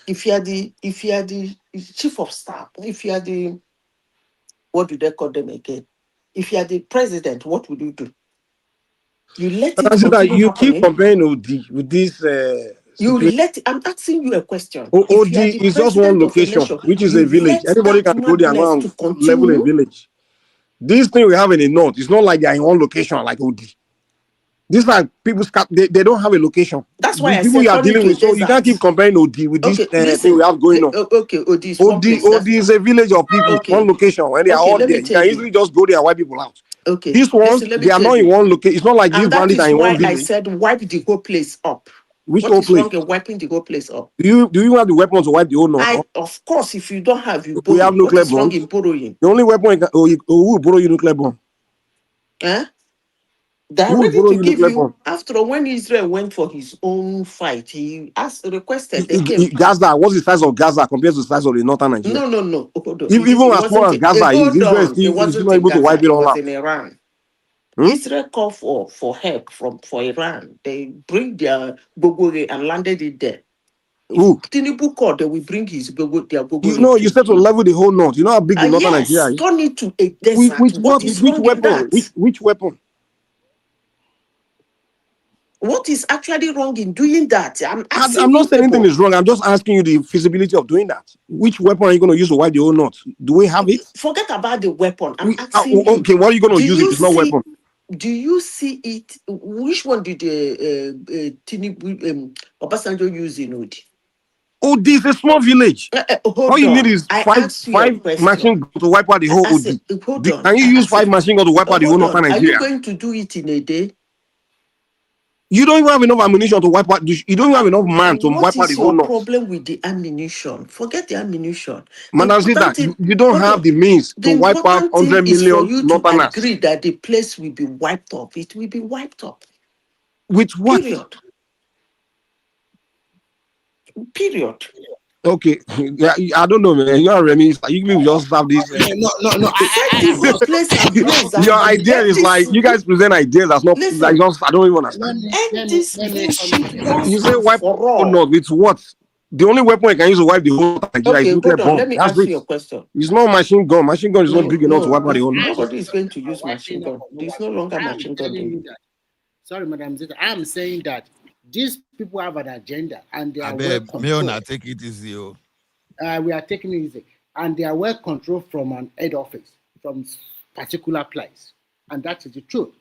If you are the chief of staff, if you are the, what do they call them again? If you are the president, what would you do? You let it continue you happening. Keep comparing OD with this. I'm asking you a question. OD is just one location, which is a village. Anybody can go there and go and level a village. This thing we have in the north, it's not like they're in one location like OD. This like people they don't have a location. That's why people you are dealing with. So you can't keep comparing OD with this thing we have going on. Okay, OD is OD is a village of people, one location. When they are all there, you can easily just go there and wipe people out. Okay. These ones, they are not in one location. It's not like these bandits are in one village. I said wipe the whole place up. Which whole place? Wrong in wiping the whole place up? Do you have the weapons to wipe the whole north? Of course, if you don't have, you we have nuclear bombs. Wrong in borrowing? The only weapon who will borrow you nuclear bomb? Eh? They're Who will ready borrow to you give nuclear you. bomb? After all, when Israel went for his own fight, he asked, requested, they came. Gaza, what's the size of Gaza compared to the size of the northern Nigeria? No. Hold on. Even It as small wasn't. as Gaza is, Hold Israel on. It is still wasn't not in able to wipe Gaza. it It all was out. in Iran. Hmm? Israel called for help for Iran. They bring their Gogore and landed it there. If Who? Tinubu called, they will bring his their You Gogore know, you too. said to level the whole north. You know how big the northern Nigeria Yes, is? turn it to a desert. Which What is which wrong in weapon? that? Which weapon? What is actually wrong in doing that? I'm asking I'm you not saying anything people. is wrong. I'm just asking you the feasibility of doing that. Which weapon are you going to use to wipe the whole north? Do we have it? Forget about the weapon. I'm asking you. Okay, what are you going to Do use if you it's not see? weapon? Do you see it? Which one did Tinubu Obasanjo use in Odi? Oh, this is a small village. All Hold you need on. is I five asked you a machine question. guns to wipe out the I whole asked OD. it. Hold on. Can you I use asked five it. machine guns to wipe out the whole Hold northern on. Are you Nigeria? going to do it in a day? You don't even have enough ammunition to wipe out. You don't even have enough man to What wipe out the is whole your north. problem with the ammunition? Forget the ammunition. The Madam Sister, important thing, you don't hold have on. the means The to wipe out important thing 100 is for million you to northerners. agree that the place will be wiped off. It will be wiped off. With what? Period. Okay, yeah, I don't know, man. You are Remy. You people just have this. No. Defend the place and place Your and idea is like you guys present ideas that's not like listen. just. I don't even understand. End this bullshit once You say and wipe for or all. not with what? The only weapon you can use to wipe the whole Nigeria is Okay, nuclear hold on. bomb. Let me That's answer it. your question. It's not machine gun. Machine gun is not No, big enough to wipe out the whole. nobody is going to use machine gun. There's no longer I'm machine gun. telling you that. Sorry, Madam Zita. I'm saying that these people have an agenda and they I are well bet me on controlled. take it easy. We are taking it easy, and they are well controlled from an head office, from particular place, and that is the truth.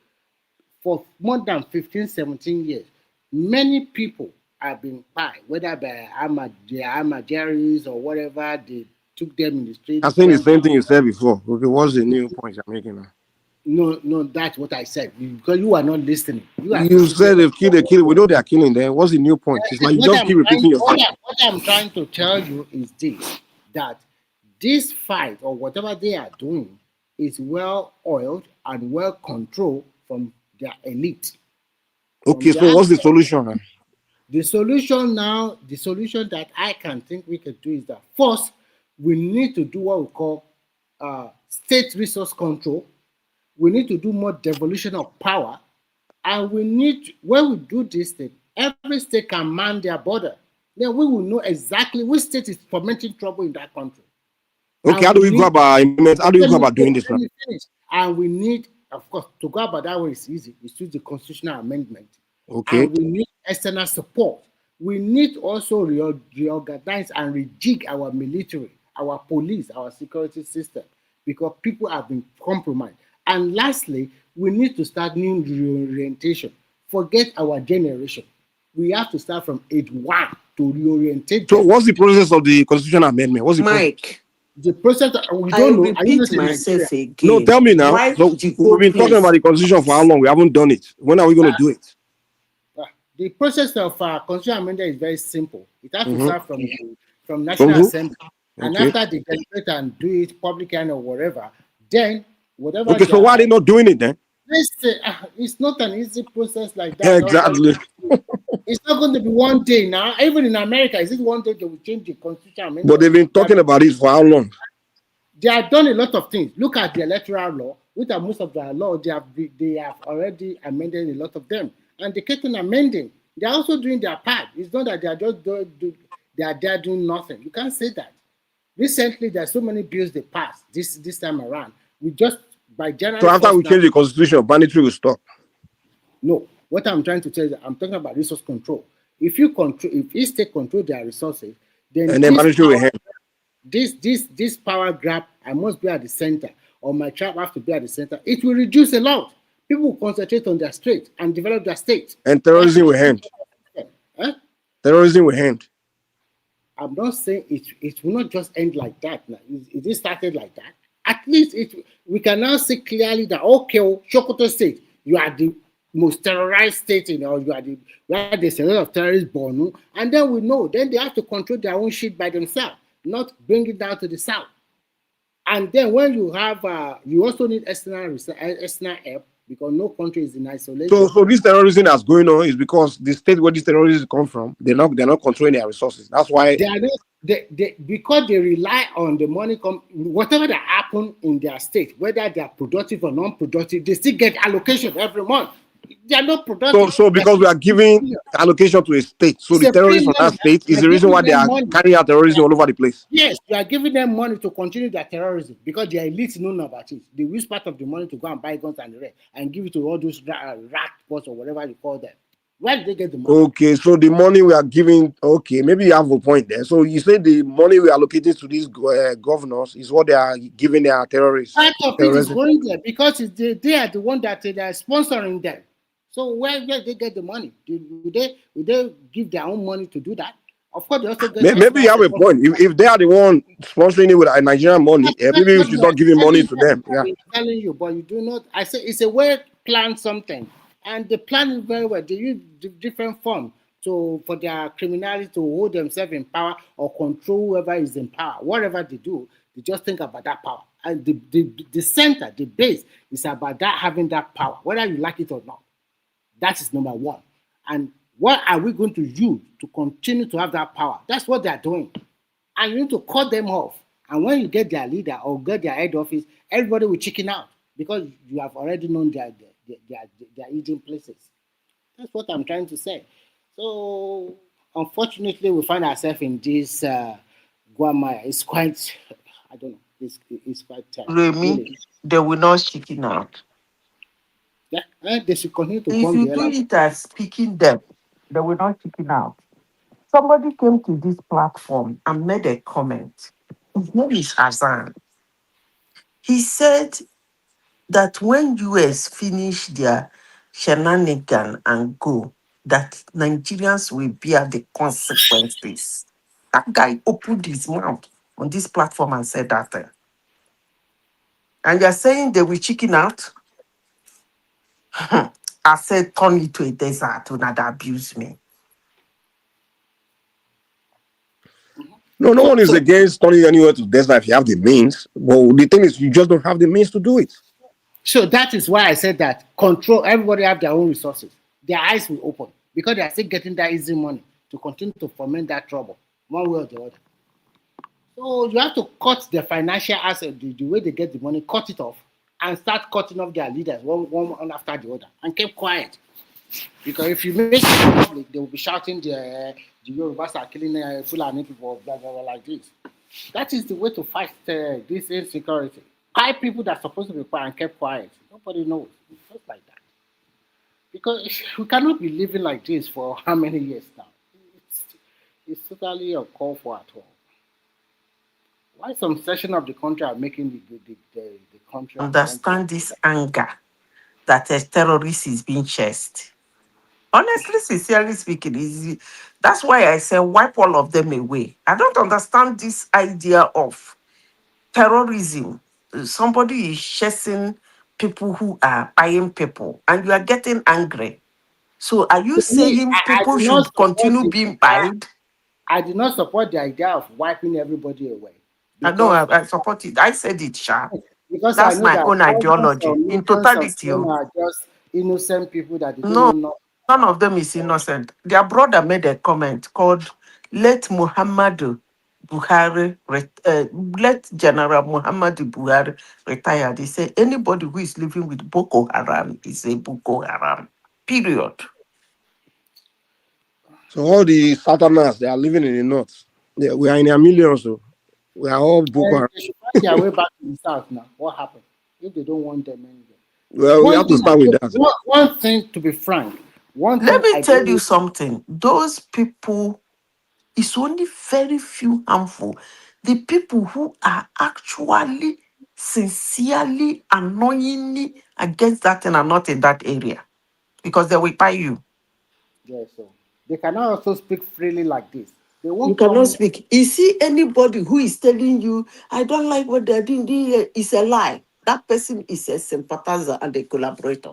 For more than 15, 17 years, many people have been by, whether by Ahmadiyyaris or whatever, they took them in the street. I'm saying the same thing you said before. Okay, what's the new point you're making now? No, that's what I said because you are not listening. You said they've killed, they kill. We know they are killing them. What's the new point? It's like you just keep repeating yourself. What I'm trying to tell you is this: that this fight or whatever they are doing is well oiled and well controlled from their elite. Okay, so what's the solution then? The solution that I can think we could do is that first, we need to do what we call state resource control. We need to do more devolution of power. And when we do this thing, every state can man their border. Then we will know exactly which state is fomenting trouble in that country. Okay, how do we go about doing this now? And we need, of course, to go about that way is easy. It's through the constitutional amendment. Okay. And we need external support. We need also reorganize and rejig our military, our police, our security system, because people have been compromised. And lastly, we need to start new reorientation. Forget our generation. We have to start from age 1 to reorientate. So what's the process of the constitutional amendment? What's the Mike? The process we I don't know. repeat myself again. No, tell me now. So we've been talking about the constitution for how long? We haven't done it. When are we going to do it? The process of constitutional amendment is very simple. It has to start from National Assembly, and after they deliberate and do it public or whatever, then whatever. Okay, so why are they not doing it then? It's not an easy process like that. Exactly. It's not going to be one day now. Even in America, is it one day they will change the constitution amendment? But they've been talking about it for how long? They have done a lot of things. Look at the electoral law. Which are most of the law, they have already amended a lot of them, and they keep on amending. They are also doing their part. It's not that they are just they are there doing nothing. You can't say that. Recently, there are so many bills they passed this time around. We just by January. So after we change the constitution, banditry will stop. No, what I'm trying to tell you, I'm talking about resource control. If each state control their resources, then banditry will end. This power grab, I must be at the center, or my tribe have to be at the center. It will reduce a lot. People will concentrate on their state and develop their state. And terrorism will end. Huh? Terrorism will end. I'm not saying it will not just end like that. Now, it started like that. At least we can now see clearly that Sokoto State, you are the most terrorized state in, or you are where there's a lot of terrorists born, and then we know. Then they have to control their own shit by themselves, not bring it down to the south. And then when you have, you also need external help because no country is in isolation. So this terrorism that's going on is because the state where this terrorism come from, they're not controlling their resources. That's why. They are not because they rely on the money whatever that happen in their state, whether they are productive or non-productive, they still get allocation every month. They are not productive. So because we are giving allocation to a state, so It's the a terrorists from that premium. state You is are the reason giving why they them are money. carrying out terrorism all over the place. Yes, you are giving them money to continue their terrorism because the elite know about it. They use part of the money to go and buy guns and the rest and give it to all those rat bots or whatever you call them. Where did they get the money? Okay, so the money we are giving, okay, maybe you have a point there. So you say the money we are allocating to these governors is what they are giving their terrorists. Part of it is terrorism. going there because they are the one that they are sponsoring them. So where they get the money? Would they give their own money to do that? Of course, they also get. Maybe you have a point. If they are the one sponsoring it with Nigerian money, That's maybe we what should we are not giving money to them. Yeah. I'm telling you, but you do not. I say it's a well planned something, and they plan it very well. They use different forms for their criminality to hold themselves in power or control whoever is in power. Whatever they do, they just think about that power. And the center, the base, is about that having that power, whether you like it or not. That is number one. And what are we going to use to continue to have that power? That's what they are doing. And you need to cut them off. And when you get their leader or get their head office, everybody will chicken out because you have already known their eating places. That's what I'm trying to say. So, unfortunately, we find ourselves in this Guamaya. It's quite, I don't know, it's quite terrible. Remy, Really. they will not chicken out. Yeah, they should continue to If bomb you the do hell out. it as speaking them, they will not chicken out. Somebody came to this platform and made a comment. His name is Hassan. He said that when US finish their shenanigan and go, that Nigerians will bear the consequences. That guy opened his mouth on this platform and said that thing. And you're saying they will chicken out? I said, turn it to a desert to not abuse me. No one is So against turning anywhere to desert if you have the means. Well, the thing is, you just don't have the means to do it. So that is why I said that control, everybody have their own resources. Their eyes will open because they are still getting that easy money to continue to foment that trouble one way or the other. So you have to cut the financial asset, the way they get the money, cut it off and start cutting off their leaders one after the other and keep quiet. Because if you make it public, they will be shouting the Yorubas are killing Fulani people, blah, blah, blah, like this. That is the way to fight this insecurity. Why people that are supposed to be quiet and kept quiet? Nobody knows. It's just like that. Because we cannot be living like this for how many years now? It's totally uncalled for at all. Why some section of the country are making the country Understand this anger that a terrorist is being chased. Honestly, sincerely speaking, that's why I say wipe all of them away. I don't understand this idea of terrorism. Somebody is chasing people who are buying people, and you are getting angry. So, are you To me, saying I people do not should support continue the being idea. buyed? I do not support the idea of wiping everybody away I know because I support it. I said it, Sha. I That's know my that own thousands or ideology. In millions of totality, them oh, are just innocent people that they don't know no, nothing. none of them is innocent. Their brother made a comment called "Let Muhammadu Buhari, let General Muhammadu Buhari retire." They say anybody who is living with Boko Haram is a Boko Haram. Period. So all the Southerners, they are living in the north. Yeah, we are in a million, so we are all Boko And Haram. they should find their way back to the south now. What happened? If they don't want them anywhere. Well, we have to start with that. One thing to be frank, one Let thing me I tell you don't something. Those people, it's only very few harmful. The people who are actually sincerely, annoyingly against that thing are not in that area because they will buy you. yeah, so they cannot also speak freely like this. They You won't cannot come. speak. You see anybody who is telling you, I don't like what they're doing, it's a lie. That person is a sympathizer and a collaborator.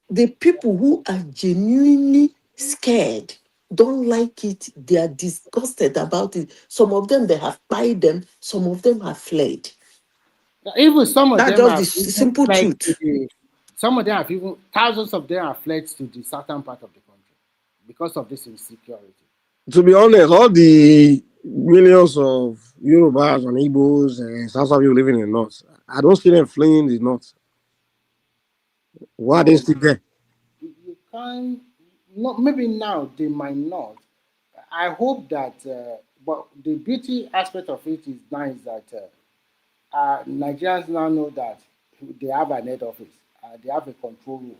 The people who are genuinely scared don't like it, they are disgusted about it. Some of them, they have buyed them, some of them have fled. Even some of That's them just have the even simple fled to truth. some of them have even thousands of them have fled to the southern part of the country because of this insecurity. To be honest, all the millions of Yorubas and Igbos and South people living in the north, I don't see them fleeing the north. Why are they No, still there? you can't. No, maybe now they might not. I hope that. But the beauty aspect of it is nice that Nigerians now know that they have an head office, they have a control room,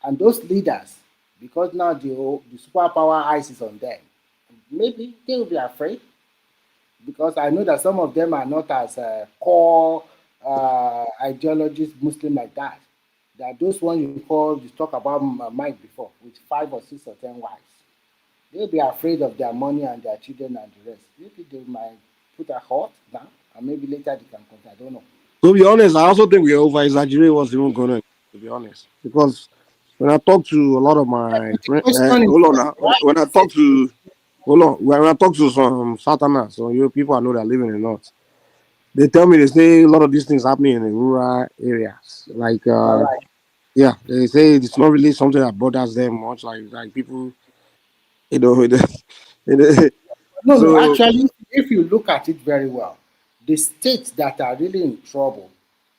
and those leaders, because now the superpower eyes is on them, maybe they will be afraid because I know that some of them are not as core ideologies Muslim like that. That those ones you talk about Mike before with 5 or 6 or 10 wives. They'll be afraid of their money and their children and the rest. Maybe they might put a halt now, and maybe later they can continue. I don't know. To be honest, I also think we over exaggerate what's even going on. To be honest, because when I talk to a lot of my The friends, question is hold on, now. why When I is it? talk to hold on, when I talk to some Southerners, so you people I know that living in the north, they tell me they say a lot of these things happening in the rural areas. Like All right. yeah, they say it's not really something that bothers them much. Like people, you know, No, no. so Actually, if you look at it very well, the states that are really in trouble,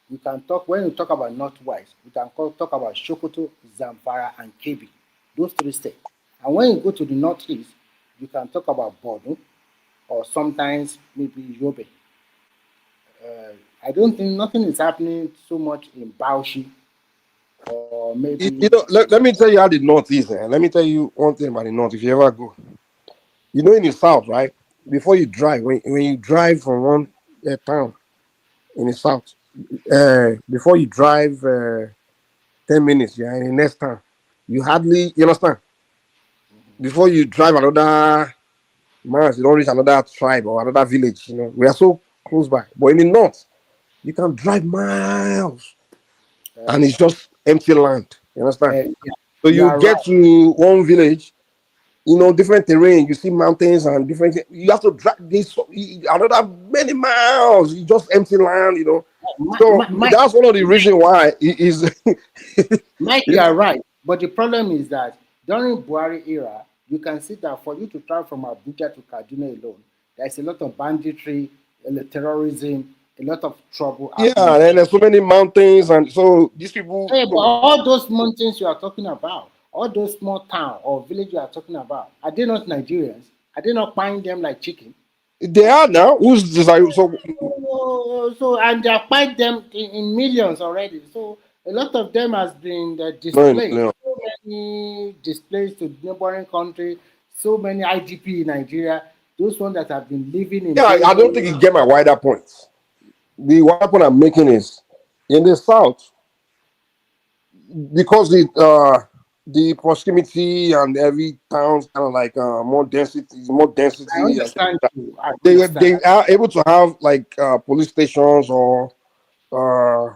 we can talk when we talk about Northwest, we can talk about Sokoto, Zamfara, and Kebbi. Those 3 states. And when you go to the Northeast, you can talk about Borno or sometimes maybe Yobe. I don't think nothing is happening so much in Bauchi or maybe. let me tell you how the north is. Let me tell you one thing about the north. If you ever go, you know, in the south, right? Before you drive, when you drive from one town in the south, before you drive 10 minutes, you're in the next town. You understand? Before you drive another miles, you don't reach another tribe or another village. You know, we are so close by. But in the north, you can drive miles and it's just empty land. You understand? Yeah, So you you are get right. to one village, you know, different terrain. You see mountains and different. You have to drive this another many miles. You just empty land, you know. So Mike, that's one of the reasons why it is. Mike, you are right. But the problem is that during Buhari era, you can see that for you to travel from Abuja to Kaduna alone, there's a lot of banditry, terrorism, a lot of trouble Yeah, happening. and there's so many mountains, and so these people. Hey, but all those mountains you are talking about, all those small town or village you are talking about, are they not Nigerians? Are they not buying them like chicken? They are now. Who's decided? So So and they have bought them in millions already. So a lot of them has been no, displaced. no. So many displaced to neighboring country. So many IDP in Nigeria. Those ones that have been living in Yeah, I don't think you get my wider point. The wider point I'm making is in the south because the proximity and every town's kind of like more I density. And understand you. I understand. they are able to have like police stations or uh,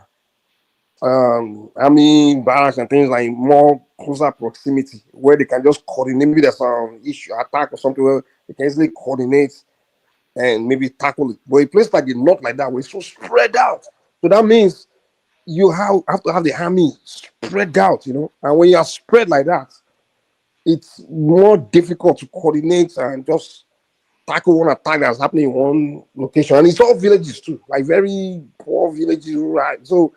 army barracks and things like more closer proximity where they can just coordinate. Maybe there's some issue attack or something where they can easily coordinate and maybe tackle it. But a place like the north like that, where it's so spread out. So that means you have to have the army spread out, you know. And when you are spread like that, it's more difficult to coordinate and just tackle one attack that's happening in one location. And it's all villages too, like very poor villages, right? So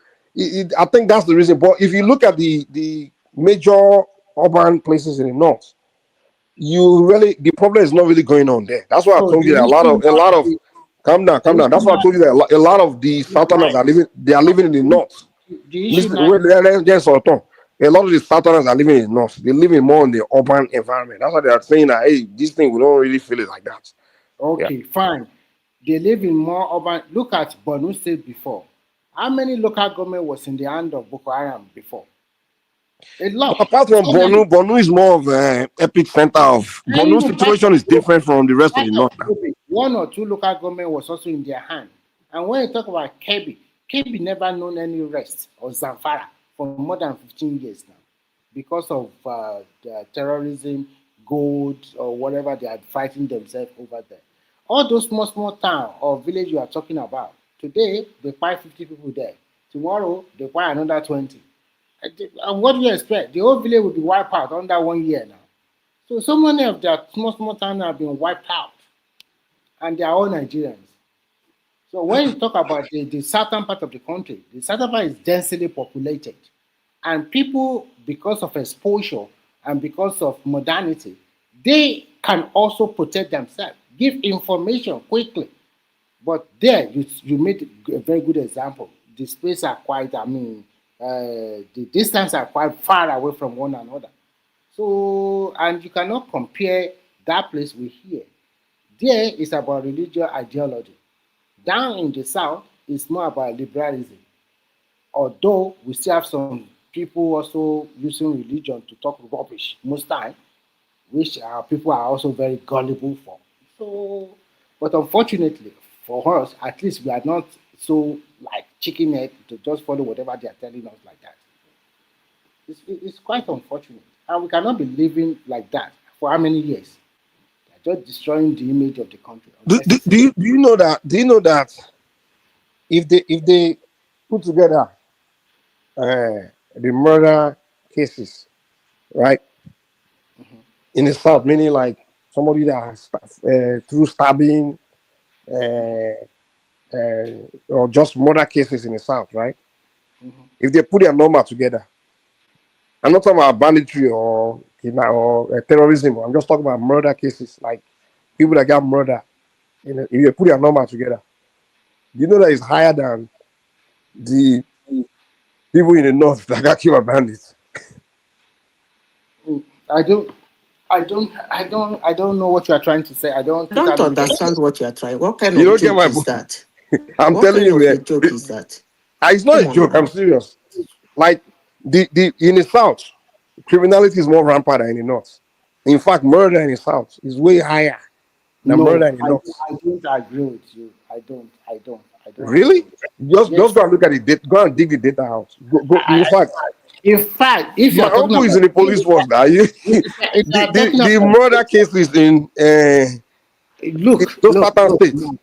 I think that's the reason. But if you look at the major urban places in the north, you really the problem is not really going on there. That's why I So told the you that issue a now lot of is calm down. the That's issue why I now told you that a lot of the is southerners Mike. are living. They are living in the north. The issue Listen, now wait, let's sort of. A lot of the southerners are living in the north. They live in more in the urban environment. That's why they are saying that hey, this thing we don't really feel it like that. Yeah. okay, fine. They live in more urban. Look at Borno State before. How many local government was in the hand of Boko Haram before? A lot. Apart from So many. Bornu is more of an epic center of And Bornu's even situation is different from the rest of part the of north now. Yobe, 1 or 2 local government was also in their hand. And when you talk about Kebbi never known any rest or Zamfara for more than 15 years now because of the terrorism, gold, or whatever they are fighting themselves over there. All those small town or village you are talking about, Today, they find 50 people there. Tomorrow, they find another 20. And what do you expect? The whole village will be wiped out under 1 year now. So many of their small towns have been wiped out, and they are all Nigerians. So when you talk about the southern part of the country, the southern part is densely populated. And people, because of exposure and because of modernity, they can also protect themselves, give information quickly. But there, you made a very good example. The space are quite, the distance are quite far away from one another. So, and you cannot compare that place with here. There is about religious ideology. Down in the south, it's more about liberalism. Although we still have some people also using religion to talk rubbish most time, which people are also very gullible for. So, but unfortunately for us, at least we are not so like chicken head to just follow whatever they are telling us like that. It's quite unfortunate, and we cannot be living like that for how many years? They are just destroying the image of the country. Do you know that? Do you know that if they put together the murder cases, right, in the south, meaning like somebody that has through stabbing or just murder cases in the south, right? If they put their number together, I'm not talking about banditry or terrorism. I'm just talking about murder cases, like people that got murdered. If you put their number together, you know that it's higher than the people in the north that got killed by bandits. I don't know what you are trying to say. I don't I don't totally get understand what you are trying. What kind You of don't get joke my is point. that? I'm What telling kind you, of a man. joke is that? It's not Come a on joke. I'm now. serious. Like the in the south, criminality is more rampant than in the north. In fact, murder in the south is way higher than murder No, in the north. I don't agree with you. I don't agree Really? with you. Just Yes. go and look at the data. Go and dig the data out. Go. In I, fact, in fact, if you my are talking uncle is about in the police force now. if you are talking The about murder cases in those southern states, look,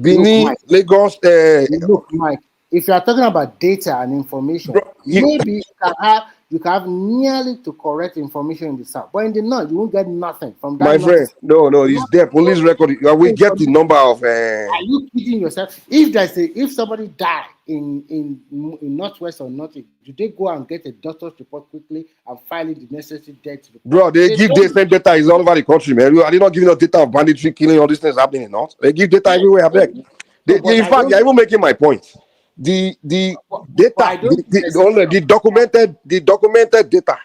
Benin, Mike, Lagos, look, Mike. If you are talking about data and information, bro, maybe you can have nearly to correct information in the south, but in the north, you won't get nothing from that my north. friend. No, it's there. Police record. We get the number of. Are you kidding yourself? If somebody die in northwest or north, do they go and get a doctor's report quickly and file in the necessary death report? Bro, they They give don't. same data is all over the country, man. Are they not giving us data of banditry, killing, all these things happening in North? They give data Yes, everywhere, I beg. no, but In I fact, don't. they're even making my point. The But data, I don't. the documented data,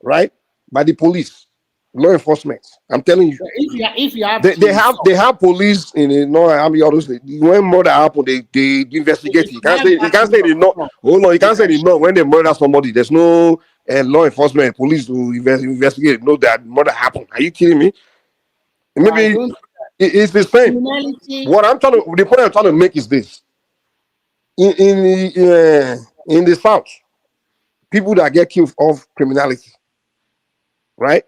right, by the police, law enforcement. I'm telling you, If you have they the have source, they have police in the North Army. All those things. When murder happen, they investigate. if You you can't have say that kind of the no. source, Oh no, you you can't say can. the no when they murder somebody. There's no law enforcement, police to investigate. Know that murder happened. Are you kidding me? But I Maybe don't. it's the same. Criminality. What I'm trying to the point I'm trying to make is this: in the south, people that get killed of criminality, right?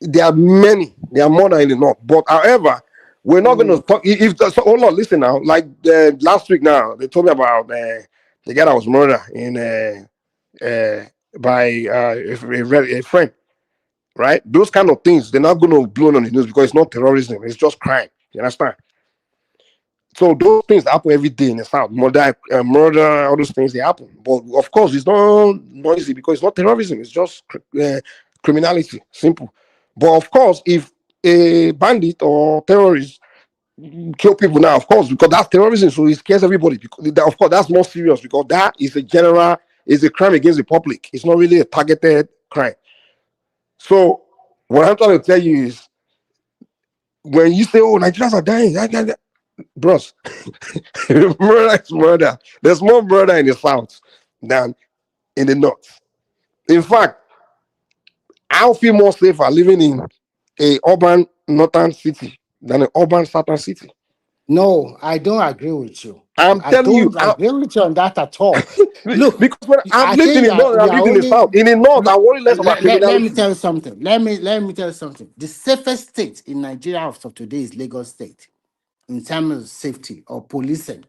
There are many. There are more than in the north. But however, we're not going to talk. If so, hold on, listen now. Like last week, now they told me about the guy that was murdered in by a friend, right? Those kind of things they're not going to blow on the news because it's not terrorism. It's just crime. You understand? So those things happen every day in the south. Murder, all those things they happen. But of course, it's not noisy because it's not terrorism. It's just criminality. Simple. But of course, if a bandit or terrorist kill people now, of course, because that's terrorism, so it scares everybody. Because of course, that's more serious because that is is a crime against the public. It's not really a targeted crime. So what I'm trying to tell you is, when you say, "Oh, Nigerians are dying," bros, murder is murder. There's more murder in the south than in the north. In fact, I feel more safer living in a urban northern city than an urban southern city. No, I don't agree with you. I'm I telling you, don't agree with you on that at all. Look, because when I've I lived in think the north and you I've are lived in the only south. In the north, I look. worry less about Let me criminality. tell you something. Let me tell you something. The safest state in Nigeria of today is Lagos State. in terms of safety or policing.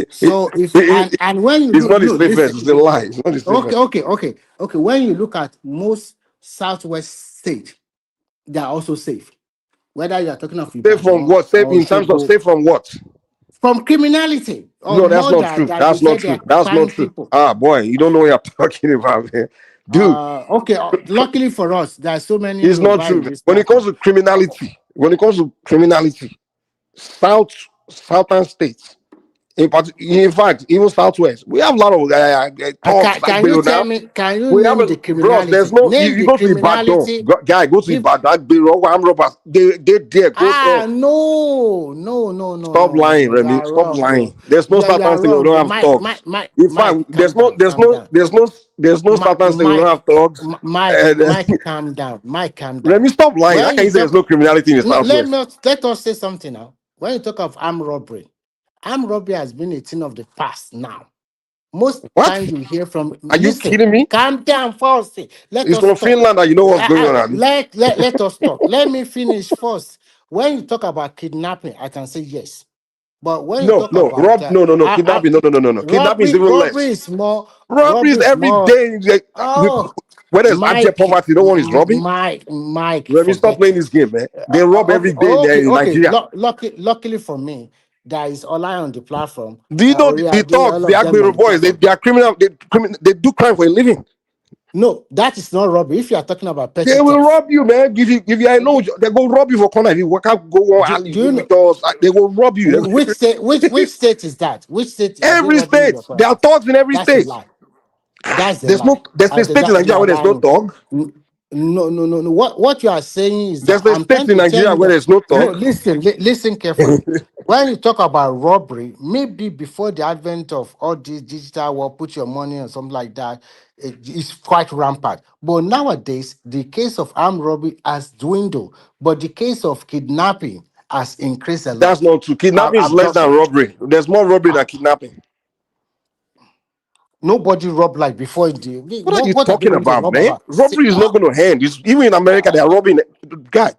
So if and when you it's look, not the no, safest. It's a listen, lie. It's not the safest. okay. When you look at most southwest states, they are also safe. Whether you are talking of Safe from Ibadan what? Safe or in terms of Oshogo, safe from what? from criminality or No, that's not murder true. that they That's not say they true. are That's not trying true. people. Ah, boy, you don't know what you're talking about, man. Dude, Okay. Luckily for us, there are so many it's not Yoruba true, in man. this When it comes platform. to criminality, southern states, in fact, even southwest, we have a lot of thugs like Can you Biro tell now. me? Can you We have name a the bros. There's criminality? no Name you the go to Ibadan, criminality. guy, go to Give. Ibadan, Biro, arm robbers. They there, go there. No. Stop lying, You Remy. are Stop wrong, bro. lying. There's no You certain are state we wrong, don't bro. have thugs. In fact, Mike, calm down, calm down. there's no certain state we don't have thugs. And Mike, calm down. Mike, calm down. Remy, stop lying. How When can you you say there's talk, no criminality in the no, southwest? let us say something now. When you talk of armed robbery has been a thing of the past now. Most What? times you hear from, Are you listen, kidding me? calm down first. Let It's us from talk. Finland that you know what's going on, Abby. Let us talk. Let me finish first. When you talk about kidnapping, I can say yes. But when you No, talk no, about no. Kidnapping, no. Kidnapping is even robbery less. is more Robberies every day. oh Where there's abject Mike, poverty, no one is robbing. Mike, Remy, stop forget playing it. this game, man. They rob every day in Nigeria. Luckily for me, there is Ola on the platform. Do you know the thugs, All the of them on Agbero the boys, platform. they are criminal, they do crime for a living. No, that is not robbery. If you are talking about petty They will theft, rob you, man. If you I know, they go rob you for corner. If you work out, go on alley, do you know windows, they will rob you. which state? Which state is that? Which state are they Every robbing state, your there are property? thugs in every That's a state. lie. That's a There's lie. a state in You Nigeria are where there's no lying. thug. No. What you are saying is that There's a I'm state trying in to tell Nigeria you where that there's no no, thug. listen carefully. When you talk about robbery, maybe before the advent of all this digital world, put your money on something like that, it's quite rampant. But nowadays, the case of armed robbery has dwindled, but the case of kidnapping has increased a That's lot. not true. Kidnapping is less than Abduction. robbery. There's more robbery than kidnapping. Nobody robbed like before. What are you What are they talking going to about, rob man? about? Robbery is not going to end. Even in America, they are robbing. Guy,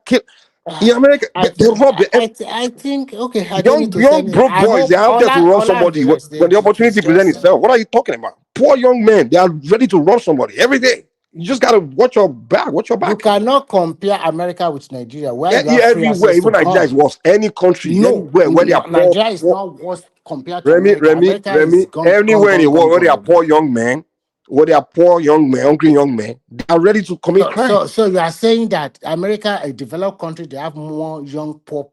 in America, they rob. I think okay. I don't need to say Young anything. broke I boys, hope they're out there to rob Ola and somebody the when rest the opportunity it's presents just itself. What are you talking about? Poor young men, they are ready to rob somebody every day. You just gotta watch your back. Watch your you back. cannot compare America with Nigeria where you have free Everywhere, access to even Nigeria is gun. worse. Any country, No, anywhere where they are poor, Nigeria is not worse compared to Remy, America. Remy, America is Remy, anywhere in the world where they are gun. poor young men, where they are poor young men, hungry young men, they are ready to commit crime. So you are saying that America, a developed country, they have more young poor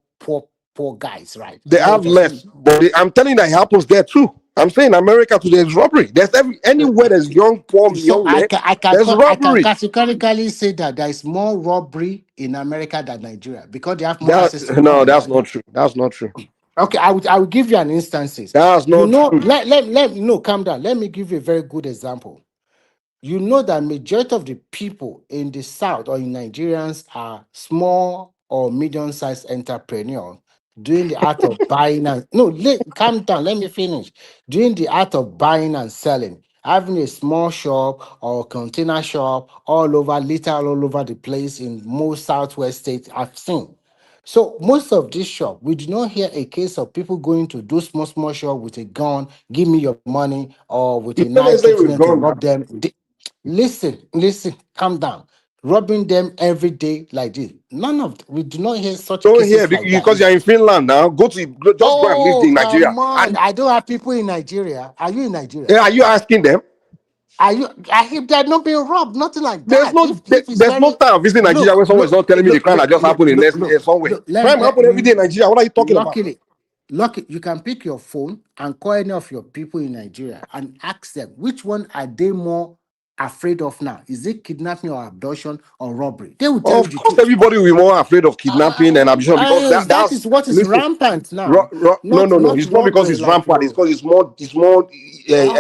guys, right? They Is that have what you're saying? less, but I'm telling you that it happens there too. I'm saying America today is robbery. There's anywhere there's young, poor So young men, there's I can robbery. categorically say that there is more robbery in America than Nigeria because they have more That access to no, gun, that's right? not true. That's not true. Okay, I will give you an instances. That's You not know, true. let no calm down. Let me give you a very good example. You know that majority of the people in the South or in Nigerians are small or medium-sized entrepreneurs doing the art of buying and calm down, let me finish. Doing the art of buying and selling, having a small shop or container shop all over the place in most southwest states I've seen. So most of this shop, we do not hear a case of people going to do small shop with a gun, give me your money, or with You a know they knife say threatening we've them to gone now. rob them. Listen, calm down. Robbing them every day like this. We do not hear such Don't hear cases like that. because you're in Finland now. Just go and live Oh, in Nigeria. come on. And I don't have people in Nigeria. Are you in Nigeria? are you asking them? Are you? I hope they're not being robbed. Nothing like There's that. no If it's there's no very time visiting Nigeria when someone is not telling me the crime that just happened in next somewhere. Crime happen every day in Nigeria. What are you talking about? Lucky, you can pick your phone and call any of your people in Nigeria and ask them which one are they more afraid of now? Is it kidnapping or abduction or robbery? They will tell you Of the course, truth. everybody will be more afraid of kidnapping and abduction because That that's is what is listen. rampant now. No. Not It's not because robbery it's like rampant. It's you. because it's more. Okay,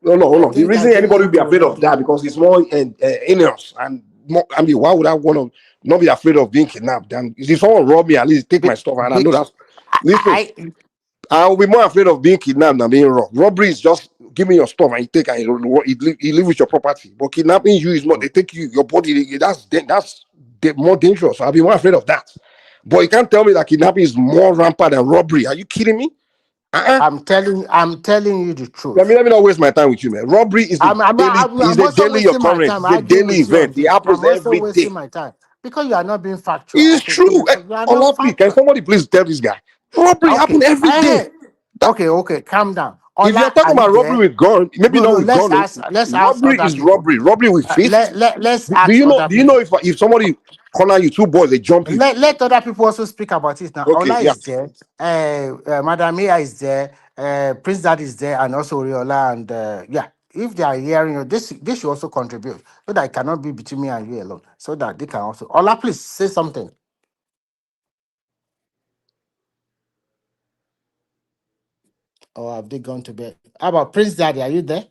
Hold I on. The think reason anybody let will be go afraid of robbing. that because it's more heinous and more. I mean, why would I want to not be afraid of being kidnapped? And if someone rob me, at least take my Be- stuff. And I know be- that's. Listen, I I will be more afraid of being kidnapped than being robbed. Robbery is just give me your stuff and you take and you live with your property. But kidnapping you is more. They take you your body. That's more dangerous. So I'll be more afraid of that. But you can't tell me that kidnapping is more rampant than robbery. Are you kidding me? I'm telling you the Let truth. me not waste my time with you, man. Robbery is I'm a also daily wasting my occurrence. time It's a arguing daily with you on event. It this. happens I'm also every wasting day. my time because you are not being factual. It's Okay, true. you are not Olapi, can factual. somebody please tell this guy? Robbery happen Okay, every day. okay, calm down. If you're Ola, are talking you about robbery there? with gun, maybe not No, with gun. let's ask Robbery other is people. robbery. Robbery with fist. Let's Do ask you know? other Do you know people. if somebody corner you, two boys, they jump you? Let other people also speak about it now. Okay, Ola yeah. is there, Madam Mia is there, Prince Dad is there, and also Riola, and yeah. If they are hearing you, this should also contribute so that it cannot be between me and you alone. So that they can also. Ola, please say something. Or have they gone to bed? How about Prince Daddy? Are you there?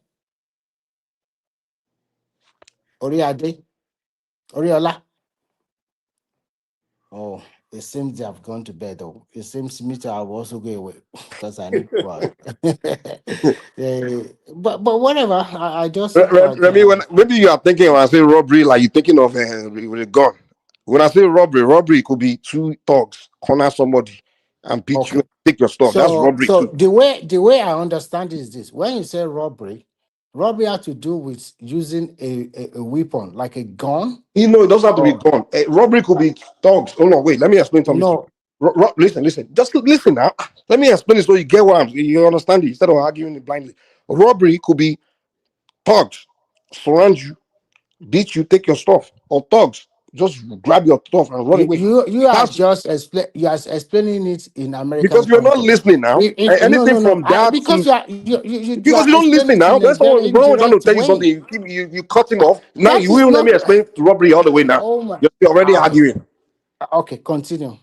Oriade? Oriola? Oh, it seems they have gone to bed. Oh, it seems to me that I will also go away because I need to go out. But whatever. I just feel like Remy, when maybe you are thinking when I say robbery, like you're thinking of with a gun. When I say robbery could be two thugs corner somebody and beat you, okay. take your stuff. That's robbery So too. the way I understand is this: when you say robbery has to do with using a weapon like a gun. You know, it doesn't have to be Or gun. Robbery could be thugs. Oh no, wait, let me explain something to you. no, Listen. Just listen now. Let me explain it so you get what you understand it instead of arguing it blindly. Robbery could be thugs surround you, beat you, take your stuff, or thugs just grab your stuff and run away. you are That's just explaining it in because American you're not context. listening now. Anything No. from that Because to you because are you don't explaining listen it now. in a When very someone trying to indirect tell you something, way. you cut him off. Now That you is will let not. me explain robbery all the way now. Oh my. You're already Okay. arguing. Okay. Continue.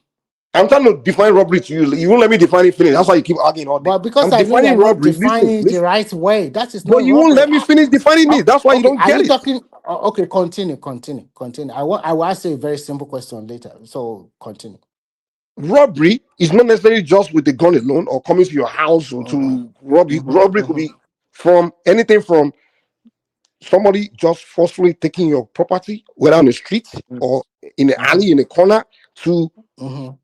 I'm trying to define robbery to you. You won't let me define it finish. That's why you keep arguing all day. But because I'm I know you are defining not robbery. Listen, defining it the listen. right way, that is But not you won't robbery. let me finish defining it. That's why you Okay, don't are get you it. talking? Okay, continue. I will ask you a very simple question later. So continue. Robbery is not necessarily just with the gun alone or coming to your house or Mhm, to rob you. Robbery could mhm, be from anything from somebody just forcefully taking your property, whether on the street mhm, or in the mhm, alley, in the corner, to mhm,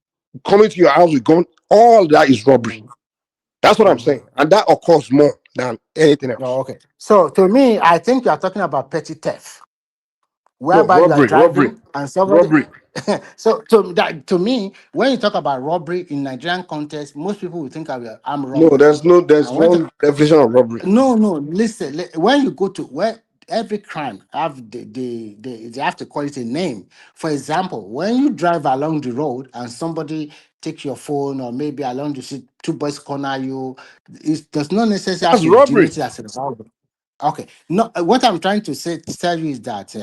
coming to your house with gun. All that is robbery. mhm, That's what I'm mhm. saying. And that occurs more than anything else. Oh, okay. So to me, I think you are talking about petty theft, No, whereby you are robbery. driving and somebody. Robbery. So to me, when you talk about robbery in Nigerian context, most people will think of armed No, robbery. there's And when one definition of robbery. no, listen. When you go to where every crime have they have to call it a name. For example, when you drive along the road and somebody take your phone, or maybe along the street, two boys corner you, it does not necessarily have That's to be deemed robbery. it as a robbery. Okay. No, what I'm trying to tell you is that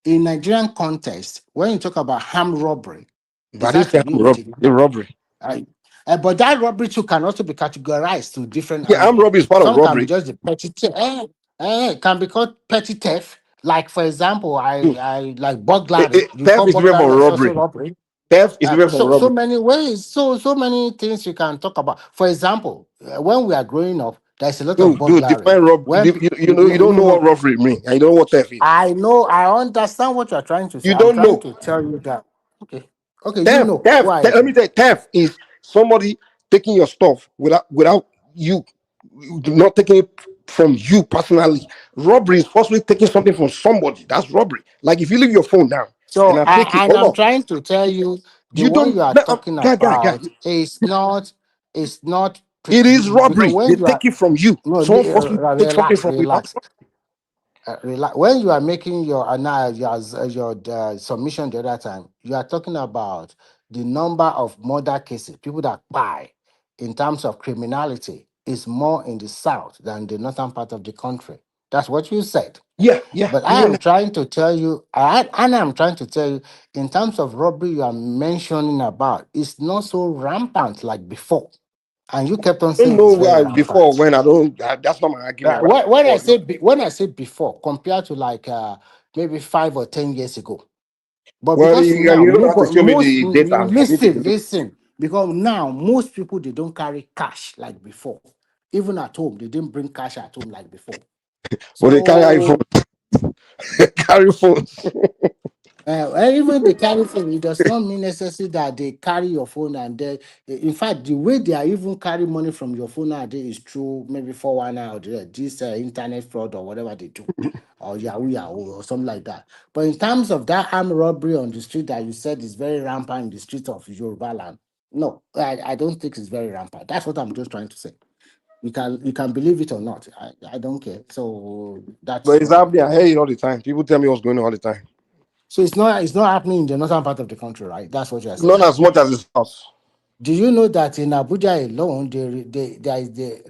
in Nigerian context, when you talk about armed robbery, it But has this to is do with robbery. it. The robbery. Right. But that robbery too can also be categorized to different Yeah, armed angles. robbery is part of Some can be robbery. just the petty theft. Can be called petty theft. Like for example, Hmm. I like burglary. You Theft call is different from burglary as also robbery. robbery. Theft is different from So robbery. many ways, so many things you can talk about. For example, when we are growing up, there's a lot No, of dude, burglary. define rob. When You know, you don't know what no, robbery means. And you don't know what theft is. I know, I understand what you're trying to say. You I'm don't trying know. to tell you that. Okay, okay, you Theft, know. Go theft. ahead. Let me tell you, theft is somebody taking your stuff without you not taking it from you personally. Robbery is possibly taking something from somebody. That's robbery. Like if you leave your phone down and So I take it, hold I'm on. trying to tell you the You one don't. you are No, talking guy. about is not It is because robbery. They when you are take it from you. no Someone forcefully take something from you. That's relax. When you are making your submission the other time, you are talking about the number of murder cases, people that buy in terms of criminality is more in the south than the northern part of the country. That's what you said. yeah. But You won't. I'm trying to tell you, in terms of robbery you are mentioning about, it's not so rampant like before. And you kept on Don't saying it's know very where before rampant. when I don't. That's not my argument. Right before, no. When I say before, compared to like maybe 5 or 10 years ago. But Well, because now you don't have to show me the data for me to believe. listen, because now most people they don't carry cash like before. Even at home, they didn't bring cash at home like before. But they carry iPhone, So carry phones. Even they carry phone, it does not mean necessarily that they carry your phone and they, in fact, the way they are even carry money from your phone nowadays is through maybe 419 or this internet fraud or whatever they do, or Yahoo Yahoo or something like that. But in terms of that armed robbery on the street that you said is very rampant in the streets of Yoruba land, no, I don't think it's very rampant. That's what I'm just trying to say. You can believe it or not. I don't care. So that's But it's what I'm. happening. I hear it all the time. People tell me what's going on all the time. So it's not happening in the northern part of the country, right? That's what you are Not saying. as much as the south. Do you know that in Abuja alone,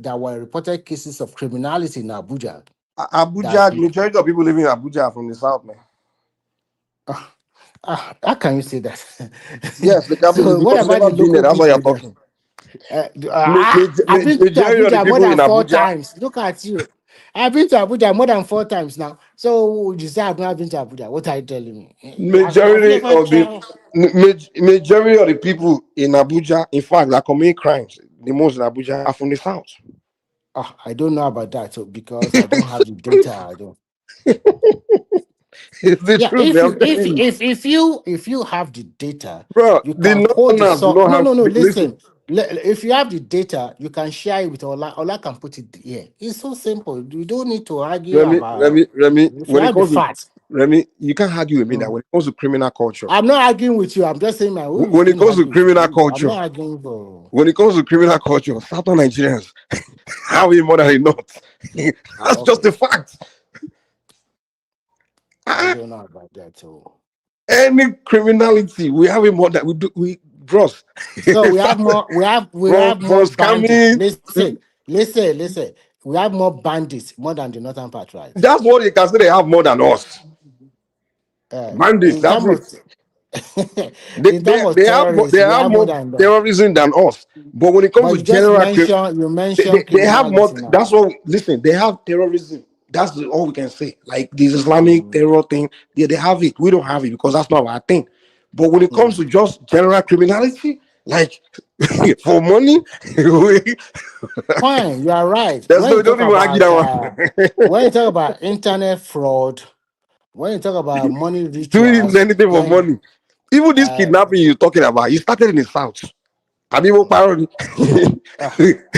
there were reported cases of criminality in Abuja? That Abuja, the majority of people living in Abuja are from the south, man. how can you say that? Yes, the capital, So what because you've about the never been there. local That's why you're people there? talking. I've been to Majority of the Abuja more people in than four Abuja, times. Look at you. I've been to Abuja more than 4 times now. So you say I've not been to Abuja. What are you telling me? Have you majority ever of the traveled? majority of the people in Abuja, in fact, that commit crimes, the most in Abuja are from the south. Oh, I don't know about that because I don't have the data. I don't. It's the Yeah, truth, if man. you I'm telling you, if you have the data, bro. you The can quote the northerners do source. not No, have. no, no. Listen, Listen, if you have the data, you can share it with Ola. Ola can put it here. It's so simple. You don't need to argue about Remy. if you When it have the comes to facts. Remy, you can't argue with me that Mm. when it comes to criminal culture, I'm not arguing with you. I'm just saying my own is when it going to comes to argue with criminal you. I'm culture, not arguing for. when it comes to criminal culture, Southern Nigerians have it more than enough. That's just Okay, a fact. I Ah, don't know about that. So, any criminality, we have it more than we do. We bros. so we have more. We from have more bandits. scamming. Listen. We have more bandits more than the northern part, right? That's what you can say. They have more than us. Bandits. In That's terms it. of They terrorists, we have have more more than them. terrorism than us. But when it comes But to general you they, mentioned they have more. criminality now. That's what. Listen, they have terrorism. That's all we can say. Like this Islamic Mm, terror thing, they have it. We don't have it because that's not our thing. But when it comes mm. to just general criminality, like for money, Fine, you are right. there's no. Don't even argue that one. When you talk about internet fraud, when you talk about money Doing rituals, anything for then money. Even this uh, kidnapping you're talking about, it started in the south. I mean, what parody? uh,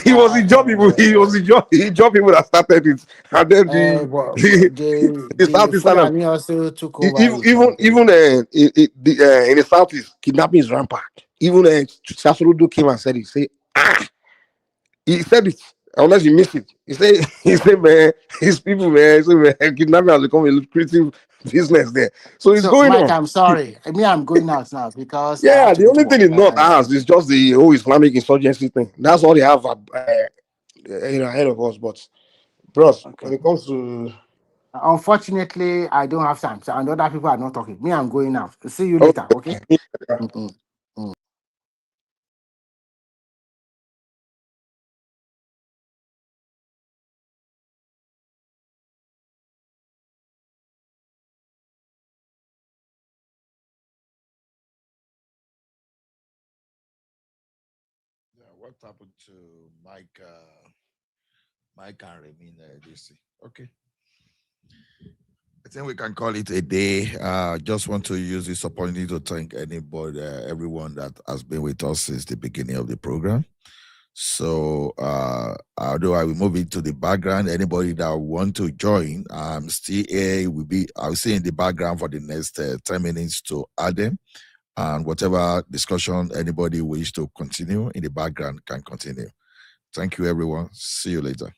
He was the job people. He was the job. He job people that started it, and then but the the southeastern. Fulani also took E- over it Even like even in the southeast, kidnapping is rampant. Even Sasuludu came and said it. He said it. Unless you miss it, he said man, his people man, kidnapping has become a lucrative business there. So it's so. going Mike, on. I'm sorry. I'm going out now because I have Yeah, to the go to only thing work. is not ours. It's just the whole Islamic insurgency thing. That's all they have, ahead of us. But bros, Okay. when it comes to Unfortunately, I don't have time. So, and other people are not talking. Me, I'm going out. See you later. Okay. okay, Mm-mm. Yeah, what happened to Mike? Mike and Remy DC? Okay, I think we can call it a day. Just want to use this opportunity to thank anybody, everyone that has been with us since the beginning of the program. So, although I will move into the background, anybody that want to join, still here. I'll stay in the background for the next 10 minutes to add them. And whatever discussion anybody wish to continue in the background can continue. Thank you, everyone. See you later.